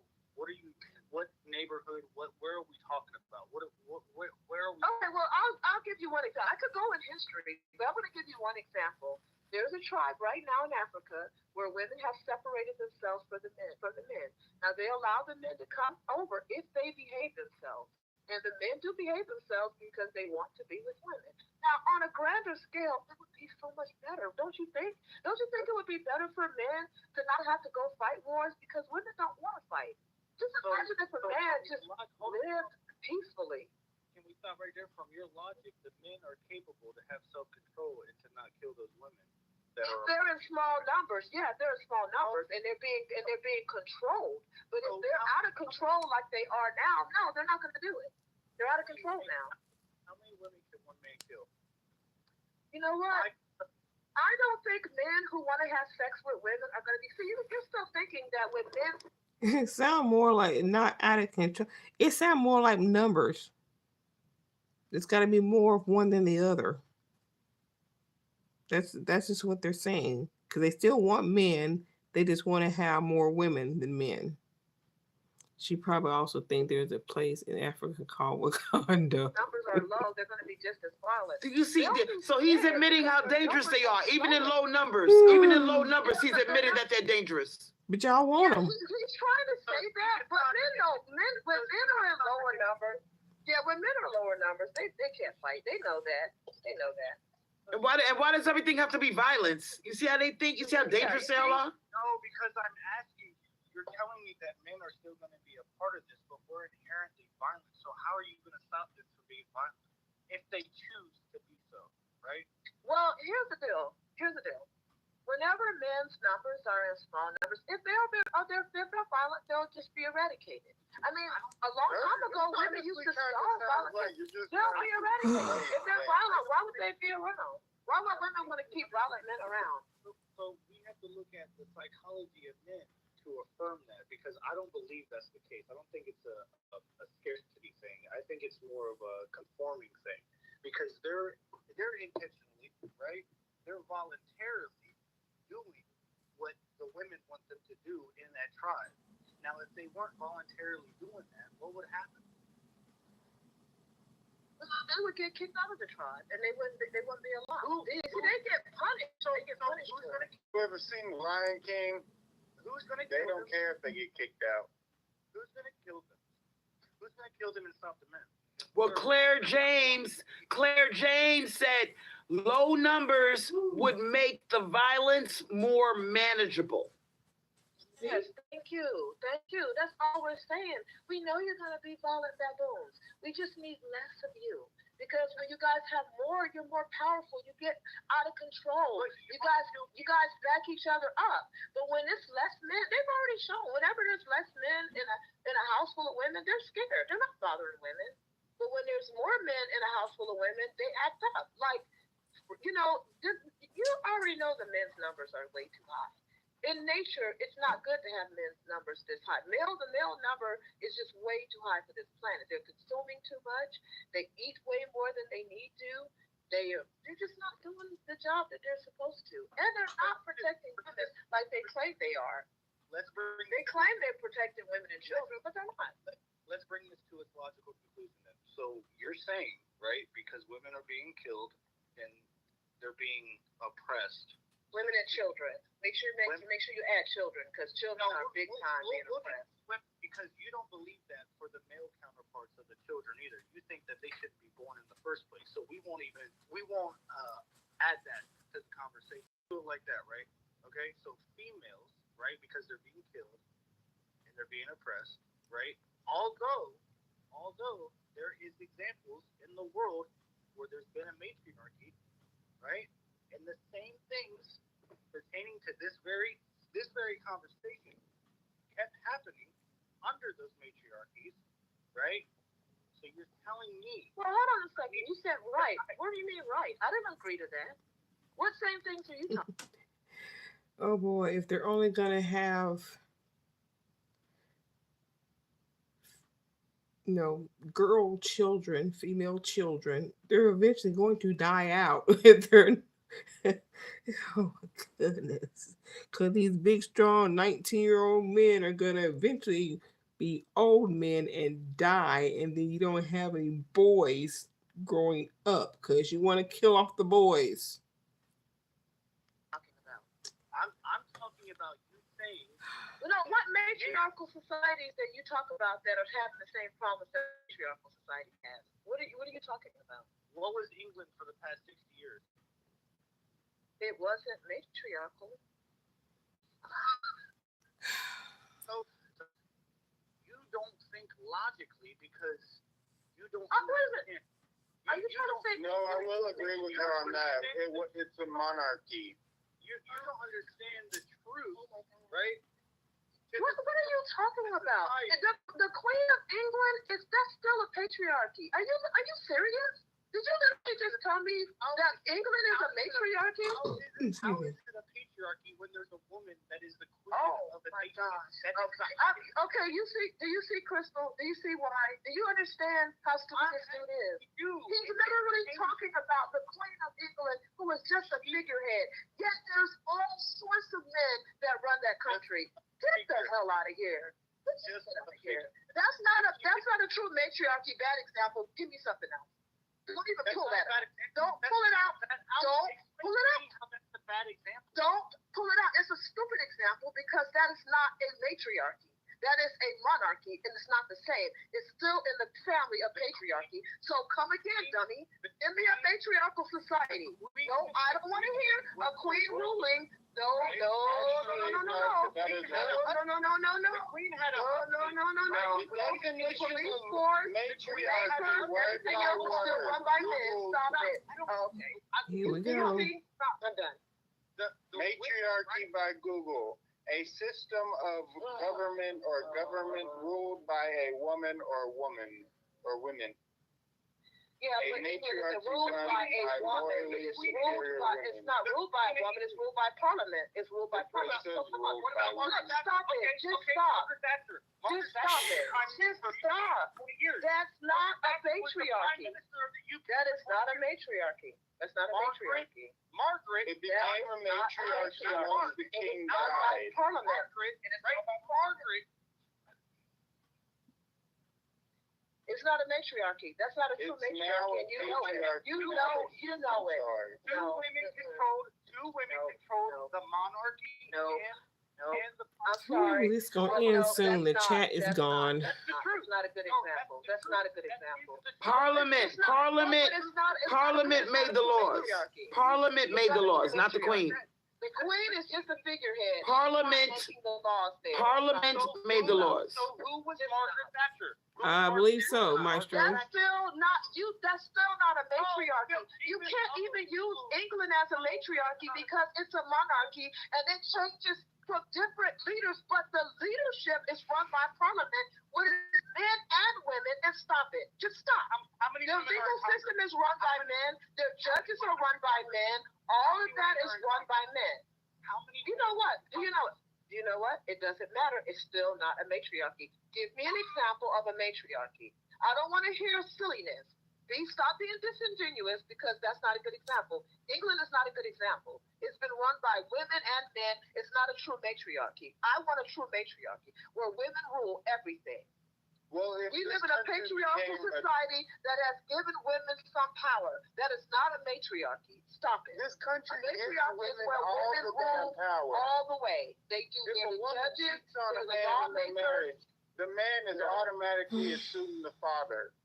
What neighborhood? Where are we talking about? Where are we? Okay, well, I'll give you one example. I could go in history, but I'm going to give you one example. There's a tribe right now in Africa where women have separated themselves from the men. Now they allow the men to come over if they behave themselves, and the men do behave themselves because they want to be with women. Now, on a grander scale, it would be so much better, don't you think? Don't you think it would be better for men to not have to go fight wars because women don't want to fight? Just imagine if a man just lived peacefully. Can we stop right there? From your logic, the men are capable to have self-control and to not kill those women. They're in small numbers. Yeah, they're in small numbers, and they're being controlled. But if they're out of control like they are now, no, they're not going to do it. They're out of control now. How many women can one man kill? You know what? I don't think men who want to have sex with women are going to be. See, you're still thinking that with men. It sound more like not out of control. It sound more like numbers. It's got to be more of one than the other. That's just what they're saying because they still want men. They just want to have more women than men. She probably also think there's a place in Africa called Wakanda. Numbers are low. They're going to be just as violent. Do you see? So he's admitting how dangerous they are, even in low numbers. Even in low numbers, he's admitted that they're dangerous. But y'all want them. He's trying to say that, but men are in lower numbers. Yeah, when men are lower numbers, they can't fight. They know that. And why does everything have to be violence? You see how they think? You see how dangerous they all are? No, because I'm asking you. You're telling me that men are still going to be a part of this, but we're inherently violent. So how are you going to stop them from being violent if they choose to be so, right? Well, here's the deal. whenever men's numbers are in small numbers, if they're violent, they'll just be eradicated. I mean, a long time ago, women used to starve violent. They'll be eradicated. If they're violent, why would they be around? Why would women want to keep violent men around? So we have to look at the psychology of men to affirm that, because I don't believe that's the case. I don't think it's a scarcity thing. I think it's more of a conforming thing, because they're intentionally, right? They're voluntarily doing what the women want them to do in that tribe. Now, if they weren't voluntarily doing that, what would happen? They would get kicked out of the tribe, and they wouldn't be allowed. They get punished. So they get punished. You ever seen Lion King? Who's going to They kill don't them? care if they get kicked out. Who's going to kill them? Who's going to kill them and stop the men? Well, Claire James said low numbers would make the violence more manageable. Yes, thank you. That's all we're saying. We know you're going to be violent baboons. We just need less of you. Because when you guys have more, you're more powerful. You get out of control. You guys back each other up. But when it's less men, they've already shown. Whenever there's less men in a house full of women, they're scared. They're not bothering women. But when there's more men in a house full of women, they act up. Like, you already know the men's numbers are way too high. In nature, it's not good to have men's numbers this high. The male number is just way too high for this planet. They're consuming too much. They eat way more than they need to. They're just not doing the job that they're supposed to. And they're not protecting women like they claim they are. They claim they're protecting women and children, but they're not. Let's bring this to its logical conclusion then. So you're saying, right, because women are being killed and they're being oppressed. Women and children. Make sure you add children, because children are big time being oppressed. Because you don't believe that for the male counterparts of the children either. You think that they shouldn't be born in the first place. So we won't add that to the conversation. Do it like that, right? Okay. So females, right, because they're being killed and they're being oppressed, right? Although there is examples in the world where there's been a matriarchy, right? And the same things pertaining to this very conversation kept happening under those matriarchies, right? So you're telling me. Well, hold on a second. You said right. What do you mean right? I didn't agree to that. What same things are you talking about? Oh boy, if they're only gonna have girl children, female children, they're eventually going to die out. If they're oh my goodness. Because these big, strong 19-year-old men are going to eventually be old men and die, and then you don't have any boys growing up because you want to kill off the boys. I'm talking about you saying. What matriarchal societies that you talk about that are having the same problems that matriarchal society has? What are you talking about? What was England for the past 60 years? It wasn't matriarchal. So you don't think logically because you don't. Wait a minute. Are you trying to say? No, I will agree with her on that. It's a monarchy. You don't understand the truth, right? What are you talking about? The Queen of England that's still a patriarchy. Are you serious? Did you literally just tell me that England is a matriarchy? How is it a patriarchy when there's a woman that is the queen of the patriarchy? Okay, do you see, Crystal? Do you see why? Do you understand how stupid this dude is? He's literally talking about the Queen of England, who is just a figurehead. Yet there's all sorts of men that run that country. Get the hell out of here. That's not a true matriarchy. Bad example. Give me something else. Don't even pull that out. Don't pull it out. Don't pull it out. That's a bad example. Don't pull it out. It's a stupid example because that is not a matriarchy. That is a monarchy, and it's not the same. It's still in the family of patriarchy. So come again, dummy. Give me a matriarchal society. No, I don't want to hear a queen ruling. No. Queen had a Police force, everything else is still run by men. Stop it. Okay. Here we go. I'm done. Matriarchy by Google. A system of government or government ruled by a woman or women. Yeah, A but England matriarchy is ruled done by a by woman. morally superior It's women. not ruled by a woman. It's ruled by parliament. It's ruled by It parliament. says So come on, ruled what by about women. stop it? Just stop. Just stop it. Just stop. That's not a matriarchy. That is not a matriarchy. That's not a matriarchy. Margaret. It became a matriarchy once the king died. Parliament. Margaret. It's not a matriarchy. That's not a true It's now matriarchy, a and you know it. patriarchy. You know it. Sorry. Two women control the monarchy and the I'm Ooh, sorry. this gonna end soon. The chat is gone. That's not a good example. That's not a good example. Parliament made the laws. Parliament made the laws, not the queen. The queen is just a figurehead. Parliament Making the laws there. made the laws. So who was Margaret Thatcher? I believe so, Maestro. That's still not a matriarchy. You can't even use England as a matriarchy because it's a monarchy and it changes from different leaders, but the leadership is run by parliament with men and women, and stop it. Just stop. Their legal system is run by men, their judges are run by men, all of that is run by men. You know what? You know what? It doesn't matter. It's still not a matriarchy. Give me an example of a matriarchy. I don't want to hear silliness. Stop being disingenuous because that's not a good example. England is not a good example. It's been run by women and men. It's not a true matriarchy. I want a true matriarchy where women rule everything. Well, We live in a patriarchal society that has given women some power. That is not a matriarchy. Stop it. This country A gives matriarchy is women where all women the damn rule power. all the way. They do. If They're a the woman judges. cheats on a They're the man in a lawmakers. marriage, the man is automatically assuming the father.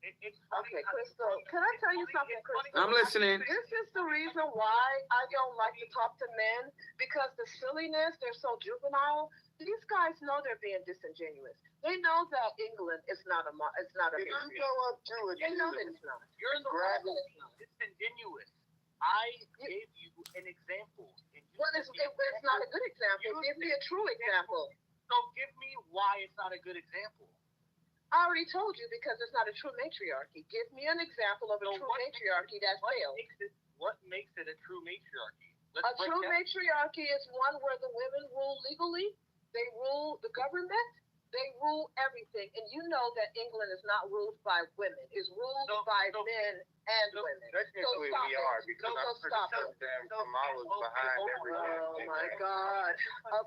Okay, Crystal, can I tell you something, Crystal? I'm listening. This is the reason why I don't like to talk to men, because the silliness, they're so juvenile. These guys know they're being disingenuous. They know that England is not a If you matriarchy. go up to it, They know that it's not. You're the grab one it. that's disingenuous. I gave you an example. And you Well, it's not a good example. Give me a true example. So give me why it's not a good example. I already told you, because it's not a true matriarchy. Give me an example of a true matriarchy that failed. What makes it a true matriarchy? A true matriarchy is one where the women rule legally, they rule the government, they rule everything. And you know that England is not ruled by women, it's ruled by men and women. Technically, stop we it. are, because So I'm pretty stop sure it. damn Kamala's behind everything. Oh my God.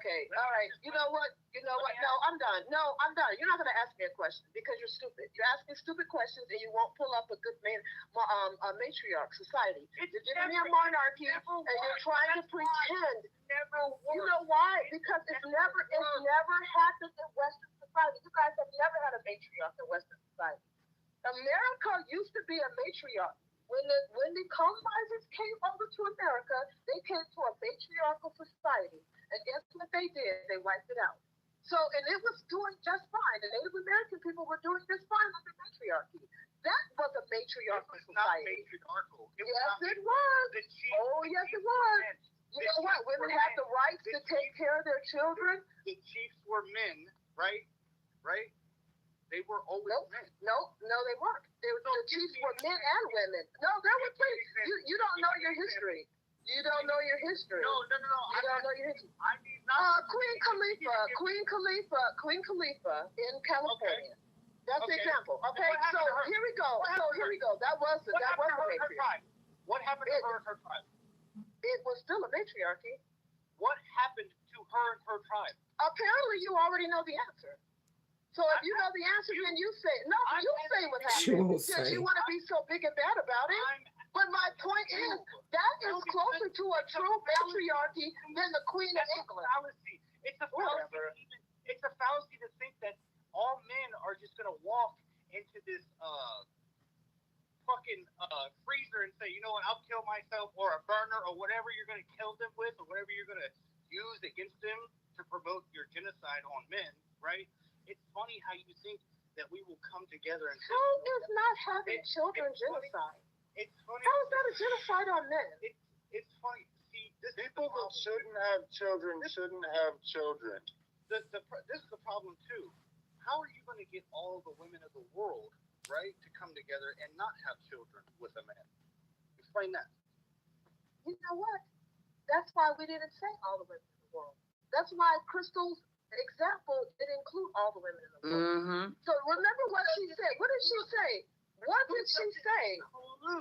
Okay, all right. You know what? No, I'm done. You're not gonna ask me a question because you're stupid. You're asking stupid questions and you won't pull up a good a matriarch society. You're giving me a monarchy and you're trying to pretend. You know why? Because it's never happened in Western society. You guys have never had a matriarch in Western society. America used to be a matriarch. When the colonizers came over to America, they came to a matriarchal society. And guess what they did? They wiped it out. So, and it was doing just fine. The Native American people were doing just fine under matriarchy. That was a matriarchal society. Yes, it was. Oh, yes, it was. You know what? Women had the rights to take care of their children. The chiefs were men, right? They were always men. No, they weren't. The chiefs were men and women. No, there were three. You don't know your history. You don't know your history. No. You don't know your history. I need not. Queen Khalifa in California. That's the example. Okay, so here we go. That was a matriarchy. What happened to her and her tribe? It was still a matriarchy. What happened to her and her tribe? Apparently, you already know the answer. So if you know the answer, then you say no. You say what happened. She won't say. You want to be so big and bad about it. But my point is, that is closer to a true matriarchy than the Queen of England. It's a fallacy. It's a fallacy to think that all men are just gonna walk into this fucking freezer and say, you know what, I'll kill myself, or a burner, or whatever you're gonna kill them with, or whatever you're gonna use against them to promote your genocide on men, right? It's funny how you think that we will come together and say, How is not having children genocide? It's funny. How is that a genocide on men? It's funny. See, People that shouldn't have children shouldn't have children. This is the problem too. How are you going to get all the women of the world, right, to come together and not have children with a man? Explain that. You know what? That's why we didn't say all the women in the world. That's why Crystal's example didn't include all the women in the world. Mm-hmm. So remember what she said. What did she say? What did she say?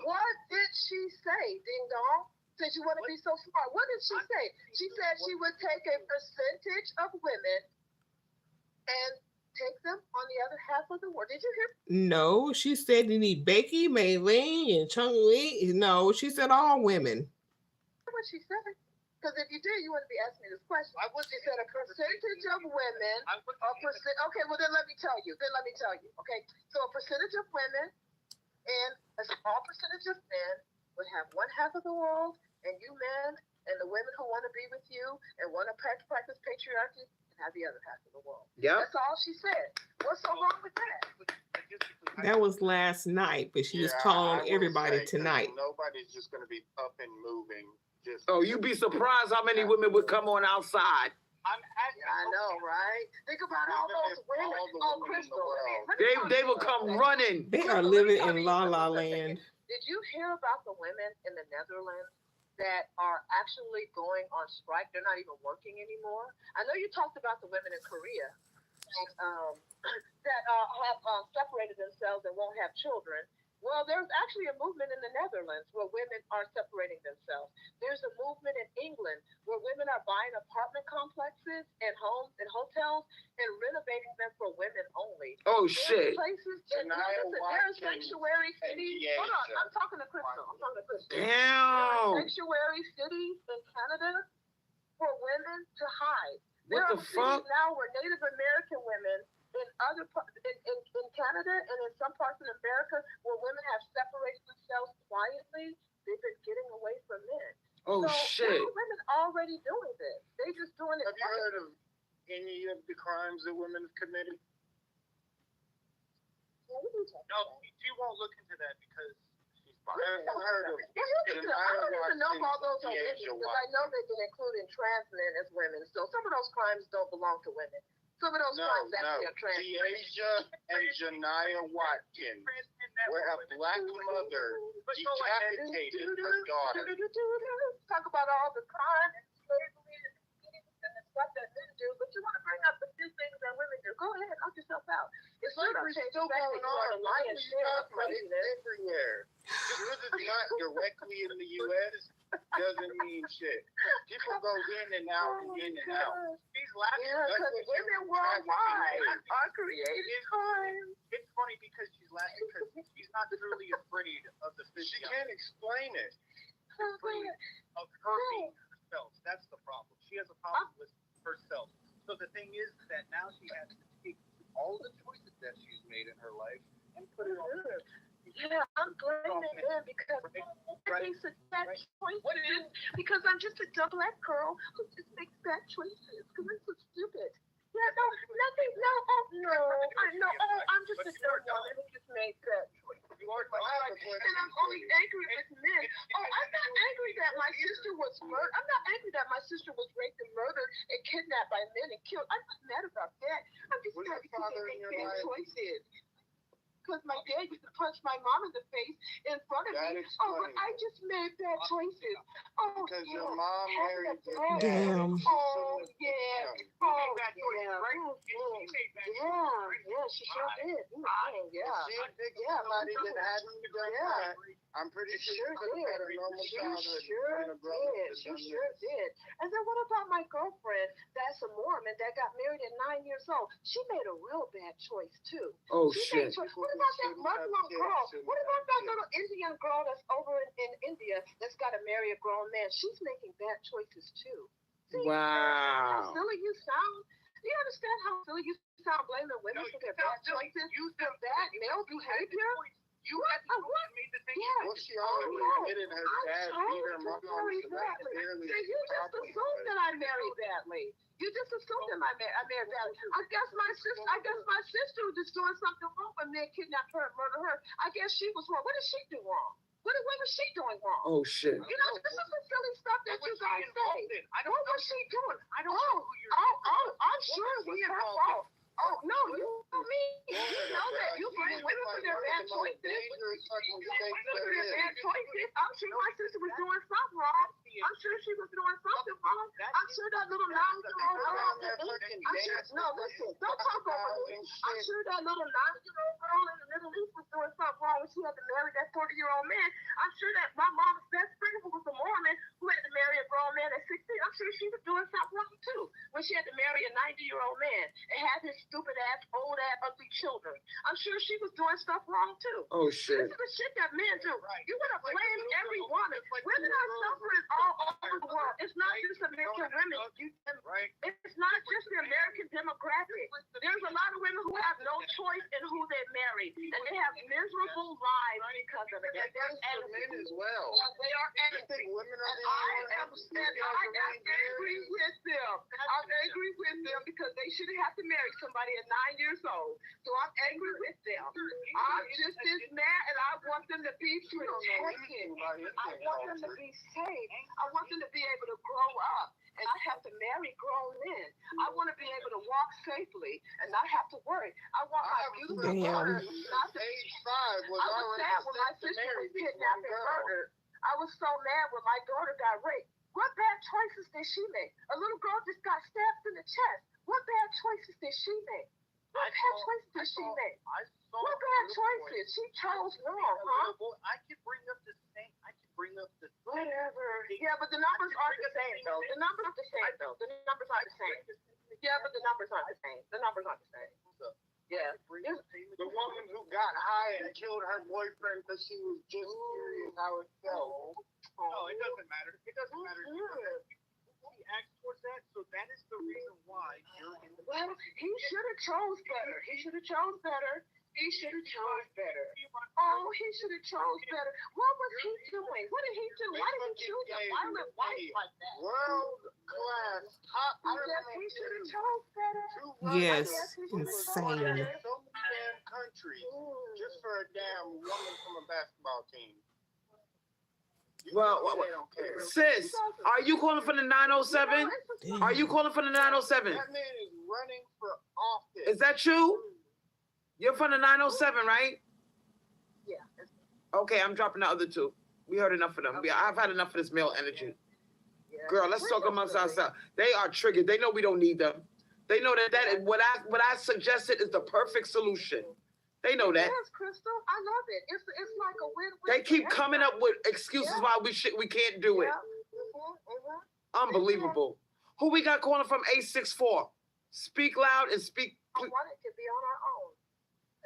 What did she say, Ding Dong? Since you want to be so smart, what did she say? She said she would take a percentage of women and take them on the other half of the world. Did you hear? No, she said you need Becky, Maylene, and Chung Lee. No, she said all women. What she said? Because if you did, you wouldn't be asking me this question. She said a percentage of women. Okay, well then let me tell you. Okay, so a percentage of women and a small percentage of men would have one half of the world, and you men and the women who want to be with you and want to practice patriarchy can have the other half of the world. Yep. That's all she said. What's so wrong with that? That was last night, but she was calling everybody tonight. Nobody's just going to be up and moving. Oh, you'd be surprised how many women would come on outside. I know, right? Think about all those women. Oh, Crystal. They will come running. They are living in La La Land. Did you hear about the women in the Netherlands that are actually going on strike? They're not even working anymore. I know you talked about the women in Korea that have separated themselves and won't have children. Well, there's actually a movement in the Netherlands where women are separating themselves. There's a movement in England where women are buying apartment complexes and homes and hotels and renovating them for women only. Oh, There's shit. places that there's sanctuary cities. Hold on, I'm talking to Crystal. Damn. There are sanctuary cities in Canada for women to hide. What the fuck? Now where Native American women in other in Canada and in some parts of America where women have separated themselves quietly, they've been getting away from men. Oh, so shit. Women already doing this. They just doing it. Have you heard of any of the crimes that women have committed? No, she won't look into that because she's I haven't heard of. I don't even know all those are issues because I know they've been including trans men as women. So some of those crimes don't belong to women. Some of those crimes actually are trans. Deasia and Janiah Watkins were a black mother decapitated her daughter. Talk about all the crime and slavery and the stuff that men do, but you want to bring up the few things that women do. Go ahead, knock yourself out. It's Slavery's still going on. Everywhere. Just because it's not directly in the U.S. doesn't mean shit. People go in and out and in and out. She's laughing. Yeah, because women worldwide are creating crime. It's funny because she's laughing because she's not truly afraid of the physical. She can't explain it. Afraid of her being herself. That's the problem. She has a problem with herself. So the thing is that now she has to take all the choices that she's made in her life and put it on her. Yeah, I'm blaming them because they such bad choices. Because I'm just a dumb black girl who just makes bad choices. Because I'm so stupid. Yeah, no, nothing. No, I'm just a dumb woman who just made bad choices. And I'm only angry with men. Oh, I'm not angry that my sister was murdered. I'm not angry that my sister was raped and murdered and kidnapped by men and killed. I'm not mad about that. I'm just mad because they make bad choices. Because my dad used to punch my mom in the face in front of me. Oh, but I just made bad choices. Oh, because your mom married your dad. Damn. Oh, yeah. Oh, yeah, she sure did. Yeah. She picked somebody that hadn't done that. I'm pretty sure she could have had a normal childhood. She sure did. And then what about my girlfriend that's a Mormon that got married at 9 years old? She made a real bad choice, too. Oh, shit. What about that Muslim girl? What about that little Indian girl that's over in India that's got to marry a grown man? She's making bad choices too. See, wow. How silly you sound. Do you understand how silly you sound blaming women for their bad choices? For bad male behavior? You had to made the thing. Yeah. Well, she already admitted her dad beat her mom. So you just assumed that I married badly. You just assumed that I married badly. I guess my sister was just doing something wrong when men kidnapped her and murdered her. I guess she was wrong. What did she do wrong? What was she doing wrong? Oh shit. You know, this is the silly stuff that you guys say. What was she doing? I don't know who you're. I'm sure it was her fault. Oh no, you know me. You know that you blame women for their bad choices. I'm sure my sister was doing something wrong. I'm sure she was doing something wrong. I'm sure that little 9-year-old girl. No, listen, don't talk over me. I'm sure that little 9-year-old girl in the Middle East was doing something wrong when she had to marry that 40-year-old man. I'm sure that my mom's best friend, who was a Mormon, who had to marry a grown man at 16, I'm sure she was doing something wrong too when she had to marry a 90-year-old man and have his stupid ass, old ass, ugly children. I'm sure she was doing stuff wrong too. Oh shit. This is the shit that men do. You want to blame every woman. Women are suffering all over the world. It's not just American women. It's not just the American demographic. There's a lot of women who have no choice in who they marry, and they have miserable lives because of it. And men as well. They are angry. Women are I am angry with them. I'm angry with them because they shouldn't have to marry somebody at 9 years old. So I'm angry with them. I'm just as mad, and I want them to be protected. I want them to be safe. I want them to be able to grow up and not have to marry grown men. I want to be able to walk safely and not have to worry. I want my beautiful daughter not to age 5 was I was sad when my sister was kidnapped and murdered. I was so mad when my daughter got raped. What bad choices did she make? A little girl just got stabbed in the chest. What bad choices did she make? What bad choices did she make? What bad choices? She chose wrong, huh? I could bring up the same. Whatever. Yeah, but the numbers aren't the same, though. The numbers aren't the same, though. The numbers aren't the same. Yeah, but the numbers aren't the same. The numbers aren't the same. Yeah. The woman who got high and killed her boyfriend because she was just curious how it felt. No, it doesn't matter. It doesn't matter. He acts towards that, so that is the reason why you're in the. Well, he should have chose better. He should have chose better. He should have chose better. Oh, he should have chose better. What was he doing? What did he do? Why did he choose a violent wife like that? World class top I guess he should have chose better. Yes, insane. So many damn countries just for a damn woman from a basketball team. Well, sis, are you calling for the 907? Are you calling for the 907? That man is running for office. Is that you? You're from the 907, right? Yeah. Okay, I'm dropping the other two. We heard enough of them. I've had enough of this male energy. Girl, let's talk amongst ourselves. They are triggered. They know we don't need them. They know that what I suggested is the perfect solution. They know that. Yes, Crystal, I love it. It's like a win-win. They keep coming up with excuses why we can't do it. Unbelievable. Who we got calling from 864? Speak loud and speak. I want it to be on our own.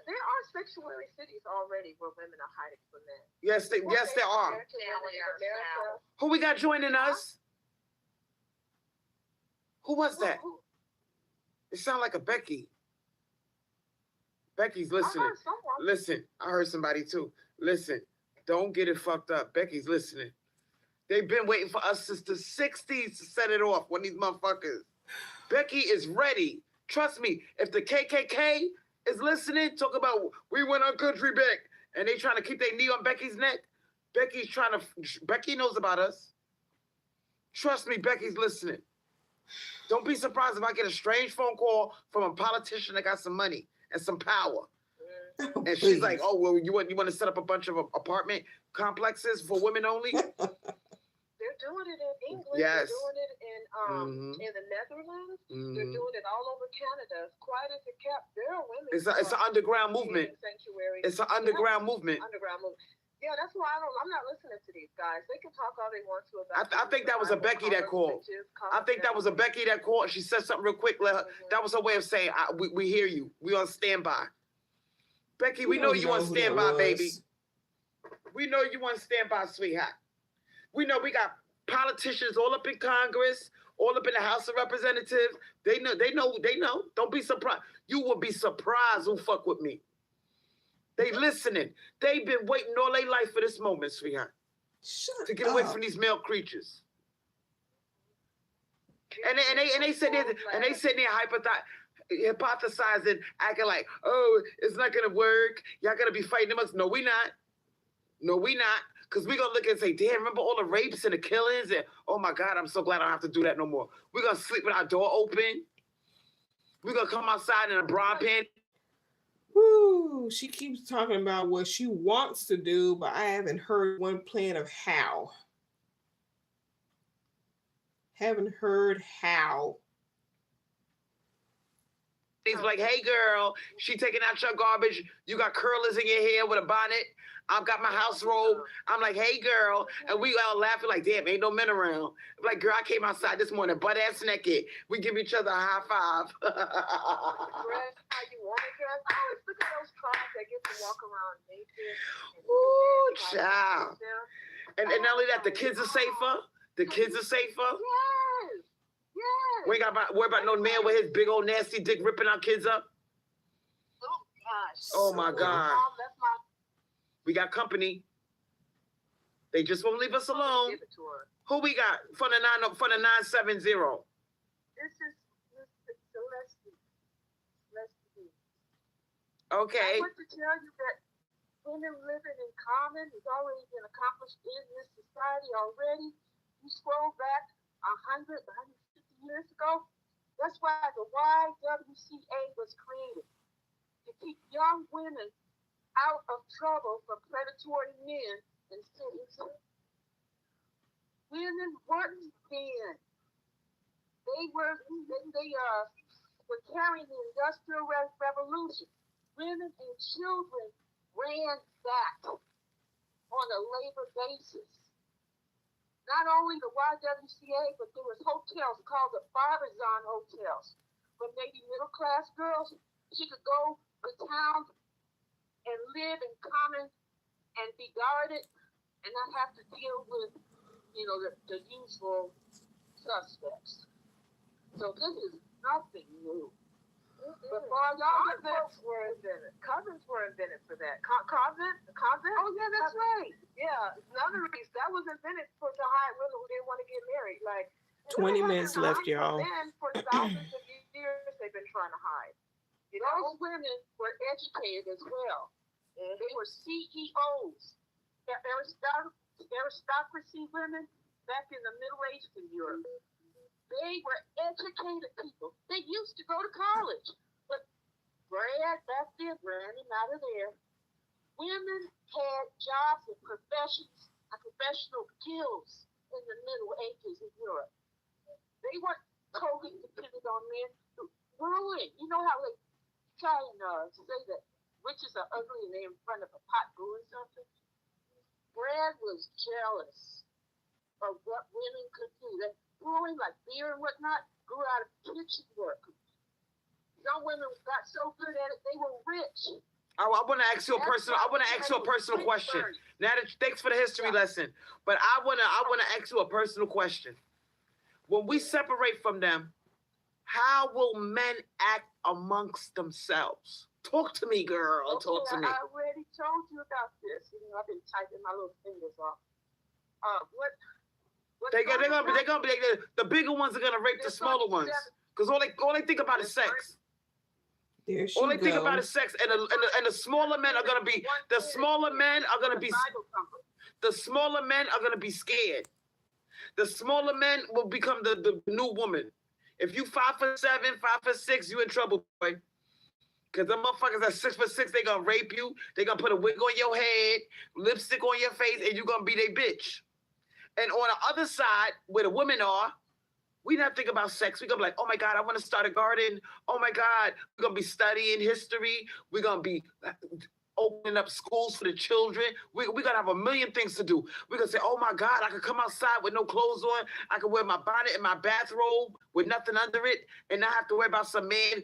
There are sanctuary cities already where women are hiding from men. Yes, there are. America. Who we got joining us? Who was that? It sounded like a Becky. Becky's listening. Listen, I heard somebody too. Listen, don't get it fucked up. Becky's listening. They've been waiting for us since the 60s to set it off, one of these motherfuckers. Becky is ready. Trust me, if the KKK is listening, talk about we want our country back, and they trying to keep their knee on Becky's neck, Becky knows about us. Trust me, Becky's listening. Don't be surprised if I get a strange phone call from a politician that got some money and some power. And she's like, oh, well, you want to set up a bunch of apartment complexes for women only? They're doing it in England. Yes. They're doing it in the Netherlands. They're doing it all over Canada. As quiet as it kept, there are women. It's an underground movement. It's an underground movement. Underground movement. Yeah, that's why I'm not listening to these guys. They can talk all they want to about. I think that was a Becky that called. I think that was a Becky that called. She said something real quick. That was her way of saying, we hear you. We on standby. Becky, we know you on standby, baby. We know you on standby, sweetheart. We know we got politicians all up in Congress, all up in the House of Representatives. They know. Don't be surprised. You will be surprised who fuck with me. They listening. They've been waiting all their life for this moment, sweetheart. To get away from these male creatures. And they sit there hypothesizing, acting like, oh, it's not gonna work. Y'all gonna be fighting amongst. No, we not. Because we're going to look and say, damn, remember all the rapes and the killings? And, oh, my God, I'm so glad I don't have to do that no more. We're going to sleep with our door open. We're going to come outside in a bra pant. Woo, she keeps talking about what she wants to do, but I haven't heard one plan of how. Haven't heard how. He's like, hey, girl, she taking out your garbage. You got curlers in your hair with a bonnet. I've got my house robe. I'm like, hey, girl. And we all laughing like, damn, ain't no men around. I'm like, girl, I came outside this morning, butt-ass naked. We give each other a high five. Dress how you want to dress. I always look at those cars that get to walk around naked. Ooh, child. And not only that, the kids are safer. The kids are safer. Yes. Yes. We ain't got to worry about no man with his big old nasty dick ripping our kids up. Oh, gosh. Oh, my God. That's my We got company. They just won't leave us alone. give it to her. Who we got for the 970? This is Celeste. Okay. I want to tell you that women living in common has already been accomplished in this society already. You scroll back 100, 150 years ago. That's why the YWCA was created, to keep young women out of trouble from predatory men in cities. Women worked then. They were carrying the Industrial Revolution. Women and children ran back on a labor basis. Not only the YWCA, but there was hotels called the Barbizon hotels, where maybe middle-class girls, she could go to town and live in common and be guarded and not have to deal with, the usual suspects. So this is nothing new. Before convents were invented. Convents were invented for that. Convent? Oh yeah, that's right. Yeah, nunneries. That was invented to hide women who didn't want to get married. Like 20 minutes left, y'all. Then for thousands of years, they've been trying to hide. Those women were educated as well. They were CEOs. Aristocracy women back in the Middle Ages in Europe. They were educated people. They used to go to college. But Brad back there, Brandon out of there. Women had jobs and professions and professional skills in the Middle Ages in Europe. They weren't totally dependent on men. Brewing, you know how they try and say that witches are ugly and they're in front of a pot brewing something? Brad was jealous of what women could do. That brewing, like beer and whatnot, grew out of kitchen work. Some women got so good at it, they were rich. I want to ask you a personal. I want to ask you a personal question. Now that thanks for the history lesson, but I want to ask you a personal question. When we separate from them, how will men act amongst themselves? Talk to me, girl. Talk to me. I already told you about this. I've been typing my little fingers off. The bigger ones are gonna rape the smaller ones because all they think about is sex. All they think about is sex, and the smaller men are gonna be the smaller men are gonna be scared. The smaller men will become the new woman. If you 5'7", 5'6", you in trouble, boy. Cause the motherfuckers at 6'6", they gonna rape you. They gonna put a wig on your head, lipstick on your face, and you gonna be their bitch. And on the other side, where the women are, we not think about sex. We gonna be like, oh my God, I want to start a garden. Oh my God, we're gonna be studying history. We're gonna be opening up schools for the children. We're gonna have a million things to do. We're gonna say, oh my God, I could come outside with no clothes on. I could wear my bonnet and my bathrobe with nothing under it, and not have to worry about some man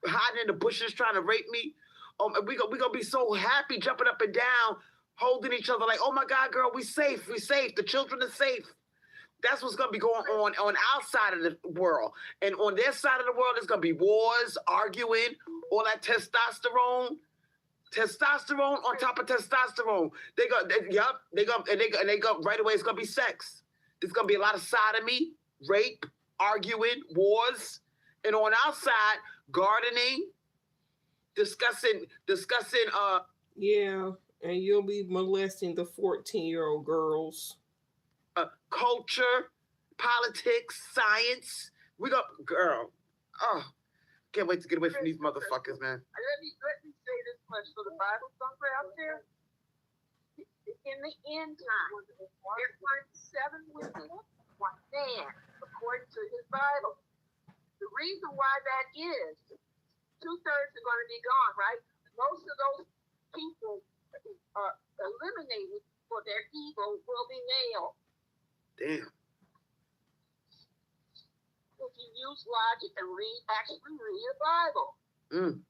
hiding in the bushes trying to rape me. We're gonna be so happy, jumping up and down, holding each other like, oh my God, girl, we safe. The children are safe. That's what's gonna be going on our side of the world. And on their side of the world, it's gonna be wars, arguing, all that testosterone on top of testosterone. They go right away. It's gonna be sex. There's gonna be a lot of sodomy, rape, arguing, wars, and on our side, gardening, discussing. Yeah, And you'll be molesting the 14-year-old girls. Culture, politics, science. We got, girl. Oh, can't wait to get away from these motherfuckers, man. Let me say this much. So the Bible somewhere out there, in the end time, there weren't 7 women, 1 man, according to his Bible. The reason why that is, 2/3 are going to be gone, right? Most of those people eliminated for their evil will be male. Damn. If you use logic and actually read your Bible.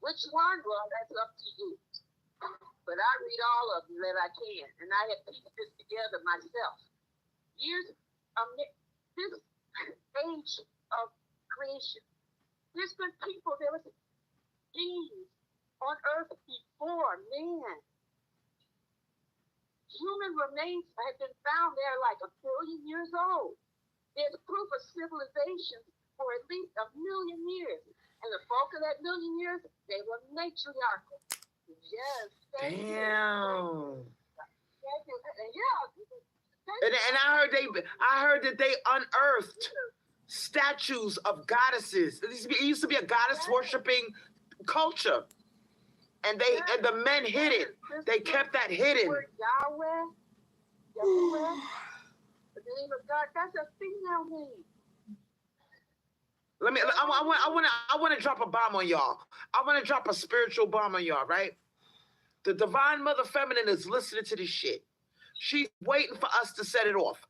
Which one? Well, that's up to you. But I read all of them that I can, and I have pieced this together myself. This age of creation, there's been people, there was beings on earth before man. Human remains have been found there like 1 billion years old. There's proof of civilization for at least 1 million years. And the bulk of that 1 million years, they were matriarchal. Yes. Damn. Yeah. And I heard that they unearthed statues of goddesses. It used to be a goddess worshiping culture. And the men hid it. They kept that hidden. Yahweh, the name of God, that's a female name. I want to drop a bomb on y'all. I want to drop a spiritual bomb on y'all, right? The divine mother feminine is listening to this shit. She's waiting for us to set it off.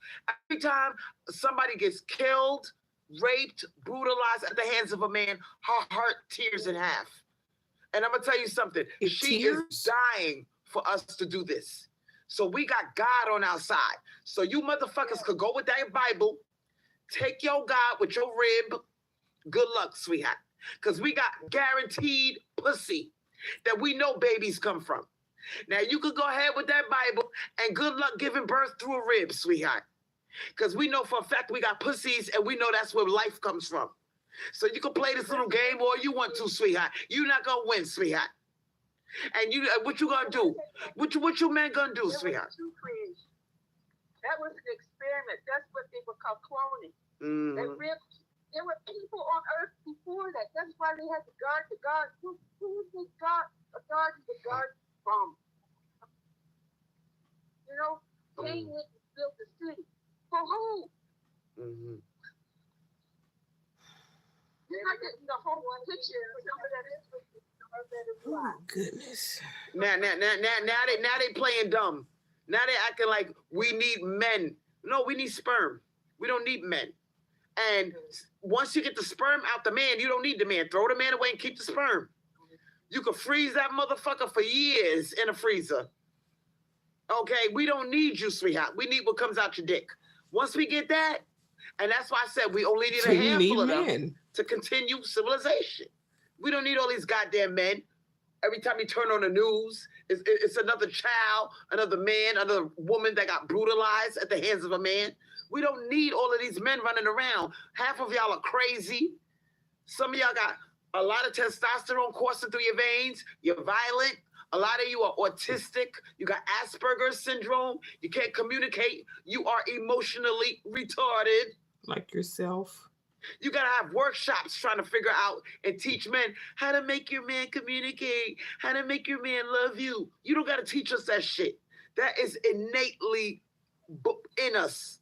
Every time somebody gets killed, raped, brutalized at the hands of a man, her heart tears in half. And I'm going to tell you something. She is dying for us to do this. So we got God on our side. So you motherfuckers could go with that Bible, take your God with your rib. Good luck, sweetheart. Because we got guaranteed pussy that we know babies come from. Now, you could go ahead with that Bible and good luck giving birth through a rib, sweetheart. Because we know for a fact we got pussies and we know that's where life comes from. So you can play this little game all you want to, sweetheart. You're not going to win, sweetheart. And what you going to do? What you men going to do, sweetheart? That was an experiment. That's what they were called cloning. There were people on earth before that. That's why they had to guard the guard. Who is this God? A guard is a guard from. You know, Cain went and built the city. For who? You're not getting the whole picture. Oh goodness. Now they playing dumb. Now they acting like we need men. No, we need sperm. We don't need men. And once you get the sperm out the man, you don't need the man. Throw the man away and keep the sperm. You can freeze that motherfucker for years in a freezer. Okay, we don't need you, sweetheart. We need what comes out your dick. Once we get that, and that's why I said we only need a handful of them to continue civilization. We don't need all these goddamn men. Every time you turn on the news, it's another child, another man, another woman that got brutalized at the hands of a man. We don't need all of these men running around. Half of y'all are crazy. Some of y'all got a lot of testosterone coursing through your veins. You're violent. A lot of you are autistic. You got Asperger's syndrome. You can't communicate. You are emotionally retarded. Like yourself. You got to have workshops trying to figure out and teach men how to make your man communicate, how to make your man love you. You don't got to teach us that shit. That is innately in us.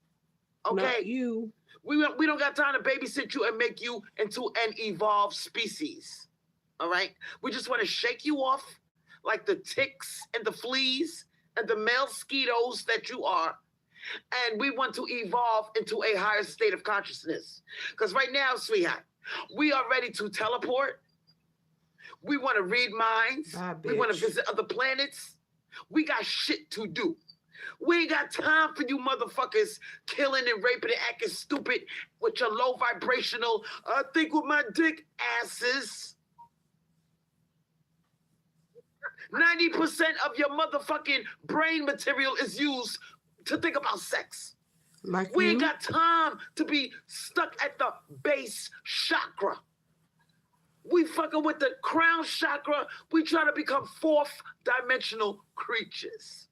Okay? Not you. We don't got time to babysit you and make you into an evolved species. All right? We just want to shake you off like the ticks and the fleas and the mosquitoes that you are. And we want to evolve into a higher state of consciousness. Because right now, sweetheart, we are ready to teleport. We want to read minds. We want to visit other planets. We got shit to do. We ain't got time for you motherfuckers killing and raping and acting stupid with your low vibrational, I think with my dick asses. 90% of your motherfucking brain material is used to think about sex. Like we ain't got time to be stuck at the base chakra. We fucking with the crown chakra. We try to become fourth dimensional creatures.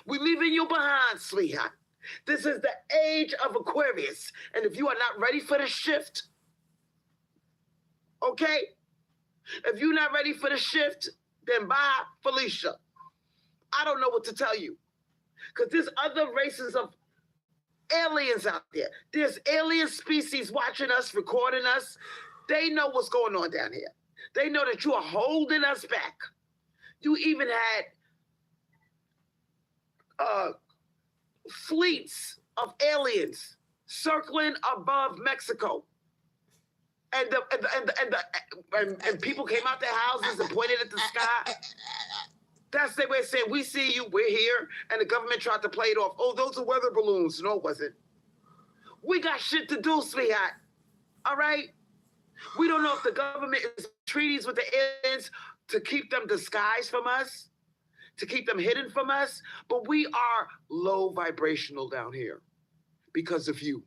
We leaving you behind, sweetheart. This is the age of Aquarius. And if you are not ready for the shift, okay? If you're not ready for the shift, then bye, Felicia. I don't know what to tell you. Because there's other races of aliens out there. There's alien species watching us, recording us. They know what's going on down here. They know that you are holding us back. You even had fleets of aliens circling above Mexico. And people came out their houses and pointed at the sky. That's their way of saying, we see you, we're here. And the government tried to play it off. Oh, those are weather balloons. No, it wasn't. We got shit to do, sweetheart. All right? We don't know if the government is treaties with the aliens to keep them disguised from us, to keep them hidden from us. But we are low vibrational down here because of you.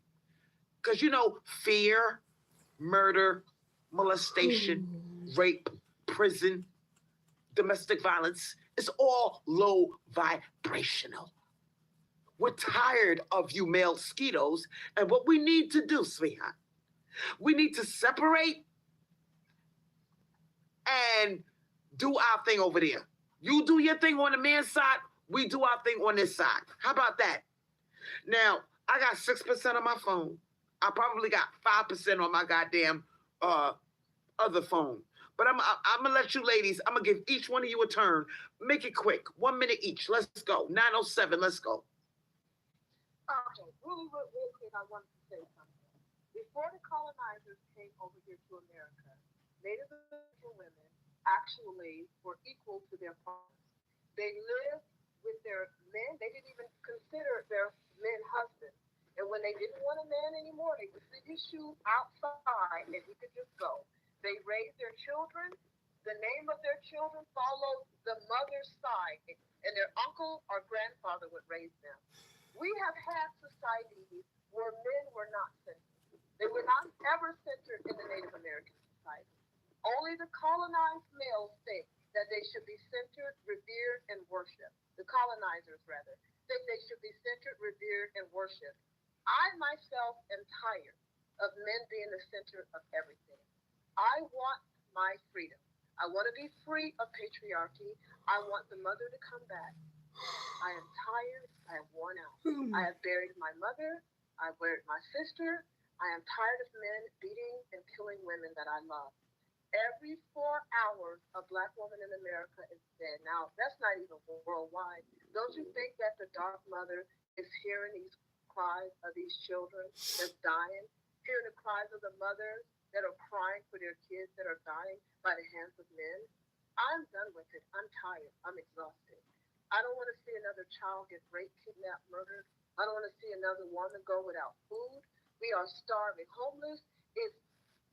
Because, you know, fear, murder, molestation, rape, prison, domestic violence, it's all low vibrational. We're tired of you male mosquitoes, and what we need to do, sweetheart, we need to separate and do our thing over there. You do your thing on the man's side, we do our thing on this side. How about that? Now, I got 6% on my phone. I probably got 5% on my goddamn other phone. But I'm going to let you ladies, I'm going to give each one of you a turn. Make it quick. 1 minute each. Let's go. 9:07, let's go. Okay, really quick, I wanted to say something. Before the colonizers came over here to America, Native American women actually were equal to their fathers. They lived with their men. They didn't even consider their men husbands. And when they didn't want a man anymore, they would leave his shoes outside and he could just go. They raised their children. The name of their children followed the mother's side, and their uncle or grandfather would raise them. We have had societies where men were not centered. They were not ever centered in the Native American society. Only the colonized males think that they should be centered, revered, and worshipped. The colonizers, rather, think they should be centered, revered, and worshipped. I myself am tired of men being the center of everything. I want my freedom. I want to be free of patriarchy. I want the mother to come back. I am tired. I am worn out. I have buried my mother. I buried my sister. I am tired of men beating and killing women that I love. Every 4 hours, a Black woman in America is dead. Now, that's not even worldwide. Don't you think that the Dark Mother is hearing these cries of these children that's dying, hearing the cries of the mothers that are crying for their kids that are dying by the hands of men? I'm done with it. I'm tired. I'm exhausted. I don't want to see another child get raped, kidnapped, murdered. I don't want to see another woman go without food. We are starving. Homeless is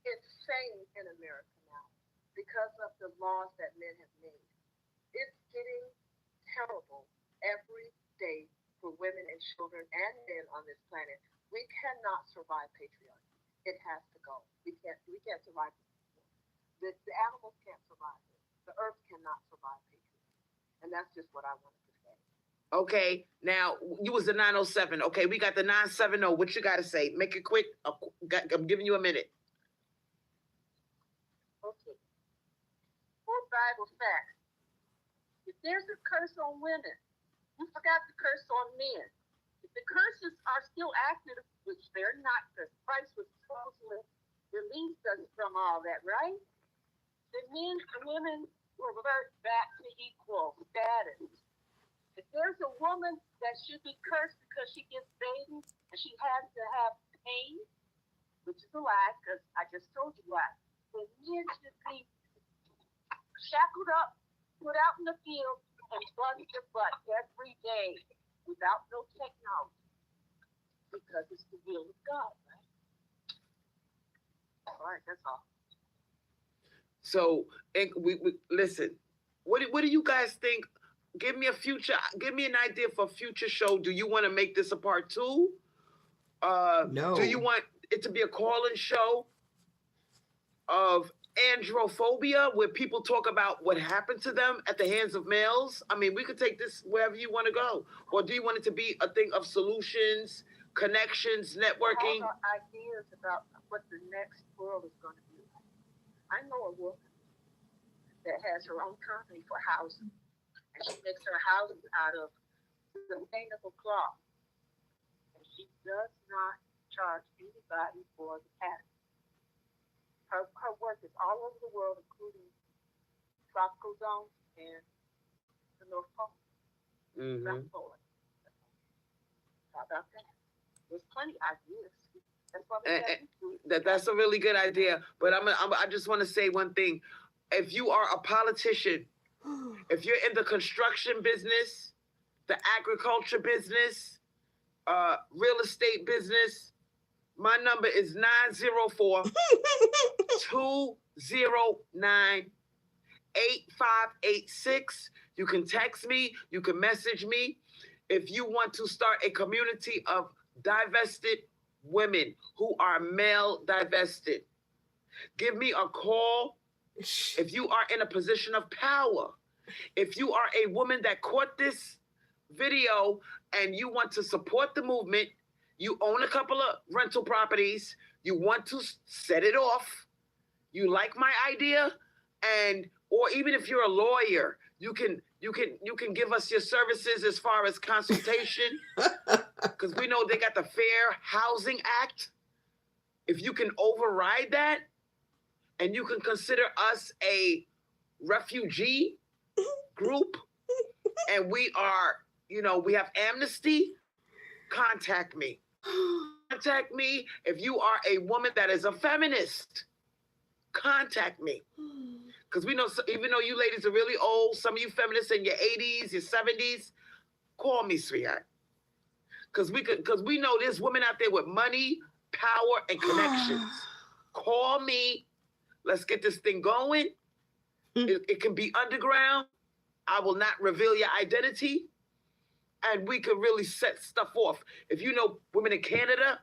insane in America now because of the laws that men have made. It's getting terrible every day for women and children and men on this planet. We cannot survive patriarchy. It has to go. We can't survive it. The animals can't survive it. The earth cannot survive patriarchy. And that's just what I wanted to say. Okay, now you was the 9:07. Okay, we got the 9:70. What you got to say? Make it quick. I'm giving you a minute. Okay. For Bible facts, if there's a curse on women, you forgot the curse on men. If the curses are still active, which they're not, because Christ was supposedly released us from all that, right? The men and women will revert back to equal status. If there's a woman that should be cursed because she gets babies and she has to have pain, which is a lie, because I just told you why. The men should be shackled up, put out in the field, and bust their butt every day without no technology. Because it's the will of God, right? All right, that's all. So, we listen. What do you guys think? Give me an idea for a future show. Do you want to make this a part 2? No. Do you want it to be a call-in show of androphobia, where people talk about what happened to them at the hands of males. I mean, we could take this wherever you want to go. Or do you want it to be a thing of solutions, connections, networking? All the ideas about what the next world is going to be like. I know a woman that has her own company for housing, and she makes her houses out of sustainable cloth, and she does not charge anybody for the pattern. Her work is all over the world, including tropical zones and the North Pole. South Pole. How about that? There's plenty of ideas. That's why That's a really good idea. But I just want to say one thing. If you are a politician, if you're in the construction business, the agriculture business, real estate business, my number is 904-209-8586. You can text me. You can message me. If you want to start a community of divested women who are male divested, give me a call. If you are in a position of power, if you are a woman that caught this video and you want to support the movement, you own a couple of rental properties, you want to set it off, you like my idea, and or even if you're a lawyer, you can give us your services as far as consultation, because we know they got the Fair Housing Act. If you can override that, and you can consider us a refugee group, and we are, we have amnesty, contact me. Contact me. If you are a woman that is a feminist, contact me. Because we know, even though you ladies are really old, some of you feminists in your 80s, your 70s, call me, sweetheart. Because we know there's women out there with money, power, and connections. Call me. Let's get this thing going. It can be underground. I will not reveal your identity. And we could really set stuff off. If you know women in Canada,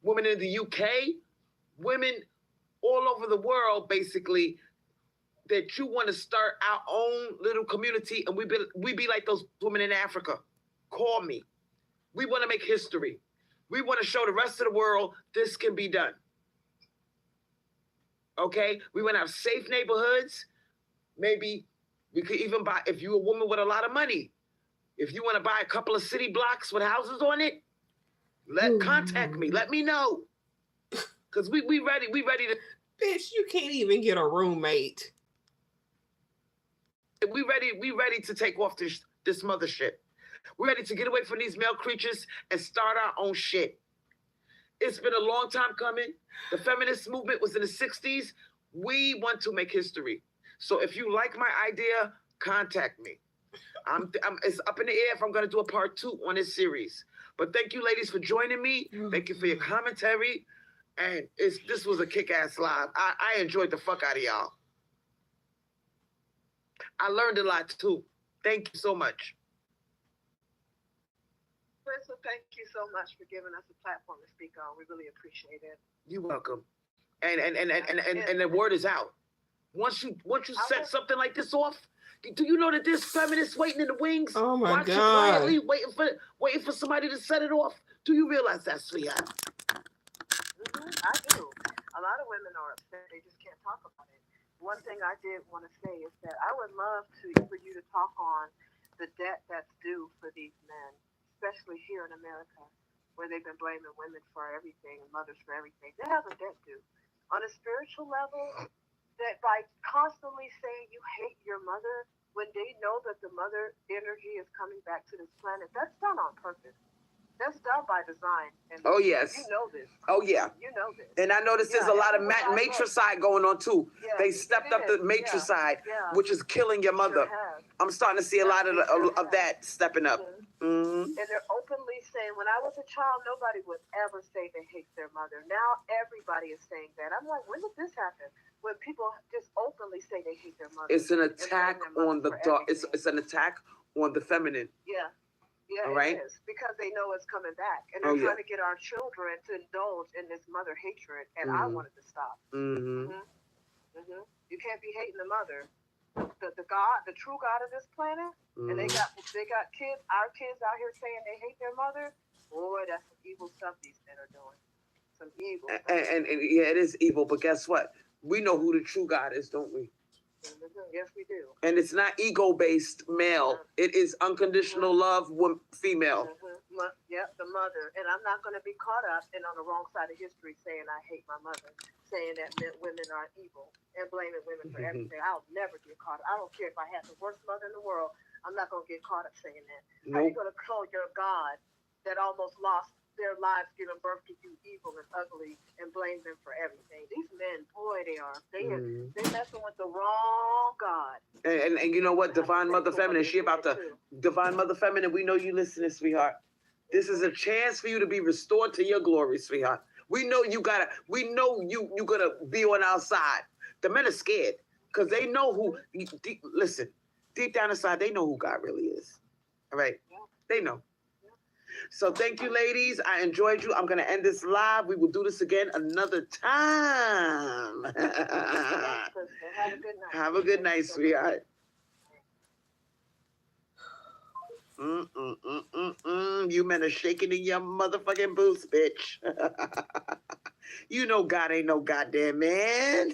women in the UK, women all over the world, basically, that you want to start our own little community, and we be like those women in Africa, call me. We want to make history. We want to show the rest of the world this can be done. Okay? We want to have safe neighborhoods. Maybe we could even buy, if you're a woman with a lot of money, if you want to buy a couple of city blocks with houses on it, contact me. Let me know. Because we ready to... Bitch, you can't even get a roommate. We ready to take off this mothership. We're ready to get away from these male creatures and start our own shit. It's been a long time coming. The feminist movement was in the 60s. We want to make history. So if you like my idea, contact me. It's up in the air if I'm going to do a part 2 on this series. But thank you, ladies, for joining me. Thank you for your commentary. And this was a kick-ass live. I enjoyed the fuck out of y'all. I learned a lot, too. Thank you so much. Crystal, thank you so much for giving us a platform to speak on. We really appreciate it. You're welcome. And the word is out. Once you set something like this off, do you know that there's feminists waiting in the wings? Oh my God! Quietly, waiting for somebody to set it off. Do you realize that, sweetheart? I do. A lot of women are upset. They just can't talk about it. One thing I did want to say is that I would love for you to talk on the debt that's due for these men, especially here in America, where they've been blaming women for everything and mothers for everything. They have a debt due. On a spiritual level, that by constantly saying you hate your mother, when they know that the mother energy is coming back to this planet, that's done on purpose. That's done by design. And oh, yes. You know this. Oh, yeah. You know this. And I noticed there's a lot of matricide going on, too. Yeah, they stepped up the matricide, which is killing your mother. I'm starting to see a lot of that stepping up. Mm-hmm. And they're openly saying, when I was a child, nobody would ever say they hate their mother. Now everybody is saying that. I'm like, when did this happen? When people just openly say they hate their mother. It's an attack on the dark. It's an attack on the feminine. Yeah. Yeah, all right? It is, because they know it's coming back. And they're trying to get our children to indulge in this mother hatred, and I want it to stop. Mm-hmm. You can't be hating the mother, the God, the true God of this planet, and they got kids, our kids out here saying they hate their mother. Boy, that's some evil stuff these men are doing. Some evil. And yeah, it is evil. But guess what? We know who the true God is, don't we? Yes, we do. And it's not ego-based male. It is unconditional love, female. Yep, the mother. And I'm not going to be caught up and on the wrong side of history saying I hate my mother, saying that women are evil and blaming women for everything. I'll never get caught up. I don't care if I have the worst mother in the world. I'm not going to get caught up saying that. Nope. How are you going to call your God that almost lost their lives giving birth to you evil and ugly and blame them for everything? These men, boy, they are. They're messing with the wrong God. And you know what? Divine Mother Feminine, she about to... Divine Mother Feminine, we know you listening, sweetheart. This is a chance for you to be restored to your glory, sweetheart. We know you gonna be on our side. The men are scared because they know who, listen, deep down inside, they know who God really is. All right? They know. So thank you, ladies. I enjoyed you. I'm going to end this live. We will do this again another time. Have a good night. Have a good night, sweetheart. You men are shaking in your motherfucking boots, bitch. You know God ain't no goddamn man.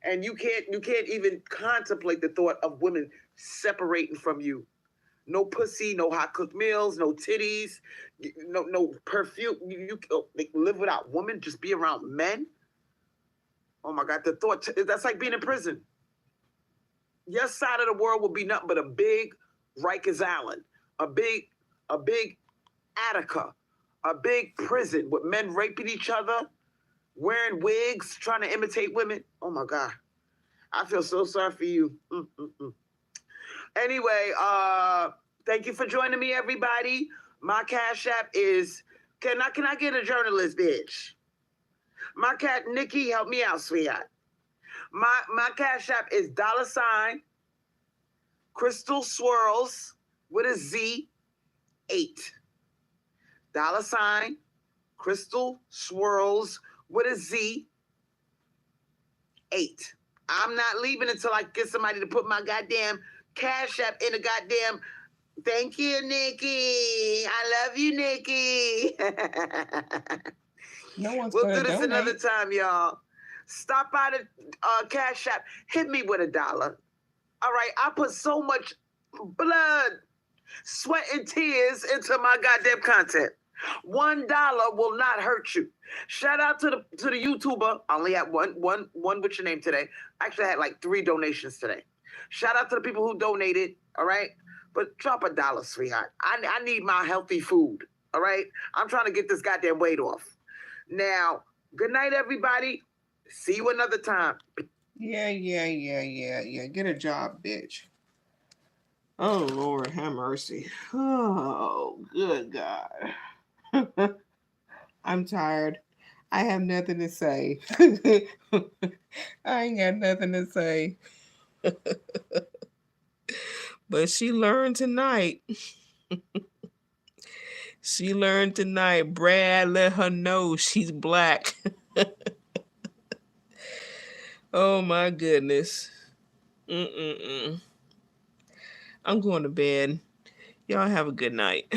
And you can't even contemplate the thought of women separating from you. No pussy, no hot cooked meals, no titties, no perfume. You live without women, just be around men. Oh my God, the thought, that's like being in prison. Your side of the world will be nothing but a big Rikers Island, a big Attica, a big prison with men raping each other, wearing wigs, trying to imitate women. Oh my God. I feel so sorry for you. Anyway, thank you for joining me, everybody. My Cash App is, can I get a journalist, bitch? My cat, Nikki, help me out, sweetheart. My Cash App is $ Crystal Swirlz with a Z 8. $ Crystal Swirlz with a Z 8. I'm not leaving until I get somebody to put my goddamn Cash App in a goddamn. Thank you, Nikki. I love you, Nikki. No one's We'll gonna do this donate. another time, y'all. Stop by the Cash App. Hit me with $1. All right, I put so much blood, sweat, and tears into my goddamn content. $1 will not hurt you. Shout out to the YouTuber. I only had one with your name today. Actually, I had like 3 donations today. Shout out to the people who donated. All right, but drop $1, sweetheart. I need my healthy food. All right, I'm trying to get this goddamn weight off. Now, good night, everybody. See you another time. Yeah. Get a job, bitch. Oh, Lord, have mercy. Oh, good God. I'm tired. I have nothing to say. I ain't got nothing to say. But she learned tonight. She learned tonight. Brad let her know she's black. Oh, my goodness. I'm going to bed. Y'all have a good night.